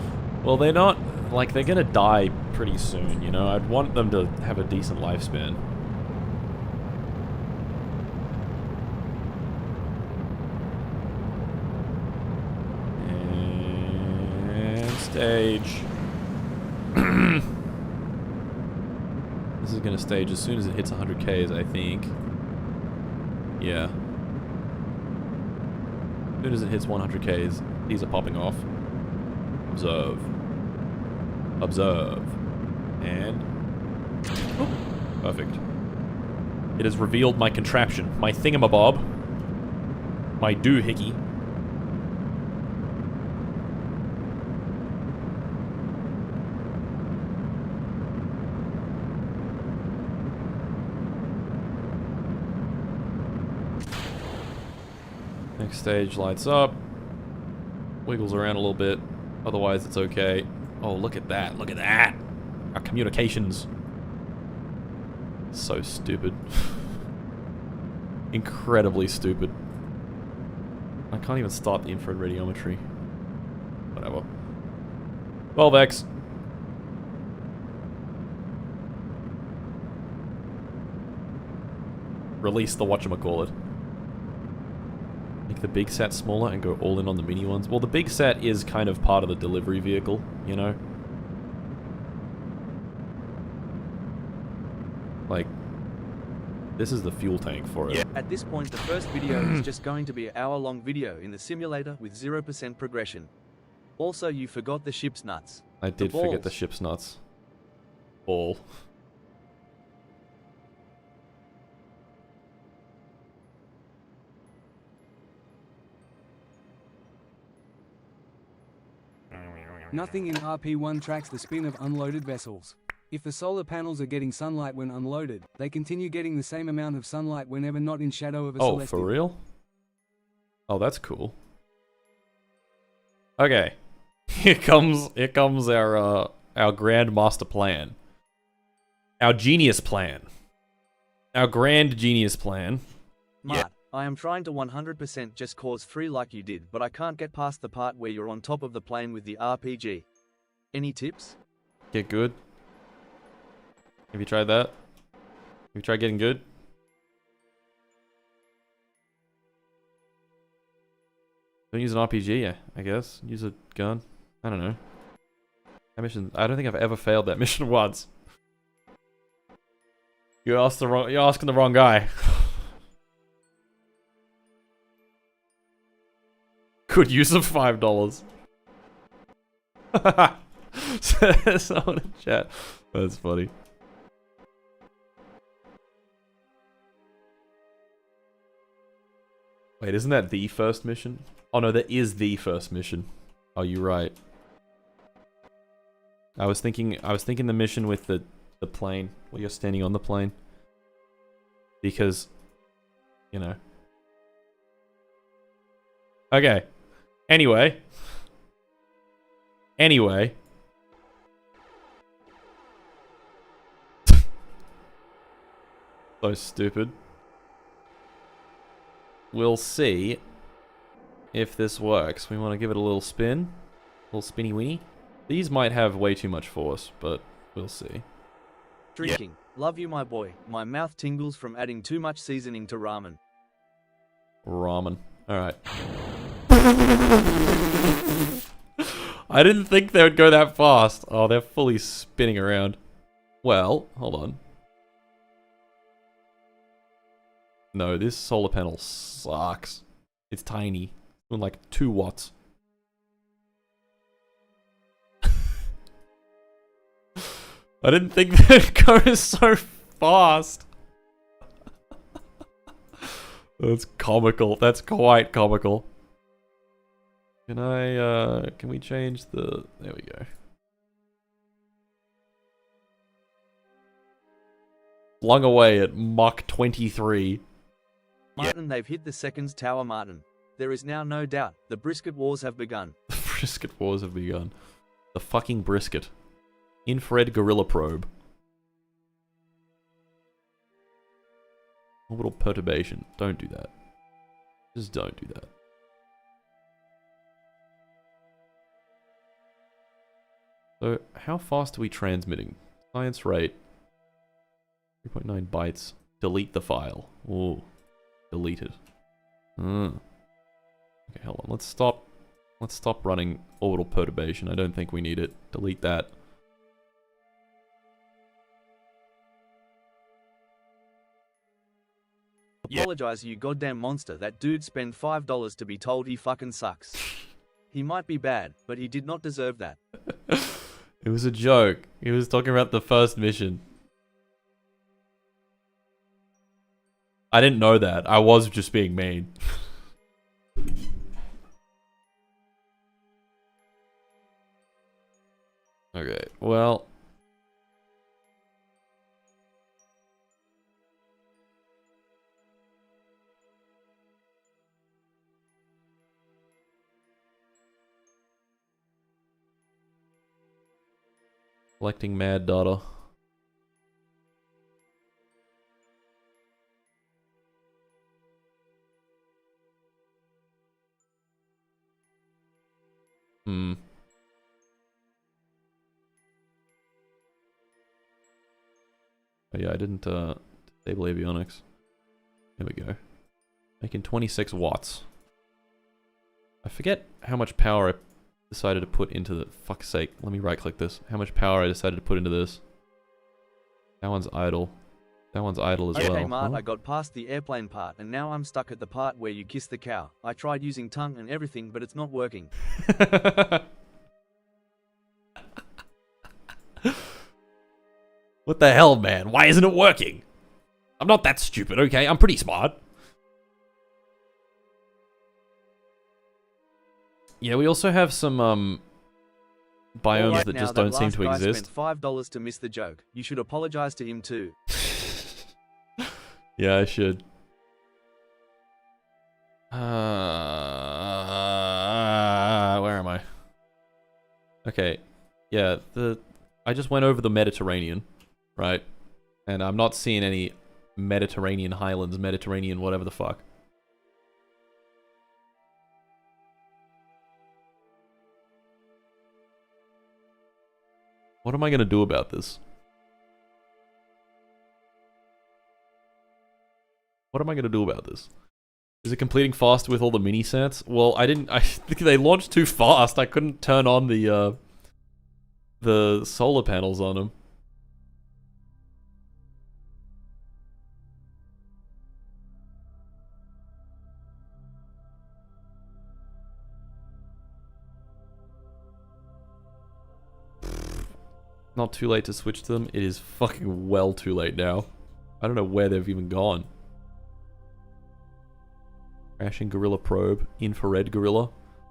Speaker 1: Well, they're not like, they're gonna die pretty soon, you know? I'd want them to have a decent lifespan. And stage. This is gonna stage as soon as it hits 100 Ks, I think. Yeah. As soon as it hits 100 Ks, these are popping off. Observe. Observe. And... oh, perfect. It has revealed my contraption. My thingamabob. My doohickey. Next stage lights up. Wiggles around a little bit. Otherwise, it's okay. Oh, look at that. Look at that. Our communications. So stupid. Incredibly stupid. I can't even start the infrared radiometry. Whatever. 12x. Release the whatchamacallit. Make the big sat smaller and go all in on the mini ones. Well, the big sat is kind of part of the delivery vehicle, you know? Like, this is the fuel tank for it.
Speaker 2: Yeah. At this point, the first video is just going to be an hour-long video in the simulator with 0% progression. Also, you forgot the ship's nuts.
Speaker 1: I did forget the ship's nuts. Ball.
Speaker 3: Nothing in RP1 tracks the spin of unloaded vessels. If the solar panels are getting sunlight when unloaded, they continue getting the same amount of sunlight whenever not in shadow of a celestial.
Speaker 1: Oh, for real? Oh, that's cool. Okay. Here comes our grand master plan. Our genius plan. Our grand genius plan.
Speaker 2: Mart, I am trying to 100% just cause 3 like you did, but I can't get past the part where you're on top of the plane with the RPG. Any tips?
Speaker 1: Get good. Have you tried that? Have you tried getting good? Don't use an RPG, yeah, I guess. Use a gun. I don't know. That mission, I don't think I've ever failed that mission once. You're asking the wrong guy. Good use of $5. Someone in chat. That's funny. Wait, isn't that the first mission? Oh no, that is the first mission. Oh, you're right. I was thinking the mission with the plane, where you're standing on the plane. Because, you know. Okay. Anyway. So stupid. We'll see if this works. We want to give it a little spin. A little spinny winny. These might have way too much force, but we'll see.
Speaker 2: Drinking. Yeah. Love you, my boy. My mouth tingles from adding too much seasoning to ramen.
Speaker 1: Ramen. Alright. I didn't think they would go that fast. Oh, they're fully spinning around. Well, hold on. No, this solar panel sucks. It's tiny. Doing like 2 watts. I didn't think that it goes so fast. That's comical. That's quite comical. Can we change the... There we go. Flung away at Mach 23.
Speaker 2: Martin, they've hit the seconds tower, Martin. There is now no doubt. The brisket wars have begun.
Speaker 1: The brisket wars have begun. The fucking brisket. Infrared gorilla probe. Orbital perturbation. Don't do that. Just don't do that. So, how fast are we transmitting? Science rate. 3.9 bytes. Delete the file. Ooh. Delete it. Okay, hold on. Let's stop running orbital perturbation. I don't think we need it. Delete that.
Speaker 2: Apologize, you goddamn monster. That dude spent $5 to be told he fucking sucks. He might be bad, but he did not deserve that.
Speaker 1: It was a joke. He was talking about the first mission. I didn't know that. I was just being mean. Okay, well... Collecting mad data. Oh yeah, I didn't disable avionics. There we go. Making 26 watts. I forget how much power I decided to put into the... Fuck's sake, let me right click this. How much power I decided to put into this. That one's idle. That one's idle as well.
Speaker 2: Okay, Mart, I got past the airplane part, and now I'm stuck at the part where you kiss the cow. I tried using tongue and everything, but it's not working.
Speaker 1: What the hell, man? Why isn't it working? I'm not that stupid, okay? I'm pretty smart. Yeah, we also have some biomes
Speaker 2: right,
Speaker 1: that
Speaker 2: now,
Speaker 1: just
Speaker 2: that
Speaker 1: don't seem to
Speaker 2: last guy
Speaker 1: exist.
Speaker 2: spent $5 to miss the joke. You should apologize to him too.
Speaker 1: Yeah, I should. Where am I? Okay. Yeah, I just went over the Mediterranean, right? And I'm not seeing any Mediterranean highlands, Mediterranean whatever the fuck. What am I gonna do about this? What am I gonna do about this? Is it completing faster with all the mini sets? Well, I think they launched too fast. I couldn't turn on the solar panels on them. Not too late to switch to them. It is fucking well too late now. I don't know where they've even gone. Crashing Gorilla Probe. Infrared Gorilla.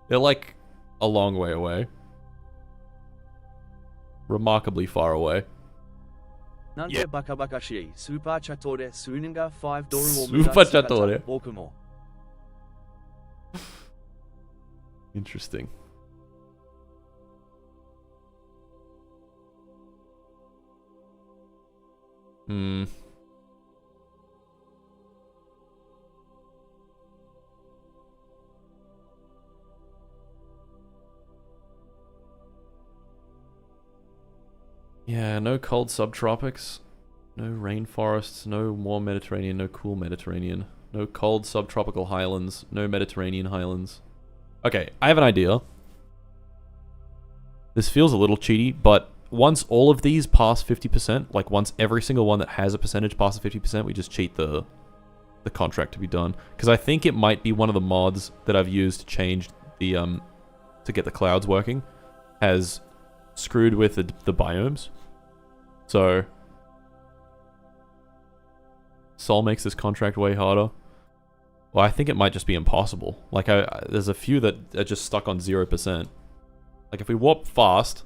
Speaker 1: They're like a long way away. Remarkably far away.
Speaker 2: Nante bakabakashi, super chatore, suninga 5 doru
Speaker 1: Super chatore.
Speaker 2: Bokumo.
Speaker 1: Interesting. Yeah, no cold subtropics, no rainforests, no warm Mediterranean, no cool Mediterranean, no cold subtropical highlands, no Mediterranean highlands. Okay, I have an idea. This feels a little cheaty, but once all of these pass 50%, like once every single one that has a percentage passes 50%, we just cheat the contract to be done. Because I think it might be one of the mods that I've used to change the to get the clouds working has screwed with the biomes. So Sol makes this contract way harder. Well, I think it might just be impossible. Like there's a few that are just stuck on 0%. Like if we warp fast,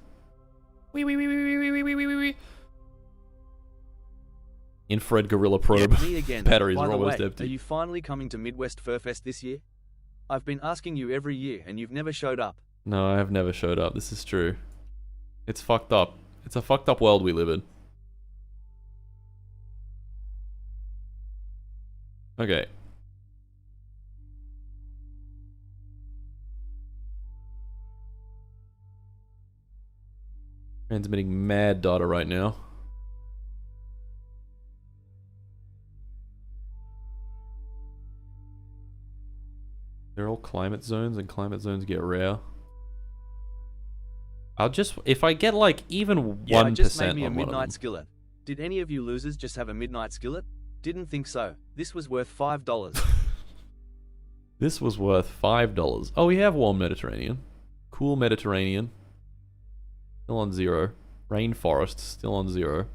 Speaker 1: infrared gorilla probe.
Speaker 2: Yeah, me again.
Speaker 1: Batteries
Speaker 2: By
Speaker 1: are
Speaker 2: the
Speaker 1: almost
Speaker 2: way,
Speaker 1: empty.
Speaker 2: Are you finally coming to Midwest Furfest this year? I've been asking you every year and you've never showed up.
Speaker 1: No, I have never showed up. This is true. It's fucked up. It's a fucked up world we live in. Okay. Transmitting mad data right now. They're all climate zones, and climate zones get rare. I'll just, if I get like even 1%
Speaker 2: yeah, I just made me a
Speaker 1: on one of
Speaker 2: midnight
Speaker 1: them.
Speaker 2: skillet. Did any of you losers just have a midnight skillet? Didn't think so. This was worth $5.
Speaker 1: This was worth $5. Oh, we have warm Mediterranean. Cool Mediterranean. Still on 0. Rainforest, still on 0.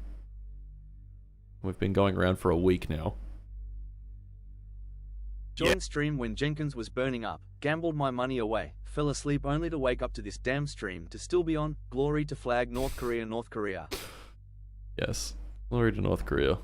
Speaker 1: We've been going around for a week now.
Speaker 2: Joined stream when Jenkins was burning up, gambled my money away, fell asleep only to wake up to this damn stream to still be on. Glory to flag North Korea, North Korea.
Speaker 1: Yes. Glory to North Korea.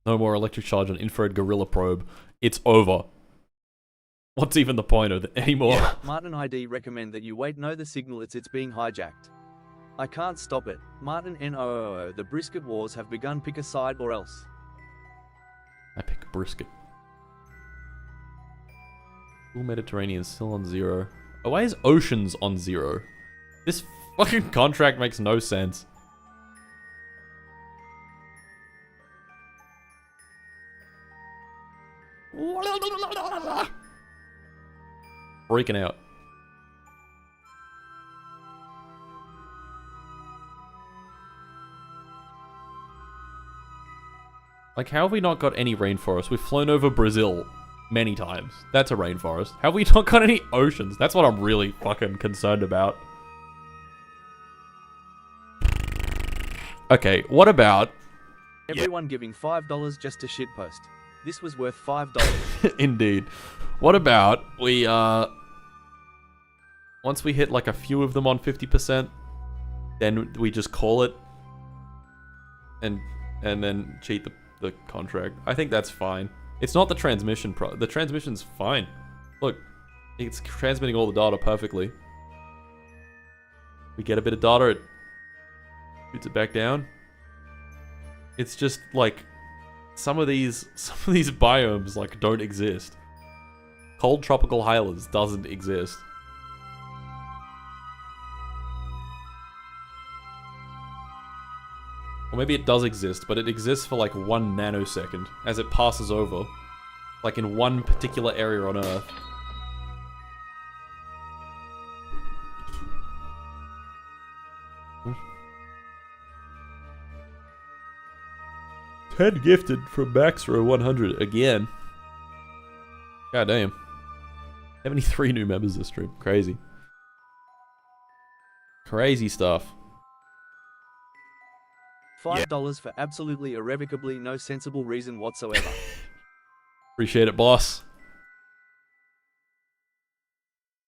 Speaker 1: No more electric charge on infrared gorilla probe. It's over. What's even the point of it anymore?
Speaker 2: Yeah, Martin ID recommend that you wait. Know the signal, it's being hijacked. I can't stop it. Martin NOOO, the brisket wars have begun. Pick a side or else.
Speaker 1: I pick brisket. Cool Mediterranean still on 0. Oh, why is Oceans on 0? This fucking contract makes no sense. Freaking out. Like, how have we not got any rainforest? We've flown over Brazil many times. That's a rainforest. Have we not got any oceans? That's what I'm really fucking concerned about. Okay, what about...
Speaker 2: Everyone giving $5 just to shitpost. This was worth $5.
Speaker 1: Indeed. What about we, once we hit like a few of them on 50%, then we just call it and then cheat the contract. I think that's fine. It's not the transmission the transmission's fine. Look, it's transmitting all the data perfectly. We get a bit of data, it shoots it back down. It's just like some of these biomes like don't exist. Cold tropical highlands doesn't exist. Or maybe it does exist, but it exists for like 1 nanosecond as it passes over. Like in one particular area on Earth. Ted gifted from Maxro 100 again. God damn. 73 new members this stream. Crazy. Crazy stuff.
Speaker 2: $5 for absolutely irrevocably no sensible reason whatsoever.
Speaker 1: Appreciate it, boss.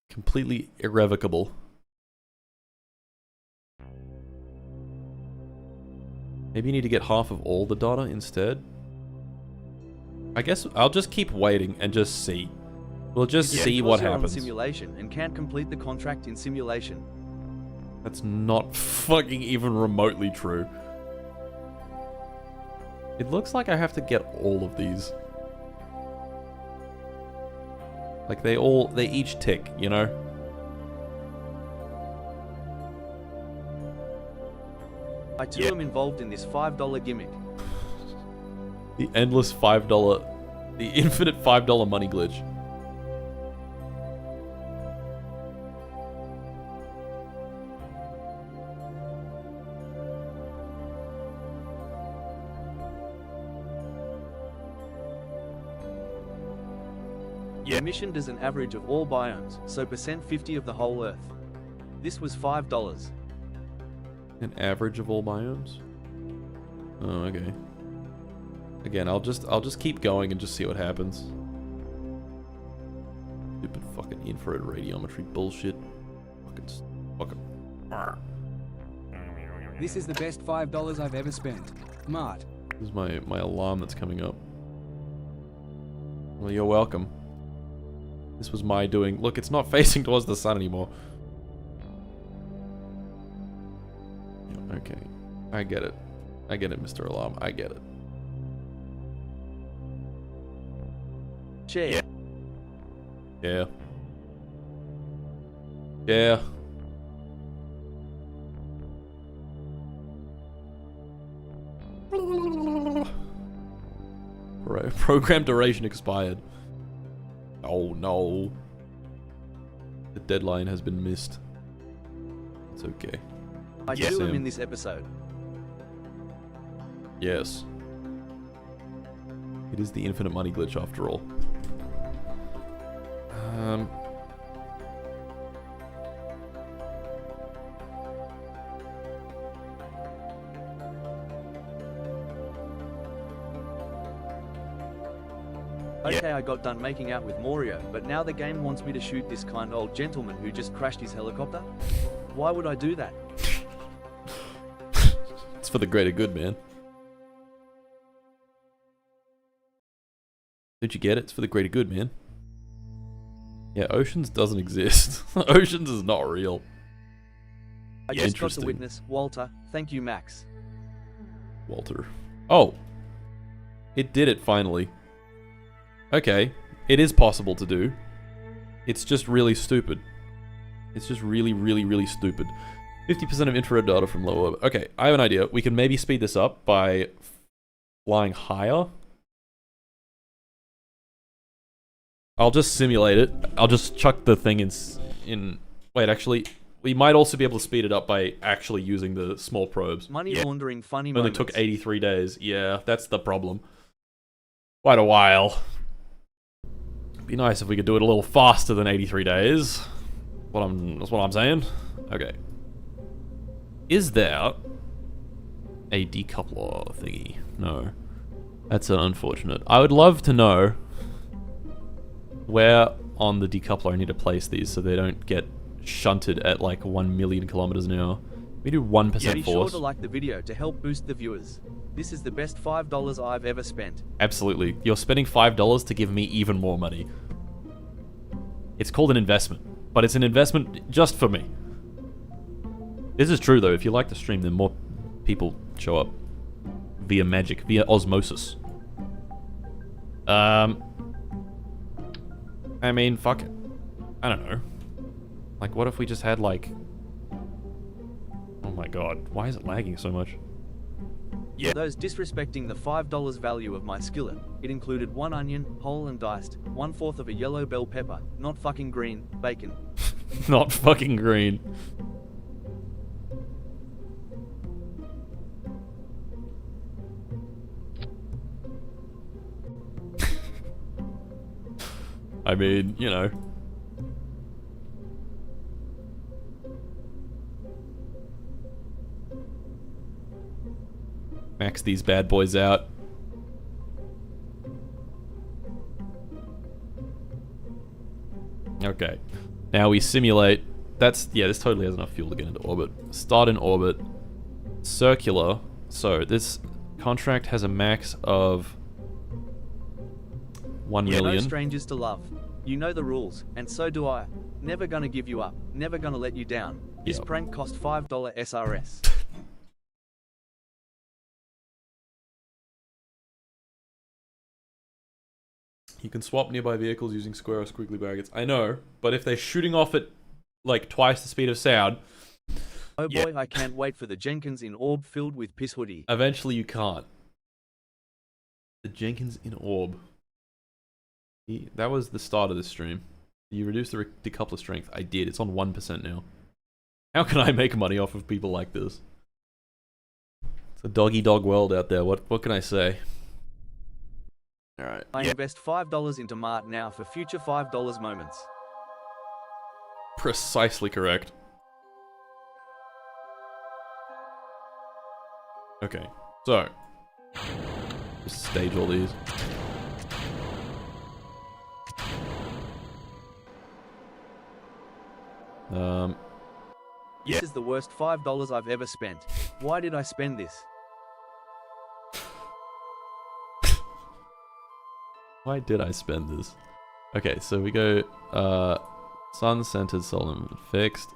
Speaker 1: Completely irrevocable. Maybe you need to get half of all the data instead. I guess I'll just keep waiting and just see. We'll just see what happens.
Speaker 2: Simulation and can't complete the contract in simulation.
Speaker 1: That's not fucking even remotely true. It looks like I have to get all of these. Like they each tick, you know?
Speaker 2: I too am involved in this $5 gimmick.
Speaker 1: The endless $5, the infinite $5 money glitch.
Speaker 2: The mission does an average of all biomes, so %50 of the whole Earth. This was $5.
Speaker 1: An average of all biomes? Oh, okay. Again, I'll just keep going and just see what happens. Stupid fucking infrared radiometry bullshit. Fucking.
Speaker 3: This is the best $5 I've ever spent. Mart.
Speaker 1: This is my alarm that's coming up. Well, you're welcome. This was my doing. Look, it's not facing towards the sun anymore. Okay, I get it. I get it, Mr. Alarm. I get it.
Speaker 2: Share.
Speaker 1: Yeah. Yeah. Program duration expired. Oh no. The deadline has been missed. It's okay.
Speaker 2: I do him in this episode.
Speaker 1: Yes. It is the infinite money glitch after all.
Speaker 2: Okay, I got done making out with Moria, but now the game wants me to shoot this kind old gentleman who just crashed his helicopter? Why would I do that?
Speaker 1: It's for the greater good, man. Did you get it? It's for the greater good, man. Yeah, Oceans doesn't exist. Oceans is not real.
Speaker 2: I just got to witness Walter. Thank you, Max.
Speaker 1: Walter. Oh. It did it finally. Okay. It is possible to do. It's just really stupid. It's just really, really, really stupid. 50% of infrared data from low orbit. Okay, I have an idea. We can maybe speed this up by flying higher. I'll just simulate it. I'll just chuck the thing in... Wait, actually, we might also be able to speed it up by actually using the small probes.
Speaker 2: Money laundering funny
Speaker 1: moments. It only took 83 days. Yeah, that's the problem. Quite a while. Be nice if we could do it a little faster than 83 days. That's what I'm saying. Okay. Is there a decoupler thingy? No. That's unfortunate. I would love to know where on the decoupler I need to place these so they don't get shunted at like 1 million kilometers an hour. We do 1% force.
Speaker 2: Be sure to like the video to help boost the viewers. This is the best $5 I've ever spent.
Speaker 1: Absolutely. You're spending $5 to give me even more money. It's called an investment, but it's an investment just for me. This is true though. If you like the stream, then more people show up via magic, via osmosis. I mean, fuck it. I don't know. Like, what if we just had, like... Oh my god, why is it lagging so much?
Speaker 2: For those disrespecting the $5 value of my skillet, it included 1 onion, whole and diced, 1/4 of a yellow bell pepper, not fucking green, bacon.
Speaker 1: Not fucking green. I mean, you know. Max these bad boys out. Okay. Now we simulate. That's, yeah, this totally has enough fuel to get into orbit. Start in orbit. Circular. So this contract has a max of 1 million.
Speaker 2: We're no strangers to love. You know the rules, and so do I. Never gonna give you up. Never gonna let you down. This prank cost $5 SRS.
Speaker 1: You can swap nearby vehicles using square or squiggly brackets. I know, but if they're shooting off at like twice the speed of sound...
Speaker 2: Oh boy, I can't wait for the Jenkins in orb filled with piss hoodie.
Speaker 1: Eventually you can't. The Jenkins in orb. That was the start of this stream. You reduced the decoupler strength. I did. It's on 1% now. How can I make money off of people like this? It's a dog-eat-dog world out there. What can I say? Alright.
Speaker 2: I invest $5 into Mart now for future $5 moments.
Speaker 1: Precisely correct. Okay, so just stage all these.
Speaker 2: This is the worst $5 I've ever spent. Why did I spend this?
Speaker 1: Why did I spend this? Okay, so we go sun-centered solar fixed.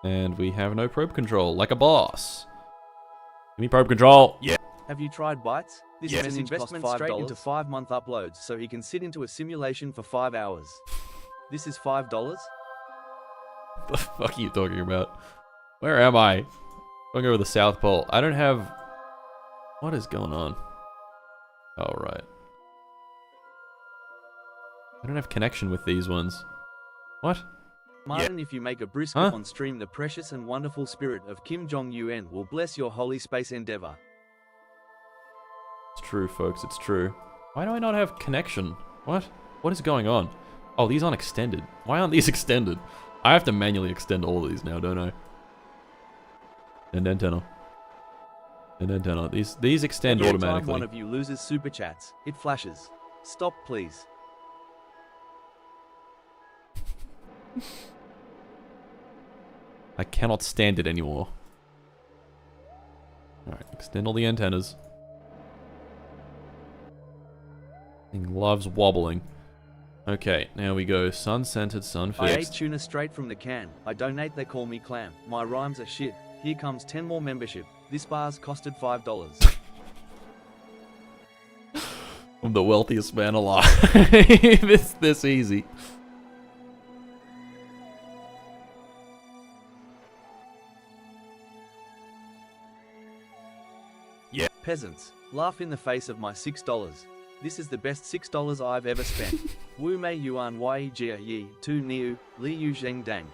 Speaker 1: And we have no probe control, like a boss. Give me probe control. Yeah.
Speaker 2: Have you tried Bytes? This message costs $5 straight into 5-month uploads so he can sit into a simulation for 5 hours. This is $5?
Speaker 1: The fuck are you talking about? Where am I? Going over the South Pole. I don't have... What is going on? Oh, right. I don't have connection with these ones. What?
Speaker 2: Martin, if you make a brisket on stream, the precious and wonderful spirit of Kim Jong-un will bless your holy space endeavor.
Speaker 1: It's true, folks. It's true. Why do I not have connection? What? What is going on? Oh, these aren't extended. Why aren't these extended? I have to manually extend all of these now, don't I? And antenna. And antenna. These extend automatically.
Speaker 2: Every time one of you loses super chats, it flashes. Stop, please.
Speaker 1: I cannot stand it anymore. Alright, extend all the antennas. Thing loves wobbling. Okay, now we go sun-centered, sun-fixed.
Speaker 2: I ate tuna straight from the can. I donate, they call me clam. My rhymes are shit. Here comes 10 more membership. This bar's costed $5.
Speaker 1: I'm the wealthiest man alive. It's this easy.
Speaker 2: Yeah. Peasants, laugh in the face of my $6. This is the best $6 I've ever spent. Wu Mei Yuan Yi Jia Yi Tu Niu Li Yu Zheng Dang.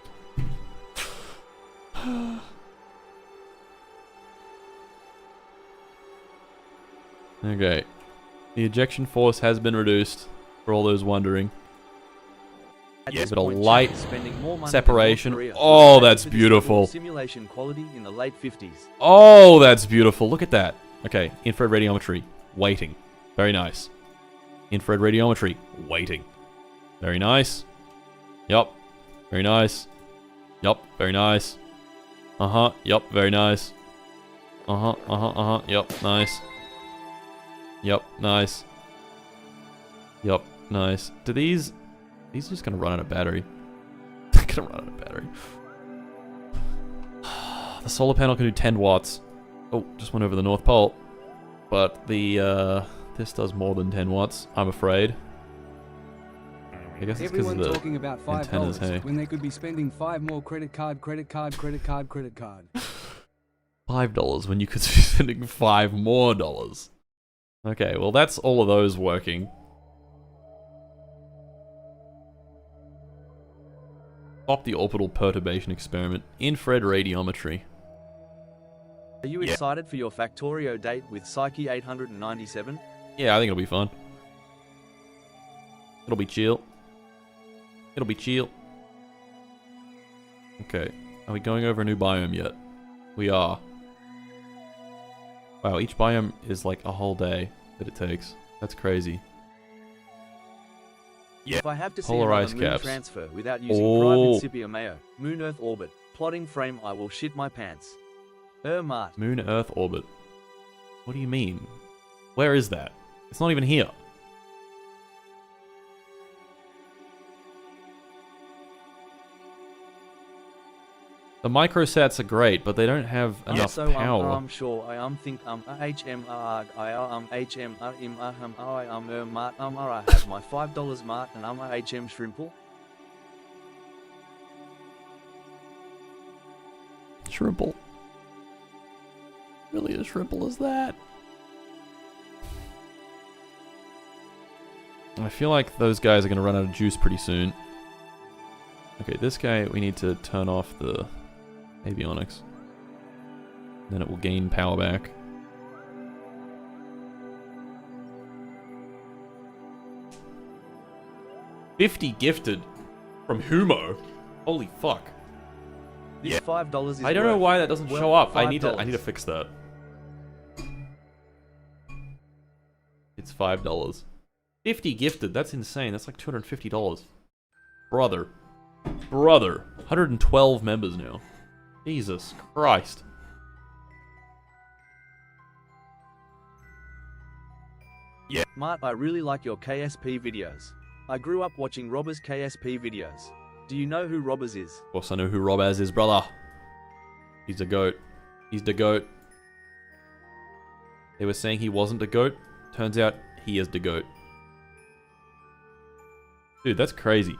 Speaker 1: Okay. The ejection force has been reduced, for all those wondering. Yeah, but a light separation. Oh, that's beautiful.
Speaker 2: Simulation quality in the late 50s.
Speaker 1: Oh, that's beautiful. Look at that. Okay, infrared radiometry, waiting. Very nice. Infrared radiometry, waiting. Very nice. Yup. Very nice. Yup. Very nice. Uh-huh. Yup. Very nice. Uh-huh. Uh-huh. Uh-huh. Yup. Nice. Yup. Nice. Yup. Nice. Do these are just gonna run out of battery. They're gonna run out of battery. The solar panel can do 10 watts. Oh, just went over the North Pole. But the, this does more than 10 watts, I'm afraid. I guess it's because of the
Speaker 3: talking about
Speaker 1: antennas, hey.
Speaker 3: when they could be spending 5 more credit card.
Speaker 1: $5 when you could be spending $5 more. Okay, well that's all of those working. Stop the orbital perturbation experiment. Infrared radiometry.
Speaker 2: Are you excited for your Factorio date with Psyche 897?
Speaker 1: Yeah, I think it'll be fun. It'll be chill. It'll be chill. Okay. Are we going over a new biome yet? We are. Wow, each biome is like a whole day that it takes. That's crazy.
Speaker 2: Yeah. If I have to see
Speaker 1: Polarized
Speaker 2: another moon
Speaker 1: caps.
Speaker 2: transfer without using Principia Mayo, Moon Earth orbit, plotting frame, I will shit my pants. Mart.
Speaker 1: Moon Earth orbit. What do you mean? Where is that? It's not even here. The microsats are great, but they don't have enough power.
Speaker 2: I'm sure I think HMR Mart I have my $5 Mart and HM Shrimple.
Speaker 1: Shrimple. Really as shrimple as that? I feel like those guys are going to run out of juice pretty soon. Okay, this guy, we need to turn off the avionics. Then it will gain power back. $50 gifted from Humo. Holy fuck.
Speaker 2: This $5 is
Speaker 1: I don't know why that doesn't show up. I need to fix that. It's $5. 50 gifted. That's insane. That's like $250. Brother. 112 members now. Jesus Christ.
Speaker 2: Yeah. Mart, I really like your KSP videos. I grew up watching Robber's KSP videos. Do you know who Robbers is?
Speaker 1: Of course I know who Robbers is, brother. He's the goat. He's the goat. They were saying he wasn't the GOAT. Turns out he is the GOAT. Dude, that's crazy.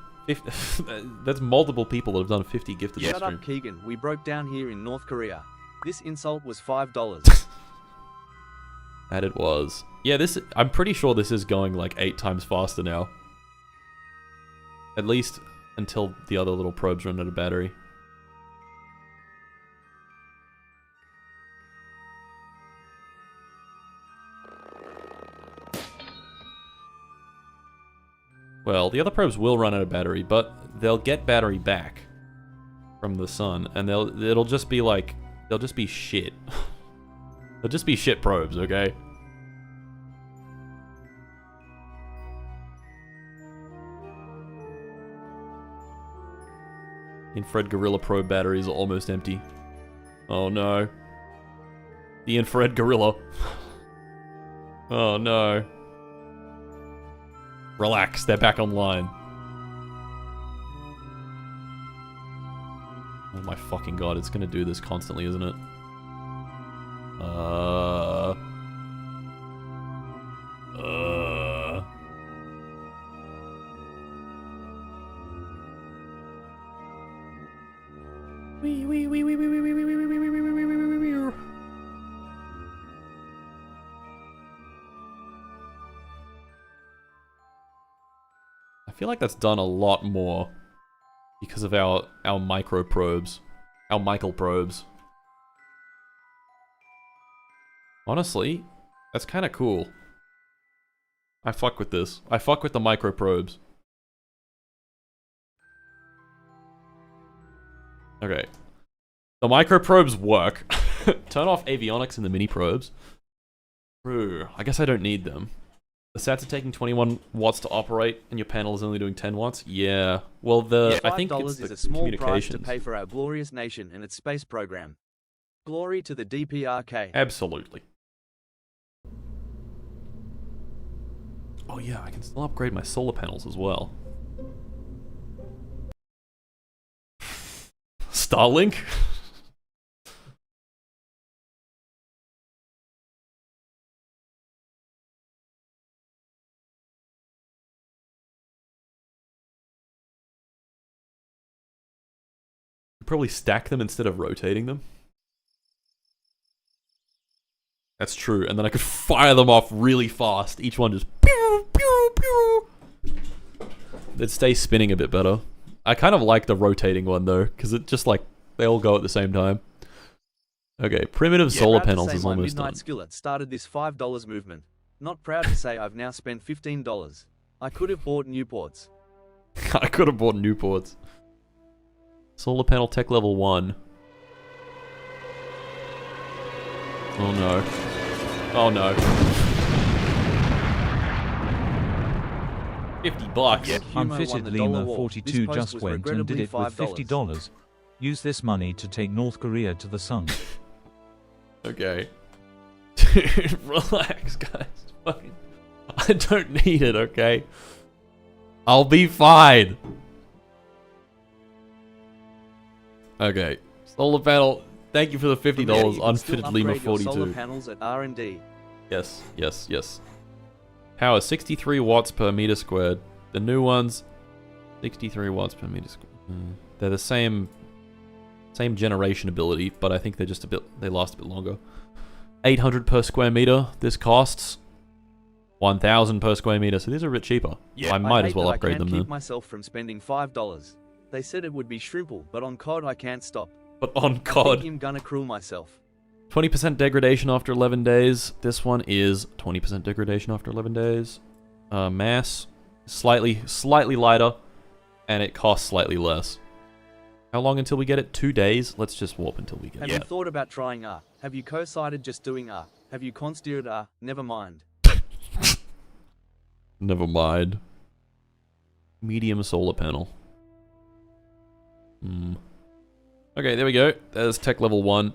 Speaker 1: That's multiple people that have done 50 gifted
Speaker 2: Shut
Speaker 1: stream.
Speaker 2: up, Keegan. We broke down here in North Korea. This insult was $5.
Speaker 1: That it was. Yeah, I'm pretty sure this is going like 8 times faster now. At least until the other little probes run out of battery. Well, the other probes will run out of battery, but they'll get battery back from the sun, and it'll just be like, they'll just be shit. They'll just be shit probes, okay? Infrared Gorilla probe batteries are almost empty. Oh no. The Infrared Gorilla. Oh no. Relax, they're back online. Oh my fucking god, it's gonna do this constantly, isn't it? I feel like that's done a lot more because of our micro probes, our Michael probes. Honestly, that's kind of cool. I fuck with this. I fuck with the micro probes. Okay. The micro probes work. Turn off avionics in the mini probes. Ooh, I guess I don't need them. The sats are taking 21 watts to operate, and your panel is only doing 10 watts? Yeah. Well, I think it's the
Speaker 2: is a small price to
Speaker 1: communications.
Speaker 2: pay for our glorious nation and its space program. Glory to the DPRK.
Speaker 1: Absolutely. Oh yeah, I can still upgrade my solar panels as well. Starlink? Probably stack them instead of rotating them. That's true, and then I could fire them off really fast. Each one just pew, pew, pew. They'd stay spinning a bit better. I kind of like the rotating one though, because it just like, they all go at the same time. Okay, primitive solar panels is almost done.
Speaker 2: Midnight Skillet started this $5 movement. Not proud to say I've now spent $15. I could have bought Newports.
Speaker 1: I could have bought Newports. Solar panel tech level 1. Oh no. Oh no. $50.
Speaker 4: Yep. Unfitted Lima 42 just went and did it with $50. Use this money to take North Korea to the sun.
Speaker 1: Okay. Dude, relax, guys. Fucking, I don't need it, okay? I'll be fine. Okay. Solar panel. Thank you for the $50. Unfitted Lima 42.
Speaker 2: Solar panels at R&D.
Speaker 1: Yes, yes, yes. Power 63 watts per meter squared. The new ones, 63 watts per meter squared. They're the same generation ability, but I think they're just they last a bit longer. 800 per square meter. This costs 1,000 per square meter, so these are a bit cheaper. Yeah, I might as well upgrade them
Speaker 2: I
Speaker 1: then.
Speaker 2: can't keep myself from spending $5. They said it would be shrimple, but on COD I can't stop.
Speaker 1: But on
Speaker 2: I
Speaker 1: COD,
Speaker 2: think I'm gonna cruel myself.
Speaker 1: 20% degradation after 11 days. This one is 20% degradation after 11 days. Mass, slightly lighter, and it costs slightly less. How long until we get it? 2 days? Let's just warp until we get it.
Speaker 2: Have you thought about trying R? Have you co-sided just doing R? Have you consteered R? Never mind.
Speaker 1: Never mind. Medium solar panel. Okay, there we go. There's tech level 1.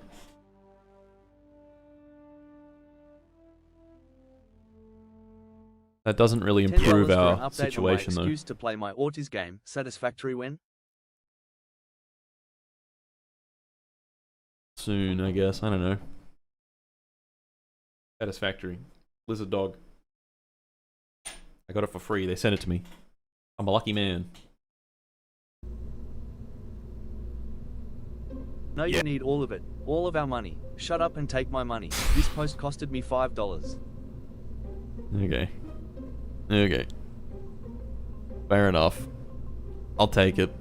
Speaker 1: That doesn't really improve our situation, though.
Speaker 2: Excuse to play my Autis game. Satisfactory when?
Speaker 1: Soon, I guess. I don't know. Satisfactory. Lizard dog. I got it for free. They sent it to me. I'm a lucky man.
Speaker 2: No, you need all of it. All of our money. Shut up and take my money. This post costed me $5.
Speaker 1: Okay. Okay. Fair enough. I'll take it.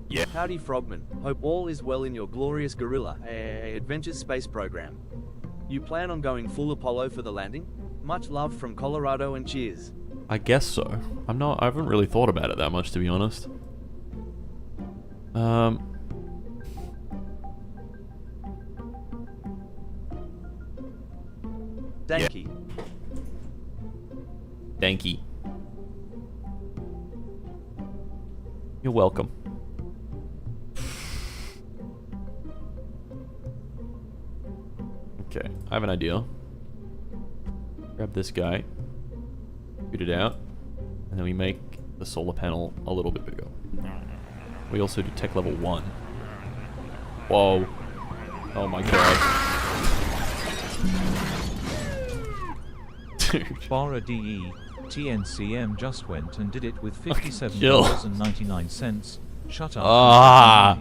Speaker 2: Yeah. Howdy Frogman. Hope all is well in your glorious Gorilla Adventures space program. You plan on going full Apollo for the landing? Much love from Colorado and cheers.
Speaker 1: I guess so. I haven't really thought about it that much, to be honest.
Speaker 2: Danky.
Speaker 1: Danky. You're welcome. Okay, I have an idea. Grab this guy, shoot it out, and then we make the solar panel a little bit bigger. We also do tech level 1. Whoa. Oh my god. Dude.
Speaker 4: Barra DE, TNCM just went and did it with $57.99. Shut up.
Speaker 1: Ah.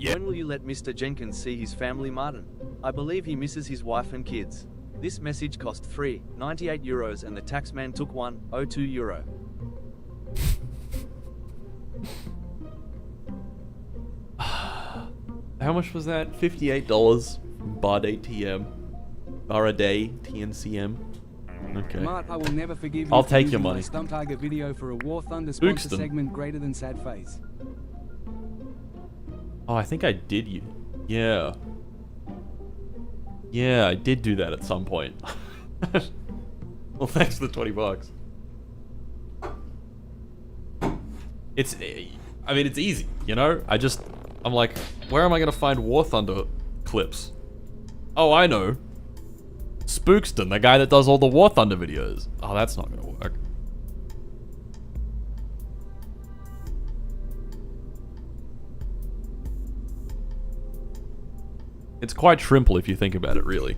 Speaker 2: When will you let Mr. Jenkins see his family, Martin? I believe he misses his wife and kids. This message cost €3.98 and the taxman took €1.02.
Speaker 1: How much was that? $58 Bar Day TM. Bar Day TNCM. Okay.
Speaker 3: Mart, I will never forgive you.
Speaker 1: I'll
Speaker 3: for
Speaker 1: take your
Speaker 3: using my
Speaker 1: money.
Speaker 3: Stump Target video for a War Thunder sponsor
Speaker 1: Spookston.
Speaker 3: segment greater than sad face.
Speaker 1: Oh, I think I did. Yeah. Yeah, I did do that at some point. Well, thanks for the $20. It's, I mean, it's easy, you know? I'm like, where am I gonna find War Thunder clips? Oh, I know. Spookston, the guy that does all the War Thunder videos. Oh, that's not gonna work. It's quite shrimple if you think about it, really.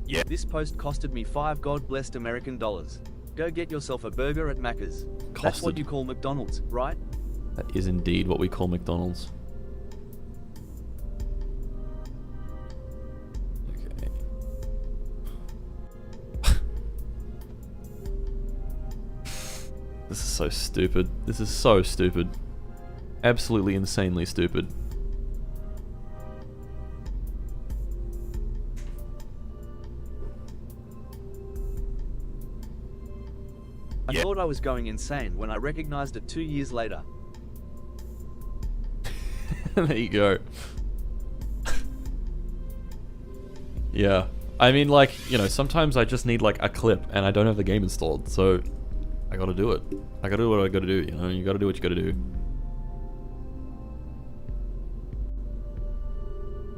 Speaker 2: Yeah. This post costed me $5 God blessed American dollars. Go get yourself a burger at Macca's. That's what you call McDonald's, right?
Speaker 1: That is indeed what we call McDonald's. Okay. This is so stupid. This is so stupid. Absolutely insanely stupid.
Speaker 2: I thought I was going insane when I recognized it 2 years later.
Speaker 1: There you go. Yeah. I mean, like, you know, sometimes I just need, like, a clip and I don't have the game installed, so I gotta do it. I gotta do what I gotta do, you know? You gotta do what you gotta do.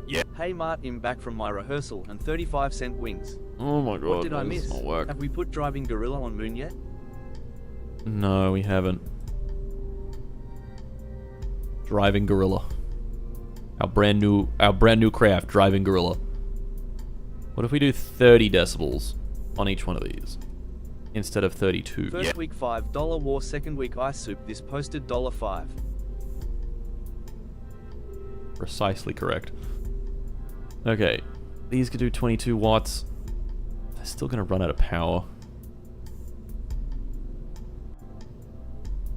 Speaker 1: Yeah.
Speaker 2: Hey Mart, I'm back from my rehearsal and 35-cent wings.
Speaker 1: Oh my god.
Speaker 2: What did I
Speaker 1: that does
Speaker 2: miss?
Speaker 1: not work.
Speaker 2: Have we put Driving Gorilla on Moon yet?
Speaker 1: No, we haven't. Driving Gorilla. Our brand new craft, Driving Gorilla. What if we do 30 decibels on each one of these instead of 32?
Speaker 2: First week $5 War, second week Ice Soup. This posted $5.
Speaker 1: Precisely correct. Okay, these could do 22 watts. They're still gonna run out of power.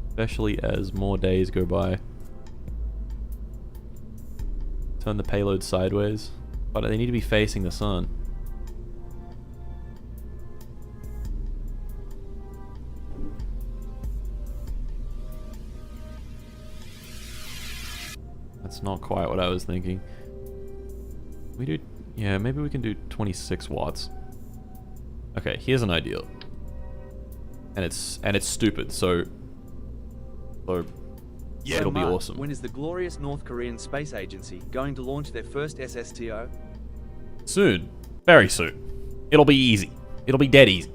Speaker 1: Especially as more days go by. Turn the payload sideways. But they need to be facing the sun. That's not quite what I was thinking. We do... Yeah, maybe we can do 26 watts. Okay, here's an idea. And it's stupid, so yeah, it'll be awesome.
Speaker 2: When is the glorious North Korean Space Agency going to launch their first SSTO?
Speaker 1: Soon. Very soon. It'll be easy. It'll be dead easy.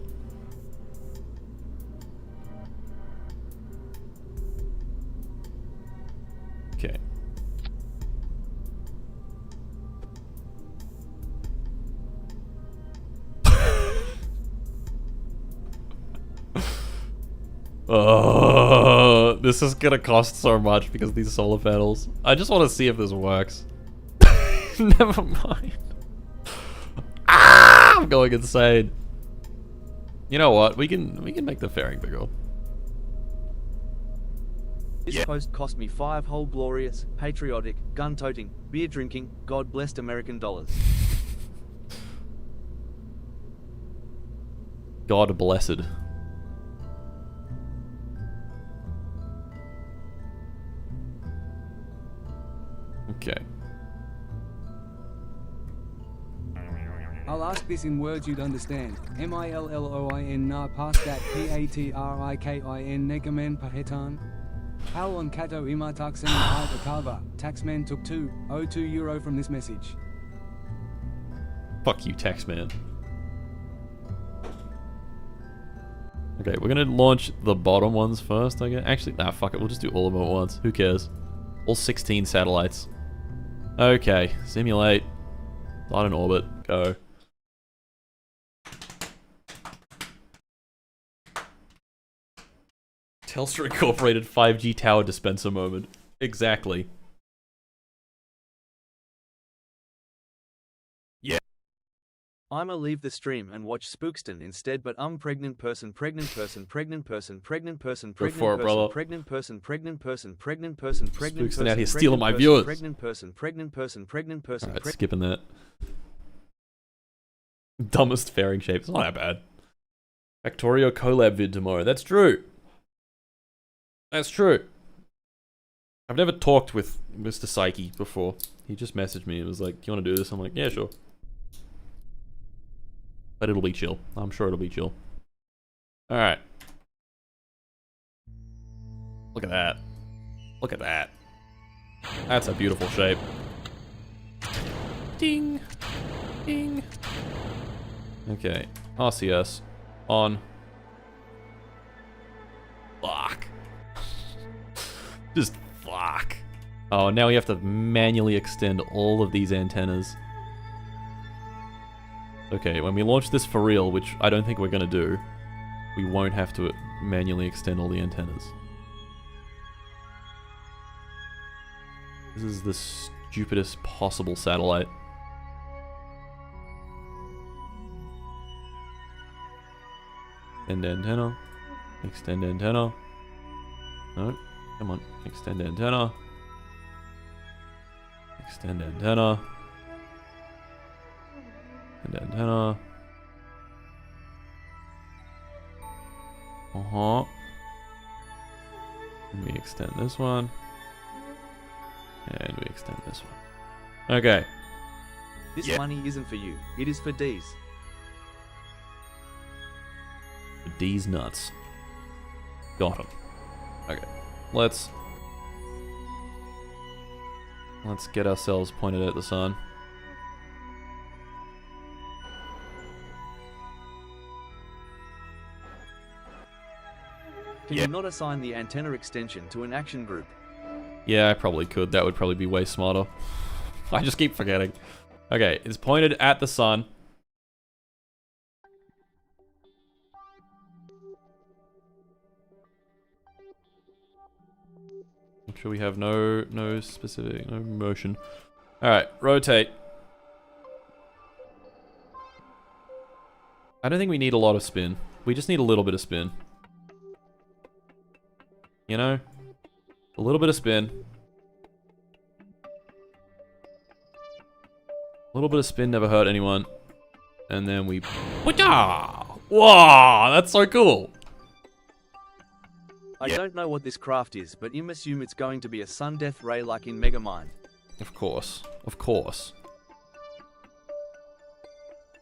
Speaker 1: Okay. Oh, this is gonna cost so much because of these solar panels. I just want to see if this works. Never mind. Ah, I'm going insane. You know what? We can make the fairing bigger.
Speaker 2: This post cost me 5 whole glorious, patriotic, gun-toting, beer-drinking, God-blessed American dollars.
Speaker 1: God blessed. Okay.
Speaker 3: I'll ask this in words you'd understand. Millloin na pastat patrikin negamen pahetan. How on kato imataksen and akava. Taxman took €2.02 from this message.
Speaker 1: Fuck you, Taxman. Okay, we're gonna launch the bottom ones first, I guess. Actually, nah, fuck it. We'll just do all of them at once. Who cares? All 16 satellites. Okay, simulate. Start an orbit. Go. Telstra Incorporated 5G tower dispenser moment. Exactly. Yeah.
Speaker 2: I'ma leave the stream and watch Spookston instead, but pregnant person, pregnant person, pregnant person, pregnant person, pregnant
Speaker 1: for it,
Speaker 2: person,
Speaker 1: brother.
Speaker 2: pregnant person, pregnant person, pregnant person, pregnant person,
Speaker 1: Spookston out here
Speaker 2: pregnant
Speaker 1: stealing my
Speaker 2: person,
Speaker 1: viewers.
Speaker 2: pregnant person, pregnant person, pregnant person.
Speaker 1: Alright, skipping that. Dumbest fairing shape. It's not that bad. Factorio collab vid tomorrow. That's true. That's true. I've never talked with Mr. Psyche before. He just messaged me and was like, do you want to do this? I'm like, yeah, sure. But it'll be chill. I'm sure it'll be chill. Alright. Look at that. Look at that. That's a beautiful shape. Ding. Ding. Okay. RCS. On. Fuck. Just fuck. Oh, now we have to manually extend all of these antennas. Okay, when we launch this for real, which I don't think we're gonna do, we won't have to manually extend all the antennas. This is the stupidest possible satellite. Extend antenna. Extend antenna. No, come on. Extend antenna. Extend antenna. And antenna. And we extend this one. And we extend this one. Okay.
Speaker 2: This money isn't for you. It is for D's.
Speaker 1: D's nuts. Got him. Okay. Let's get ourselves pointed at the sun.
Speaker 2: Can you not assign the antenna extension to an action group?
Speaker 1: Yeah, I probably could. That would probably be way smarter. I just keep forgetting. Okay, it's pointed at the sun. Make sure we have no specific, no motion. Alright, rotate. I don't think we need a lot of spin. We just need a little bit of spin. You know? A little bit of spin. A little bit of spin never hurt anyone. And then we... Wow, that's so cool.
Speaker 2: I don't know what this craft is, but assume it's going to be a sun death ray like in Megamind.
Speaker 1: Of course. Of course.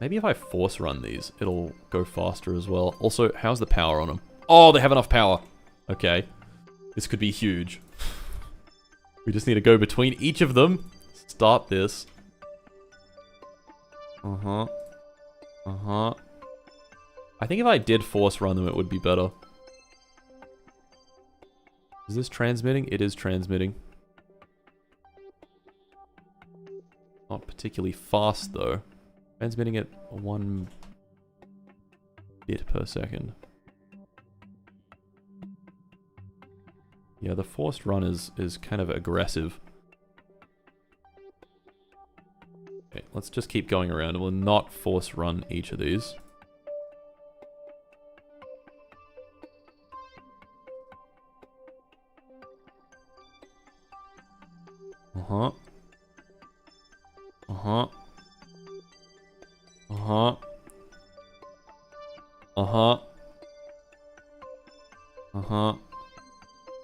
Speaker 1: Maybe if I force run these, it'll go faster as well. Also, how's the power on them? Oh, they have enough power. Okay. This could be huge. We just need to go between each of them. Start this. Uh-huh. Uh-huh. I think if I did force run them, it would be better. Is this transmitting? It is transmitting. Not particularly fast, though. Transmitting at 1 bit per second. Yeah, the forced run is kind of aggressive. Okay, let's just keep going around. We'll not force run each of these. Uh-huh. Uh-huh. Uh-huh. Uh-huh. Uh-huh.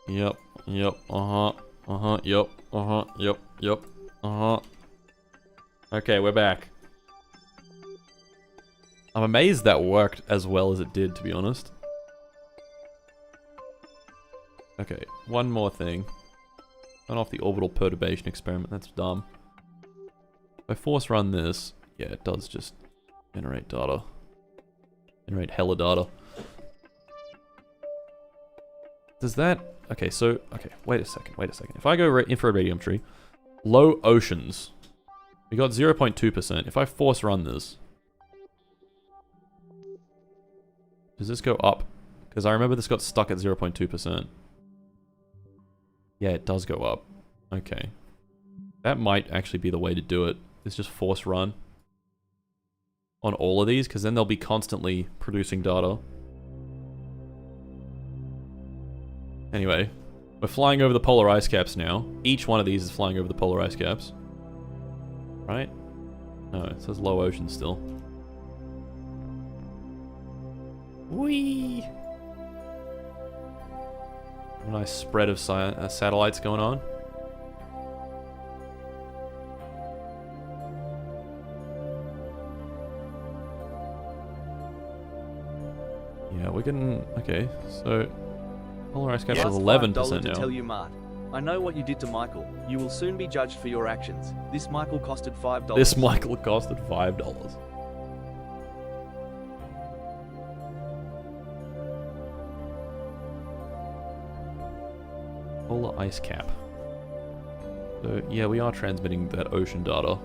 Speaker 1: Yep. Yep. Uh-huh. Uh-huh. Yep. Uh-huh. Yep. Yep. Uh-huh. Okay, we're back. I'm amazed that worked as well as it did, to be honest. Okay, one more thing. Turn off the orbital perturbation experiment. That's dumb. If I force run this, yeah, it does just generate data. Generate hella data. Does that... Okay, so... Okay, wait a second. If I go infrared radiometry, low oceans, we got 0.2%. If I force run this, does this go up? Because I remember this got stuck at 0.2%. Yeah, it does go up. Okay. That might actually be the way to do it. Is just force run on all of these, because then they'll be constantly producing data. Anyway, we're flying over the polar ice caps now. Each one of these is flying over the polar ice caps. Right? No, it says low ocean still. Whee! A nice spread of satellites going on. Yeah, we're getting... Okay, so... Polar ice caps is 11% now.
Speaker 2: To tell you, Mart. I know what you did to Michael. You will soon be judged for your actions. This Michael costed $5.
Speaker 1: This Michael costed $5. Polar ice cap. So, yeah, we are transmitting that ocean data.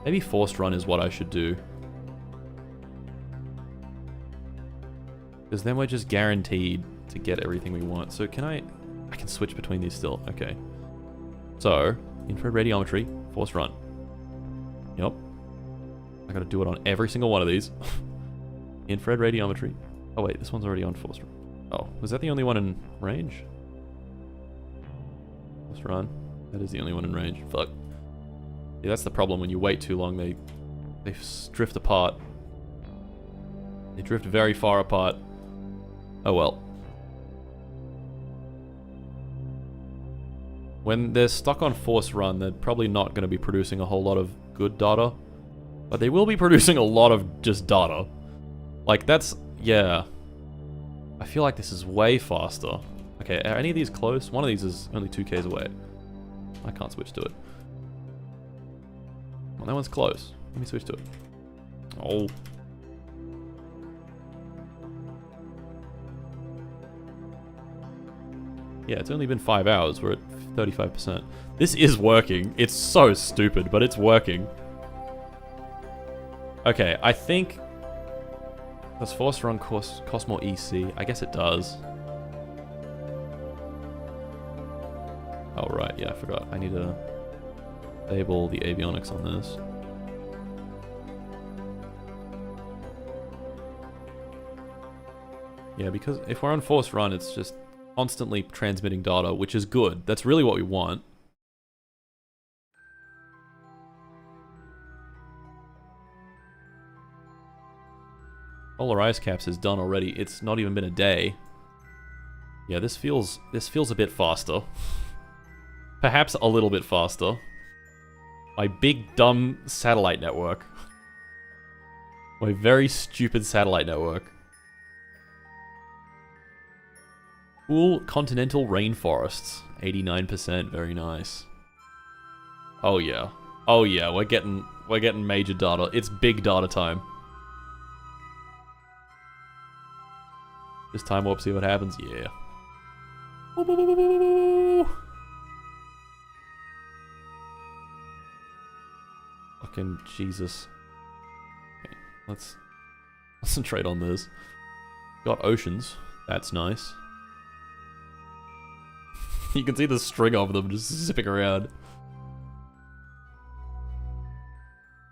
Speaker 1: Maybe forced run is what I should do. Because then we're just guaranteed to get everything we want. So can I can switch between these still. Okay. So, infrared radiometry, forced run. Yep. I gotta do it on every single one of these. Infrared radiometry. Oh wait, this one's already on forced run. Oh, was that the only one in range? Forced run. That is the only one in range. Fuck. Yeah, that's the problem. When you wait too long, they drift apart. They drift very far apart. Oh well. When they're stuck on force run, they're probably not going to be producing a whole lot of good data. But they will be producing a lot of just data. Like, that's... Yeah. I feel like this is way faster. Okay, are any of these close? One of these is only 2Ks away. I can't switch to it. Well, that one's close. Let me switch to it. Oh. Yeah, it's only been 5 hours. We're at 35%. This is working. It's so stupid, but it's working. Okay, I think... Does force run cost more EC? I guess it does. Oh, right. Yeah, I forgot. I need to enable the avionics on this. Yeah, because if we're on force run, it's just constantly transmitting data, which is good. That's really what we want. Polar ice caps is done already. It's not even been a day. Yeah, this feels a bit faster. Perhaps a little bit faster. My big dumb satellite network. My very stupid satellite network. Cool continental rainforests. 89%, very nice. Oh yeah. Oh yeah, we're getting major data. It's big data time. Just time warp, see what happens. Yeah. Fucking Jesus. Okay, let's concentrate on this. Got oceans. That's nice. You can see the string of them just zipping around.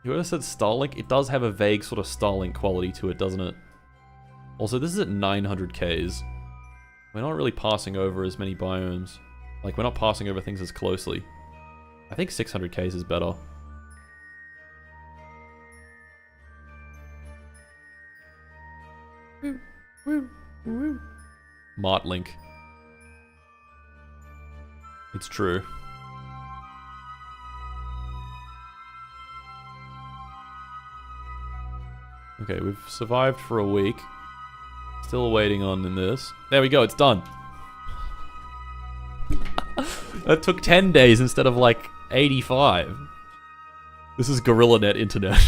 Speaker 1: You ever said Starlink? It does have a vague sort of Starlink quality to it, doesn't it? Also, this is at 900 Ks. We're not really passing over as many biomes. Like, we're not passing over things as closely. I think 600 Ks is better. Martlink. It's true. Okay, we've survived for a week. Still waiting on in this. There we go, it's done. That took 10 days instead of like 85. This is GorillaNet internet.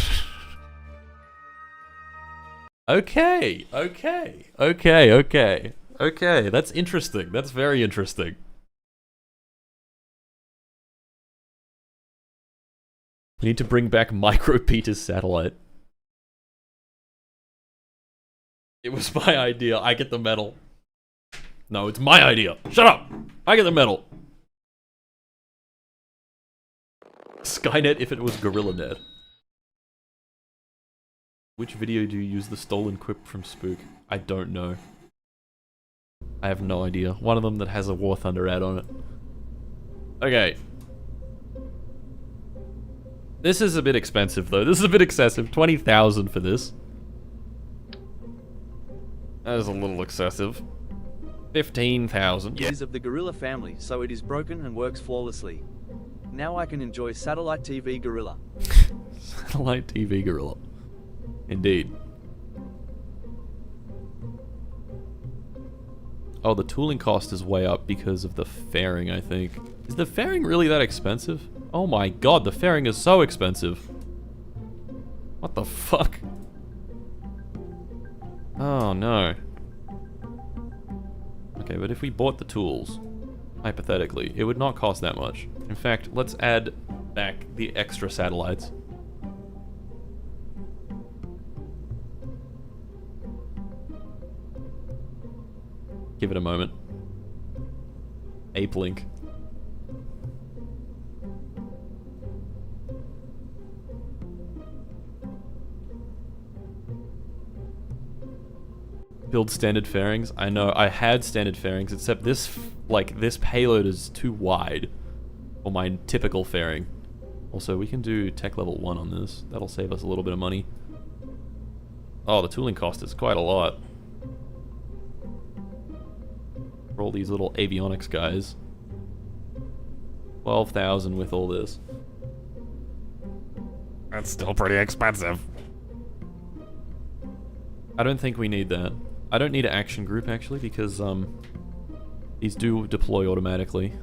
Speaker 1: Okay, that's interesting. That's very interesting. We need to bring back Micro Peter's satellite. It was my idea. I get the medal. No, it's my idea. Shut up! I get the medal. Skynet if it was GorillaNet. Which video do you use the stolen quip from Spook? I don't know. I have no idea. One of them that has a War Thunder ad on it. Okay. This is a bit expensive though. This is a bit excessive. 20,000 for this. That is a little excessive. 15,000.
Speaker 2: It is of the Gorilla family, so it is broken and works flawlessly. Now I can enjoy satellite TV Gorilla.
Speaker 1: Satellite TV Gorilla. Indeed. Oh, the tooling cost is way up because of the fairing, I think. Is the fairing really that expensive? Oh my god, the fairing is so expensive. What the fuck? Oh no. Okay, but if we bought the tools, hypothetically, it would not cost that much. In fact, let's add back the extra satellites. Give it a moment. Ape link. Build standard fairings. I know, I had standard fairings, except this, like, this payload is too wide for my typical fairing. Also, we can do tech level 1 on this. That'll save us a little bit of money. Oh, the tooling cost is quite a lot. For all these little avionics guys. 12,000 with all this. That's still pretty expensive. I don't think we need that. I don't need an action group actually because these do deploy automatically.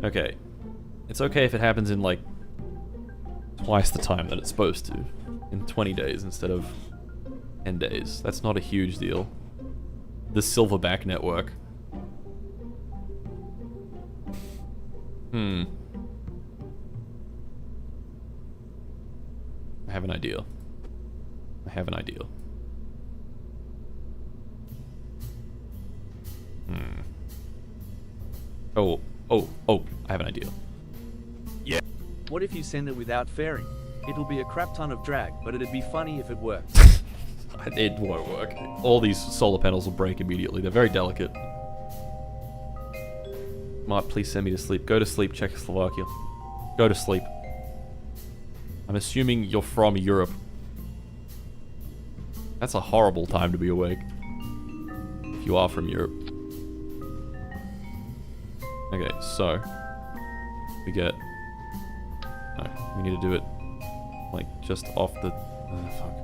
Speaker 1: Okay. It's okay if it happens in like twice the time that it's supposed to. In 20 days instead of 10 days. That's not a huge deal. The Silverback network. I have an idea. Oh, I have an idea. Yeah.
Speaker 2: What if you send it without fairing? It'll be a crap ton of drag, but it'd be funny if it worked.
Speaker 1: It won't work. All these solar panels will break immediately. They're very delicate. Mart, please send me to sleep. Go to sleep, Czechoslovakia. Go to sleep. I'm assuming you're from Europe. That's a horrible time to be awake. If you are from Europe. Okay, so we get... No, we need to do it like just off the... fuck.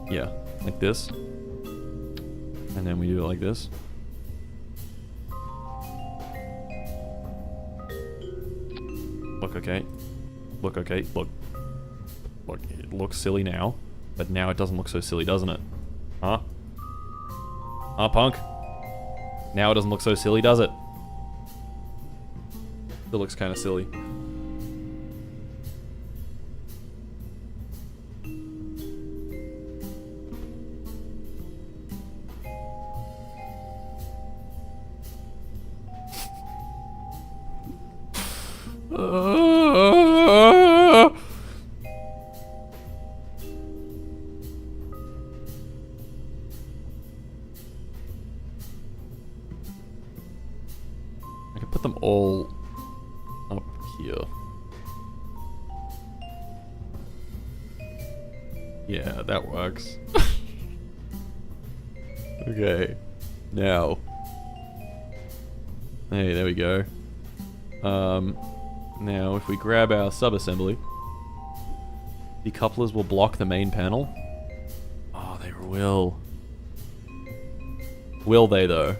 Speaker 1: Yeah, like this. And then we do it like this. Look okay. Look okay. Look. Look, it looks silly now. But now it doesn't look so silly, doesn't it? Huh? Huh, punk? Now it doesn't look so silly, does it? It looks kind of silly. I can put them all up here. Yeah, that works. Okay. Now. Hey, there we go. Now if we grab our subassembly, the couplers will block the main panel. Oh, they will. Will they though?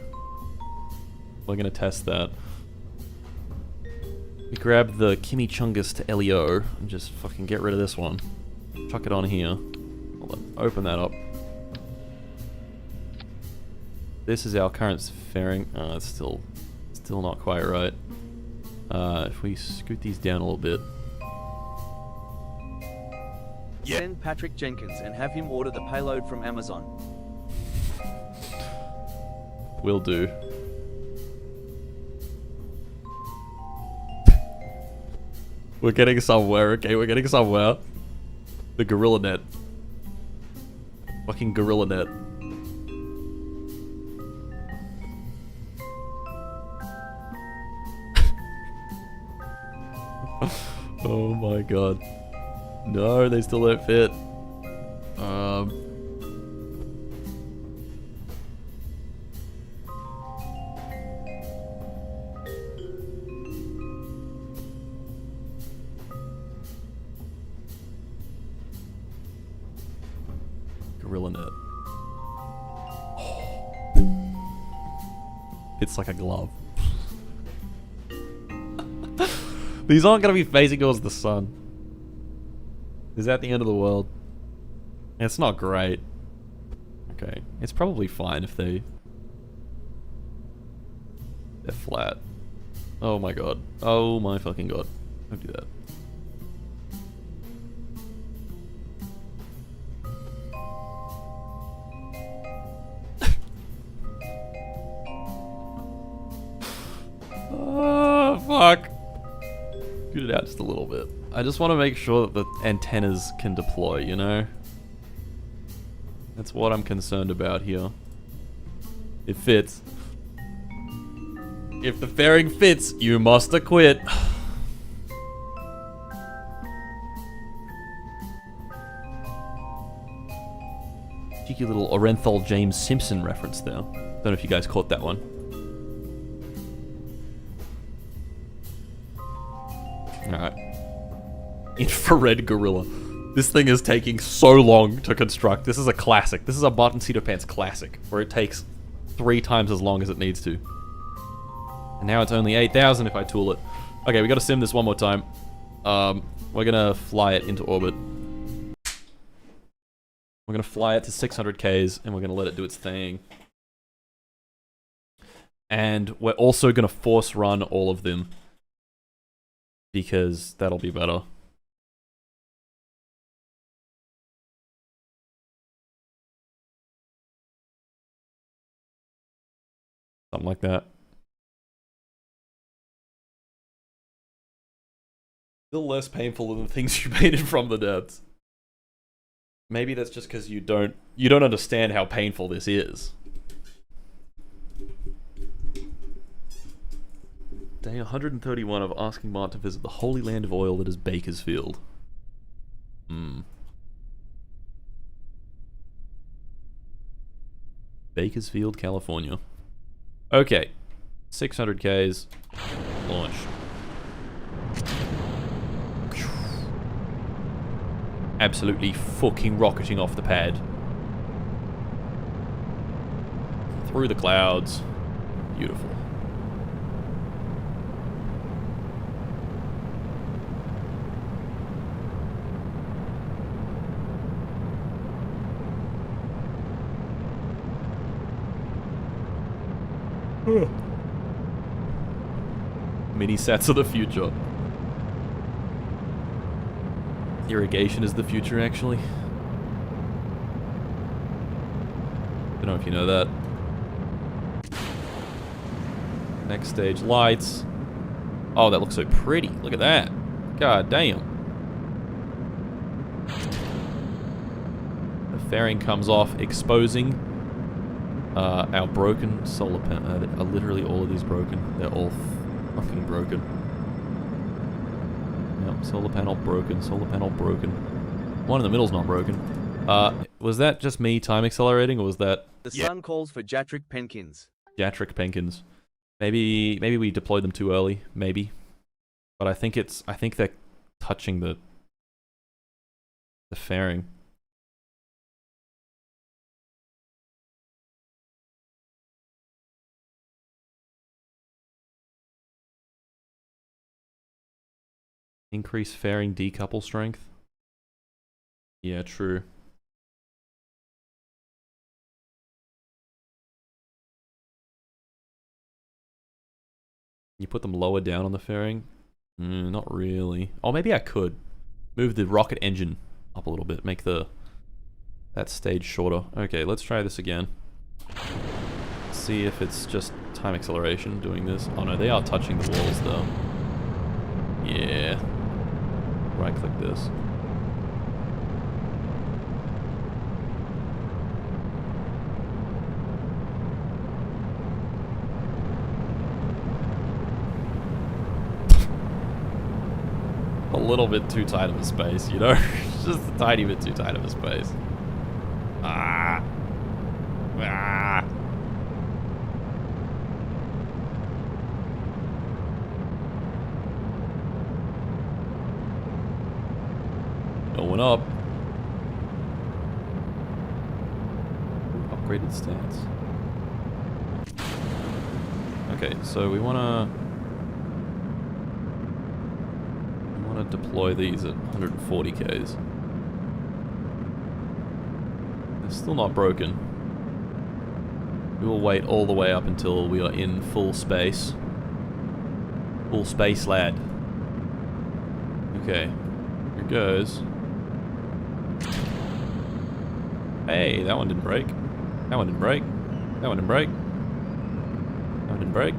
Speaker 1: We're gonna test that. We grab the Chimichungus to LEO and just fucking get rid of this one. Chuck it on here. Hold on, open that up. This is our current fairing. It's still not quite right. If we scoot these down a little bit.
Speaker 2: Send Patrick Jenkins and have him order the payload from Amazon.
Speaker 1: Will do. We're getting somewhere, okay? We're getting somewhere. The Gorilla Net. Fucking Gorilla Net. Oh my god. No, they still don't fit. Gorilla Net. It's like a glove. These aren't going to be facing towards the sun. Is that the end of the world? It's not great. Okay. It's probably fine if they're flat. Oh my god. Oh my fucking god. Don't do that. Oh, fuck. Scoot it out just a little bit. I just want to make sure that the antennas can deploy, you know? That's what I'm concerned about here. It fits. If the fairing fits, you must acquit. Cheeky little Orenthal James Simpson reference there. Don't know if you guys caught that one. Alright. Infrared Gorilla. This thing is taking so long to construct. This is a classic. This is a Button Seat of Pants classic, where it takes 3 times as long as it needs to. And now it's only 8,000 if I tool it. Okay, we gotta sim this one more time. We're gonna fly it into orbit. We're gonna fly it to 600 Ks, and we're gonna let it do its thing. And we're also gonna force run all of them, because that'll be better. Something like that. Still less painful than the things you painted from the depths. Maybe that's just because you don't understand how painful this is. Day 131 of asking Mart to visit the holy land of oil that is Bakersfield. Bakersfield, California. Okay. 600 Ks. Launch. Absolutely fucking rocketing off the pad. Through the clouds. Beautiful. Mini sats are the future. Irrigation is the future, actually. Don't know if you know that. Next stage, lights. Oh, that looks so pretty. Look at that. God damn. The fairing comes off, exposing our broken solar panel. Are literally all of these broken? They're all fucking broken. Yep, solar panel broken, solar panel broken. One in the middle's not broken. Was that just me time accelerating, or was that...
Speaker 2: The sun calls for Jatrick Penkins.
Speaker 1: Jatrick Penkins. Maybe we deployed them too early, maybe. But I think they're touching the fairing. Increase fairing decouple strength. Yeah, true. You put them lower down on the fairing? Not really. Oh, maybe I could. Move the rocket engine up a little bit. Make that stage shorter. Okay, let's try this again. See if it's just time acceleration doing this. Oh no, they are touching the walls though. Yeah. Right click this. A little bit too tight of a space, you know? Just a tiny bit too tight of a space. Ah. Ah. Going up. Upgraded stance. Okay, so we wanna deploy these at 140 Ks. They're still not broken. We will wait all the way up until we are in full space. Full space, lad. Okay, here goes. Hey, that one didn't break. That one didn't break. That one didn't break. That one didn't break.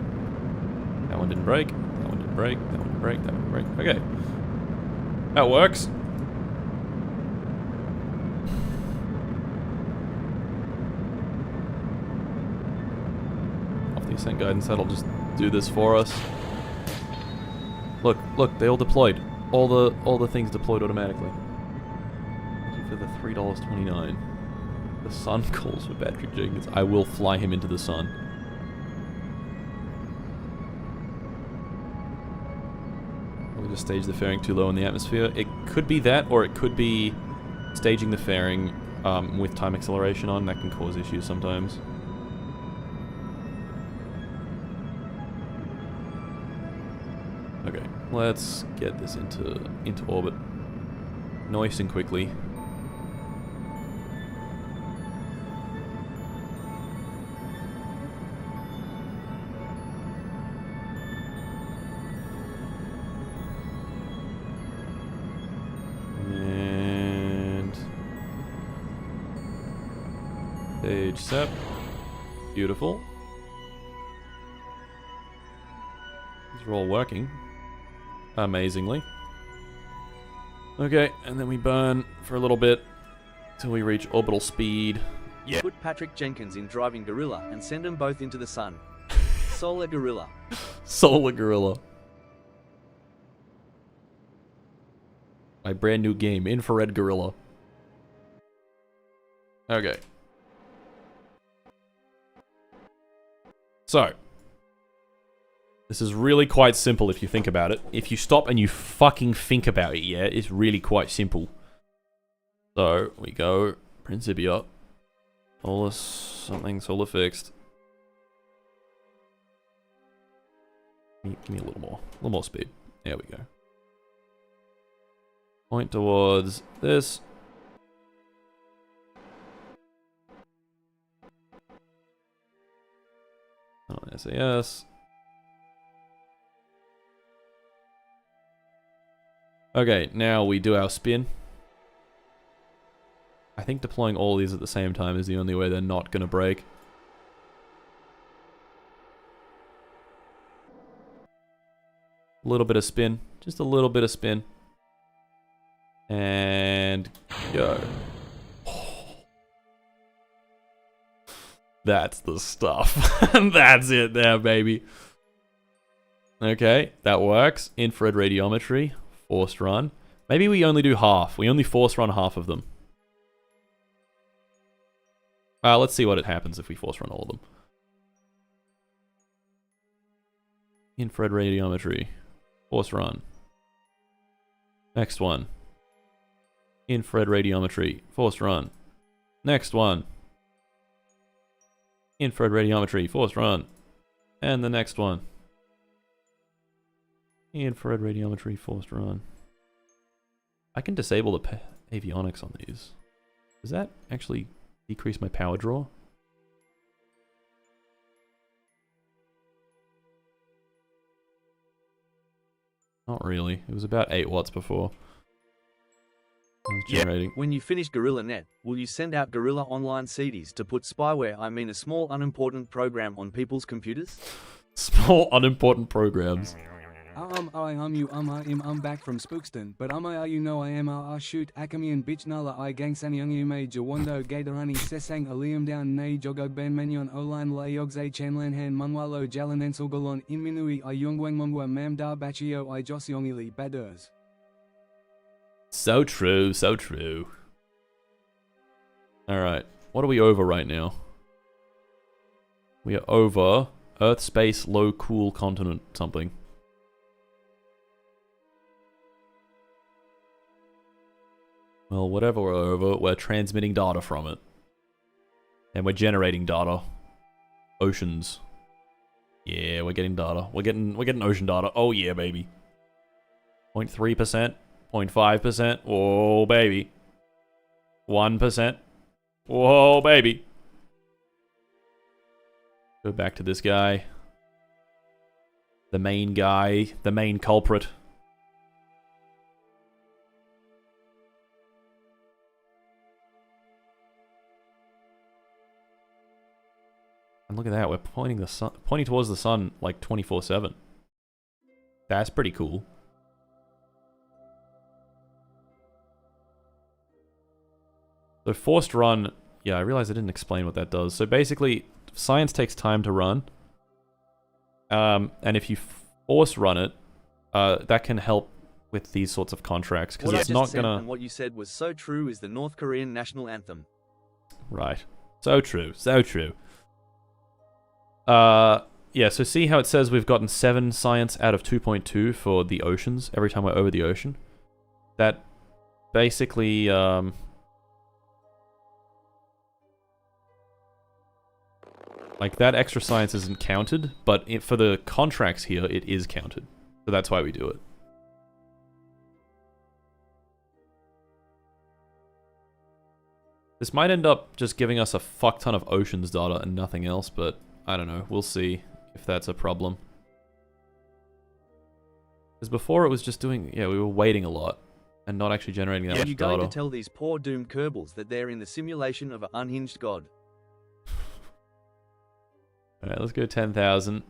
Speaker 1: That one didn't break. That one didn't break. That one didn't break. That one didn't break. Okay. That works. Off the ascent guidance, that'll just do this for us. Look, they all deployed. All the things deployed automatically. Thank you for the $3.29. The sun calls for Patrick Jenkins. I will fly him into the sun. We'll just stage the fairing too low in the atmosphere. It could be that, or it could be staging the fairing with time acceleration on. That can cause issues sometimes. Okay, let's get this into orbit nice and quickly. Stage set. Beautiful. These are all working amazingly. Okay, and then we burn for a little bit till we reach orbital speed.
Speaker 2: Yeah. Put Patrick Jenkins in driving Gorilla and send them both into the sun. Solar Gorilla.
Speaker 1: Solar Gorilla. My brand new game, Infrared Gorilla. Okay. So, this is really quite simple if you think about it. If you stop and you fucking think about it, yeah, it's really quite simple. So, we go Principia. Solar something, solar fixed. Give me a little more speed. There we go. Point towards this. On SAS. Okay, now we do our spin. I think deploying all these at the same time is the only way they're not going to break. A little bit of spin. Just a little bit of spin. And go. That's the stuff. That's it there, baby. Okay, that works. Infrared radiometry. Forced run. Maybe we only do half. We only force run half of them. Let's see what it happens if we force run all of them. Infrared radiometry. Force run. Next one. Infrared radiometry. Force run. Next one. Infrared radiometry. Force run. And the next one. Infrared radiometry. Forced run. I can disable the avionics on these. Does that actually decrease my power draw? Not really. It was about 8 watts before. I was generating.
Speaker 2: When you finish GorillaNet, will you send out Gorilla Online CDs to put spyware, I mean a small unimportant program, on people's computers?
Speaker 1: Small unimportant programs.
Speaker 3: I'm back from Spookston, but you know I am shoot Akami and bitch nala I gang sanyang may Jawando Gatorani Sesang Alium down nay Jogog Ben Menyon Oline Layogze Chanlan Han Manwalo Jalanensal Galon Inminui I Yongwang Mongwa Mam Dar Bachio I Josyongili Baders.
Speaker 1: So true, so true. Alright, what are we over right now? We are over Earth, Space, Low, Cool, Continent, something. Well, whatever we're over, we're transmitting data from it. And we're generating data. Oceans. Yeah, we're getting data. We're getting ocean data. Oh yeah, baby. 0.3%, 0.5%. Whoa, baby. 1%. Whoa, baby. Go back to this guy. The main guy. The main culprit. And look at that, we're pointing towards the sun like 24/7. That's pretty cool. So forced run, yeah, I realized I didn't explain what that does. So basically, science takes time to run. And if you force run it, that can help with these sorts of contracts, because it's not gonna...
Speaker 2: And what you said was so true is the North Korean national anthem.
Speaker 1: Right. So true, so true. Yeah, so see how it says we've gotten 7 science out of 2.2 for the oceans every time we're over the ocean? That basically, like, that extra science isn't counted, but for the contracts here, it is counted. So that's why we do it. This might end up just giving us a fuck ton of oceans data and nothing else, but I don't know. We'll see if that's a problem. Because before it was just doing... Yeah, we were waiting a lot and not actually generating that much data.
Speaker 2: You're going to tell these poor doomed Kerbals that they're in the simulation of an unhinged god.
Speaker 1: Alright, let's go 10,000.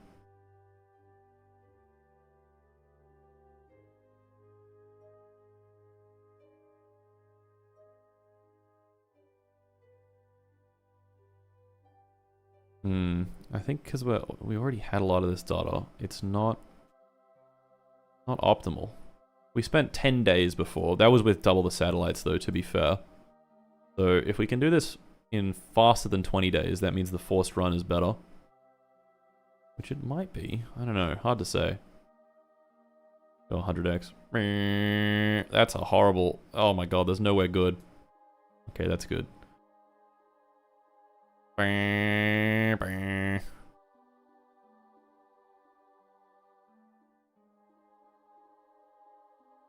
Speaker 1: I think because we already had a lot of this data, it's not optimal. We spent 10 days before. That was with double the satellites, though, to be fair. So if we can do this in faster than 20 days, that means the forced run is better. Which it might be. I don't know. Hard to say. Go 100x. That's a horrible... Oh my god, there's nowhere good. Okay, that's good.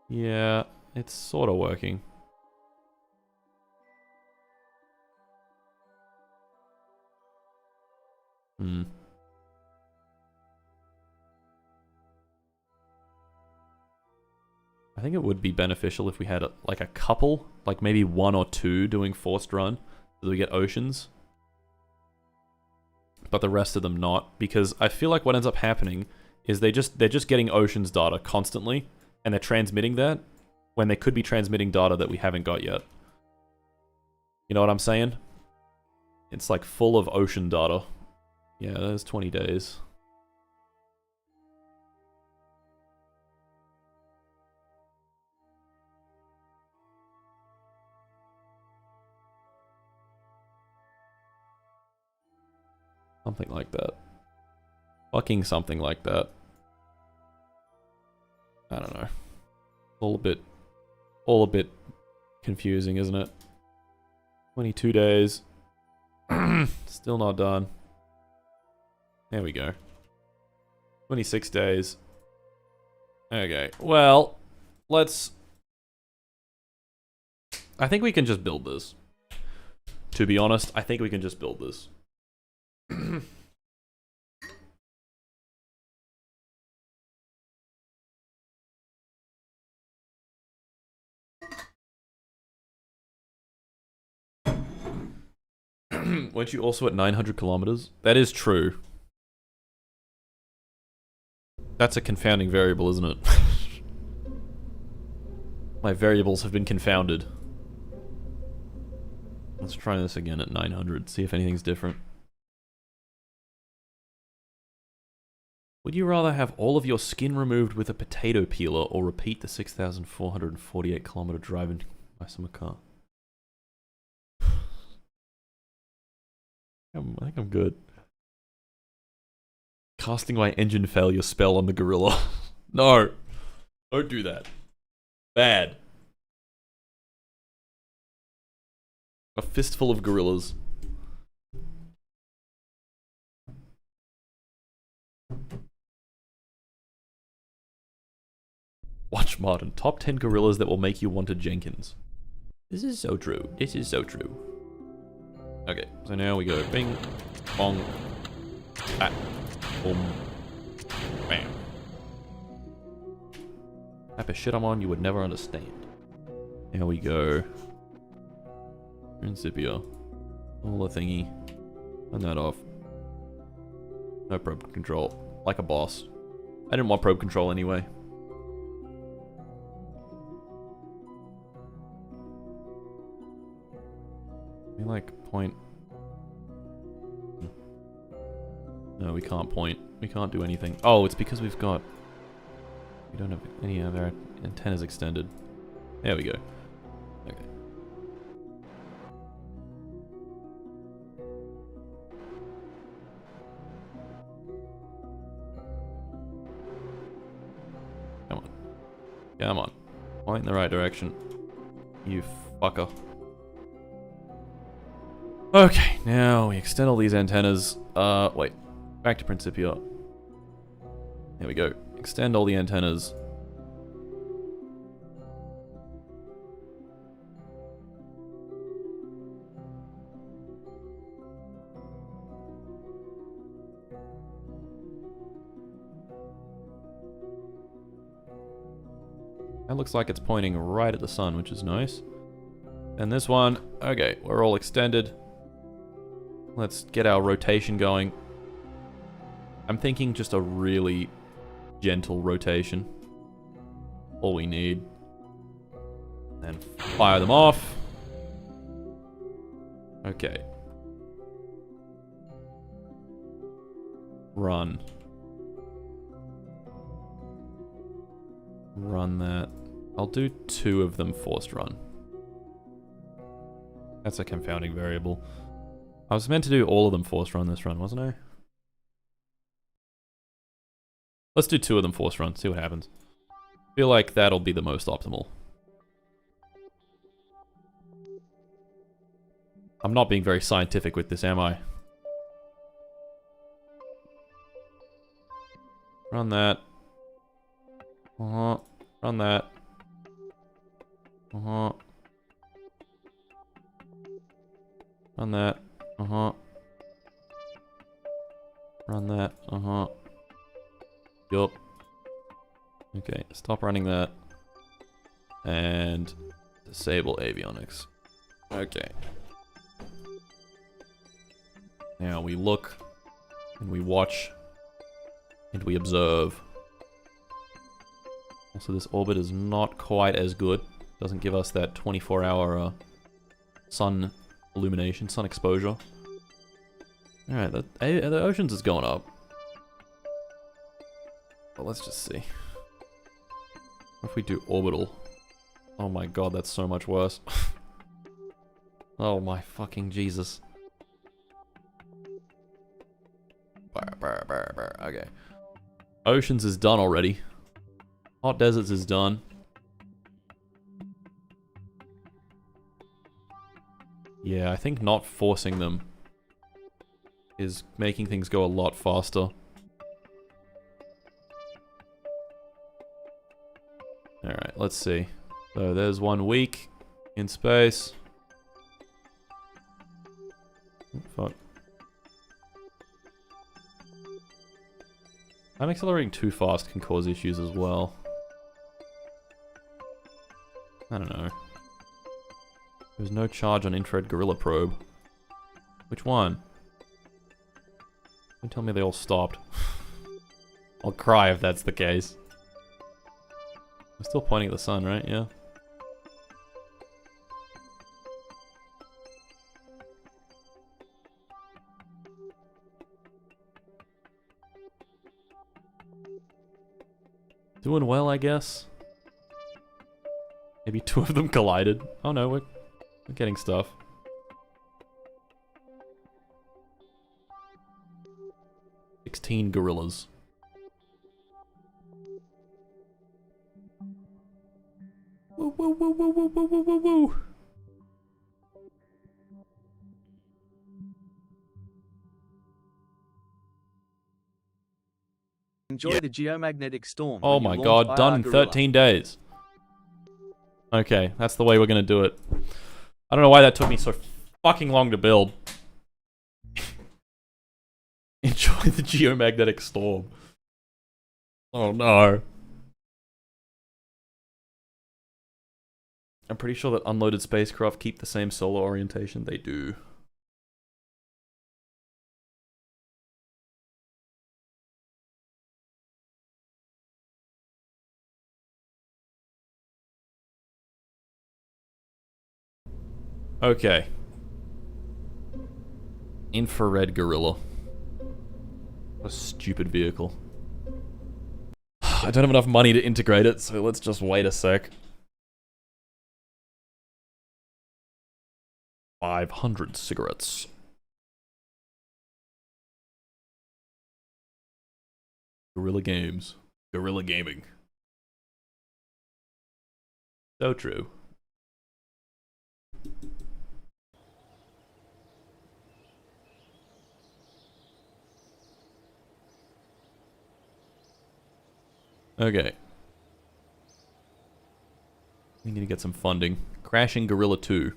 Speaker 1: Yeah, it's sort of working. I I think it would be beneficial if we had like a couple, like maybe 1 or 2 doing forced run, so that we get oceans. But the rest of them not, because I feel like what ends up happening is they're just getting oceans data constantly, and they're transmitting that when they could be transmitting data that we haven't got yet. You know what I'm saying? It's like full of ocean data. Yeah, there's 20 days. Something like that. Fucking something like that. I don't know. All a bit confusing, isn't it? 22 days. Still not done. There we go. 26 days. Okay, well, let's... I think we can just build this. To be honest, I think we can just build this. Weren't you also at 900 kilometers? That is true. That's a confounding variable, isn't it? My variables have been confounded. Let's try this again at 900, see if anything's different. Would you rather have all of your skin removed with a potato peeler or repeat the 6,448 kilometer drive in my summer car? I think I'm good. Casting my engine failure spell on the gorilla. No. Don't do that. Bad. A fistful of gorillas. Watch Martin. Top 10 gorillas that will make you want a Jenkins. This is so true. This is so true. Okay, so now we go bing, bong, bat, boom, bam. Type of shit I'm on you would never understand. Here we go. Principia. All the thingy. Turn that off. No probe control. Like a boss. I didn't want probe control anyway. We like point. No, we can't point. We can't do anything. Oh, it's because we don't have any other antennas extended. There we go. Okay. Come on. Come on. Point in the right direction. You fucker. Okay, now we extend all these antennas. Wait. Back to Principia. There we go. Extend all the antennas. That looks like it's pointing right at the sun, which is nice. And this one, okay, we're all extended. Let's get our rotation going. I'm thinking just a really gentle rotation. All we need. And fire them off. Okay. Run. Run that. I'll do 2 of them forced run. That's a confounding variable. I was meant to do all of them forced run this run, wasn't I? Let's do 2 of them forced run, see what happens. I feel like that'll be the most optimal. I'm not being very scientific with this, am I? Run that. Run that. Run that. Run that. Yup. Okay, stop running that. And disable avionics. Okay. Now we look, and we watch, and we observe. Also, this orbit is not quite as good. Doesn't give us that 24-hour sun illumination, sun exposure. Alright, the oceans is going up. But let's just see. What if we do orbital? Oh my god, that's so much worse. Oh my fucking Jesus. Okay. Oceans is done already. Hot deserts is done. Yeah, I think not forcing them is making things go a lot faster. Alright, let's see. So there's 1 week in space. Oh, fuck. I'm accelerating too fast can cause issues as well. I don't know. There's no charge on infrared gorilla probe. Which one? Don't tell me they all stopped. I'll cry if that's the case. I'm still pointing at the sun, right? Yeah. Doing well, I guess. Maybe 2 of them collided. Oh no, we're getting stuff. $16 gorillas. Woo woo woo woo woo woo woo woo woo.
Speaker 2: Enjoy the geomagnetic storm.
Speaker 1: Oh my god, done in 13 days. Okay, that's the way we're gonna do it. I don't know why that took me so fucking long to build. Enjoy the geomagnetic storm. Oh no. I'm pretty sure that unloaded spacecraft keep the same solar orientation. They do. Okay. Infrared gorilla. What a stupid vehicle. I don't have enough money to integrate it, so let's just wait a sec. 500 cigarettes. Guerrilla Games. Guerrilla Gaming. So true. Okay. We need to get some funding. Crashing Gorilla 2.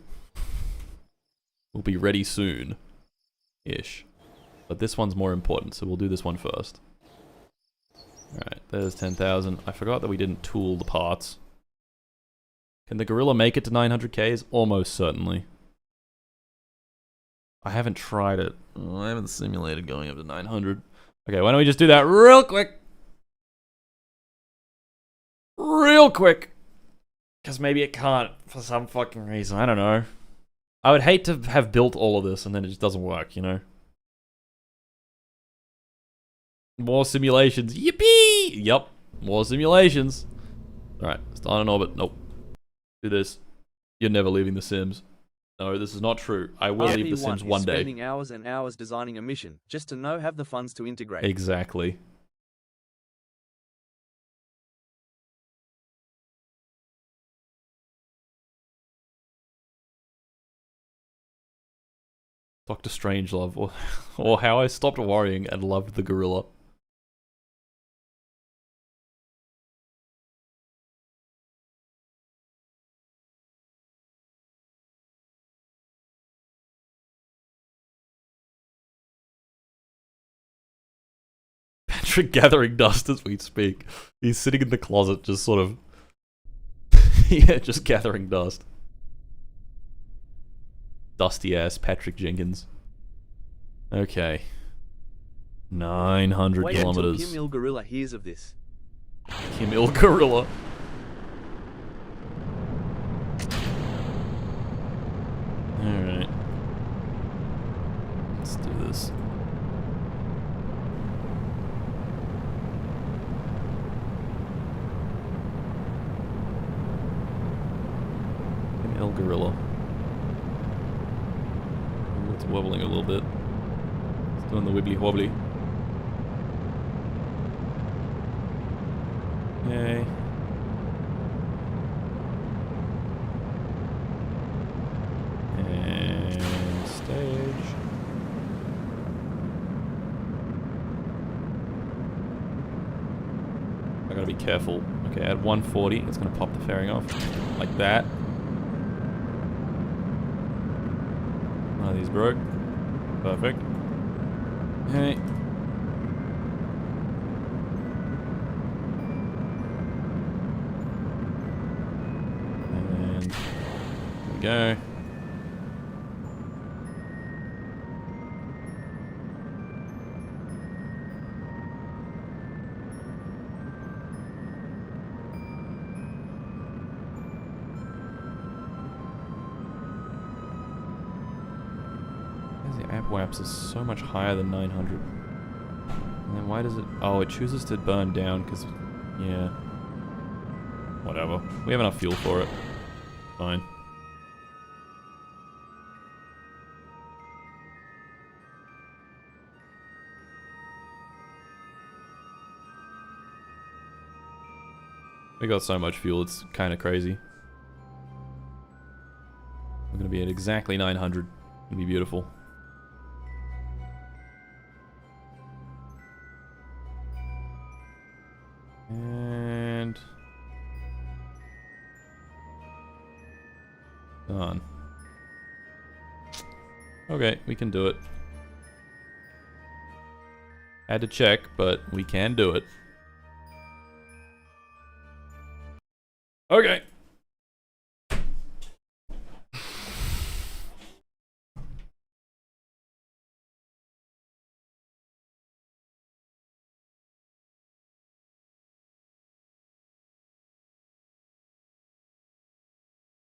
Speaker 1: Will be ready soon. Ish. But this one's more important, so we'll do this one first. Alright, there's 10,000. I forgot that we didn't tool the parts. Can the Gorilla make it to 900Ks? Almost certainly. I haven't tried it. Oh, I haven't simulated going up to 900. Okay, why don't we just do that real quick? Real quick. Because maybe it can't for some fucking reason. I don't know. I would hate to have built all of this and then it just doesn't work, you know? More simulations. Yippee! Yup. More simulations. Alright, start an orbit. Nope. Do this. You're never leaving The Sims. No, this is not true. I will leave The Sims one day.
Speaker 2: Spending hours and hours designing a mission just to have the funds to integrate.
Speaker 1: Exactly. Dr. Strangelove, or how I stopped worrying and loved the gorilla. Patrick gathering dust as we speak. He's sitting in the closet just sort of Yeah, just gathering dust. Dusty ass Patrick Jenkins. Okay. 900
Speaker 2: Wait
Speaker 1: kilometers.
Speaker 2: until Kim Il Gorilla hears of this.
Speaker 1: Kim Il Gorilla. Alright. Let's do this. Kim Il Gorilla. It's wobbling a little bit. It's doing the wibbly wobbly. Yay. And stage. I gotta be careful. Okay, at 140, it's gonna pop the fairing off. Like that. One of these broke. Perfect. Okay. And there we go. Waps is so much higher than 900. And then why does it... Oh, it chooses to burn down because... Yeah. Whatever. We have enough fuel for it. Fine. We got so much fuel, it's kind of crazy. We're going to be at exactly 900. It'll be beautiful. And done. Okay, we can do it. Had to check, but we can do it. Okay.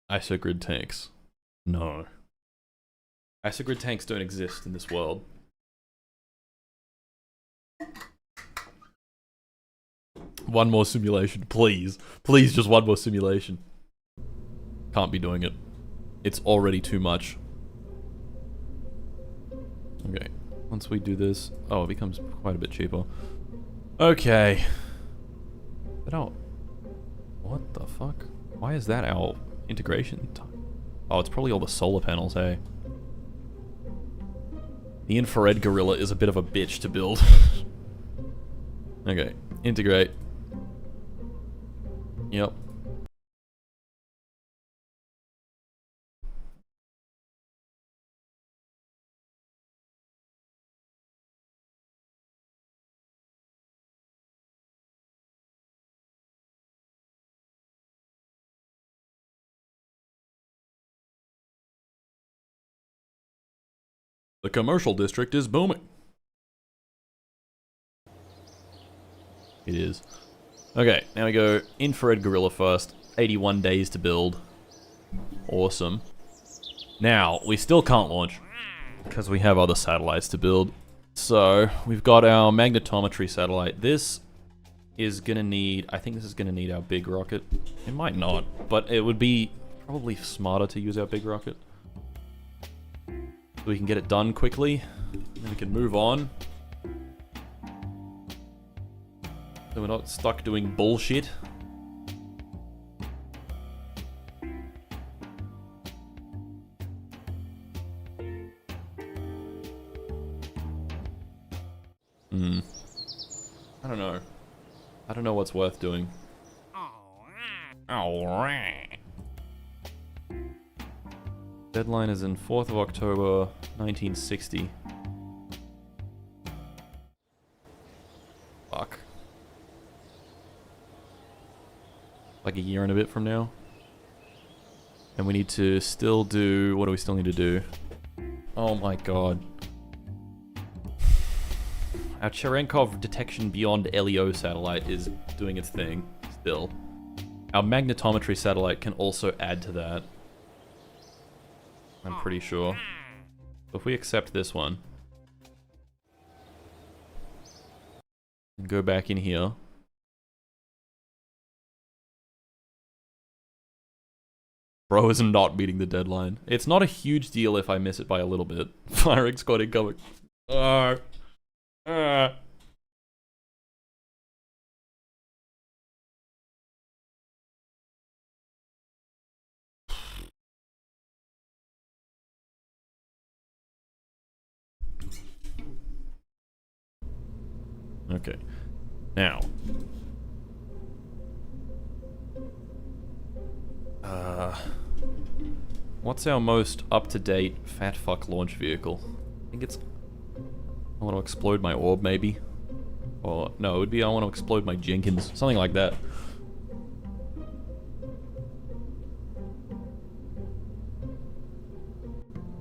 Speaker 1: Isogrid tanks. No. Isogrid tanks don't exist in this world. One more simulation, please. Please, just one more simulation. Can't be doing it. It's already too much. Okay. Once we do this... Oh, it becomes quite a bit cheaper. Okay. But oh... What the fuck? Why is that our... integration time? Oh, it's probably all the solar panels, hey. The infrared gorilla is a bit of a bitch to build. Okay, integrate. Yep. The commercial district is booming. It is. Okay, now we go infrared gorilla first. 81 days to build. Awesome. Now, we still can't launch because we have other satellites to build. So, we've got our magnetometry satellite. This is gonna need... I think this is gonna need our big rocket. It might not, but it would be probably smarter to use our big rocket. So we can get it done quickly, and then we can move on. So we're not stuck doing bullshit. I don't know. I don't know what's worth doing. Alright. Deadline is in 4th of October, 1960. Fuck. Like a year and a bit from now. And we need to still do... What do we still need to do? Oh my god. Our Cherenkov detection beyond LEO satellite is doing its thing, still. Our magnetometry satellite can also add to that. I'm pretty sure. So if we accept this one... and go back in here... Bro is not meeting the deadline. It's not a huge deal if I miss it by a little bit. Firing squad incoming. Okay. Now. What's our most up-to-date fat fuck launch vehicle? I think it's... I want to explode my orb, maybe? Or, no, it would be I want to explode my Jenkins. Something like that.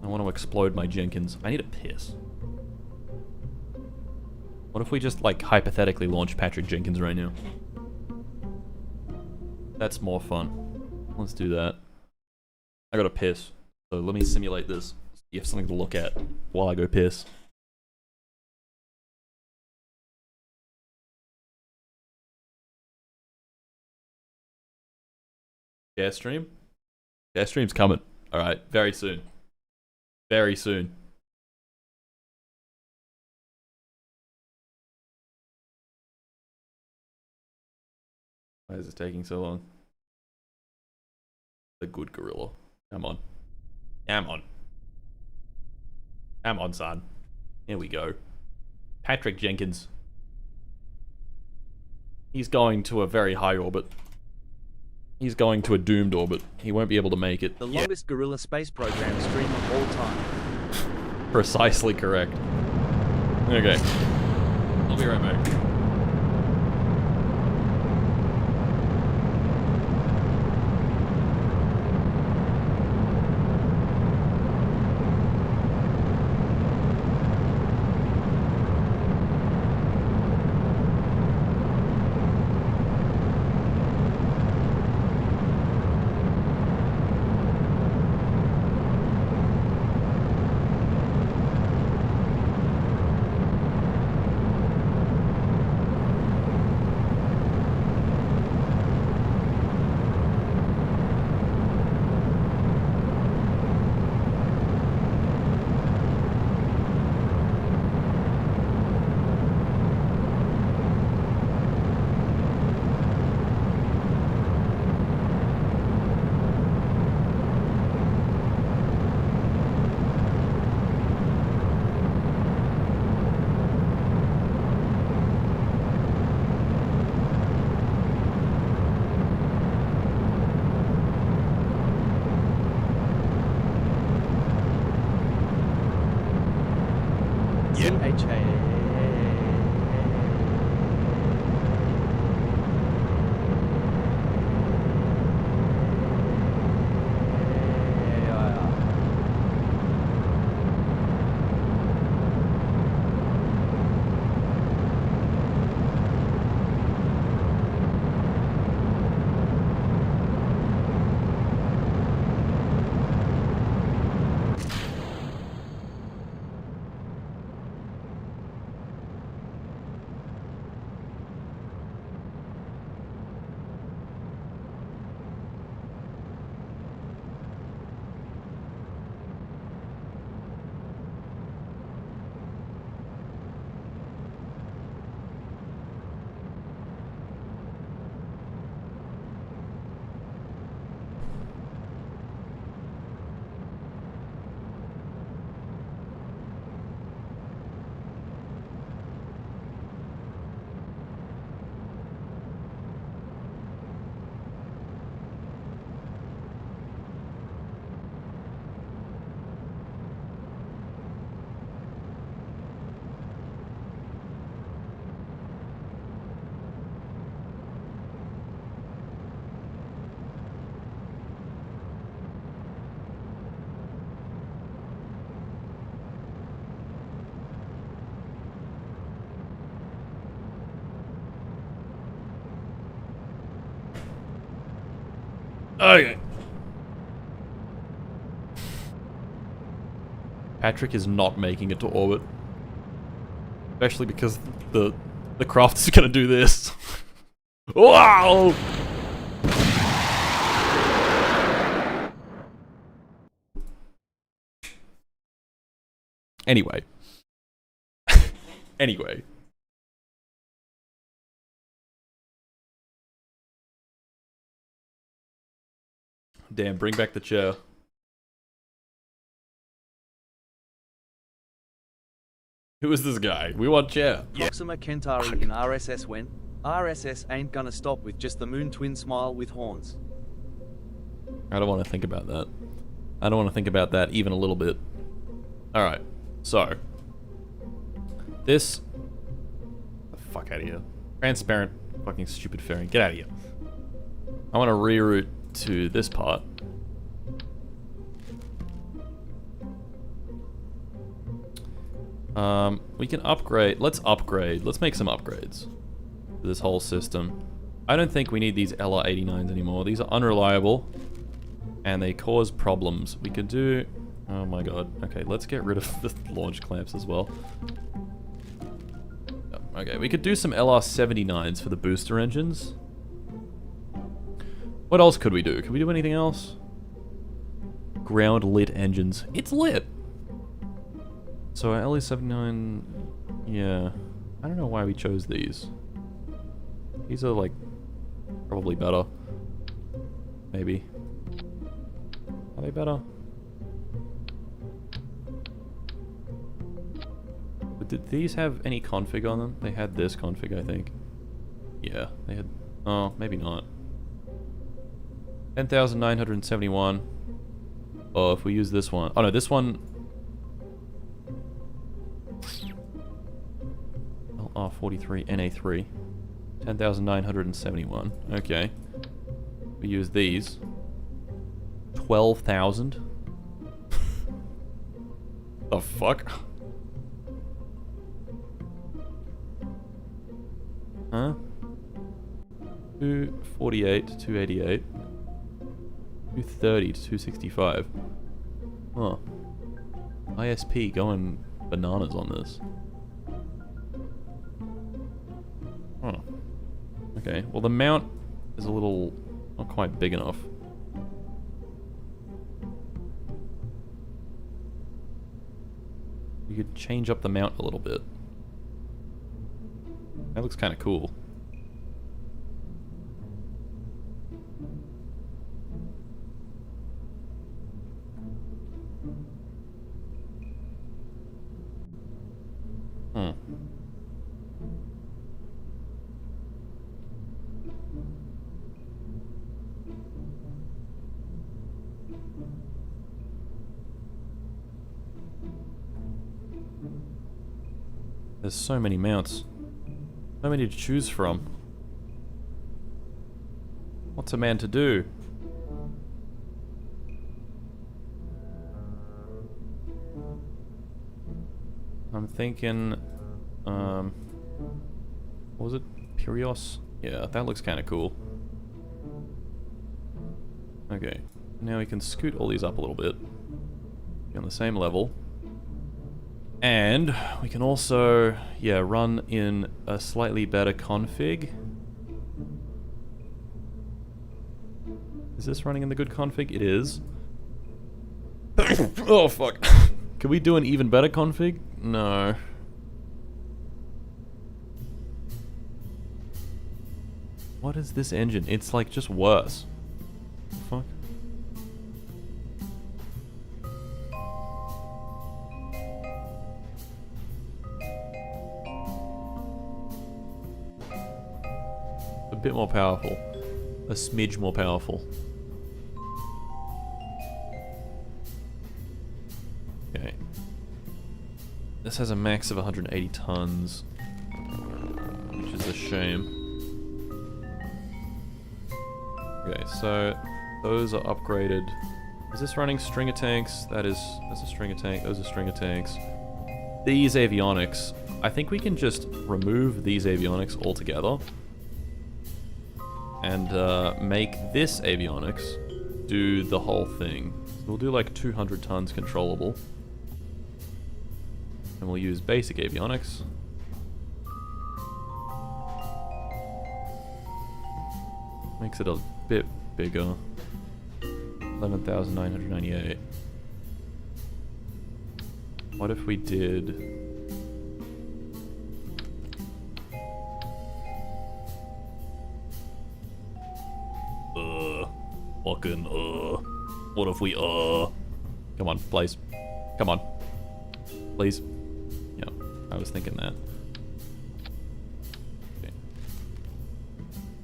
Speaker 1: I want to explode my Jenkins. I need a piss. What if we just, like, hypothetically launch Patrick Jenkins right now? That's more fun. Let's do that. I gotta piss. So let me simulate this. You have something to look at while I go piss. Share stream? Share stream's coming. Alright, very soon. Very soon. Why is this taking so long? The good gorilla. Come on. Come on. Come on, son. Here we go. Patrick Jenkins. He's going to a very high orbit. He's going to a doomed orbit. He won't be able to make it.
Speaker 2: The longest guerrilla space program stream of all time.
Speaker 1: Precisely correct. Okay. I'll be right back. Okay. Patrick is not making it to orbit. Especially because the craft is gonna do this. Wow! Anyway. Anyway. Damn, bring back the chair. Who is this guy? We want chair.
Speaker 2: Proxima Centauri in RSS when? RSS ain't gonna stop with just the moon twin smile with horns.
Speaker 1: I don't want to think about that. I don't want to think about that even a little bit. Alright, so. This... the fuck out of here. Transparent fucking stupid fairing. Get out of here. I want to reroute to this part. We can upgrade. Let's upgrade. Let's make some upgrades to this whole system. I don't think we need these LR89s anymore. These are unreliable and they cause problems. We could do... oh my god. Okay, let's get rid of the launch clamps as well. Okay, we could do some LR79s for the booster engines. What else could we do? Could we do anything else? Ground lit engines. It's lit! So our LE79, yeah, I don't know why we chose these. These are like, probably better. Maybe. Are they better? But did these have any config on them? They had this config, I think. Yeah, they had, oh, maybe not. 10,971. Oh, if we use this one, oh no, this one, LR43 NA3, 10,971. Okay, we use these. 12,000. The fuck? Huh? 248 to 288. 230 to 265. Huh. ISP going bananas on this. Huh. Okay, well the mount is a little... not quite big enough. You could change up the mount a little bit. That looks kind of cool. Hmm. There's so many mounts. So many to choose from. What's a man to do? I'm thinking, what was it? Pirios? Yeah, that looks kind of cool. Okay, now we can scoot all these up a little bit. Be on the same level. And we can also, yeah, run in a slightly better config. Is this running in the good config? It is. Oh, fuck. Can we do an even better config? No. What is this engine? It's like just worse. Fuck. A bit more powerful. A smidge more powerful. Okay. This has a max of 180 tons, which is a shame. Okay, so those are upgraded. Is this running stringer tanks? That's a stringer tank. Those are stringer tanks. These avionics, I think we can just remove these avionics altogether and make this avionics do the whole thing. So we'll do like 200 tons controllable. And we'll use basic avionics. Makes it a bit bigger. 11,998. What if we did... What if we, Come on, please. Come on. Please. Yeah, I was thinking that. Okay.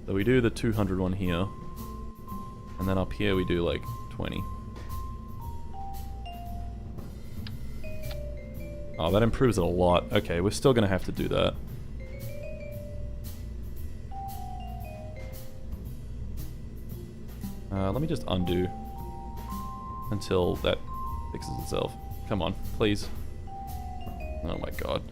Speaker 1: So we do the 200 one here. And then up here we do like 20. Oh, that improves it a lot. Okay, we're still gonna have to do that. Let me just undo until that fixes itself. Come on, please. Oh my god.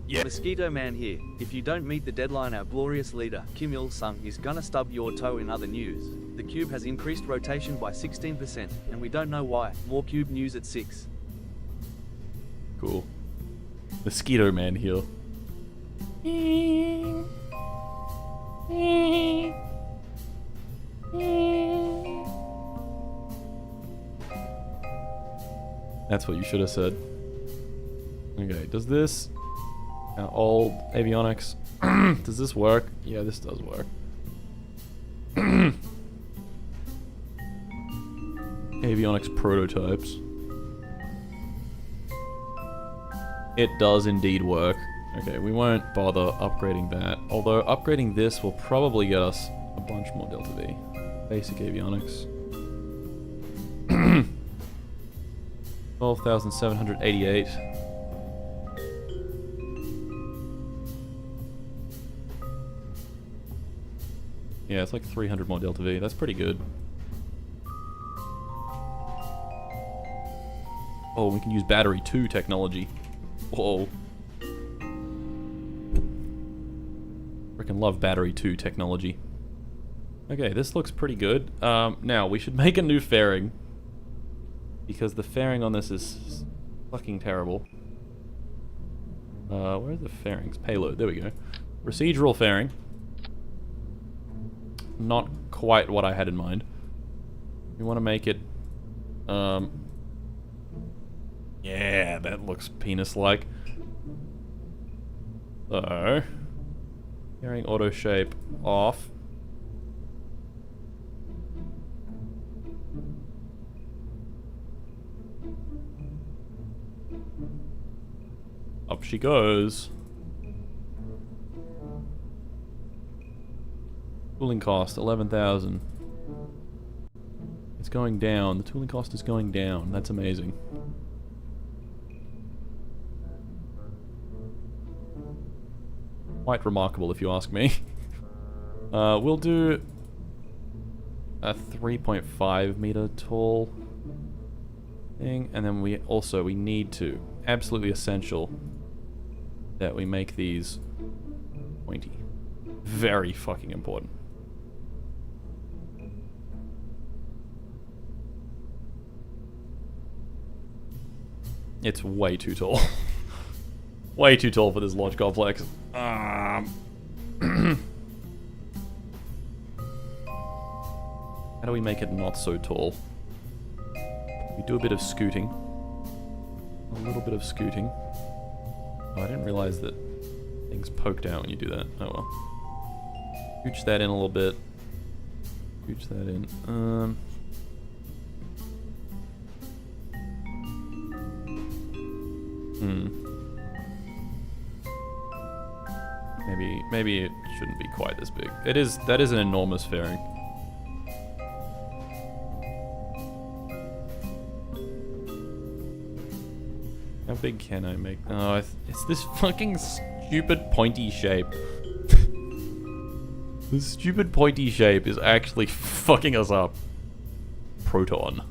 Speaker 2: Yeah. Mosquito Man here. If you don't meet the deadline, our glorious leader, Kim Il-sung, is gonna stub your toe. In other news, the cube has increased rotation by 16%, and we don't know why. More cube news at 6.
Speaker 1: Cool. Mosquito Man here. That's what you should have said. Okay, does this... old avionics. Does this work? Yeah, this does work. Avionics prototypes. It does indeed work. Okay, we won't bother upgrading that. Although upgrading this will probably get us a bunch more Delta V. Basic avionics. 12,788. Yeah, it's like 300 more Delta V. That's pretty good. Oh, we can use battery 2 technology. Whoa. Freaking love battery 2 technology. Okay, this looks pretty good. Now, we should make a new fairing. Because the fairing on this is fucking terrible. Where are the fairings? Payload, there we go. Procedural fairing. Not quite what I had in mind. We want to make it... yeah, that looks penis-like. So... Fairing auto shape off. Up she goes. Tooling cost, 11,000. It's going down. The tooling cost is going down. That's amazing. Quite remarkable, if you ask me. We'll do a 3.5 meter tall thing, and then we need to, absolutely essential, that we make these pointy. Very fucking important. It's way too tall. Way too tall for this launch complex. How do we make it not so tall? We do a bit of scooting. A little bit of scooting. Oh, I didn't realize that things poked out when you do that. Oh well. Scooch that in a little bit. Scooch that in. Maybe it shouldn't be quite this big. That is an enormous fairing. How big can I make? Oh, it's this fucking stupid pointy shape. This stupid pointy shape is actually fucking us up. Proton.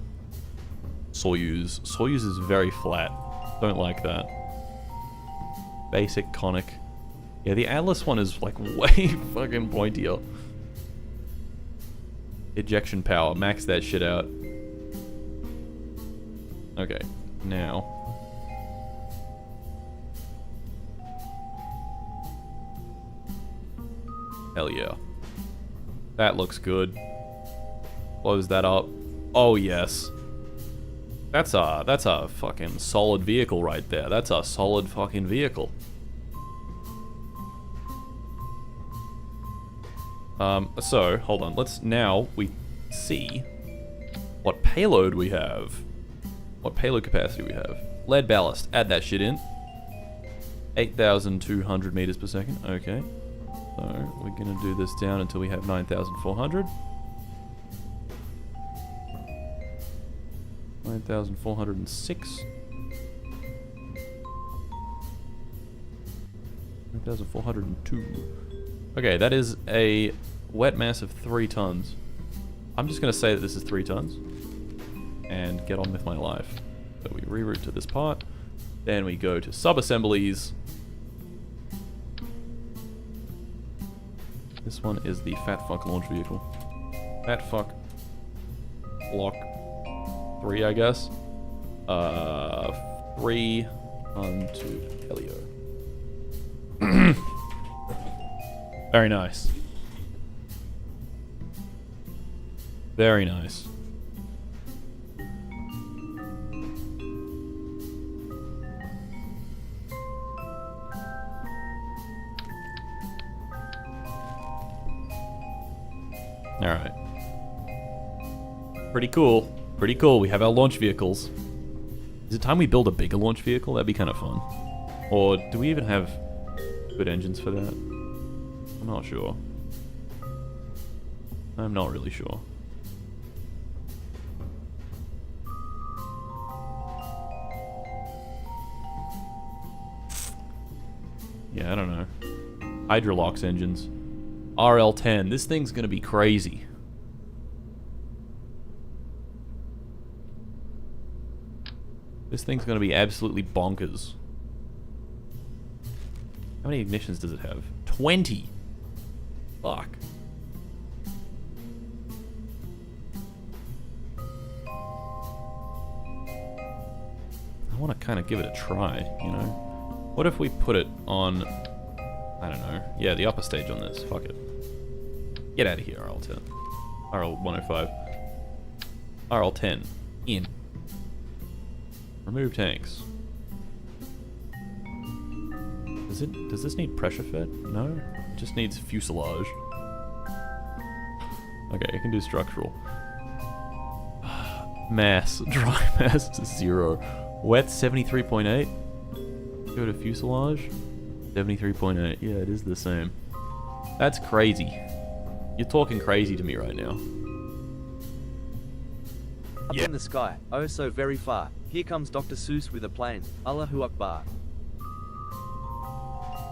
Speaker 1: Soyuz. Soyuz is very flat. Don't like that. Basic conic. Yeah, the Atlas one is like way fucking pointier. Ejection power, max that shit out. Okay, now. Hell yeah. That looks good. Close that up. Oh yes. That's a fucking solid vehicle right there. That's a solid fucking vehicle. So, hold on. We see what payload we have. What payload capacity we have. Lead ballast. Add that shit in. 8,200 meters per second. Okay. So, we're gonna do this down until we have 9,400. 9,406. 9,402. Okay, that is a wet mass of 3 tons. I'm just going to say that this is 3 tons. And get on with my life. So we reroute to this part. Then we go to sub-assemblies. This one is the Fat Fuck launch vehicle. Fat Fuck Block 3, I guess. 3 onto Helio. Very nice. Very nice. Alright. Pretty cool. Pretty cool. We have our launch vehicles. Is it time we build a bigger launch vehicle? That'd be kind of fun. Or do we even have good engines for that? I'm not sure. I'm not really sure. Yeah, I don't know. Hydrolox engines. RL10. This thing's gonna be crazy. This thing's gonna be absolutely bonkers. How many ignitions does it have? 20! Fuck. I want to kind of give it a try, you know? What if we put it on... I don't know. Yeah, the upper stage on this. Fuck it. Get out of here, RL10. RL105. RL10. In. Remove tanks. Does this need pressure fed? No? It just needs fuselage. Okay, it can do structural. Mass. Dry mass is 0. Wet 73.8. Go to fuselage. 73.8. Yeah, it is the same. That's crazy. You're talking crazy to me right now.
Speaker 2: Up in the sky, oh so very far. Here comes Dr. Seuss with a plane. Allahu Akbar.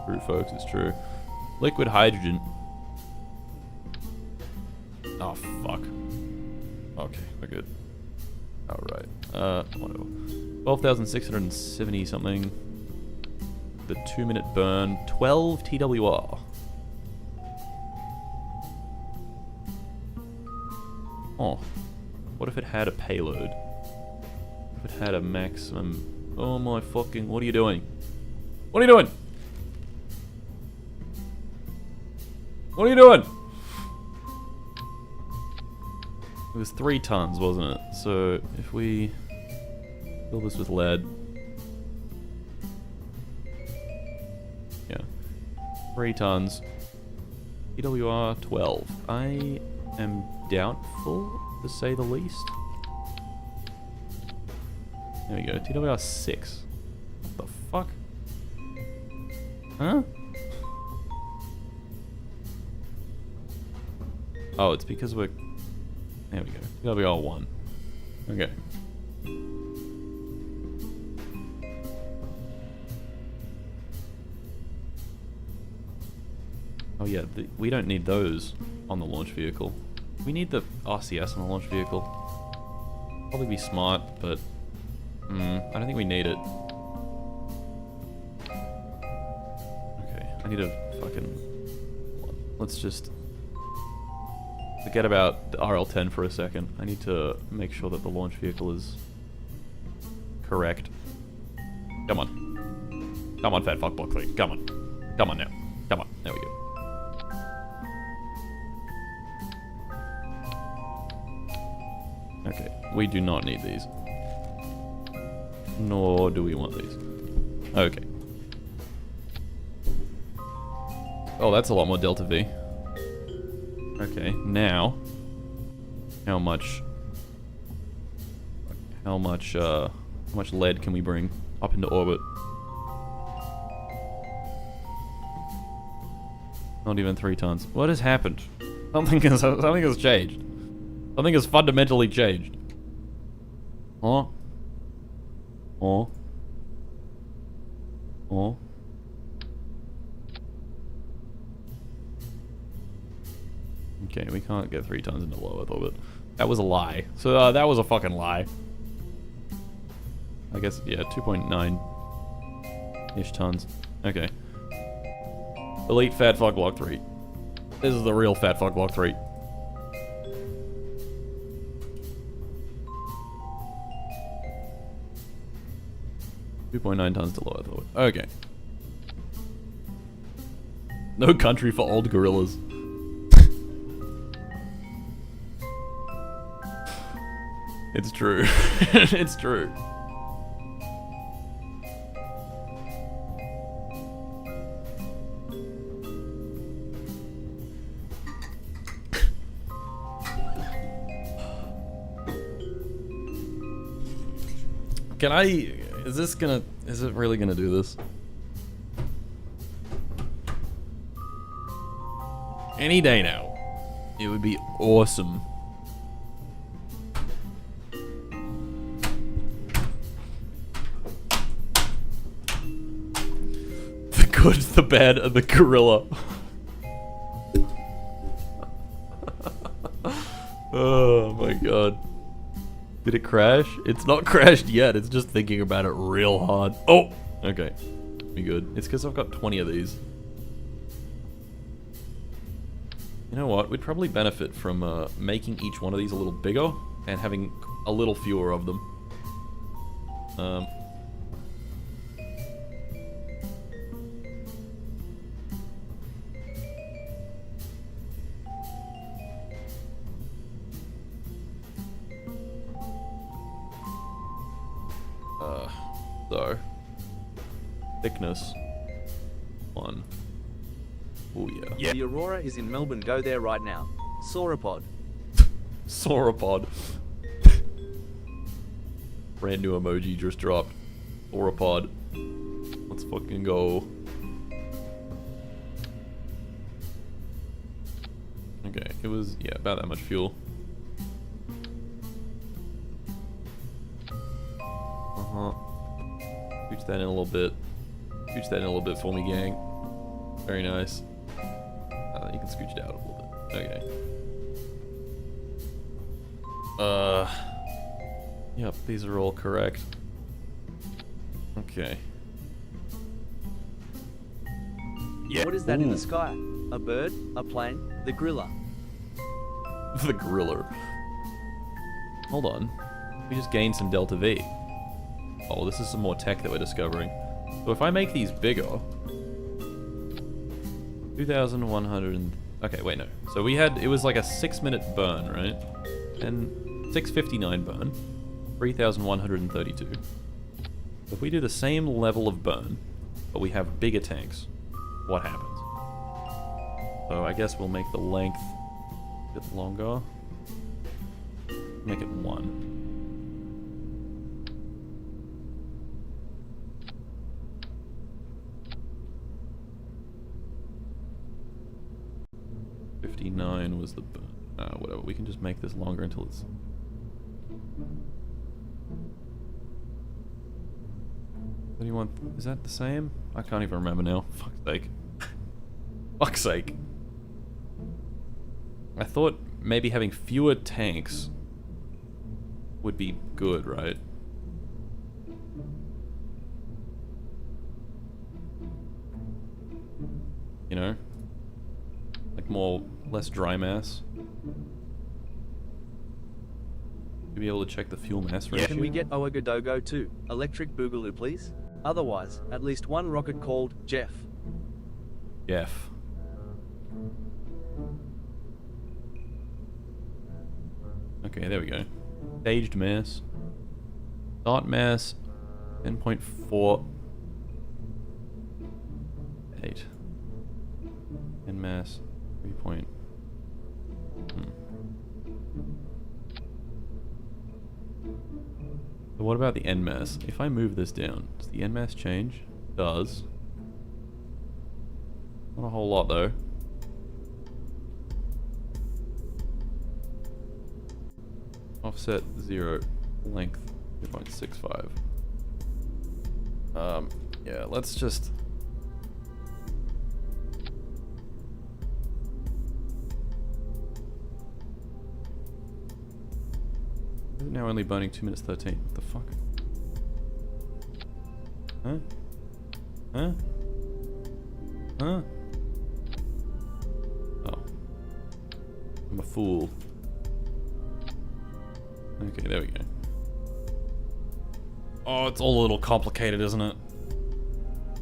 Speaker 1: True, folks, it's true. Liquid hydrogen. Oh, fuck. Okay, we're good. Alright. Whatever. 12,670 something. The 2-minute burn. 12 TWR. Oh. What if it had a payload? What if it had a maximum... Oh my fucking... What are you doing? What are you doing? What are you doing? It was 3 tons, wasn't it? So if we fill this with lead, yeah, 3 tons, TWR 12. I am doubtful, to say the least. There we go, TWR 6. What the fuck? Huh? Oh, it's because we're... There we go. TWR 1. Okay. Oh yeah, we don't need those on the launch vehicle. We need the RCS on the launch vehicle. Probably be smart, but... I don't think we need it. Okay, I need to fucking... Let's just... forget about the RL-10 for a second. I need to make sure that the launch vehicle is correct. Come on. Come on, fat fuck block 3. Come on. Come on now. Come on. There we go. Okay, we do not need these. Nor do we want these. Okay. Oh, that's a lot more delta V. Okay, now... How much lead can we bring up into orbit? Not even 3 tons. What has happened? Something has changed. Something has fundamentally changed. Huh? Huh? Huh? Okay, we can't get 3 tons into low Earth orbit. That was a lie. So that was a fucking lie. I guess, yeah, 2.9-ish tons. Okay. Elite Fat Fuck Block 3. This is the real Fat Fuck Block 3. .9 tons to low Earth orbit. Okay. No country for old gorillas. It's true. It's true. Can I... Is it really gonna do this? Any day now. It would be awesome. The good, the bad, and the gorilla. Oh my god. Did it crash? It's not crashed yet. It's just thinking about it real hard. Oh! Okay. Be good. It's because I've got 20 of these. You know what? We'd probably benefit from making each one of these a little bigger and having a little fewer of them. So, thickness 1. Oh yeah.
Speaker 2: The Aurora is in Melbourne. Go there right now. Sauropod.
Speaker 1: Sauropod. Brand new emoji just dropped. Sauropod. Let's fucking go. Okay, it was, yeah, about that much fuel. Scooch that in a little bit. Scooch that in a little bit for me, gang. Very nice. You can scooch it out a little bit. Okay. Yep, these are all correct. Okay. Yeah.
Speaker 2: What is that in the sky? A bird? A plane? The griller.
Speaker 1: The griller. Hold on. We just gained some delta V. Oh, this is some more tech that we're discovering. So if I make these bigger... 2,100 and... Okay, wait, no. So we had... It was like a 6-minute burn, right? And 659 burn. 3,132. If we do the same level of burn, but we have bigger tanks, what happens? So I guess we'll make the length a bit longer. Make it 1. .59 was the burn. Whatever. We can just make this longer until it's... What do you want? Is that the same? I can't even remember now. Fuck's sake. Fuck's sake. I thought maybe having fewer tanks would be good, right? You know? Like less dry mass. To be able to check the fuel mass ratio.
Speaker 2: Can we get Oagadogo too? Electric Boogaloo, please? Otherwise, at least one rocket called Jeff.
Speaker 1: Jeff. Okay, there we go. Staged mass. Start mass 10.48. End mass 3 point. So what about the end mass? If I move this down, does the end mass change? It does. Not a whole lot though. Offset 0, length 0.65. Yeah, let's just... Is it now only burning 2 minutes 13? What the fuck? Huh? Huh? Huh? Oh. I'm a fool. Okay, there we go. Oh, it's all a little complicated, isn't it?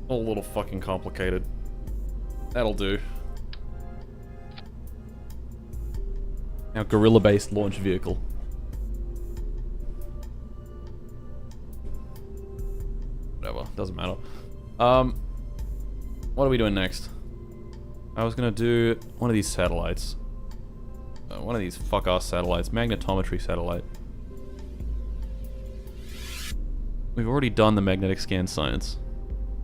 Speaker 1: All a little fucking complicated. That'll do. Our gorilla-based launch vehicle. Whatever, doesn't matter. What are we doing next? I was gonna do one of these satellites. One of these fuck-ass satellites. Magnetometry satellite. We've already done the magnetic scan science.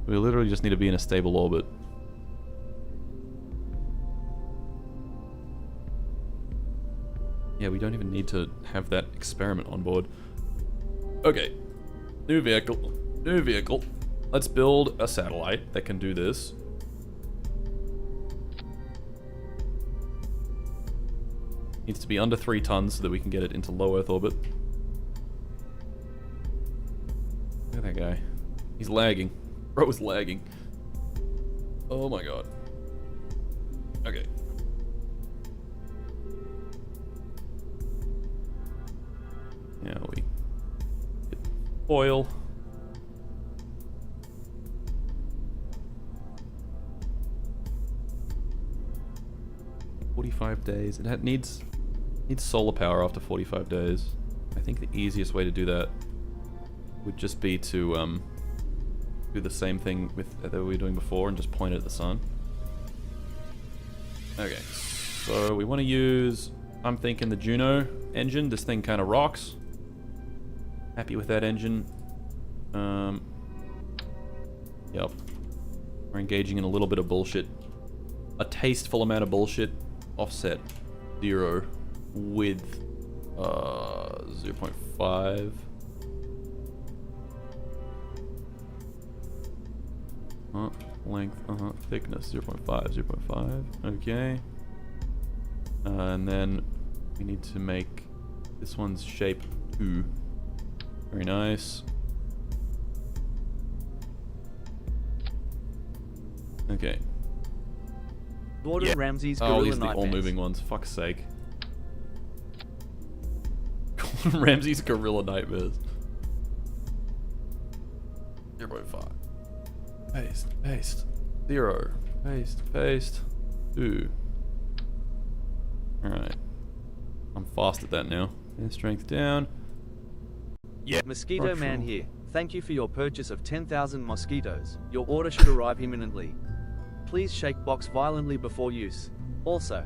Speaker 1: We literally just need to be in a stable orbit. Yeah, we don't even need to have that experiment on board. Okay. New vehicle. New vehicle. Let's build a satellite that can do this. Needs to be under 3 tons so that we can get it into low Earth orbit. Look at that guy. He's lagging. Bro is lagging. Oh my god. Okay. Now we get oil. "45 days. It needs solar power after 45 days. I think the easiest way to do that would just be to do the same thing that we were doing before and just point it at the sun. Okay, so we want to use, I'm thinking the Juno engine. This thing kind of rocks. Happy with that engine. Yep. We're engaging in a little bit of bullshit. A tasteful amount of bullshit. Offset 0 with 0.5. Length, thickness 0.5, 0.5. Okay. And then we need to make this one's shape 2. Very nice. Okay.
Speaker 2: Gordon Ramsay's
Speaker 1: Oh,
Speaker 2: gorilla
Speaker 1: these are the
Speaker 2: nightmares.
Speaker 1: all-moving ones. Fuck's sake. Gordon Ramsay's gorilla nightmares. 0.5. Paste, paste. 0. Paste, paste. 2. Alright. I'm fast at that now. And strength down. Yeah.
Speaker 2: Mosquito Man here. Thank you for your purchase of 10,000 mosquitoes. Your order should arrive imminently. Please shake box violently before use. Also,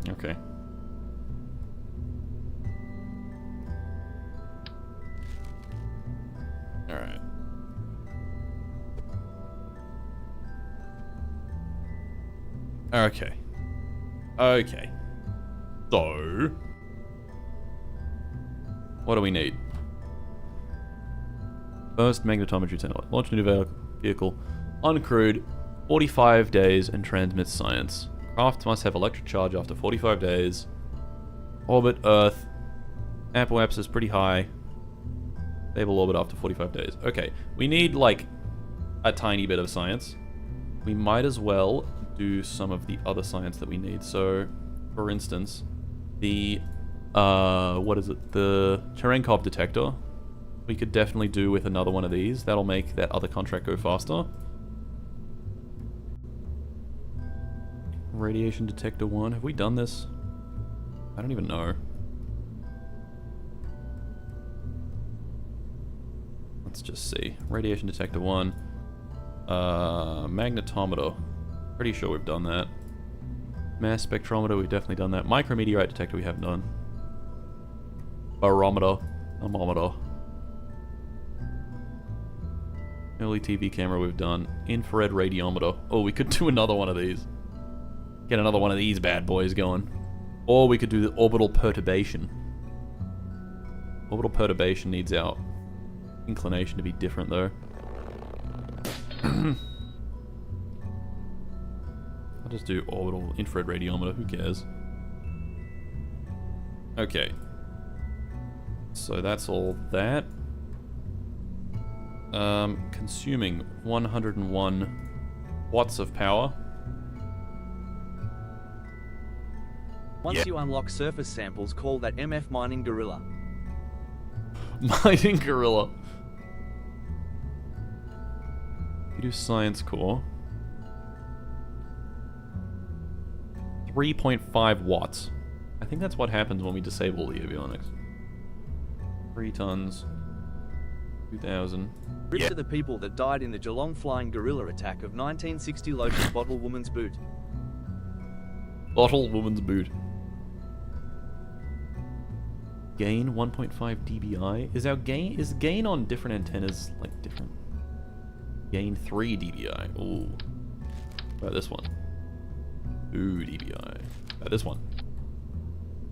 Speaker 1: Okay. Alright. Okay. Okay. So... what do we need? First magnetometry satellite. Launch a new vehicle. Uncrewed. 45 days and transmit science. Craft must have electric charge after 45 days. Orbit Earth. Apoapsis is pretty high. Stable orbit after 45 days. Okay, we need like a tiny bit of science. We might as well do some of the other science that we need. So, for instance, the what is it? The Cherenkov detector. We could definitely do with another one of these. That'll make that other contract go faster. Radiation detector 1. Have we done this? I don't even know. Let's just see. Radiation detector 1. Magnetometer. Pretty sure we've done that. Mass spectrometer, we've definitely done that. Micrometeorite detector we haven't done. Barometer. Thermometer. Early TV camera we've done. Infrared radiometer. Oh, we could do another one of these. Get another one of these bad boys going. Or we could do the orbital perturbation. Orbital perturbation needs our inclination to be different though. I'll just do orbital infrared radiometer, who cares? Okay. So that's all that. Consuming 101 watts of power.
Speaker 2: Once you unlock surface samples, call that MF Mining Gorilla.
Speaker 1: Mining Gorilla. You do science core. 3.5 watts. I think that's what happens when we disable the avionics. 3 tons. 2,000.
Speaker 2: Rip to the people that died in the Geelong Flying Gorilla attack of 1960. Local bottle woman's boot.
Speaker 1: Bottle woman's boot. Gain 1.5 dBi. Is gain on different antennas like different? Gain 3 dBi. Ooh. What about this one? 2 dBi. What about this one?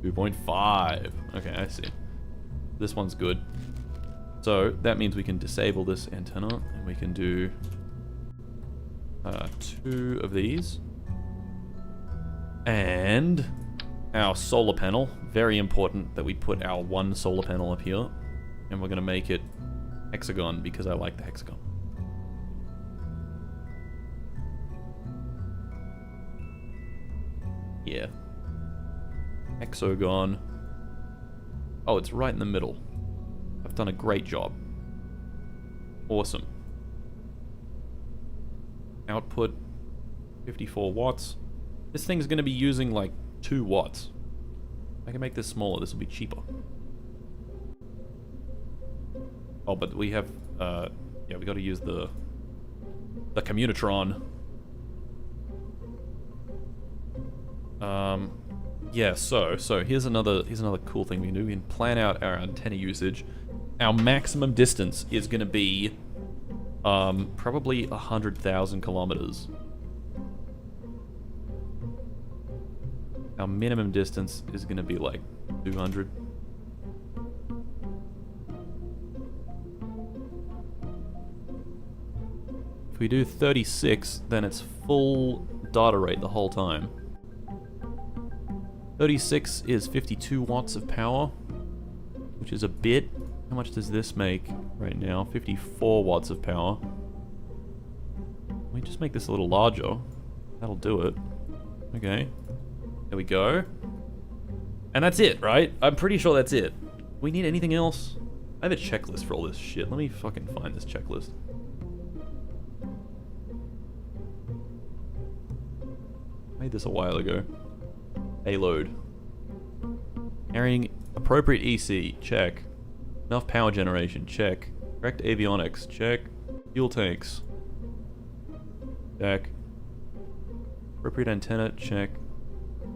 Speaker 1: 2.5. Okay, I see. This one's good. So that means we can disable this antenna and we can do 2 of these. And our solar panel. Very important that we put our one solar panel up here. And we're going to make it hexagon because I like the hexagon. Yeah. Hexagon. Oh, it's right in the middle. I've done a great job. Awesome. Output 54 watts. This thing's going to be using like 2 watts. I can make this smaller, this will be cheaper. Oh, but we have, yeah, we got to use the Communitron. Yeah, so here's another cool thing we can do. We can plan out our antenna usage. Our maximum distance is going to be probably 100,000 kilometers. Our minimum distance is going to be like 200. If we do 36, then it's full data rate the whole time. 36 is 52 watts of power, which is a bit. How much does this make right now? 54 watts of power. Let me just make this a little larger. That'll do it. Okay. There we go. And that's it, right? I'm pretty sure that's it. We need anything else? I have a checklist for all this shit. Let me fucking find this checklist. Made this a while ago. Payload. Carrying appropriate EC, check. Enough power generation, check. Correct avionics, check. Fuel tanks, check. Appropriate antenna, check.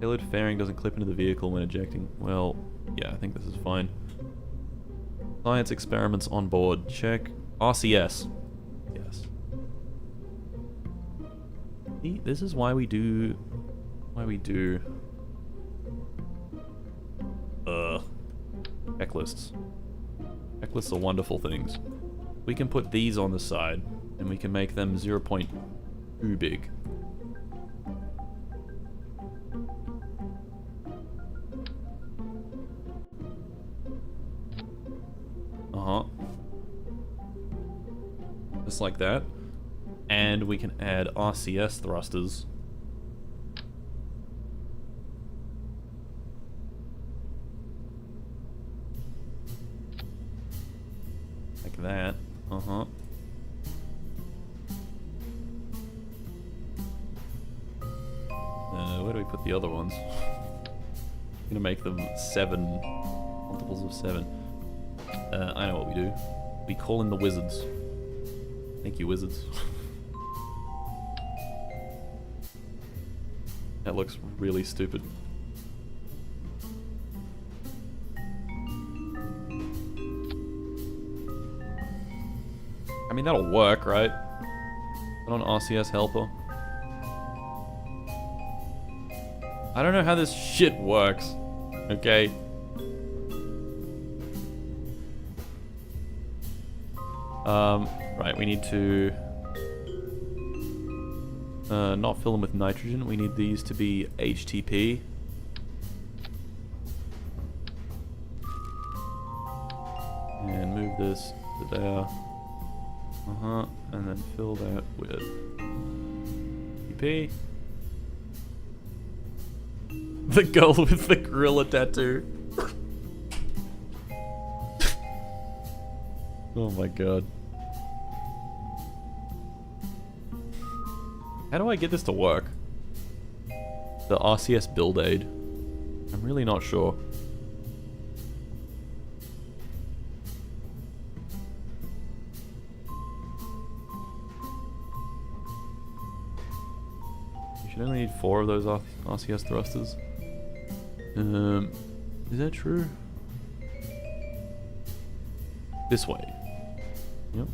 Speaker 1: Payload fairing doesn't clip into the vehicle when ejecting. Well, yeah, I think this is fine. Science experiments on board, check. RCS, yes. See, this is why we do... checklists. Checklists are wonderful things. We can put these on the side, and we can make them 0.2 big. just like that. And we can add RCS thrusters. Like that. Where do we put the other ones? I'm gonna make them 7 multiples of 7. I know what we do. We call in the wizards. Thank you, wizards. That looks really stupid. I mean, that'll work, right? Put on RCS helper. I don't know how this shit works. Okay. Right, we need to not fill them with nitrogen. We need these to be HTP. And move this to there. And then fill that with TP. The girl with the gorilla tattoo. Oh my god. How do I get this to work? The RCS build aid. I'm really not sure. You should only need 4 of those RCS thrusters. Is that true? This way. Yep.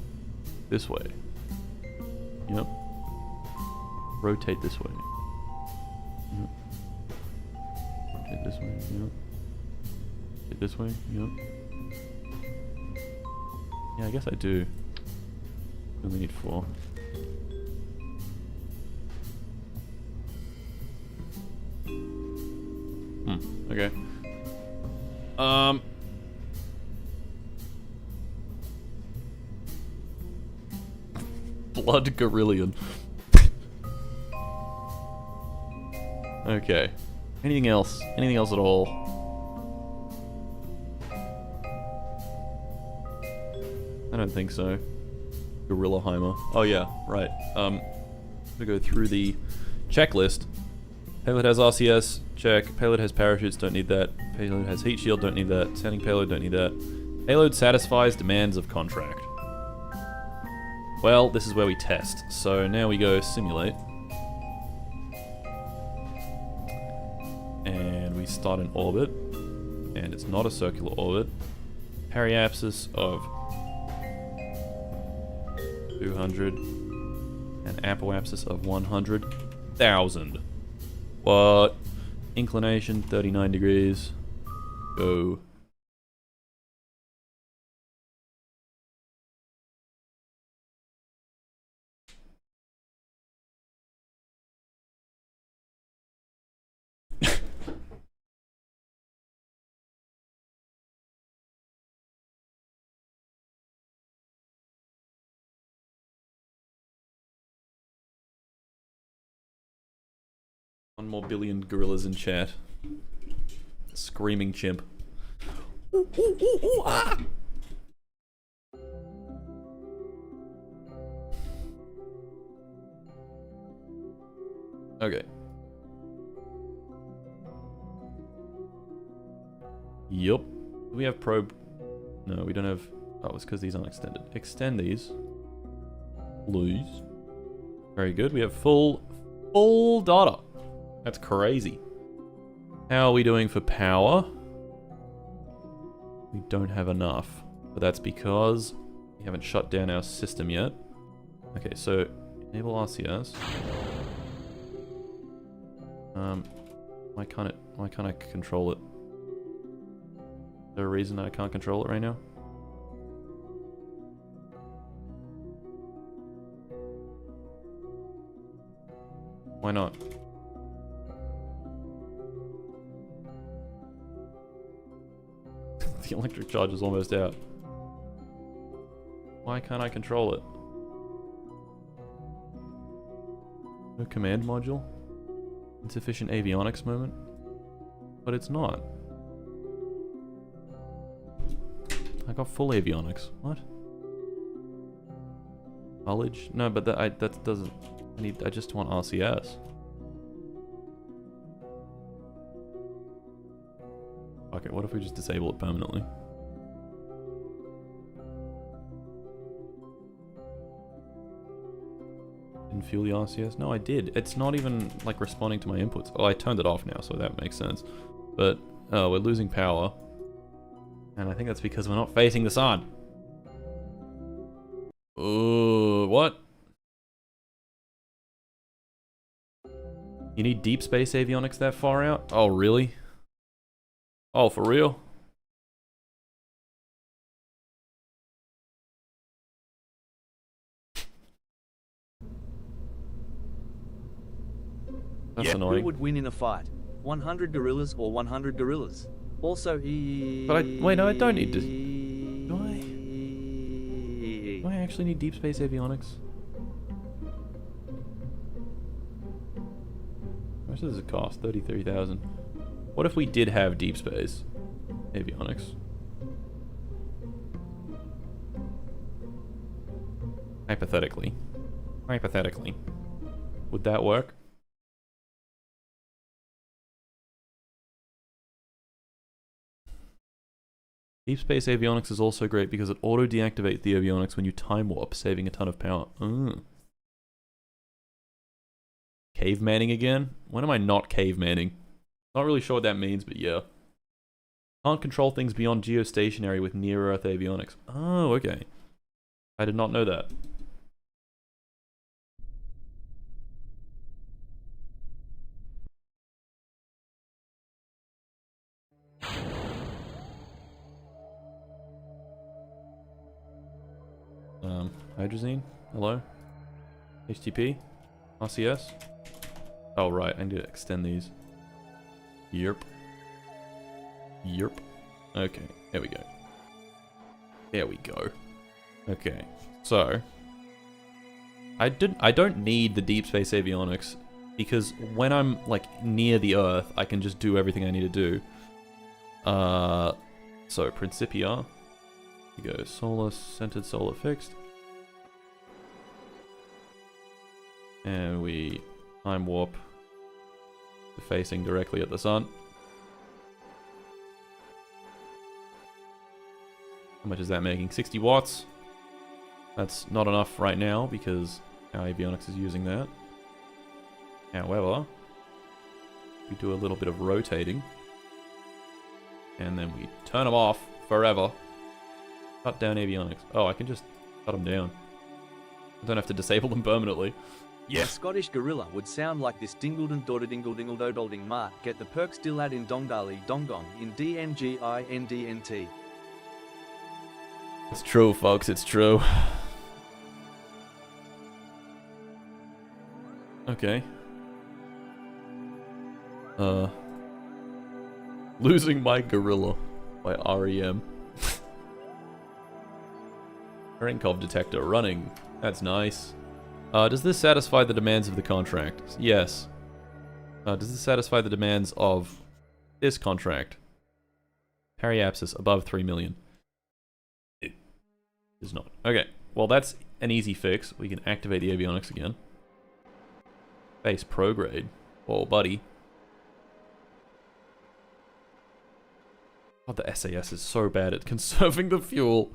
Speaker 1: This way. Yep. Rotate this way. Yep. Rotate this way. Yep. Rotate this way. Yep. Yeah, I guess I do. Only need 4. Okay. Blood Gorillion. Okay. Anything else? Anything else at all? I don't think so. Gorillaheimer. Oh yeah, right. We go through the checklist. Payload has RCS, check. Payload has parachutes, don't need that. Payload has heat shield, don't need that. Sending payload, don't need that. Payload satisfies demands of contract. Well, this is where we test. So now we go simulate. And we start in orbit. And it's not a circular orbit. Periapsis of 200. And apoapsis of 100,000. What? Inclination 39 degrees. Go. One more billion gorillas in chat. Screaming chimp. Ooh, ooh, ooh, ooh, ah! Okay. Yup. Do we have probe? No, we don't have... Oh, it's because these aren't extended. Extend these. Please. Very good. We have full data. That's crazy. How are we doing for power? We don't have enough. But that's because we haven't shut down our system yet. Okay, so enable RCS. Why can't I control it? Is there a reason I can't control it right now? Why not? The electric charge is almost out. Why can't I control it? No command module. Insufficient avionics moment. But it's not. I got full avionics. What? Knowledge? No, but that doesn't. I just want RCS. Okay, what if we just disable it permanently? Didn't fuel the RCS? No, I did. It's not even like responding to my inputs. Oh, I turned it off now, so that makes sense. But we're losing power, and I think that's because we're not facing the sun. Oh, what? You need deep space avionics that far out? Oh, really? Oh, for real? That's annoying.
Speaker 2: Who would win in a fight? 100 gorillas or 100 gorillas? Also,
Speaker 1: But wait, no, I don't need to. Do I actually need deep space avionics? How much does it cost? 33,000. What if we did have deep space avionics? Hypothetically. Hypothetically. Would that work? Deep space avionics is also great because it auto deactivates the avionics when you time warp, saving a ton of power. Cavemanning again? When am I not cavemanning? Not really sure what that means, but yeah. Can't control things beyond geostationary with near-Earth avionics. Oh, okay. I did not know that. Hydrazine? Hello? HTTP? RCS? Oh, right. I need to extend these. Yerp. Yerp. Okay. There we go. There we go. Okay. So. I don't need the deep space avionics because when I'm like near the Earth, I can just do everything I need to do. So Principia. You go solar centered, solar fixed. And we time warp to facing directly at the sun. How much is that making? 60 watts. That's not enough right now because our avionics is using that. However, we do a little bit of rotating. And then we turn them off forever. Cut down avionics. Oh, I can just cut them down. I don't have to disable them permanently.
Speaker 2: Yes. A Scottish gorilla would sound like this dingledon daughter dingle dingle dodolding mart. Get the perks dillad in dongdali dongong in DNGINDNT.
Speaker 1: It's true, folks. It's true. Okay. Losing My Gorilla by REM. Cherenkov detector running. That's nice. Does this satisfy the demands of the contract? Yes. Does this satisfy the demands of this contract? Periapsis above 3 million. It is not. Okay. Well, that's an easy fix. We can activate the avionics again. Base prograde. Whoa, buddy. God, the SAS is so bad at conserving the fuel.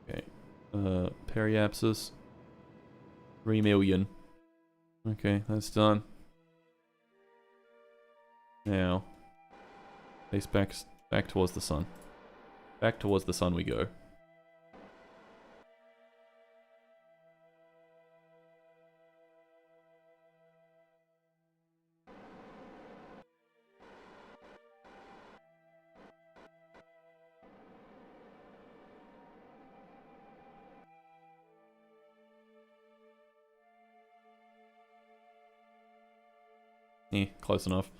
Speaker 1: Okay. Periapsis. 3 million. Okay, that's done. Now, face back towards the sun. Back towards the sun we go. Close enough.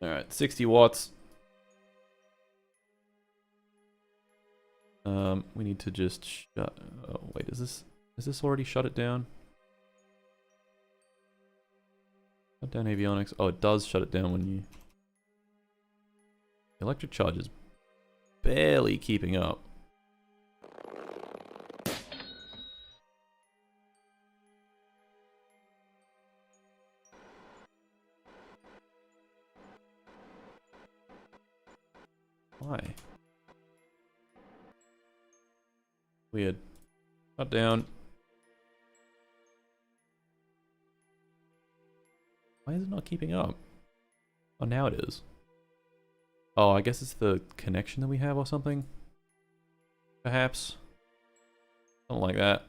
Speaker 1: Alright, 60 watts. We need to just shut... Oh, wait, is this already shut it down? Shut down avionics. Oh, it does shut it down when you... The electric charge is barely keeping up. Why? Weird. Shut down. Why is it not keeping up? Oh, now it is. Oh, I guess it's the connection that we have or something? Perhaps? Something like that.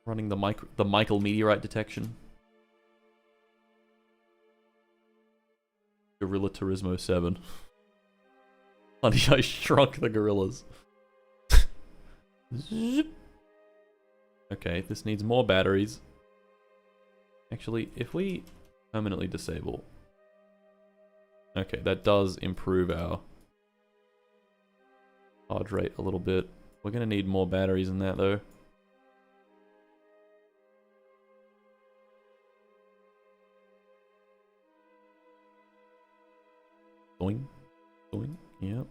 Speaker 1: Running the Michael meteorite detection. Gorilla Turismo 7. Honey, I shrunk the gorillas. Okay, this needs more batteries. Actually, if we permanently disable... Okay, that does improve our charge rate a little bit. We're gonna need more batteries than that, though. Boing. Boing. Yep.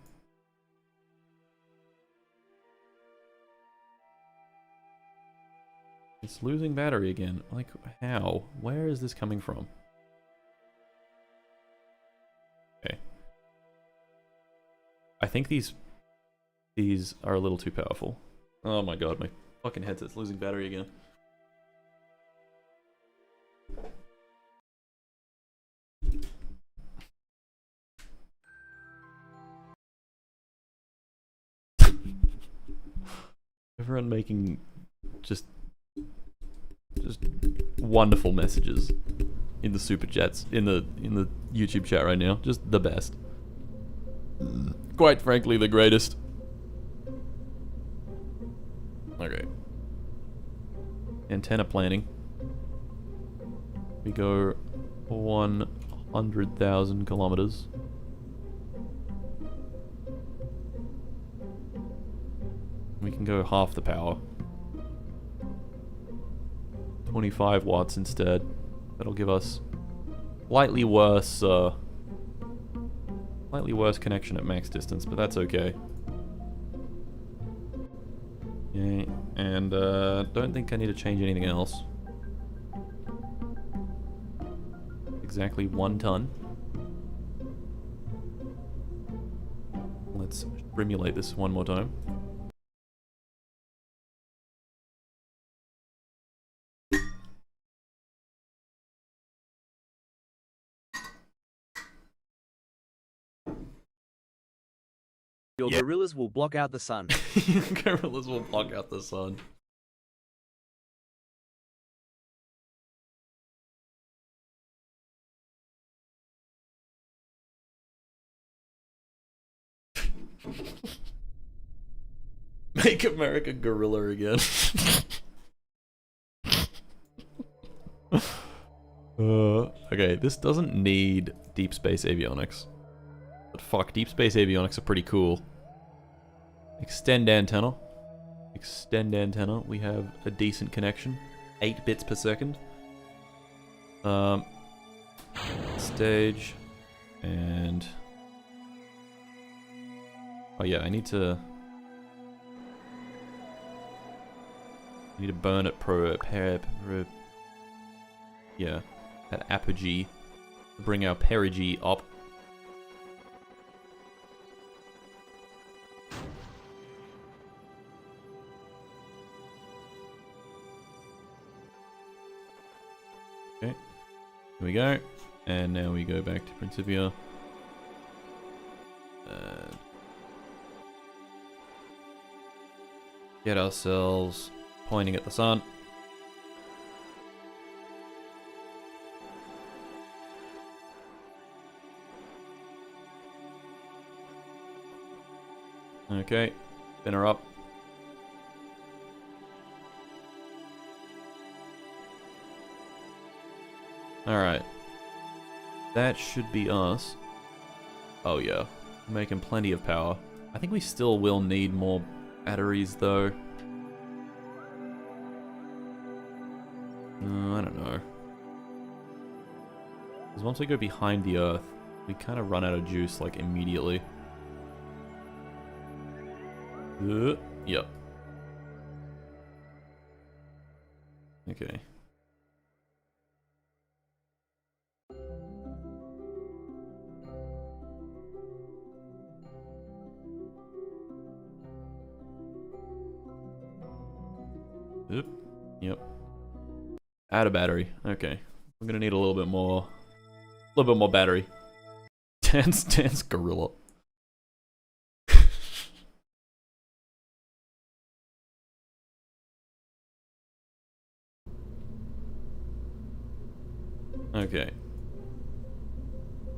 Speaker 1: It's losing battery again. Like, how? Where is this coming from? Okay. I think these are a little too powerful. Oh my god, my fucking headset's losing battery again. Everyone making just wonderful messages in the super chats, in the YouTube chat right now. Just the best. Quite frankly, the greatest. Okay. Antenna planning. We go 100,000 kilometers. We can go half the power. 25 watts instead. That'll give us slightly worse connection at max distance, but that's okay. Okay, and don't think I need to change anything else. Exactly 1 ton. Let's simulate this one more time.
Speaker 2: Your gorillas will block out the sun.
Speaker 1: Gorillas will block out the sun. Make America gorilla again. Okay, this doesn't need deep space avionics. But fuck, deep space avionics are pretty cool. Extend antenna. Extend antenna. We have a decent connection. 8 bits per second. Stage. And... oh yeah, I need to burn it yeah, at apogee. Bring our perigee up. Okay, here we go. And now we go back to Principia. And get ourselves pointing at the sun. Okay, spin her up. Alright. That should be us. Oh yeah. Making plenty of power. I think we still will need more batteries though. I don't know. Because once we go behind the Earth, we kind of run out of juice like immediately. Yep. Okay. Oop. Yep. Add a battery. Okay. We're gonna need a little bit more battery. Dance gorilla. Okay.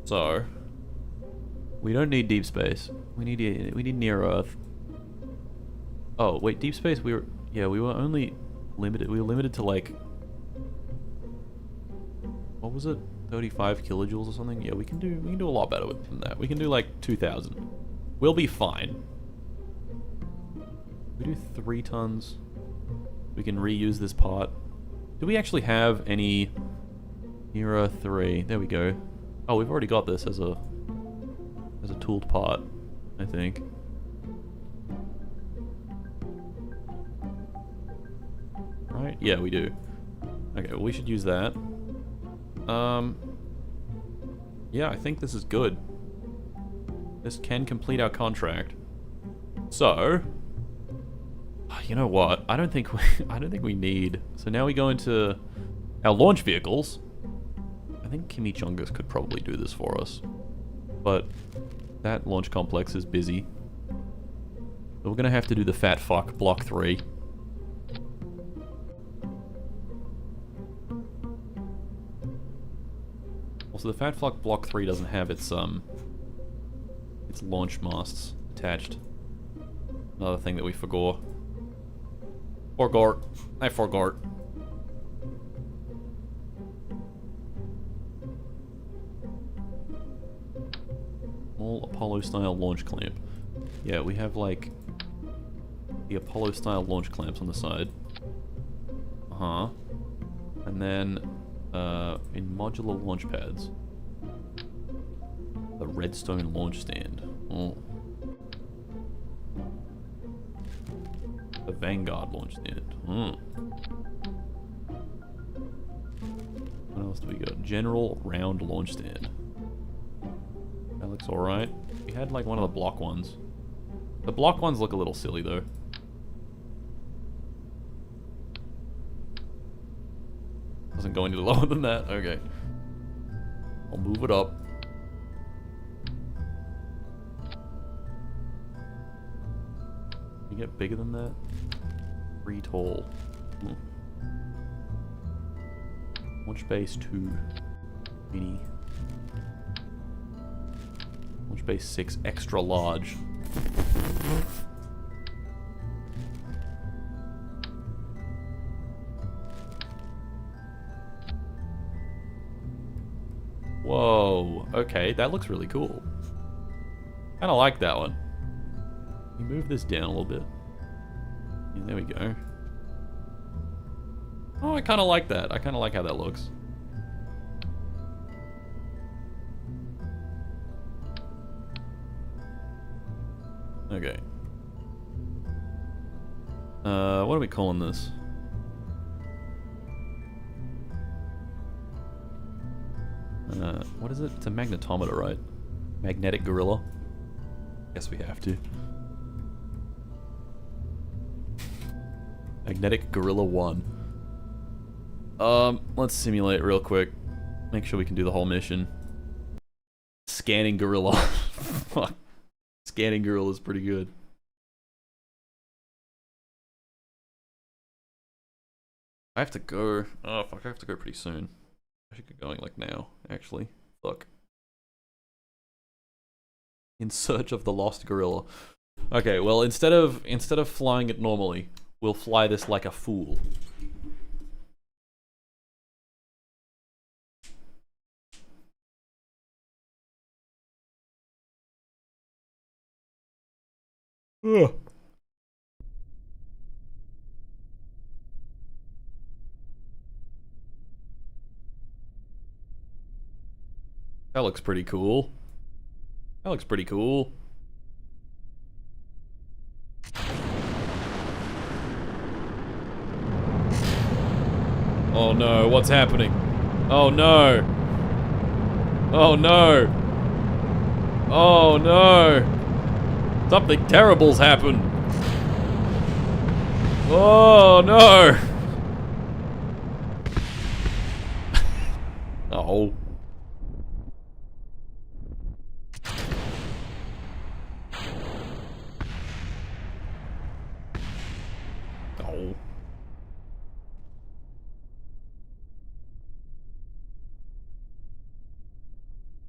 Speaker 1: So we don't need deep space. We need near Earth. Oh wait, deep space. We were only limited. We were limited to like, what was it? 35 kilojoules or something. Yeah, we can do a lot better than that. We can do like 2,000. We'll be fine. We do 3 tons. We can reuse this part. Do we actually have any Near 3? There we go. Oh, we've already got this as a tooled part, I think. Right? Yeah, we do. Okay, well, we should use that. Yeah, I think this is good. This can complete our contract. So, you know what? I don't think we need. So now we go into our launch vehicles. I think Chimichungus could probably do this for us, but that launch complex is busy. So we're gonna have to do the fat fuck block 3. Also, the fat fuck block 3 doesn't have its launch masts attached. Another thing that we forgot. I forgot. Small Apollo-style launch clamp. Yeah, we have like the Apollo-style launch clamps on the side. Uh-huh. And then in modular launch pads, the redstone launch stand. Oh. The Vanguard launch stand. What else do we got? General round launch stand. That looks alright. We had like one of the block ones. The block ones look a little silly though. Doesn't go any lower than that. Okay. I'll move it up. Can you get bigger than that? 3 tall. Launch base 2. Mini. Launch base 6 extra large. Whoa, okay, that looks really cool. Kinda like that one. Can you move this down a little bit? Yeah, there we go. Oh, I kinda like that. I kinda like how that looks. Okay. What are we calling this? What is it? It's a magnetometer, right? Magnetic gorilla? Guess we have to. Magnetic gorilla 1. Let's simulate real quick. Make sure we can do the whole mission. Scanning gorilla. Fuck. Scanning gorilla is pretty good. I have to go. Oh fuck, I have to go pretty soon. I should get going like now, actually. Fuck. In search of the lost gorilla. Okay, well instead of flying it normally, we'll fly this like a fool. Ugh. That looks pretty cool. That looks pretty cool. Oh no, what's happening? Oh no. Oh no. Oh no. Something terrible's happened. Oh no. Oh. Oh.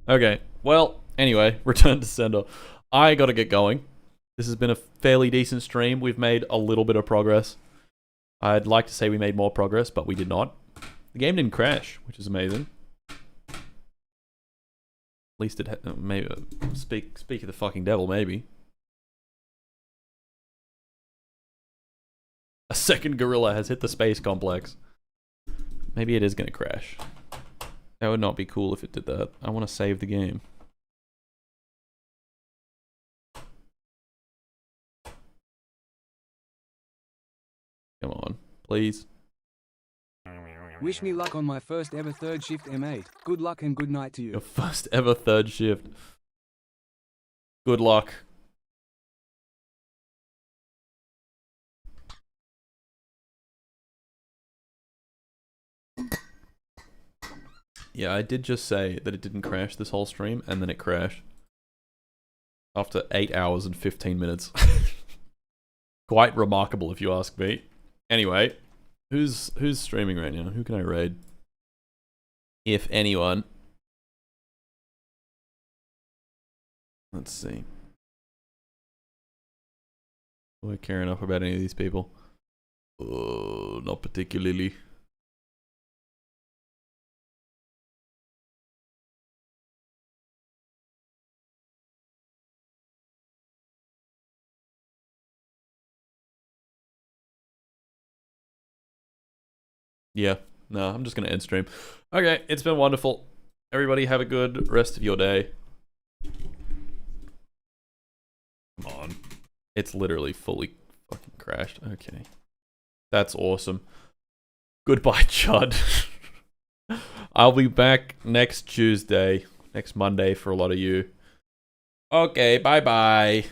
Speaker 1: Okay, well, anyway, return to sender. I gotta get going. This has been a fairly decent stream. We've made a little bit of progress. I'd like to say we made more progress, but we did not. The game didn't crash, which is amazing. At least it maybe speak of the fucking devil, maybe. A second gorilla has hit the space complex. Maybe it is gonna crash. That would not be cool if it did that. I want to save the game. Come on, please.
Speaker 3: Wish me luck on my first ever third shift M8. Good luck and good night to you.
Speaker 1: Your first ever third shift. Good luck. Yeah, I did just say that it didn't crash this whole stream, and then it crashed. After 8 hours and 15 minutes. Quite remarkable if you ask me. Anyway, who's streaming right now? Who can I raid? If anyone. Let's see. Do I care enough about any of these people? Oh, not particularly. Yeah, no, I'm just gonna end stream. Okay, it's been wonderful. Everybody have a good rest of your day. Come on. It's literally fully fucking crashed. Okay. That's awesome. Goodbye, Chud. I'll be back next Tuesday, next Monday for a lot of you. Okay, bye-bye.